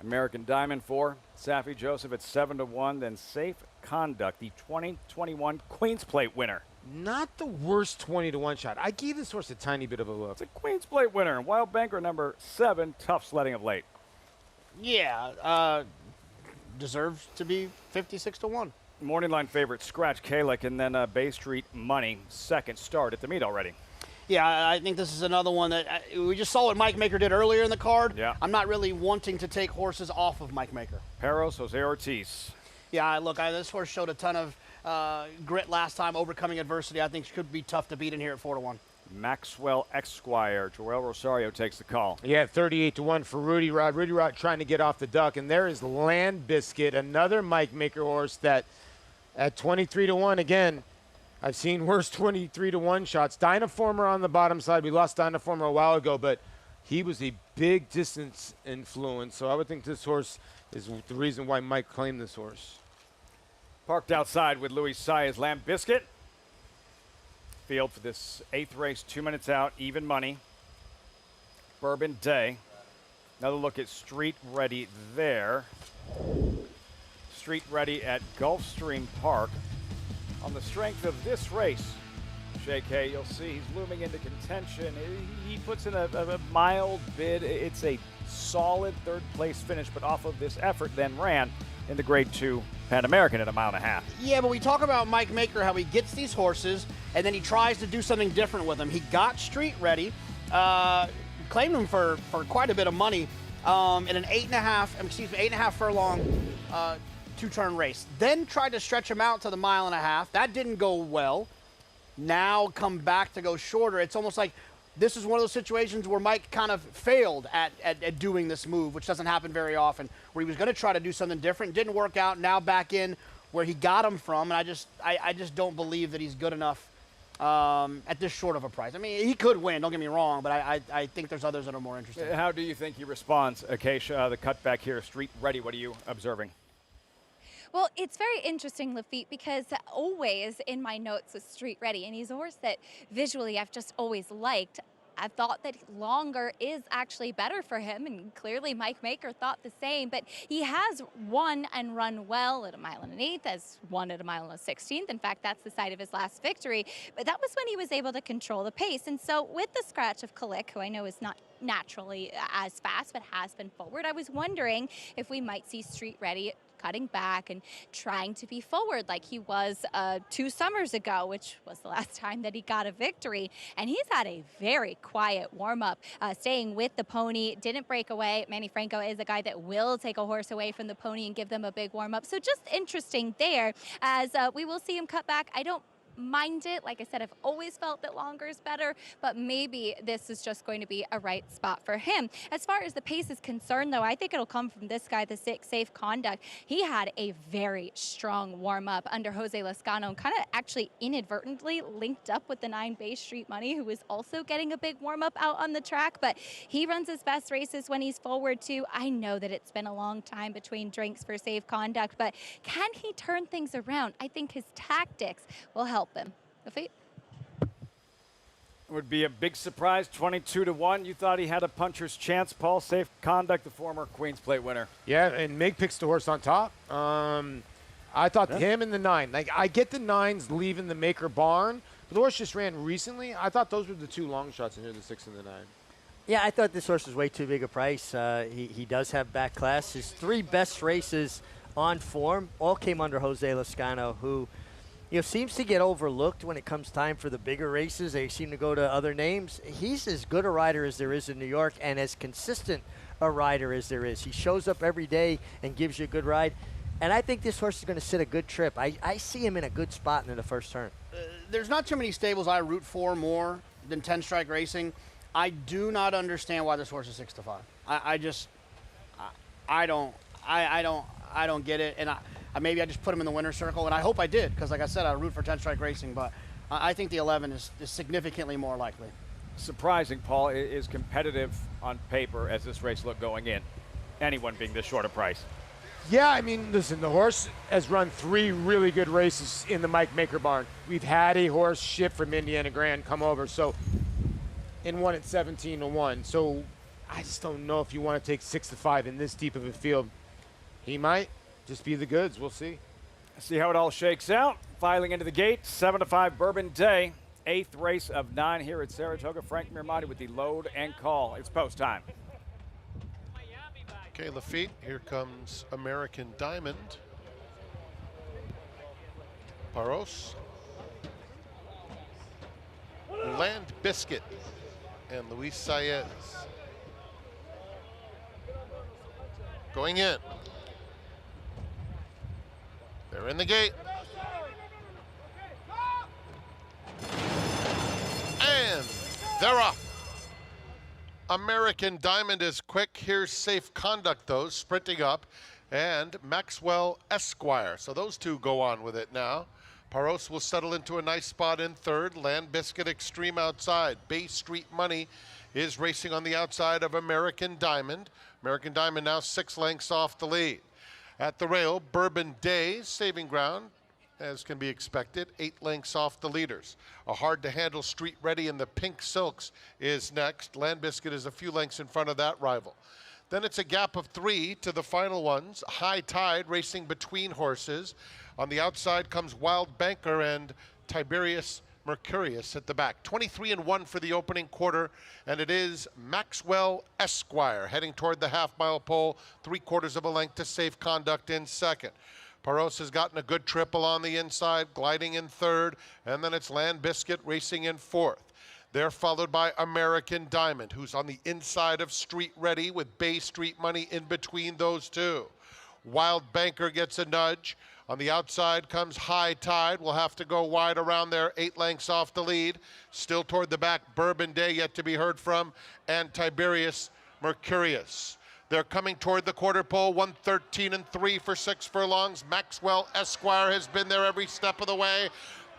American Diamond 4, Safi Joseph at 7-1, then Safe Conduct, the 2021 Queen's Plate winner. Not the worst 20-1 shot. I gave this horse a tiny bit of a look. It's a Queen's Plate winner. Wild Banker number 7, tough sledding of late. Yeah, deserves to be 56-1. Morning line favorite, Scratch Kalick, and then Bay Street Money, second start at the meet already. Yeah, I think this is another one that we just saw what Mike Maker did earlier in the card. Yeah. I'm not really wanting to take horses off of Mike Maker. Paros, Jose Ortiz. Yeah, look, this horse showed a ton of grit last time, overcoming adversity. I think she could be tough to beat in here at 4-1. Maxwell Esquire, Joel Rosario takes the call. Yeah, 38-1 for Rudy Rod. Rudy Rod trying to get off the duck, and there is Land Biscuit, another Mike Maker horse that at 23-1 again. I've seen worse 23-1 shots. Dynaformer on the bottom side. We lost Dynaformer a while ago, but he was a big distance influence. So I would think this horse is the reason why Mike claimed this horse. Parked outside with Louis Saez, Lamb Biscuit. Field for this 8th race, 2 minutes out, even money. Bourbon Day. Another look at Street Ready there. Street Ready at Gulfstream Park. On the strength of this race, JK, you'll see he's looming into contention. He puts in a mild bid. It's a solid third place finish, but off of this effort then ran in the Grade 2 Pan American at a 1.5 miles. Yeah, but we talk about Mike Maker, how he gets these horses and then he tries to do something different with them. He got Street Ready, claimed him for quite a bit of money in an 8.5 furlong two-turn race. Then tried to stretch him out to the 1.5 miles. That didn't go well. Now come back to go shorter. It's almost like this is one of those situations where Mike kind of failed at doing this move, which doesn't happen very often, where he was going to try to do something different. Didn't work out. Now back in where he got him from. And I just don't believe that he's good enough at this short of a price. I mean, he could win, don't get me wrong, but I think there's others that are more interesting. How do you think he responds, Acacia, the cutback here, Street Ready? What are you observing? Well, it's very interesting, Lafitte, because always in my notes was Street Ready, and he's a horse that visually I've just always liked. I thought that longer is actually better for him, and clearly Mike Maker thought the same, but he has won and run well at 1.1 miles, has won at 1.16 miles. In fact, that's the site of his last victory, but that was when he was able to control the pace. And so with the scratch of Kalik, who I know is not naturally as fast, but has been forward, I was wondering if we might see Street Ready cutting back and trying to be forward like he was 2 summers ago, which was the last time that he got a victory. And he's had a very quiet warm-up, staying with the pony, didn't break away. Manny Franco is a guy that will take a horse away from the pony and give them a big warm-up. So just interesting there, as we will see him cut back. I don't mind it. Like I said, I've always felt that longer is better, but maybe this is just going to be a right spot for him. As far as the pace is concerned, though, I think it'll come from this guy, the 6 Safe Conduct. He had a very strong warm-up under Jose Lezcano and kind of actually inadvertently linked up with the 9 Bay Street Money, who was also getting a big warm-up out on the track, but he runs his best races when he's forward, too. I know that it's been a long time between drinks for Safe Conduct, but can he turn things around? I think his tactics will help him. Lafitte? Would be a big surprise, 22-1. You thought he had a puncher's chance, Paul. Safe Conduct, the former Queen's Plate winner. Yeah, and Meg picks the horse on top. I thought him and the 9. Like, I get the 9s leaving the Maker barn, but the horse just ran recently. I thought those were the 2 long shots in here, the 6 and the 9. Yeah, I thought this horse was way too big a price. He does have back class. His 3 best races on form all came under Jose Lezcano, who seems to get overlooked when it comes time for the bigger races. They seem to go to other names. He's as good a rider as there is in New York and as consistent a rider as there is. He shows up every day and gives you a good ride. And I think this horse is going to sit a good trip. I see him in a good spot in the first turn. There's not too many stables I root for more than 10 Strike Racing. I do not understand why this horse is 6-5. I don't get it. And maybe I just put him in the winner's circle, and I hope I did, because like I said, I root for 10 Strike Racing, but I think the 11 is significantly more likely. Surprising, Paul, is competitive on paper as this race looked going in. Anyone being this short a price. Yeah, I mean, listen, the horse has run 3 really good races in the Mike Maker barn. We've had a horse ship from Indiana Grand come over, and won at 17-1. So I just don't know if you want to take 6-5 in this deep of a field. He might just be the goods. We'll see. See how it all shakes out. Filing into the gate, 7-5 Bourbon Day. 8th race of 9 here at Saratoga. Frank Mirmati with the load and call. It's post time. Okay, Lafitte, here comes American Diamond. Paros. Land Biscuit and Luis Saez. Going in. They're in the gate. And they're off. American Diamond is quick. Here's Safe Conduct, though, sprinting up. And Maxwell Esquire. So those 2 go on with it now. Paros will settle into a nice spot in 3rd. Land Biscuit extreme outside. Bay Street Money is racing on the outside of American Diamond. American Diamond now 6 lengths off the lead. At the rail, Bourbon Day, saving ground, as can be expected, 8 lengths off the leaders. A hard-to-handle Street Ready in the Pink Silks is next. Land Biscuit is a few lengths in front of that rival. Then it's a gap of 3 to the final ones. High Tide racing between horses. On the outside comes Wild Banker and Tiberius Mercurius at the back. 23-1 for the opening quarter, and it is Maxwell Esquire heading toward the half-mile pole, 3/4 of a length to Safe Conduct in second. Paros has gotten a good triple on the inside, gliding in third, and then it's Land Biscuit racing in fourth. They're followed by American Diamond, who's on the inside of Street Ready with Bay Street Money in between those two. Wild Banker gets a nudge. On the outside comes High Tide. Will have to go wide around there, 8 lengths off the lead. Still toward the back, Bourbon Day yet to be heard from, and Tiberius Mercurius. They're coming toward the quarter pole, 1:13-3 for 6 furlongs. Maxwell Esquire has been there every step of the way.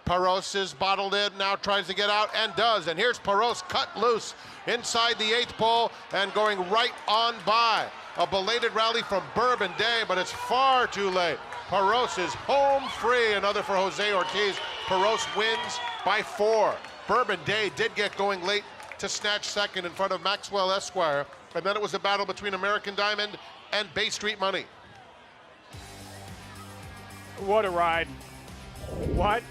Paros is bottled in, now tries to get out and does. And here's Paros cut loose inside the 8th pole and going right on by. A belated rally from Bourbon Day, but it's far too late. Paros is home free. Another for Jose Ortiz. Paros wins by 4. Bourbon Day did get going late to snatch second in front of Maxwell Esquire. And then it was a battle between American Diamond and Bay Street Money. What a ride. What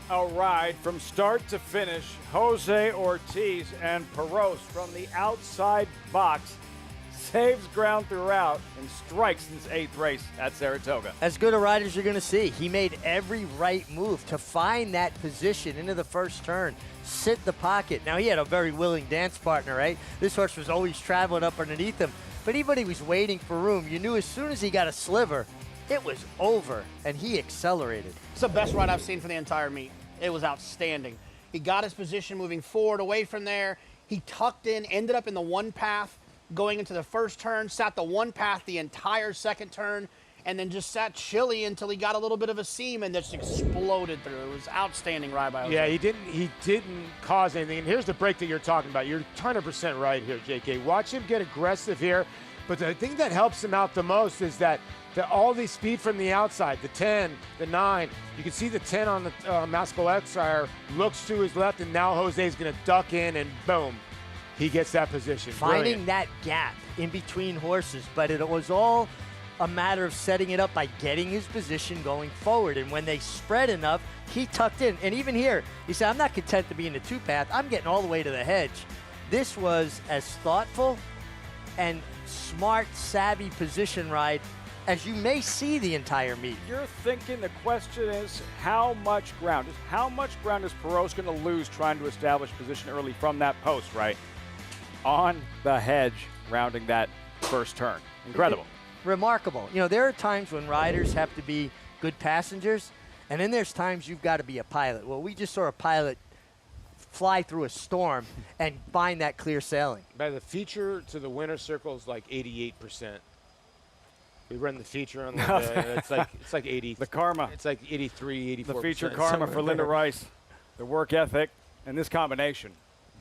a ride from start to finish. Jose Ortiz and Paros from the outside box saves ground throughout and strikes in his 8th race at Saratoga. As good a rider as you're going to see. He made every right move to find that position into the first turn, sit the pocket. Now, he had a very willing dance partner, right? This horse was always traveling up underneath him, but anybody was waiting for room. You knew as soon as he got a sliver, it was over, and he accelerated. It's the best ride I've seen for the entire meet. It was outstanding. He got his position moving forward away from there. He tucked in, ended up in the one path going into the first turn, sat the one path the entire second turn, and then just sat chilly until he got a little bit of a seam and just exploded through. It was outstanding ride by Jose. Yeah, he didn't cause anything. And here's the break that you're talking about. You're 100% right here, JK. Watch him get aggressive here. But the thing that helps him out the most is that all the speed from the outside, the 10, the 9, you can see the 10 on the Maxwell Esquire looks to his left, and now Jose's going to duck in, and boom, he gets that position. Finding Brilliant. that gap in between horses, but it was all a matter of setting it up by getting his position going forward. And when they spread enough, he tucked in. And even here, he said, I'm not content to be in the 2-path. I'm getting all the way to the hedge. This was as thoughtful and smart, savvy position ride as you may see the entire meet. You're thinking the question is how much ground? How much ground is Paros going to lose trying to establish position early from that post, right? On the hedge, rounding that first turn. Incredible. Remarkable. You know, there are times when riders have to be good passengers, and then there's times you've got to be a pilot. Well, we just saw a pilot fly through a storm and find that clear sailing. By the feature to the winner's circle is like 88%. We run the feature on it's like 80. The karma. It's like 83, 84%. The feature karma for Linda Rice. The work ethic and this combination.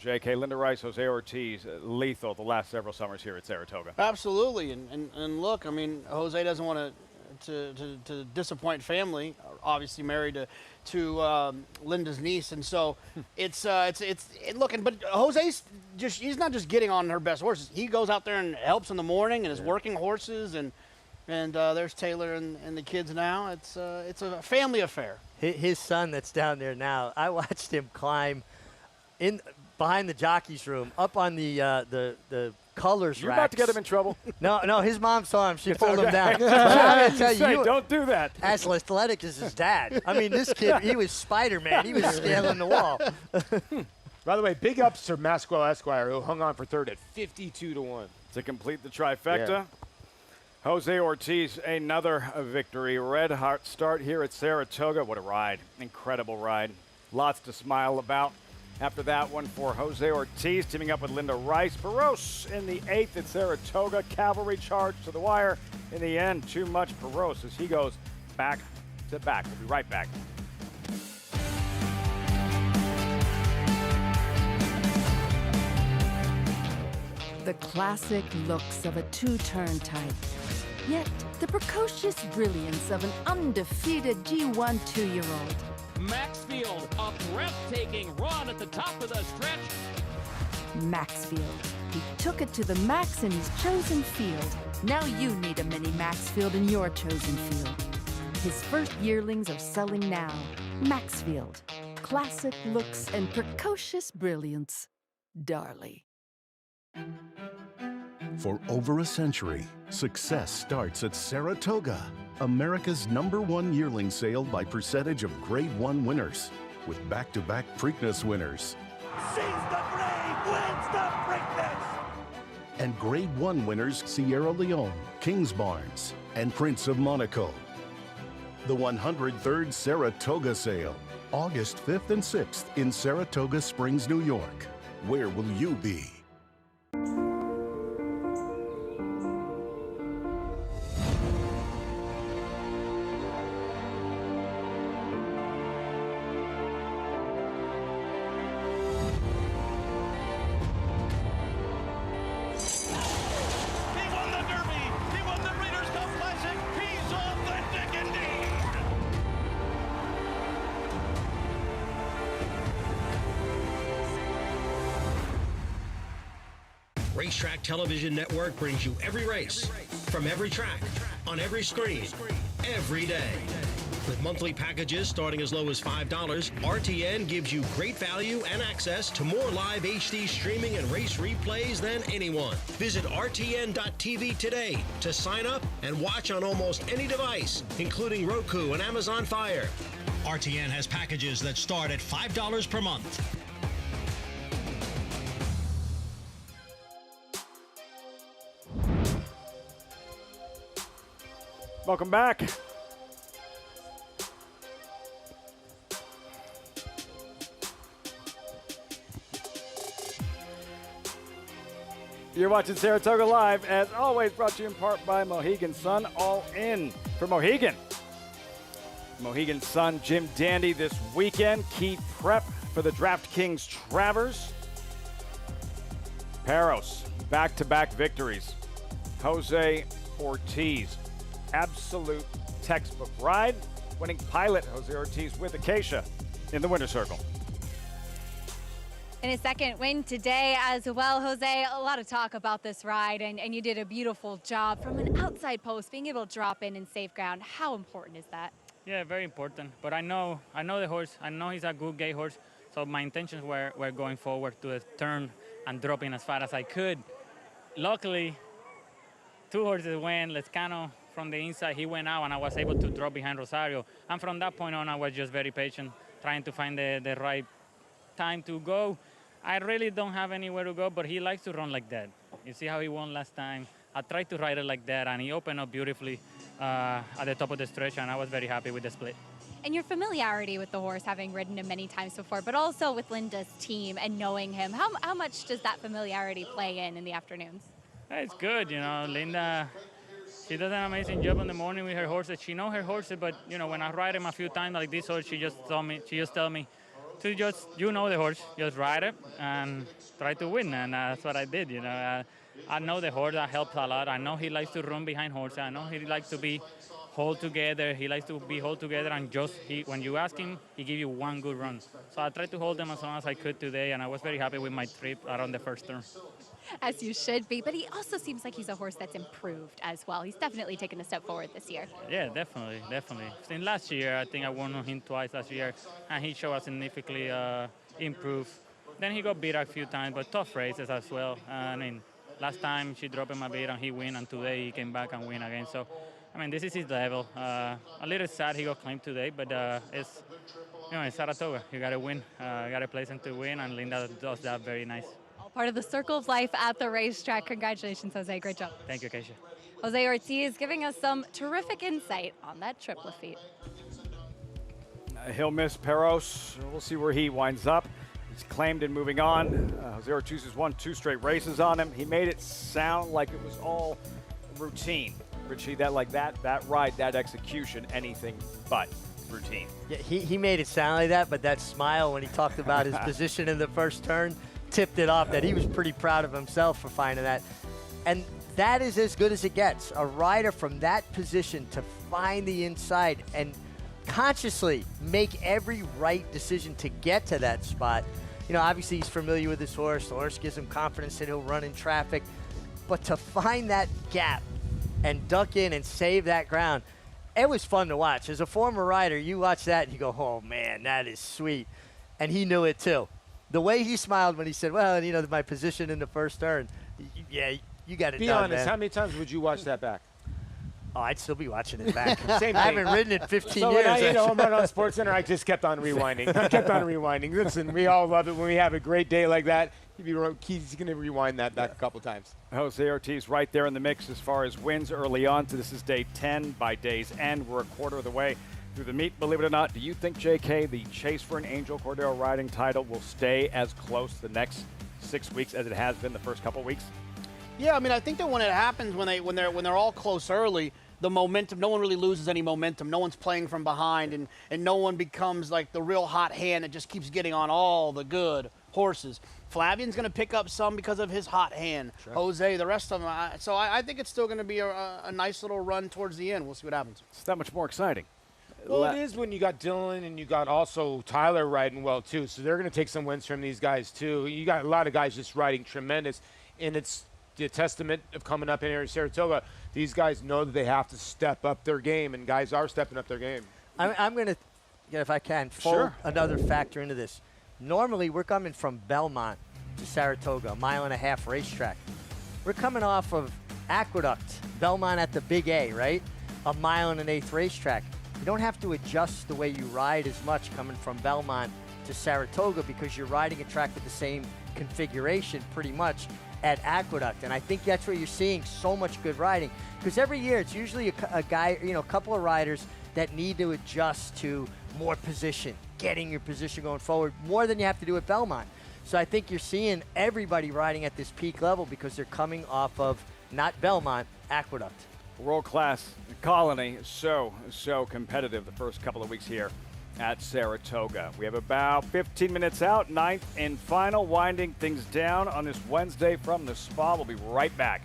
JK, Linda Rice, Jose Ortiz, lethal the last several summers here at Saratoga. Absolutely, and look, I mean, Jose doesn't want to disappoint family. Obviously married to Linda's niece, and so it's looking. But Jose's he's not just getting on her best horses. He goes out there and helps in the morning and is working horses, and there's Taylor and the kids now. It's a family affair. His son that's down there now, I watched him climb in behind the jockey's room, up on the colors You're racks. about to get him in trouble. No, his mom saw him. She pulled him Okay. down. But I'm gonna tell you, Don't do that. as athletic as his dad. I mean, this kid, he was Spider-Man. He was scaling the wall. By the way, big ups to Maxwell Esquire, who hung on for third at 52-1. To complete the trifecta, Yeah. Jose Ortiz, another victory. Red hot start here at Saratoga. What a ride. Incredible ride. Lots to smile about. After that one for Jose Ortiz, teaming up with Linda Rice. Paros in the 8th at Saratoga. Cavalry charge to the wire. In the end, too much Paros as he goes back to back. We'll be right back. The classic looks of a two-turn type, yet the precocious brilliance of an undefeated G1 2-year-old. Maxfield, a breathtaking run at the top of the stretch. Maxfield. He took it to the max in his chosen field. Now you need a mini Maxfield in your chosen field. His first yearlings are selling now. Maxfield. classic looks and precocious brilliance. Darley. For over a century, success starts at Saratoga, America's #1 yearling sale by percentage of Grade 1 winners, with back-to-back Preakness winners. She's the Grade, wins the Preakness! And Grade 1 winners Sierra Leone, Kingsbarns, and Prince of Monaco. The 103rd Saratoga sale, August 5th and 6th in Saratoga Springs, New York. Where will you be? Racetrack Television Network brings you every race, from every track, on every screen, every day. With monthly packages starting as low as $5, RTN gives you great value and access to more live HD streaming and race replays than anyone. Visit RTN.tv today to sign up and watch on almost any device, including Roku and Amazon Fire. RTN has packages that start at $5 per month. Welcome back. You're watching Saratoga Live, as always, brought to you in part by Mohegan Sun. All in for Mohegan. Mohegan Sun Jim Dandy this weekend. Key prep for the DraftKings Travers. Peros, back-to-back victories. Jose Ortiz, absolute textbook ride. Winning pilot Jose Ortiz with Acacia in the winner's circle. In his second win today as well, Jose, a lot of talk about this ride, and you did a beautiful job from an outside post, being able to drop in and safe ground. How important is that? Yeah, very important. But I know the horse. I know he's a good gate horse. So my intentions were going forward to the turn and dropping as far as I could. Luckily, two horses went. Lescano from the inside, he went out, and I was able to drop behind Rosario. And from that point on, I was just very patient, trying to find the right time to go. I really don't have anywhere to go, but he likes to run like that. You see how he won last time? I tried to ride it like that, and he opened up beautifully at the top of the stretch, and I was very happy with the split. And your familiarity with the horse, having ridden him many times before, but also with Linda's team and knowing him, how much does that familiarity play in the afternoons? It's good, you know. Linda, she does an amazing job in the morning with her horses. She knows her horses, but, you know, when I ride him a few times like this horse, she just tell me to just, you know the horse, just ride it and try to win. And that's what I did, you know. I know the horse, that helps a lot. I know he likes to run behind horses. I know he likes to be hold together. He likes to be hold together, and when you ask him, he give you one good run. So I tried to hold them as long as I could today, and I was very happy with my trip around the first turn. As you should be, but he also seems like he's a horse that's improved as well. He's definitely taken a step forward this year. Yeah, definitely. Since last year, I think I won on him twice last year, and he showed us significantly improved. Then he got beat a few times, but tough races as well. I mean, last time she dropped him a bit and he win, and today he came back and win again. So, I mean, this is his level. A little sad he got claimed today, but it's, you know, it's Saratoga. You got to win. You got to place him to win, and Linda does that very nice. All part of the circle of life at the racetrack. Congratulations, Jose. Great job. Thank you, Keisha. Jose Ortiz giving us some terrific insight on that triple feat. He'll miss Peros. We'll see where he winds up. He's claimed and moving on. Jose Ortiz has won 2 straight races on him. He made it sound like it was all routine. Richie, that ride, that execution, anything but routine. Yeah, he made it sound like that, but that smile when he talked about his position in the first turn tipped it off that he was pretty proud of himself for finding that. And that is as good as it gets. A rider from that position to find the inside and consciously make every right decision to get to that spot. You know, obviously he's familiar with his horse. The horse gives him confidence that he'll run in traffic. But to find that gap and duck in and save that ground, it was fun to watch. As a former rider, you watch that and you go, oh man, that is sweet. and he knew it too. The way he smiled when he said, well, you know, my position in the first turn, yeah, you got it Be done, honest, man. how many times would you watch that back? Oh, I'd still be watching it back. Same I thing. haven't ridden it 15 so years. when I hit a home run on SportsCenter, I just kept on rewinding. I kept on rewinding. Listen, we all love it when we have a great day like that. He's going to rewind that back a couple times. Jose Ortiz right there in the mix as far as wins early on. So this is day 10. By day's end, we're a quarter of the way through the meet. Believe it or not, do you think, JK, the chase for an Angel Cordero riding title will stay as close the next 6 weeks as it has been the first couple weeks? Yeah, I mean, I think that when it happens, when they're all close early, the momentum, no one really loses any momentum. No one's playing from behind, and no one becomes like the real hot hand that just keeps getting on all the good horses. Flavian's going to pick up some because of his hot hand. Sure. Jose, the rest of them. So I think it's still going to be a nice little run towards the end. We'll see what happens. It's that much more exciting. Well, it is when you got Dylan and you got also Tyler riding well, too. So they're going to take some wins from these guys, too. You got a lot of guys just riding tremendous, and it's the testament of coming up in here in Saratoga. These guys know that they have to step up their game, and guys are stepping up their game. I'm going to, if I can, fold another factor into this. Normally, we're coming from Belmont to Saratoga, a 1.5-mile racetrack. We're coming off of Aqueduct, Belmont at the Big A, right? A 1.125 racetrack. You don't have to adjust the way you ride as much coming from Belmont to Saratoga because you're riding a track with the same configuration pretty much at Aqueduct. And I think that's where you're seeing so much good riding, because every year it's usually a guy, you know, a couple of riders that need to adjust to more position, getting your position going forward more than you have to do at Belmont. So I think you're seeing everybody riding at this peak level because they're coming off of not Belmont, Aqueduct. World-class Colony, so competitive the first couple of weeks here at Saratoga. We have about 15 minutes out, ninth and final, winding things down on this Wednesday from the spa. We'll be right back.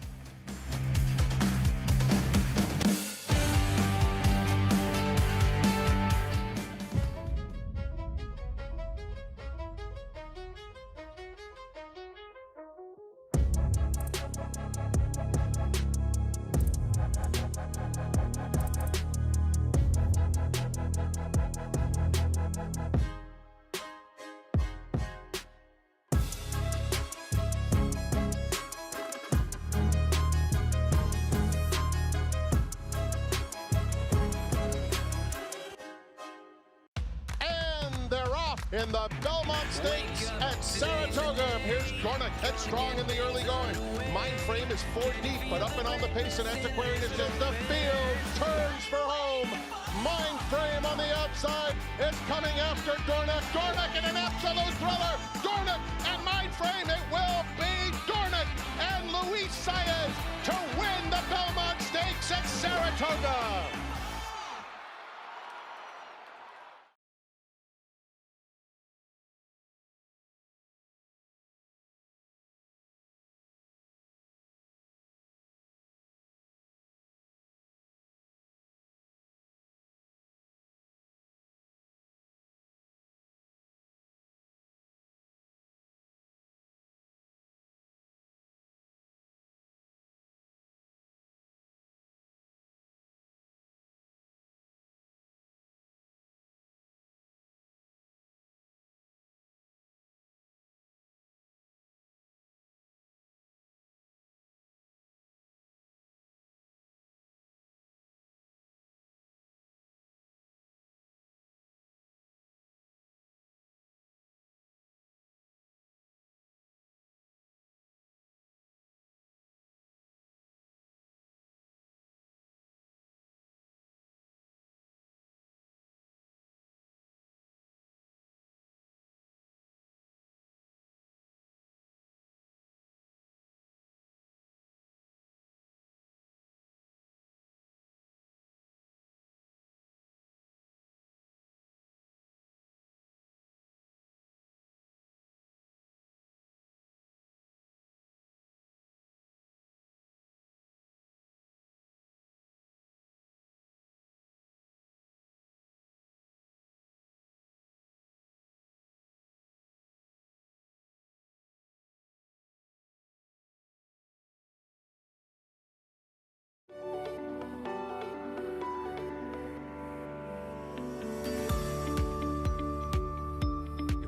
In the Belmont Stakes at Saratoga. Here's Dornick, headstrong in the early going. Mindframe is 4 deep, but up and on the pace, and Antiquarian is in the field. Turns for home. Mindframe on the outside is coming after Dornick. Dornick in an absolute thriller. Dornick and Mindframe. It will be Dornick and Luis Saez to win the Belmont Stakes at Saratoga.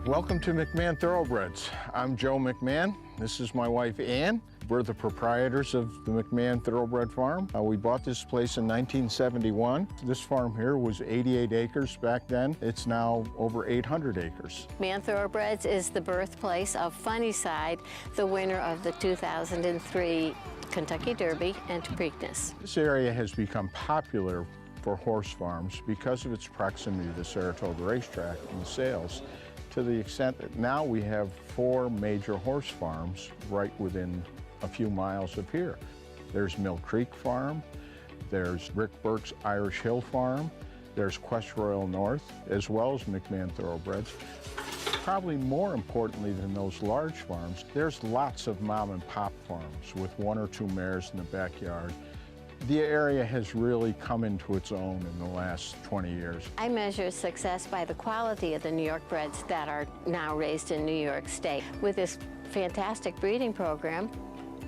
Welcome to McMahon Thoroughbreds. I'm Joe McMahon. This is my wife, Ann. We're the proprietors of the McMahon Thoroughbred Farm. We bought this place in 1971. This farm here was 88 acres back then. It's now over 800 acres. McMahon Thoroughbreds is the birthplace of Funnyside, the winner of the 2003 Kentucky Derby and Preakness. This area has become popular for horse farms because of its proximity to the Saratoga racetrack and the sales, to the extent that now we have 4 major horse farms right within a few miles of here. There's Mill Creek Farm, there's Rick Burke's Irish Hill Farm, there's Quest Royal North, as well as McMahon Thoroughbreds. Probably more importantly than those large farms, there's lots of mom and pop farms with 1 or 2 mares in the backyard. The area has really come into its own in the last 20 years. I measure success by the quality of the New York breds that are now raised in New York State. With this fantastic breeding program,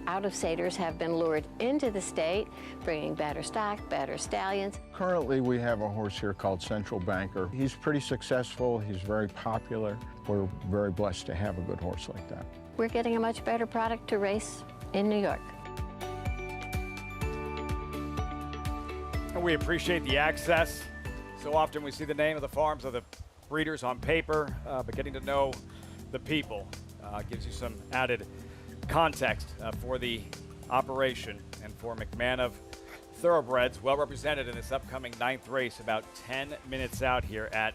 out-of-staters have been lured into the state, bringing better stock, better stallions. Currently, we have a horse here called Central Banker. He's pretty successful, he's very popular. We're very blessed to have a good horse like that. We're getting a much better product to race in New York. And we appreciate the access. So often we see the name of the farms of the breeders on paper, but getting to know the people gives you some added context for the operation. And for McMahon of Thoroughbreds, well represented in this upcoming 9th race, about 10 minutes out here at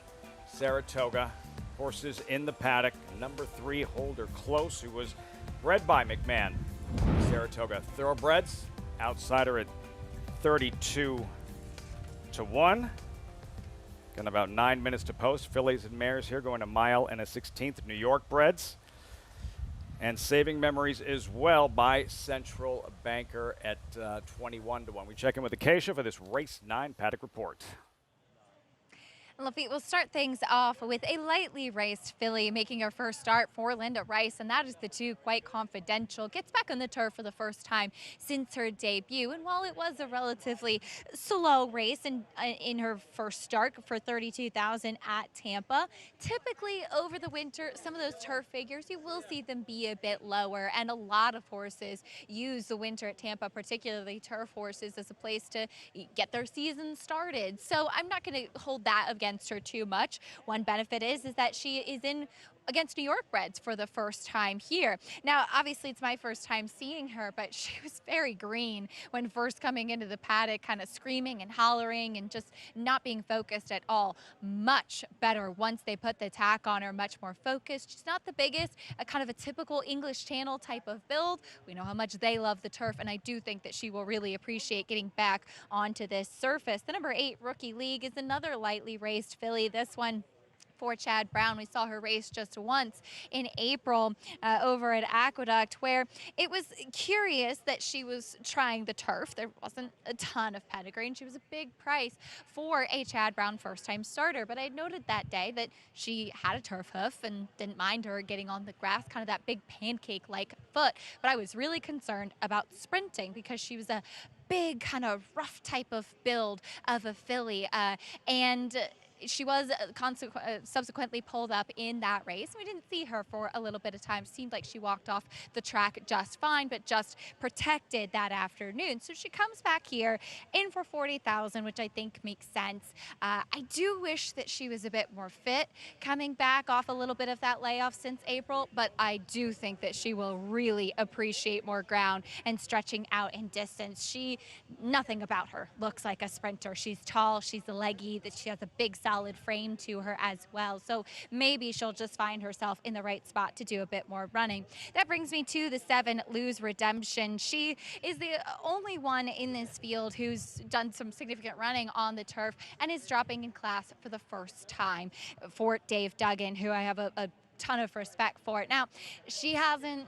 Saratoga. Horses in the paddock. Number 3, Holder Close, who was bred by McMahon. Saratoga Thoroughbreds, outsider at 32 to 1. Got about 9 minutes to post. Fillies and mares here going a mile and a 16th. New York breds. And Saving Memories as well by Central Banker at 21 to 1. We check in with Acacia for this race 9 paddock report. Lafitte, we'll start things off with a lightly raced filly making her first start for Linda Rice, and that is the 2 Quite Confidential. Gets back on the turf for the first time since her debut, and while it was a relatively slow race in her first start for 32,000 at Tampa, typically over the winter, some of those turf figures, you will see them be a bit lower, and a lot of horses use the winter at Tampa, particularly turf horses, as a place to get their season started. So I'm not going to hold that against her too much. One benefit is that she is in against New York breds for the first time here. Now, obviously, it's my first time seeing her, but she was very green when first coming into the paddock, kind of screaming and hollering and just not being focused at all. Much better once they put the tack on her, much more focused. She's not the biggest, a kind of a typical English Channel type of build. We know how much they love the turf, and I do think that she will really appreciate getting back onto this surface. The number 8 Rookie League is another lightly raced filly. This one for Chad Brown. We saw her race just once in April over at Aqueduct, where it was curious that she was trying the turf. There wasn't a ton of pedigree, and she was a big price for a Chad Brown first-time starter. But I noted that day that she had a turf hoof and didn't mind her getting on the grass, kind of that big pancake-like foot. But I was really concerned about sprinting because she was a big, kind of rough type of build of a filly, and she was subsequently pulled up in that race. We didn't see her for a little bit of time. Seemed like she walked off the track just fine, but just protected that afternoon. So she comes back here in for 40,000, which I think makes sense. I do wish that she was a bit more fit, coming back off a little bit of that layoff since April, but I do think that she will really appreciate more ground and stretching out in distance. Nothing about her looks like a sprinter. She's tall, she's leggy, that she has a big solid frame to her as well. So maybe she'll just find herself in the right spot to do a bit more running. That brings me to the 7 Lose Redemption. She is the only one in this field who's done some significant running on the turf and is dropping in class for the first time for Dave Duggan, who I have a ton of respect for. Now, she hasn't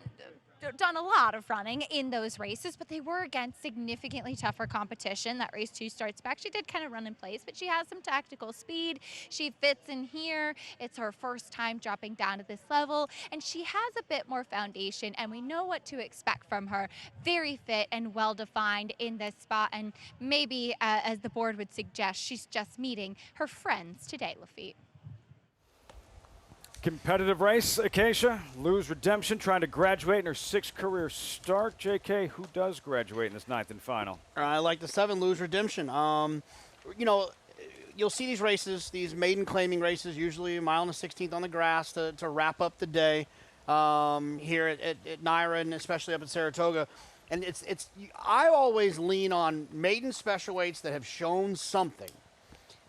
done a lot of running in those races, but they were against significantly tougher competition. That race 2 starts back. She did kind of run in place, but she has some tactical speed. She fits in here. It's her first time dropping down to this level, and she has a bit more foundation, and we know what to expect from her. Very fit and well-defined in this spot, and maybe, as the board would suggest, she's just meeting her friends today, Lafitte. Competitive race, Acacia. Lose Redemption trying to graduate in her 6th career start. JK, who does graduate in this 9th and final? I like the 7, Lose Redemption. You know, you'll see these races, these maiden claiming races, usually a mile and a 16th on the grass to wrap up the day here at Naira and especially up at Saratoga. And I always lean on maiden special weights that have shown something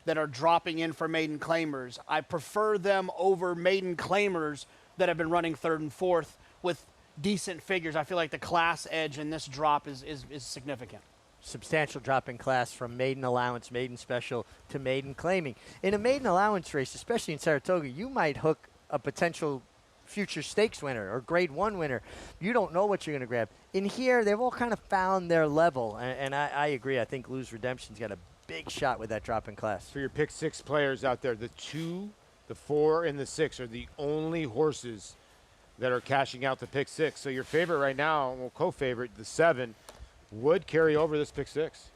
that are dropping in for maiden claimers. I prefer them over maiden claimers that have been running 3rd and 4th with decent figures. I feel like the class edge in this drop is significant. Substantial drop in class from maiden allowance, maiden special to maiden claiming. In a maiden allowance race, especially in Saratoga, you might hook a potential future stakes winner or grade 1 winner. You don't know what you're going to grab. In here, they've all kind of found their level, and I agree. I think Lose Redemption's got a big shot with that drop in class. For your pick 6 players out there, the 2, the 4, and the 6 are the only horses that are cashing out the pick 6. So your favorite right now, well, co-favorite, the 7, would carry over this pick 6.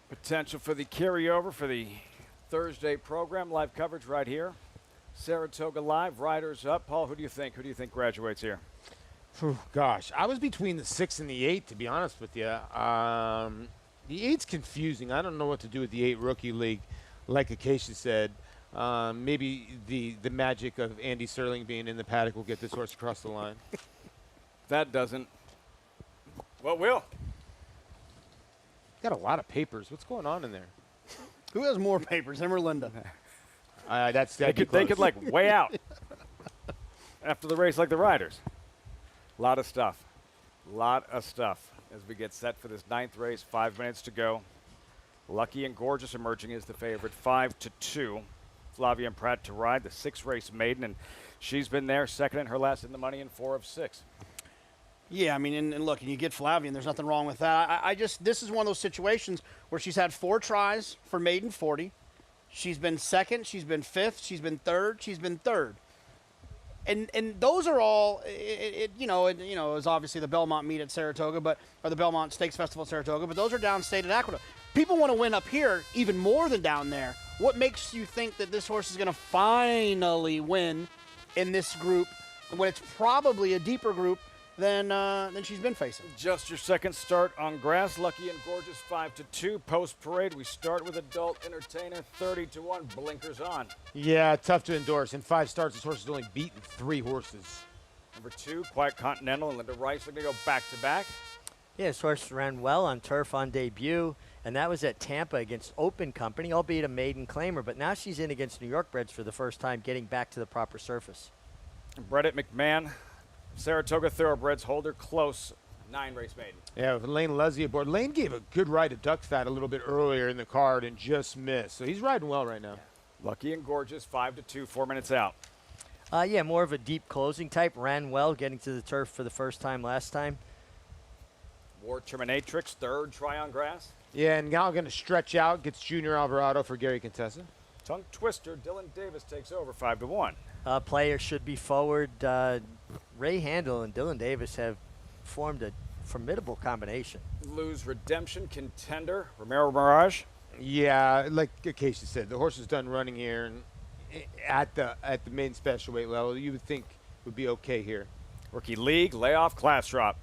Potential for the carryover for the Thursday program. Live coverage right here. Saratoga Live, riders up. Paul, who do you think? Who do you think graduates here? Gosh, I was between the 6 and the 8, to be honest with you. The 8's confusing. I don't know what to do with the 8 rookie league. Like Acacia said, maybe the magic of Andy Serling being in the paddock will get this horse across the line. That doesn't. What will? Got a lot of papers. What's going on in there? Who has more papers, him or Linda? They could like way out after the race like the riders. Lot of stuff as we get set for this 9th race. 5 minutes to go. Lucky and Gorgeous emerging as the favorite, 5-2. Flavia and Pratt to ride, the 6th race maiden, and she's been there, second in her last in the money in 4 of 6. Yeah, I mean, and look, and you get Flavia, and there's nothing wrong with that. This is one of those situations where she's had 4 tries for maiden 40. She's been 2nd, she's been 5th, she's been 3rd, she's been 3rd. And those are all, it was obviously the Belmont meet at Saratoga, or the Belmont Stakes Festival at Saratoga, but those are downstate at Aqueduct. People want to win up here even more than down there. What makes you think that this horse is going to finally win in this group when it's probably a deeper group than she's been facing? Just your 2nd start on grass. Lucky and Gorgeous, 5-2. Post parade, we start with Adult Entertainer, 30-1. Blinkers on. Yeah, tough to endorse. In 5 starts, this horse has only beaten 3 horses. Number 2, Quiet Continental and Linda Rice are going to go back-to-back. Yeah, this horse ran well on turf on debut, and that was at Tampa against Open Company, albeit a maiden claimer. But now she's in against New York breds for the first time, getting back to the proper surface. Bred at McMahon. Saratoga Thoroughbreds hold her close. 9 race maiden. Yeah, with Lane Leslie aboard. Lane gave a good ride to Duck Fat a little bit earlier in the card and just missed. So he's riding well right now. Lucky and Gorgeous, 5-2, 4 minutes out. Yeah, more of a deep closing type. Ran well, getting to the turf for the first time last time. War Terminatrix, 3rd try on grass. Yeah, and now going to stretch out. Gets Junior Alvarado for Gary Contessa. Tongue Twister, Dylan Davis takes over, 5-1. Player should be forward. Ray Handel and Dylan Davis have formed a formidable combination. Lose Redemption, Contender, Romero Mirage. Yeah, like Acacia said, the horse is done running here, and at the main special weight level, you would think would be okay here. Rookie League, layoff, class drop.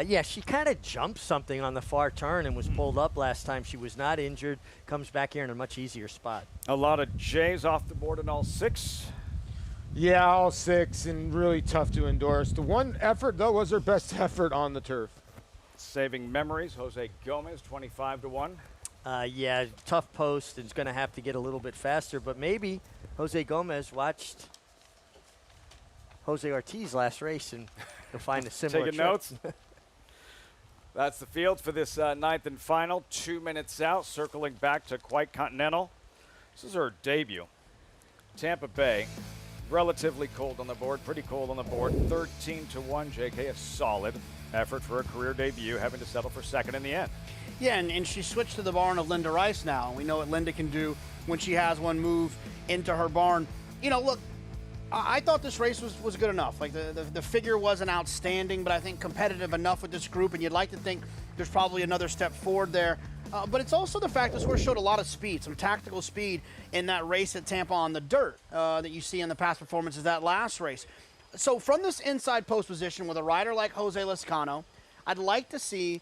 Yeah, she kind of jumped something on the far turn and was pulled up last time. She was not injured. Comes back here in a much easier spot. A lot of J's off the board in all 6. Yeah, all 6, and really tough to endorse. The one effort, though, was her best effort on the turf. Saving Memories, Jose Gomez, 25-1. Yeah, tough post. It's going to have to get a little bit faster, but maybe Jose Gomez watched Jose Ortiz last race and he'll find a similar Taking notes. That's the field for this 9th and final. 2 minutes out, circling back to Quiet Continental. This is her debut. Tampa Bay. Relatively cold on the board, pretty cold on the board. 13-1, JK, a solid effort for a career debut, having to settle for 2nd in the end. Yeah, and she switched to the barn of Linda Rice now. We know what Linda can do when she has one move into her barn. You know, look, I thought this race was good enough. Like, the figure wasn't outstanding, but I think competitive enough with this group, and you'd like to think there's probably another step forward there. But it's also the fact this horse showed a lot of speed, some tactical speed in that race at Tampa on the dirt that you see in the past performances that last race. So from this inside post position with a rider like Jose Lezcano, I'd like to see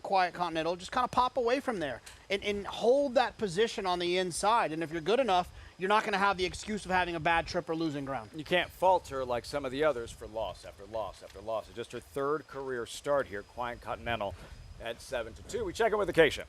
Quiet Continental just kind of pop away from there and hold that position on the inside. And if you're good enough, you're not going to have the excuse of having a bad trip or losing ground. You can't fault her like some of the others for loss after loss after loss. It's just her third career start here, Quiet Continental at 7-2. We check in with Acacia.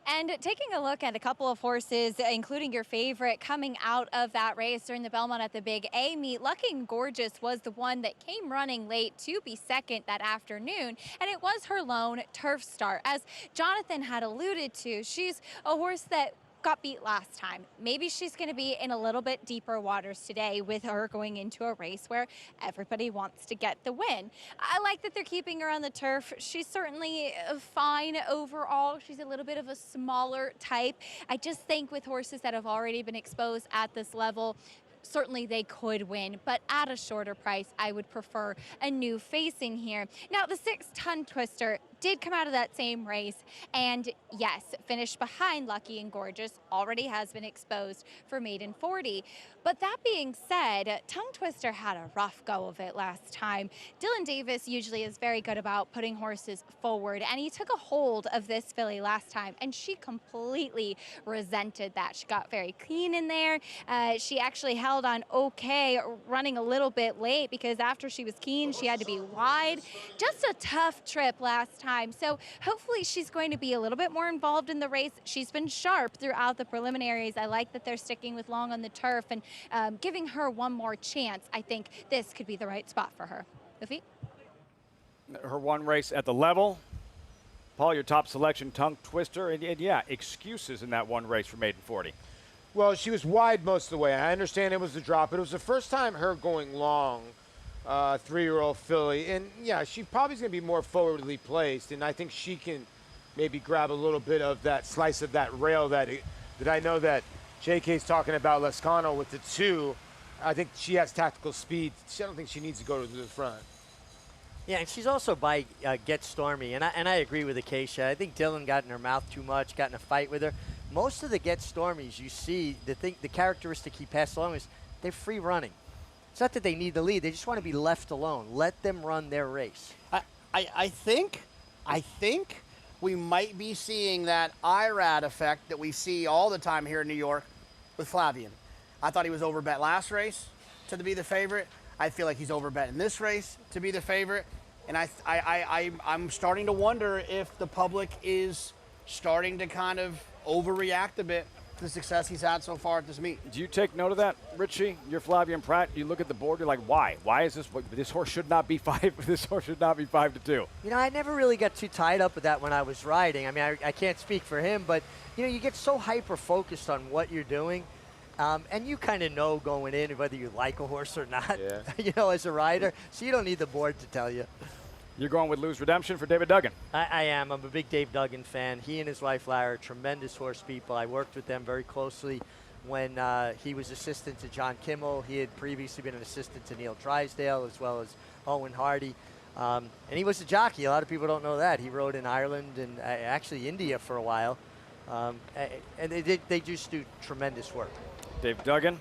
And taking a look at a couple of horses, including your favorite, coming out of that race during the Belmont at the Big A meet, Lucky and Gorgeous was the one that came running late to be second that afternoon, and it was her lone turf start. As Jonathan had alluded to, she's a horse that got beat last time. Maybe she's going to be in a little bit deeper waters today with her going into a race where everybody wants to get the win. I like that they're keeping her on the turf. She's certainly fine overall. She's a little bit of a smaller type. I just think with horses that have already been exposed at this level, certainly they could win, but at a shorter price, I would prefer a new facing here. Now, the 6-ton twister did come out of that same race, and yes, finished behind Lucky and Gorgeous, already has been exposed for maiden 40. But that being said, Tongue Twister had a rough go of it last time. Dylan Davis usually is very good about putting horses forward, and he took a hold of this filly last time, and she completely resented that. She got very clean in there. She actually held on okay, running a little bit late because after she was keen, she had to be wide. Just a tough trip last time. So hopefully she's going to be a little bit more involved in the race. She's been sharp throughout the preliminaries. I like that they're sticking with long on the turf and giving her one more chance. I think this could be the right spot for her. Luffy? Her one race at the level. Paul, your top selection, Tongue Twister, and yeah, excuses in that one race for maiden 40. Well, she was wide most of the way. I understand it was the drop, but it was the first time her going long, 3-year-old filly. And, yeah, she probably is going to be more forwardly placed, and I think she can maybe grab a little bit of that slice of that rail that I know that JK's talking about Lezcano with the 2. I think she has tactical speed. I don't think she needs to go to the front. Yeah, and she's also by Get Stormy, and I agree with Acacia. I think Dylan got in her mouth too much, got in a fight with her. Most of the Get Stormies you see, the characteristic he passed along is they're free running. It's not that they need the lead; they just want to be left alone. Let them run their race. I think we might be seeing that IRAD effect that we see all the time here in New York with Flavian. I thought he was overbet last race to be the favorite. I feel like he's overbet in this race to be the favorite. And I'm starting to wonder if the public is starting to kind of overreact a bit to the success he's had so far at this meet. Do you take note of that, Richie? You're Flavian Pratt. You look at the board. You're like, why? Why is this horse should not be 5? This horse should not be 5-2. You know, I never really got too tied up with that when I was riding. I mean, I can't speak for him, but you know, you get so hyper focused on what you're doing. And you kind of know going in whether you like a horse or not, you know, as a rider. So you don't need the board to tell you. You're going with Lose Redemption for David Duggan. I am. I'm a big Dave Duggan fan. He and his wife, Lara, are tremendous horse people. I worked with them very closely when he was assistant to John Kimmel. He had previously been an assistant to Neil Drysdale as well as Owen Hardy. And he was a jockey. A lot of people don't know that. He rode in Ireland and actually India for a while. And they just do tremendous work. Dave Duggan,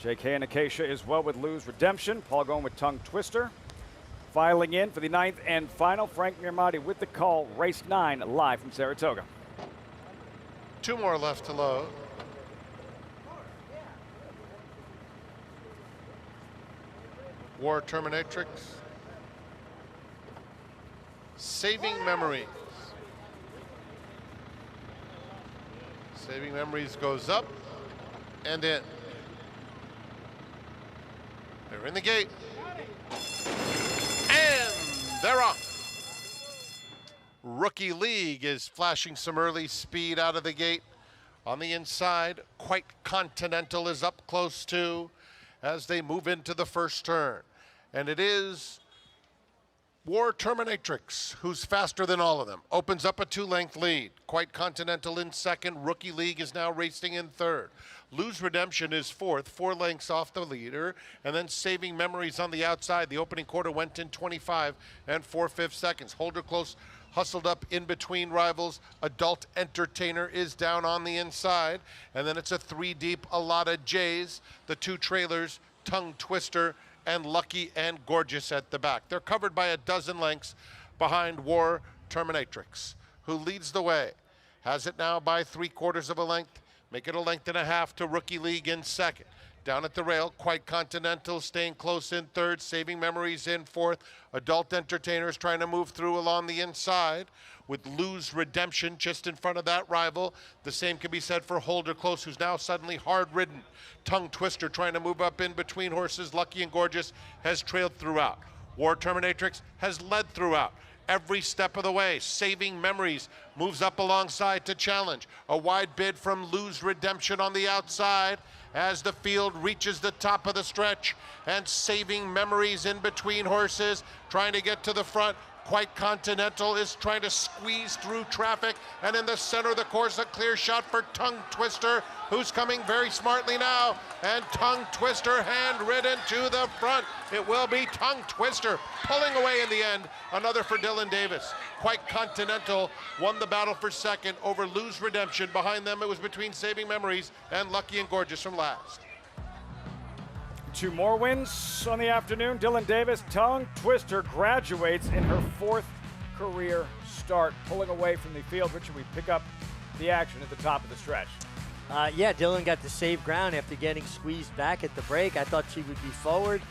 JK and Acacia as well with Lose Redemption. Paul going with Tongue Twister. Filing in for the 9th and final, Frank Mirmati with the call. Race 9 live from Saratoga. 2 more left to load. War Terminatrix. Saving Memories. Saving Memories goes up and in. They're in the gate. And they're off. Rookie League is flashing some early speed out of the gate. On the inside, Quite Continental is up close too as they move into the first turn. And it is War Terminatrix, who's faster than all of them. Opens up a 2-length lead. Quite Continental in second. Rookie League is now racing in third. Lose Redemption is fourth, 4 lengths off the leader. And then Saving Memories on the outside. The opening quarter went in 25 and 4/5 seconds. Hold her close. hustled up in between rivals. Adult Entertainer is down on the inside. And then it's a 3 deep, a lot of J's. The 2 trailers, Tongue Twister and Lucky and Gorgeous at the back. They're covered by a dozen lengths behind War Terminatrix, who leads the way. Has it now by 3/4 of a length. Make it a length and a half to Rookie League in second. Down at the rail, Quite Continental staying close in third, Saving Memories in fourth. Adult Entertainers trying to move through along the inside with Lose Redemption just in front of that rival. The same can be said for Holder Close, who's now suddenly hard-ridden. Tongue Twister trying to move up in between horses. Lucky and Gorgeous has trailed throughout. War Terminatrix has led throughout. Every step of the way. Saving Memories moves up alongside to challenge. A wide bid from Lose Redemption on the outside as the field reaches the top of the stretch, and Saving Memories in between horses trying to get to the front. Quite Continental is trying to squeeze through traffic, and in the center of the course, a clear shot for Tongue Twister, who's coming very smartly now, and Tongue Twister hand-ridden to the front. It will be Tongue Twister pulling away in the end. Another for Dylan Davis. Quite Continental won the battle for second over Lose Redemption. Behind them, it was between Saving Memories and Lucky and Gorgeous from last. 2 more wins on the afternoon. Dylan Davis, Tongue Twister graduates in her 4th career start, pulling away from the field. Richard, we pick up the action at the top of the stretch. Yeah, Dylan got to save ground after getting squeezed back at the break. I thought she would be forward.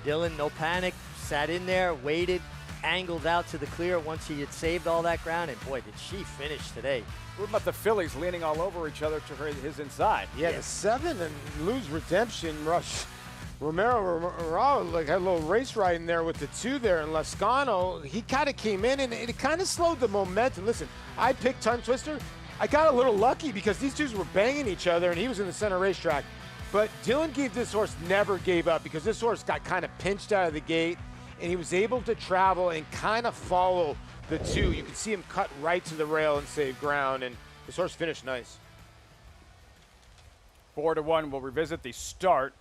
Dylan, no panic, sat in there, waited, angled out to the clear once he had saved all that ground, and boy, did she finish today. What about the fillies leaning all over each other to his inside? Yeah, the 7 and Lose Redemption rush. Romero like had a little race riding there with the 2 there, and Lascano, he kind of came in and it kind of slowed the momentum. Listen, I picked Tongue Twister. I got a little lucky because these 2s were banging each other and he was in the center racetrack. But Dylan gave this horse never gave up because this horse got kind of pinched out of the gate and he was able to travel and kind of follow the 2. You could see him cut right to the rail and save ground, and this horse finished nice. 4-1, we'll revisit the start.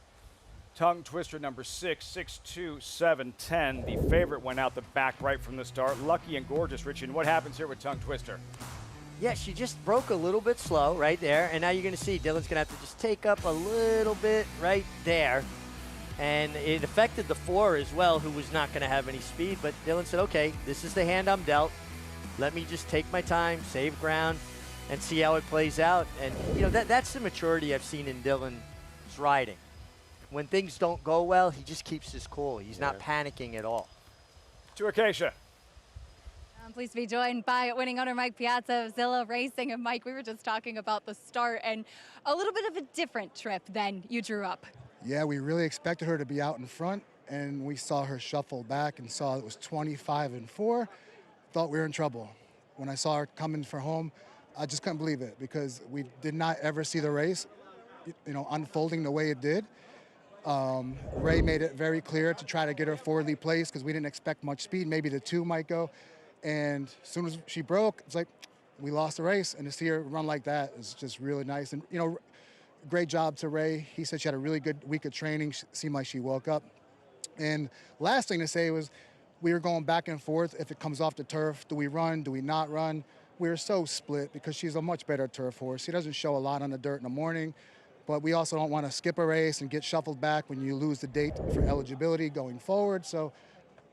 Tongue Twister number 6, 6-2, 7-10. The favorite went out the back right from the start. Lucky and Gorgeous, Richie. And what happens here with Tongue Twister? Yeah, she just broke a little bit slow right there, and now you're going to see Dylan's going to have to just take up a little bit right there. And it affected the 4 as well, who was not going to have any speed. But Dylan said, okay, this is the hand I'm dealt. Let me just take my time, save ground, and see how it plays out. And, you know, that's the maturity I've seen in Dylan's riding. When things don't go well, he just keeps his cool. He's not panicking at all. To Acacia. I'm pleased to be joined by winning owner Mike Piazza of Zilla Racing. And Mike, we were just talking about the start and a little bit of a different trip than you drew up. Yeah, we really expected her to be out in front, and we saw her shuffle back and saw it was 25-4. Thought we were in trouble. When I saw her coming for home, I just couldn't believe it because we did not ever see the race, you know, unfolding the way it did. Ray made it very clear to try to get her forwardly placed because we didn't expect much speed. Maybe the 2 might go. And as soon as she broke, it's like we lost the race. And to see her run like that is just really nice. And, you know, great job to Ray. He said she had a really good week of training. She seemed like she woke up. And last thing to say was we were going back and forth. If it comes off the turf, do we run? Do we not run? We were so split because she's a much better turf horse. She doesn't show a lot on the dirt in the morning. But we also don't want to skip a race and get shuffled back when you lose the date for eligibility going forward. So,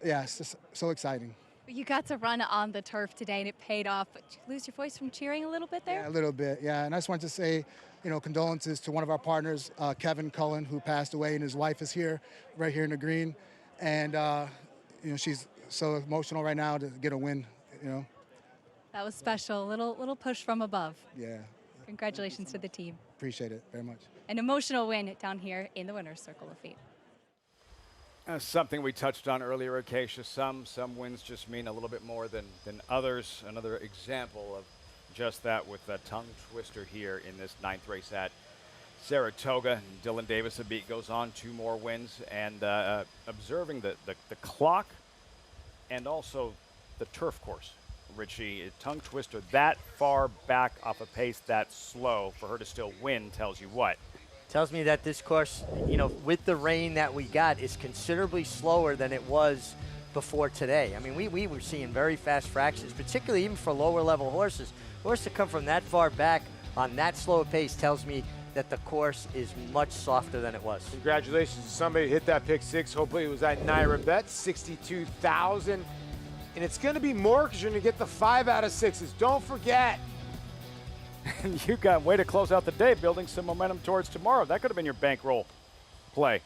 yeah, it's just so exciting. You got to run on the turf today, and it paid off. Did you lose your voice from cheering a little bit there? Yeah, a little bit, yeah. And I just wanted to say, you know, condolences to one of our partners, Kevin Cullen, who passed away, and his wife is here, right here in the green. And, you know, she's so emotional right now to get a win, you know. That was special. A little push from above. Yeah. Congratulations to the team. Appreciate it very much. An emotional win down here in the winner's circle of fate. Something we touched on earlier, Acacia. Some wins just mean a little bit more than others. Another example of just that with the Tongue Twister here in this 9th race at Saratoga. Dylan Davis, a beat, goes on 2 more wins. And observing the clock and also the turf course, Richie, Tongue Twister that far back off a pace that slow for her to still win tells you what? Tells me that this course, you know, with the rain that we got, is considerably slower than it was before today. I mean, we were seeing very fast fractions, particularly even for lower level horses. Horses to come from that far back on that slow pace tells me that the course is much softer than it was. Congratulations to somebody who hit that pick six. Hopefully it was at Naira Bet, 62,000. And it's going to be more because you're going to get the 5 out of 6s. Don't forget. And you got way to close out the day, building some momentum towards tomorrow. That could have been your bankroll play.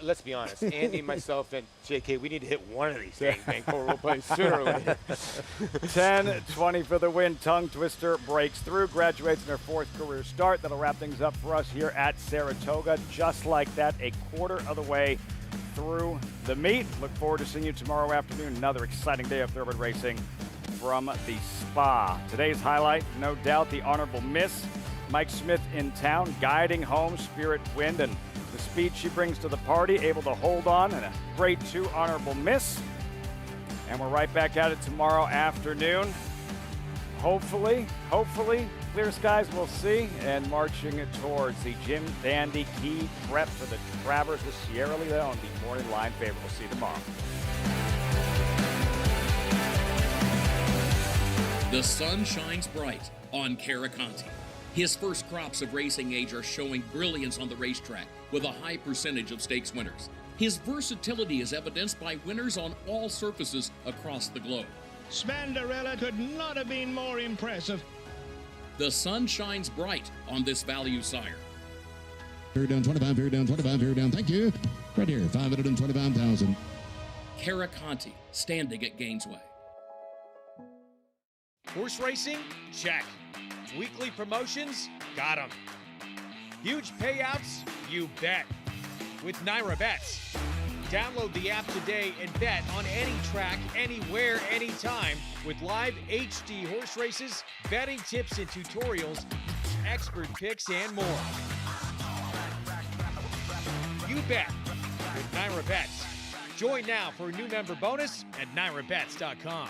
Let's be honest, Andy, myself, and JK, we need to hit one of these dang bankroll plays sooner or later. 10-20 for the win. Tongue Twister breaks through, graduates in her 4th career start. That'll wrap things up for us here at Saratoga. Just like that, a quarter of the way through the meet. Look forward to seeing you tomorrow afternoon. Another exciting day of thoroughbred racing from the Spa. Today's highlight, no doubt, the Honorable Miss. Mike Smith in town, guiding home Spirit Wind, and the speed she brings to the party, able to hold on, and a grade 2 Honorable Miss. And we're right back at it tomorrow afternoon. Hopefully, clear skies we'll see, and marching towards the Jim Dandy Key prep for the Travers with Sierra Leone, the morning line favorite. We'll see you tomorrow. The sun shines bright on Caraconte. His first crops of racing age are showing brilliance on the racetrack with a high percentage of stakes winners. His versatility is evidenced by winners on all surfaces across the globe. Spandarella could not have been more impressive. The sun shines bright on this value sire. Fair down 25, fair down 25, fair down. Thank you. Right here, 525,000. Caraconte, standing at Gainesway. Horse racing? Check. Weekly promotions? Got 'em. Huge payouts? You bet. With Naira Bets. Download the app today and bet on any track, anywhere, anytime with live HD horse races, betting tips and tutorials, expert picks, and more. You bet with Naira Bets. Join now for a new member bonus at NairaBets.com.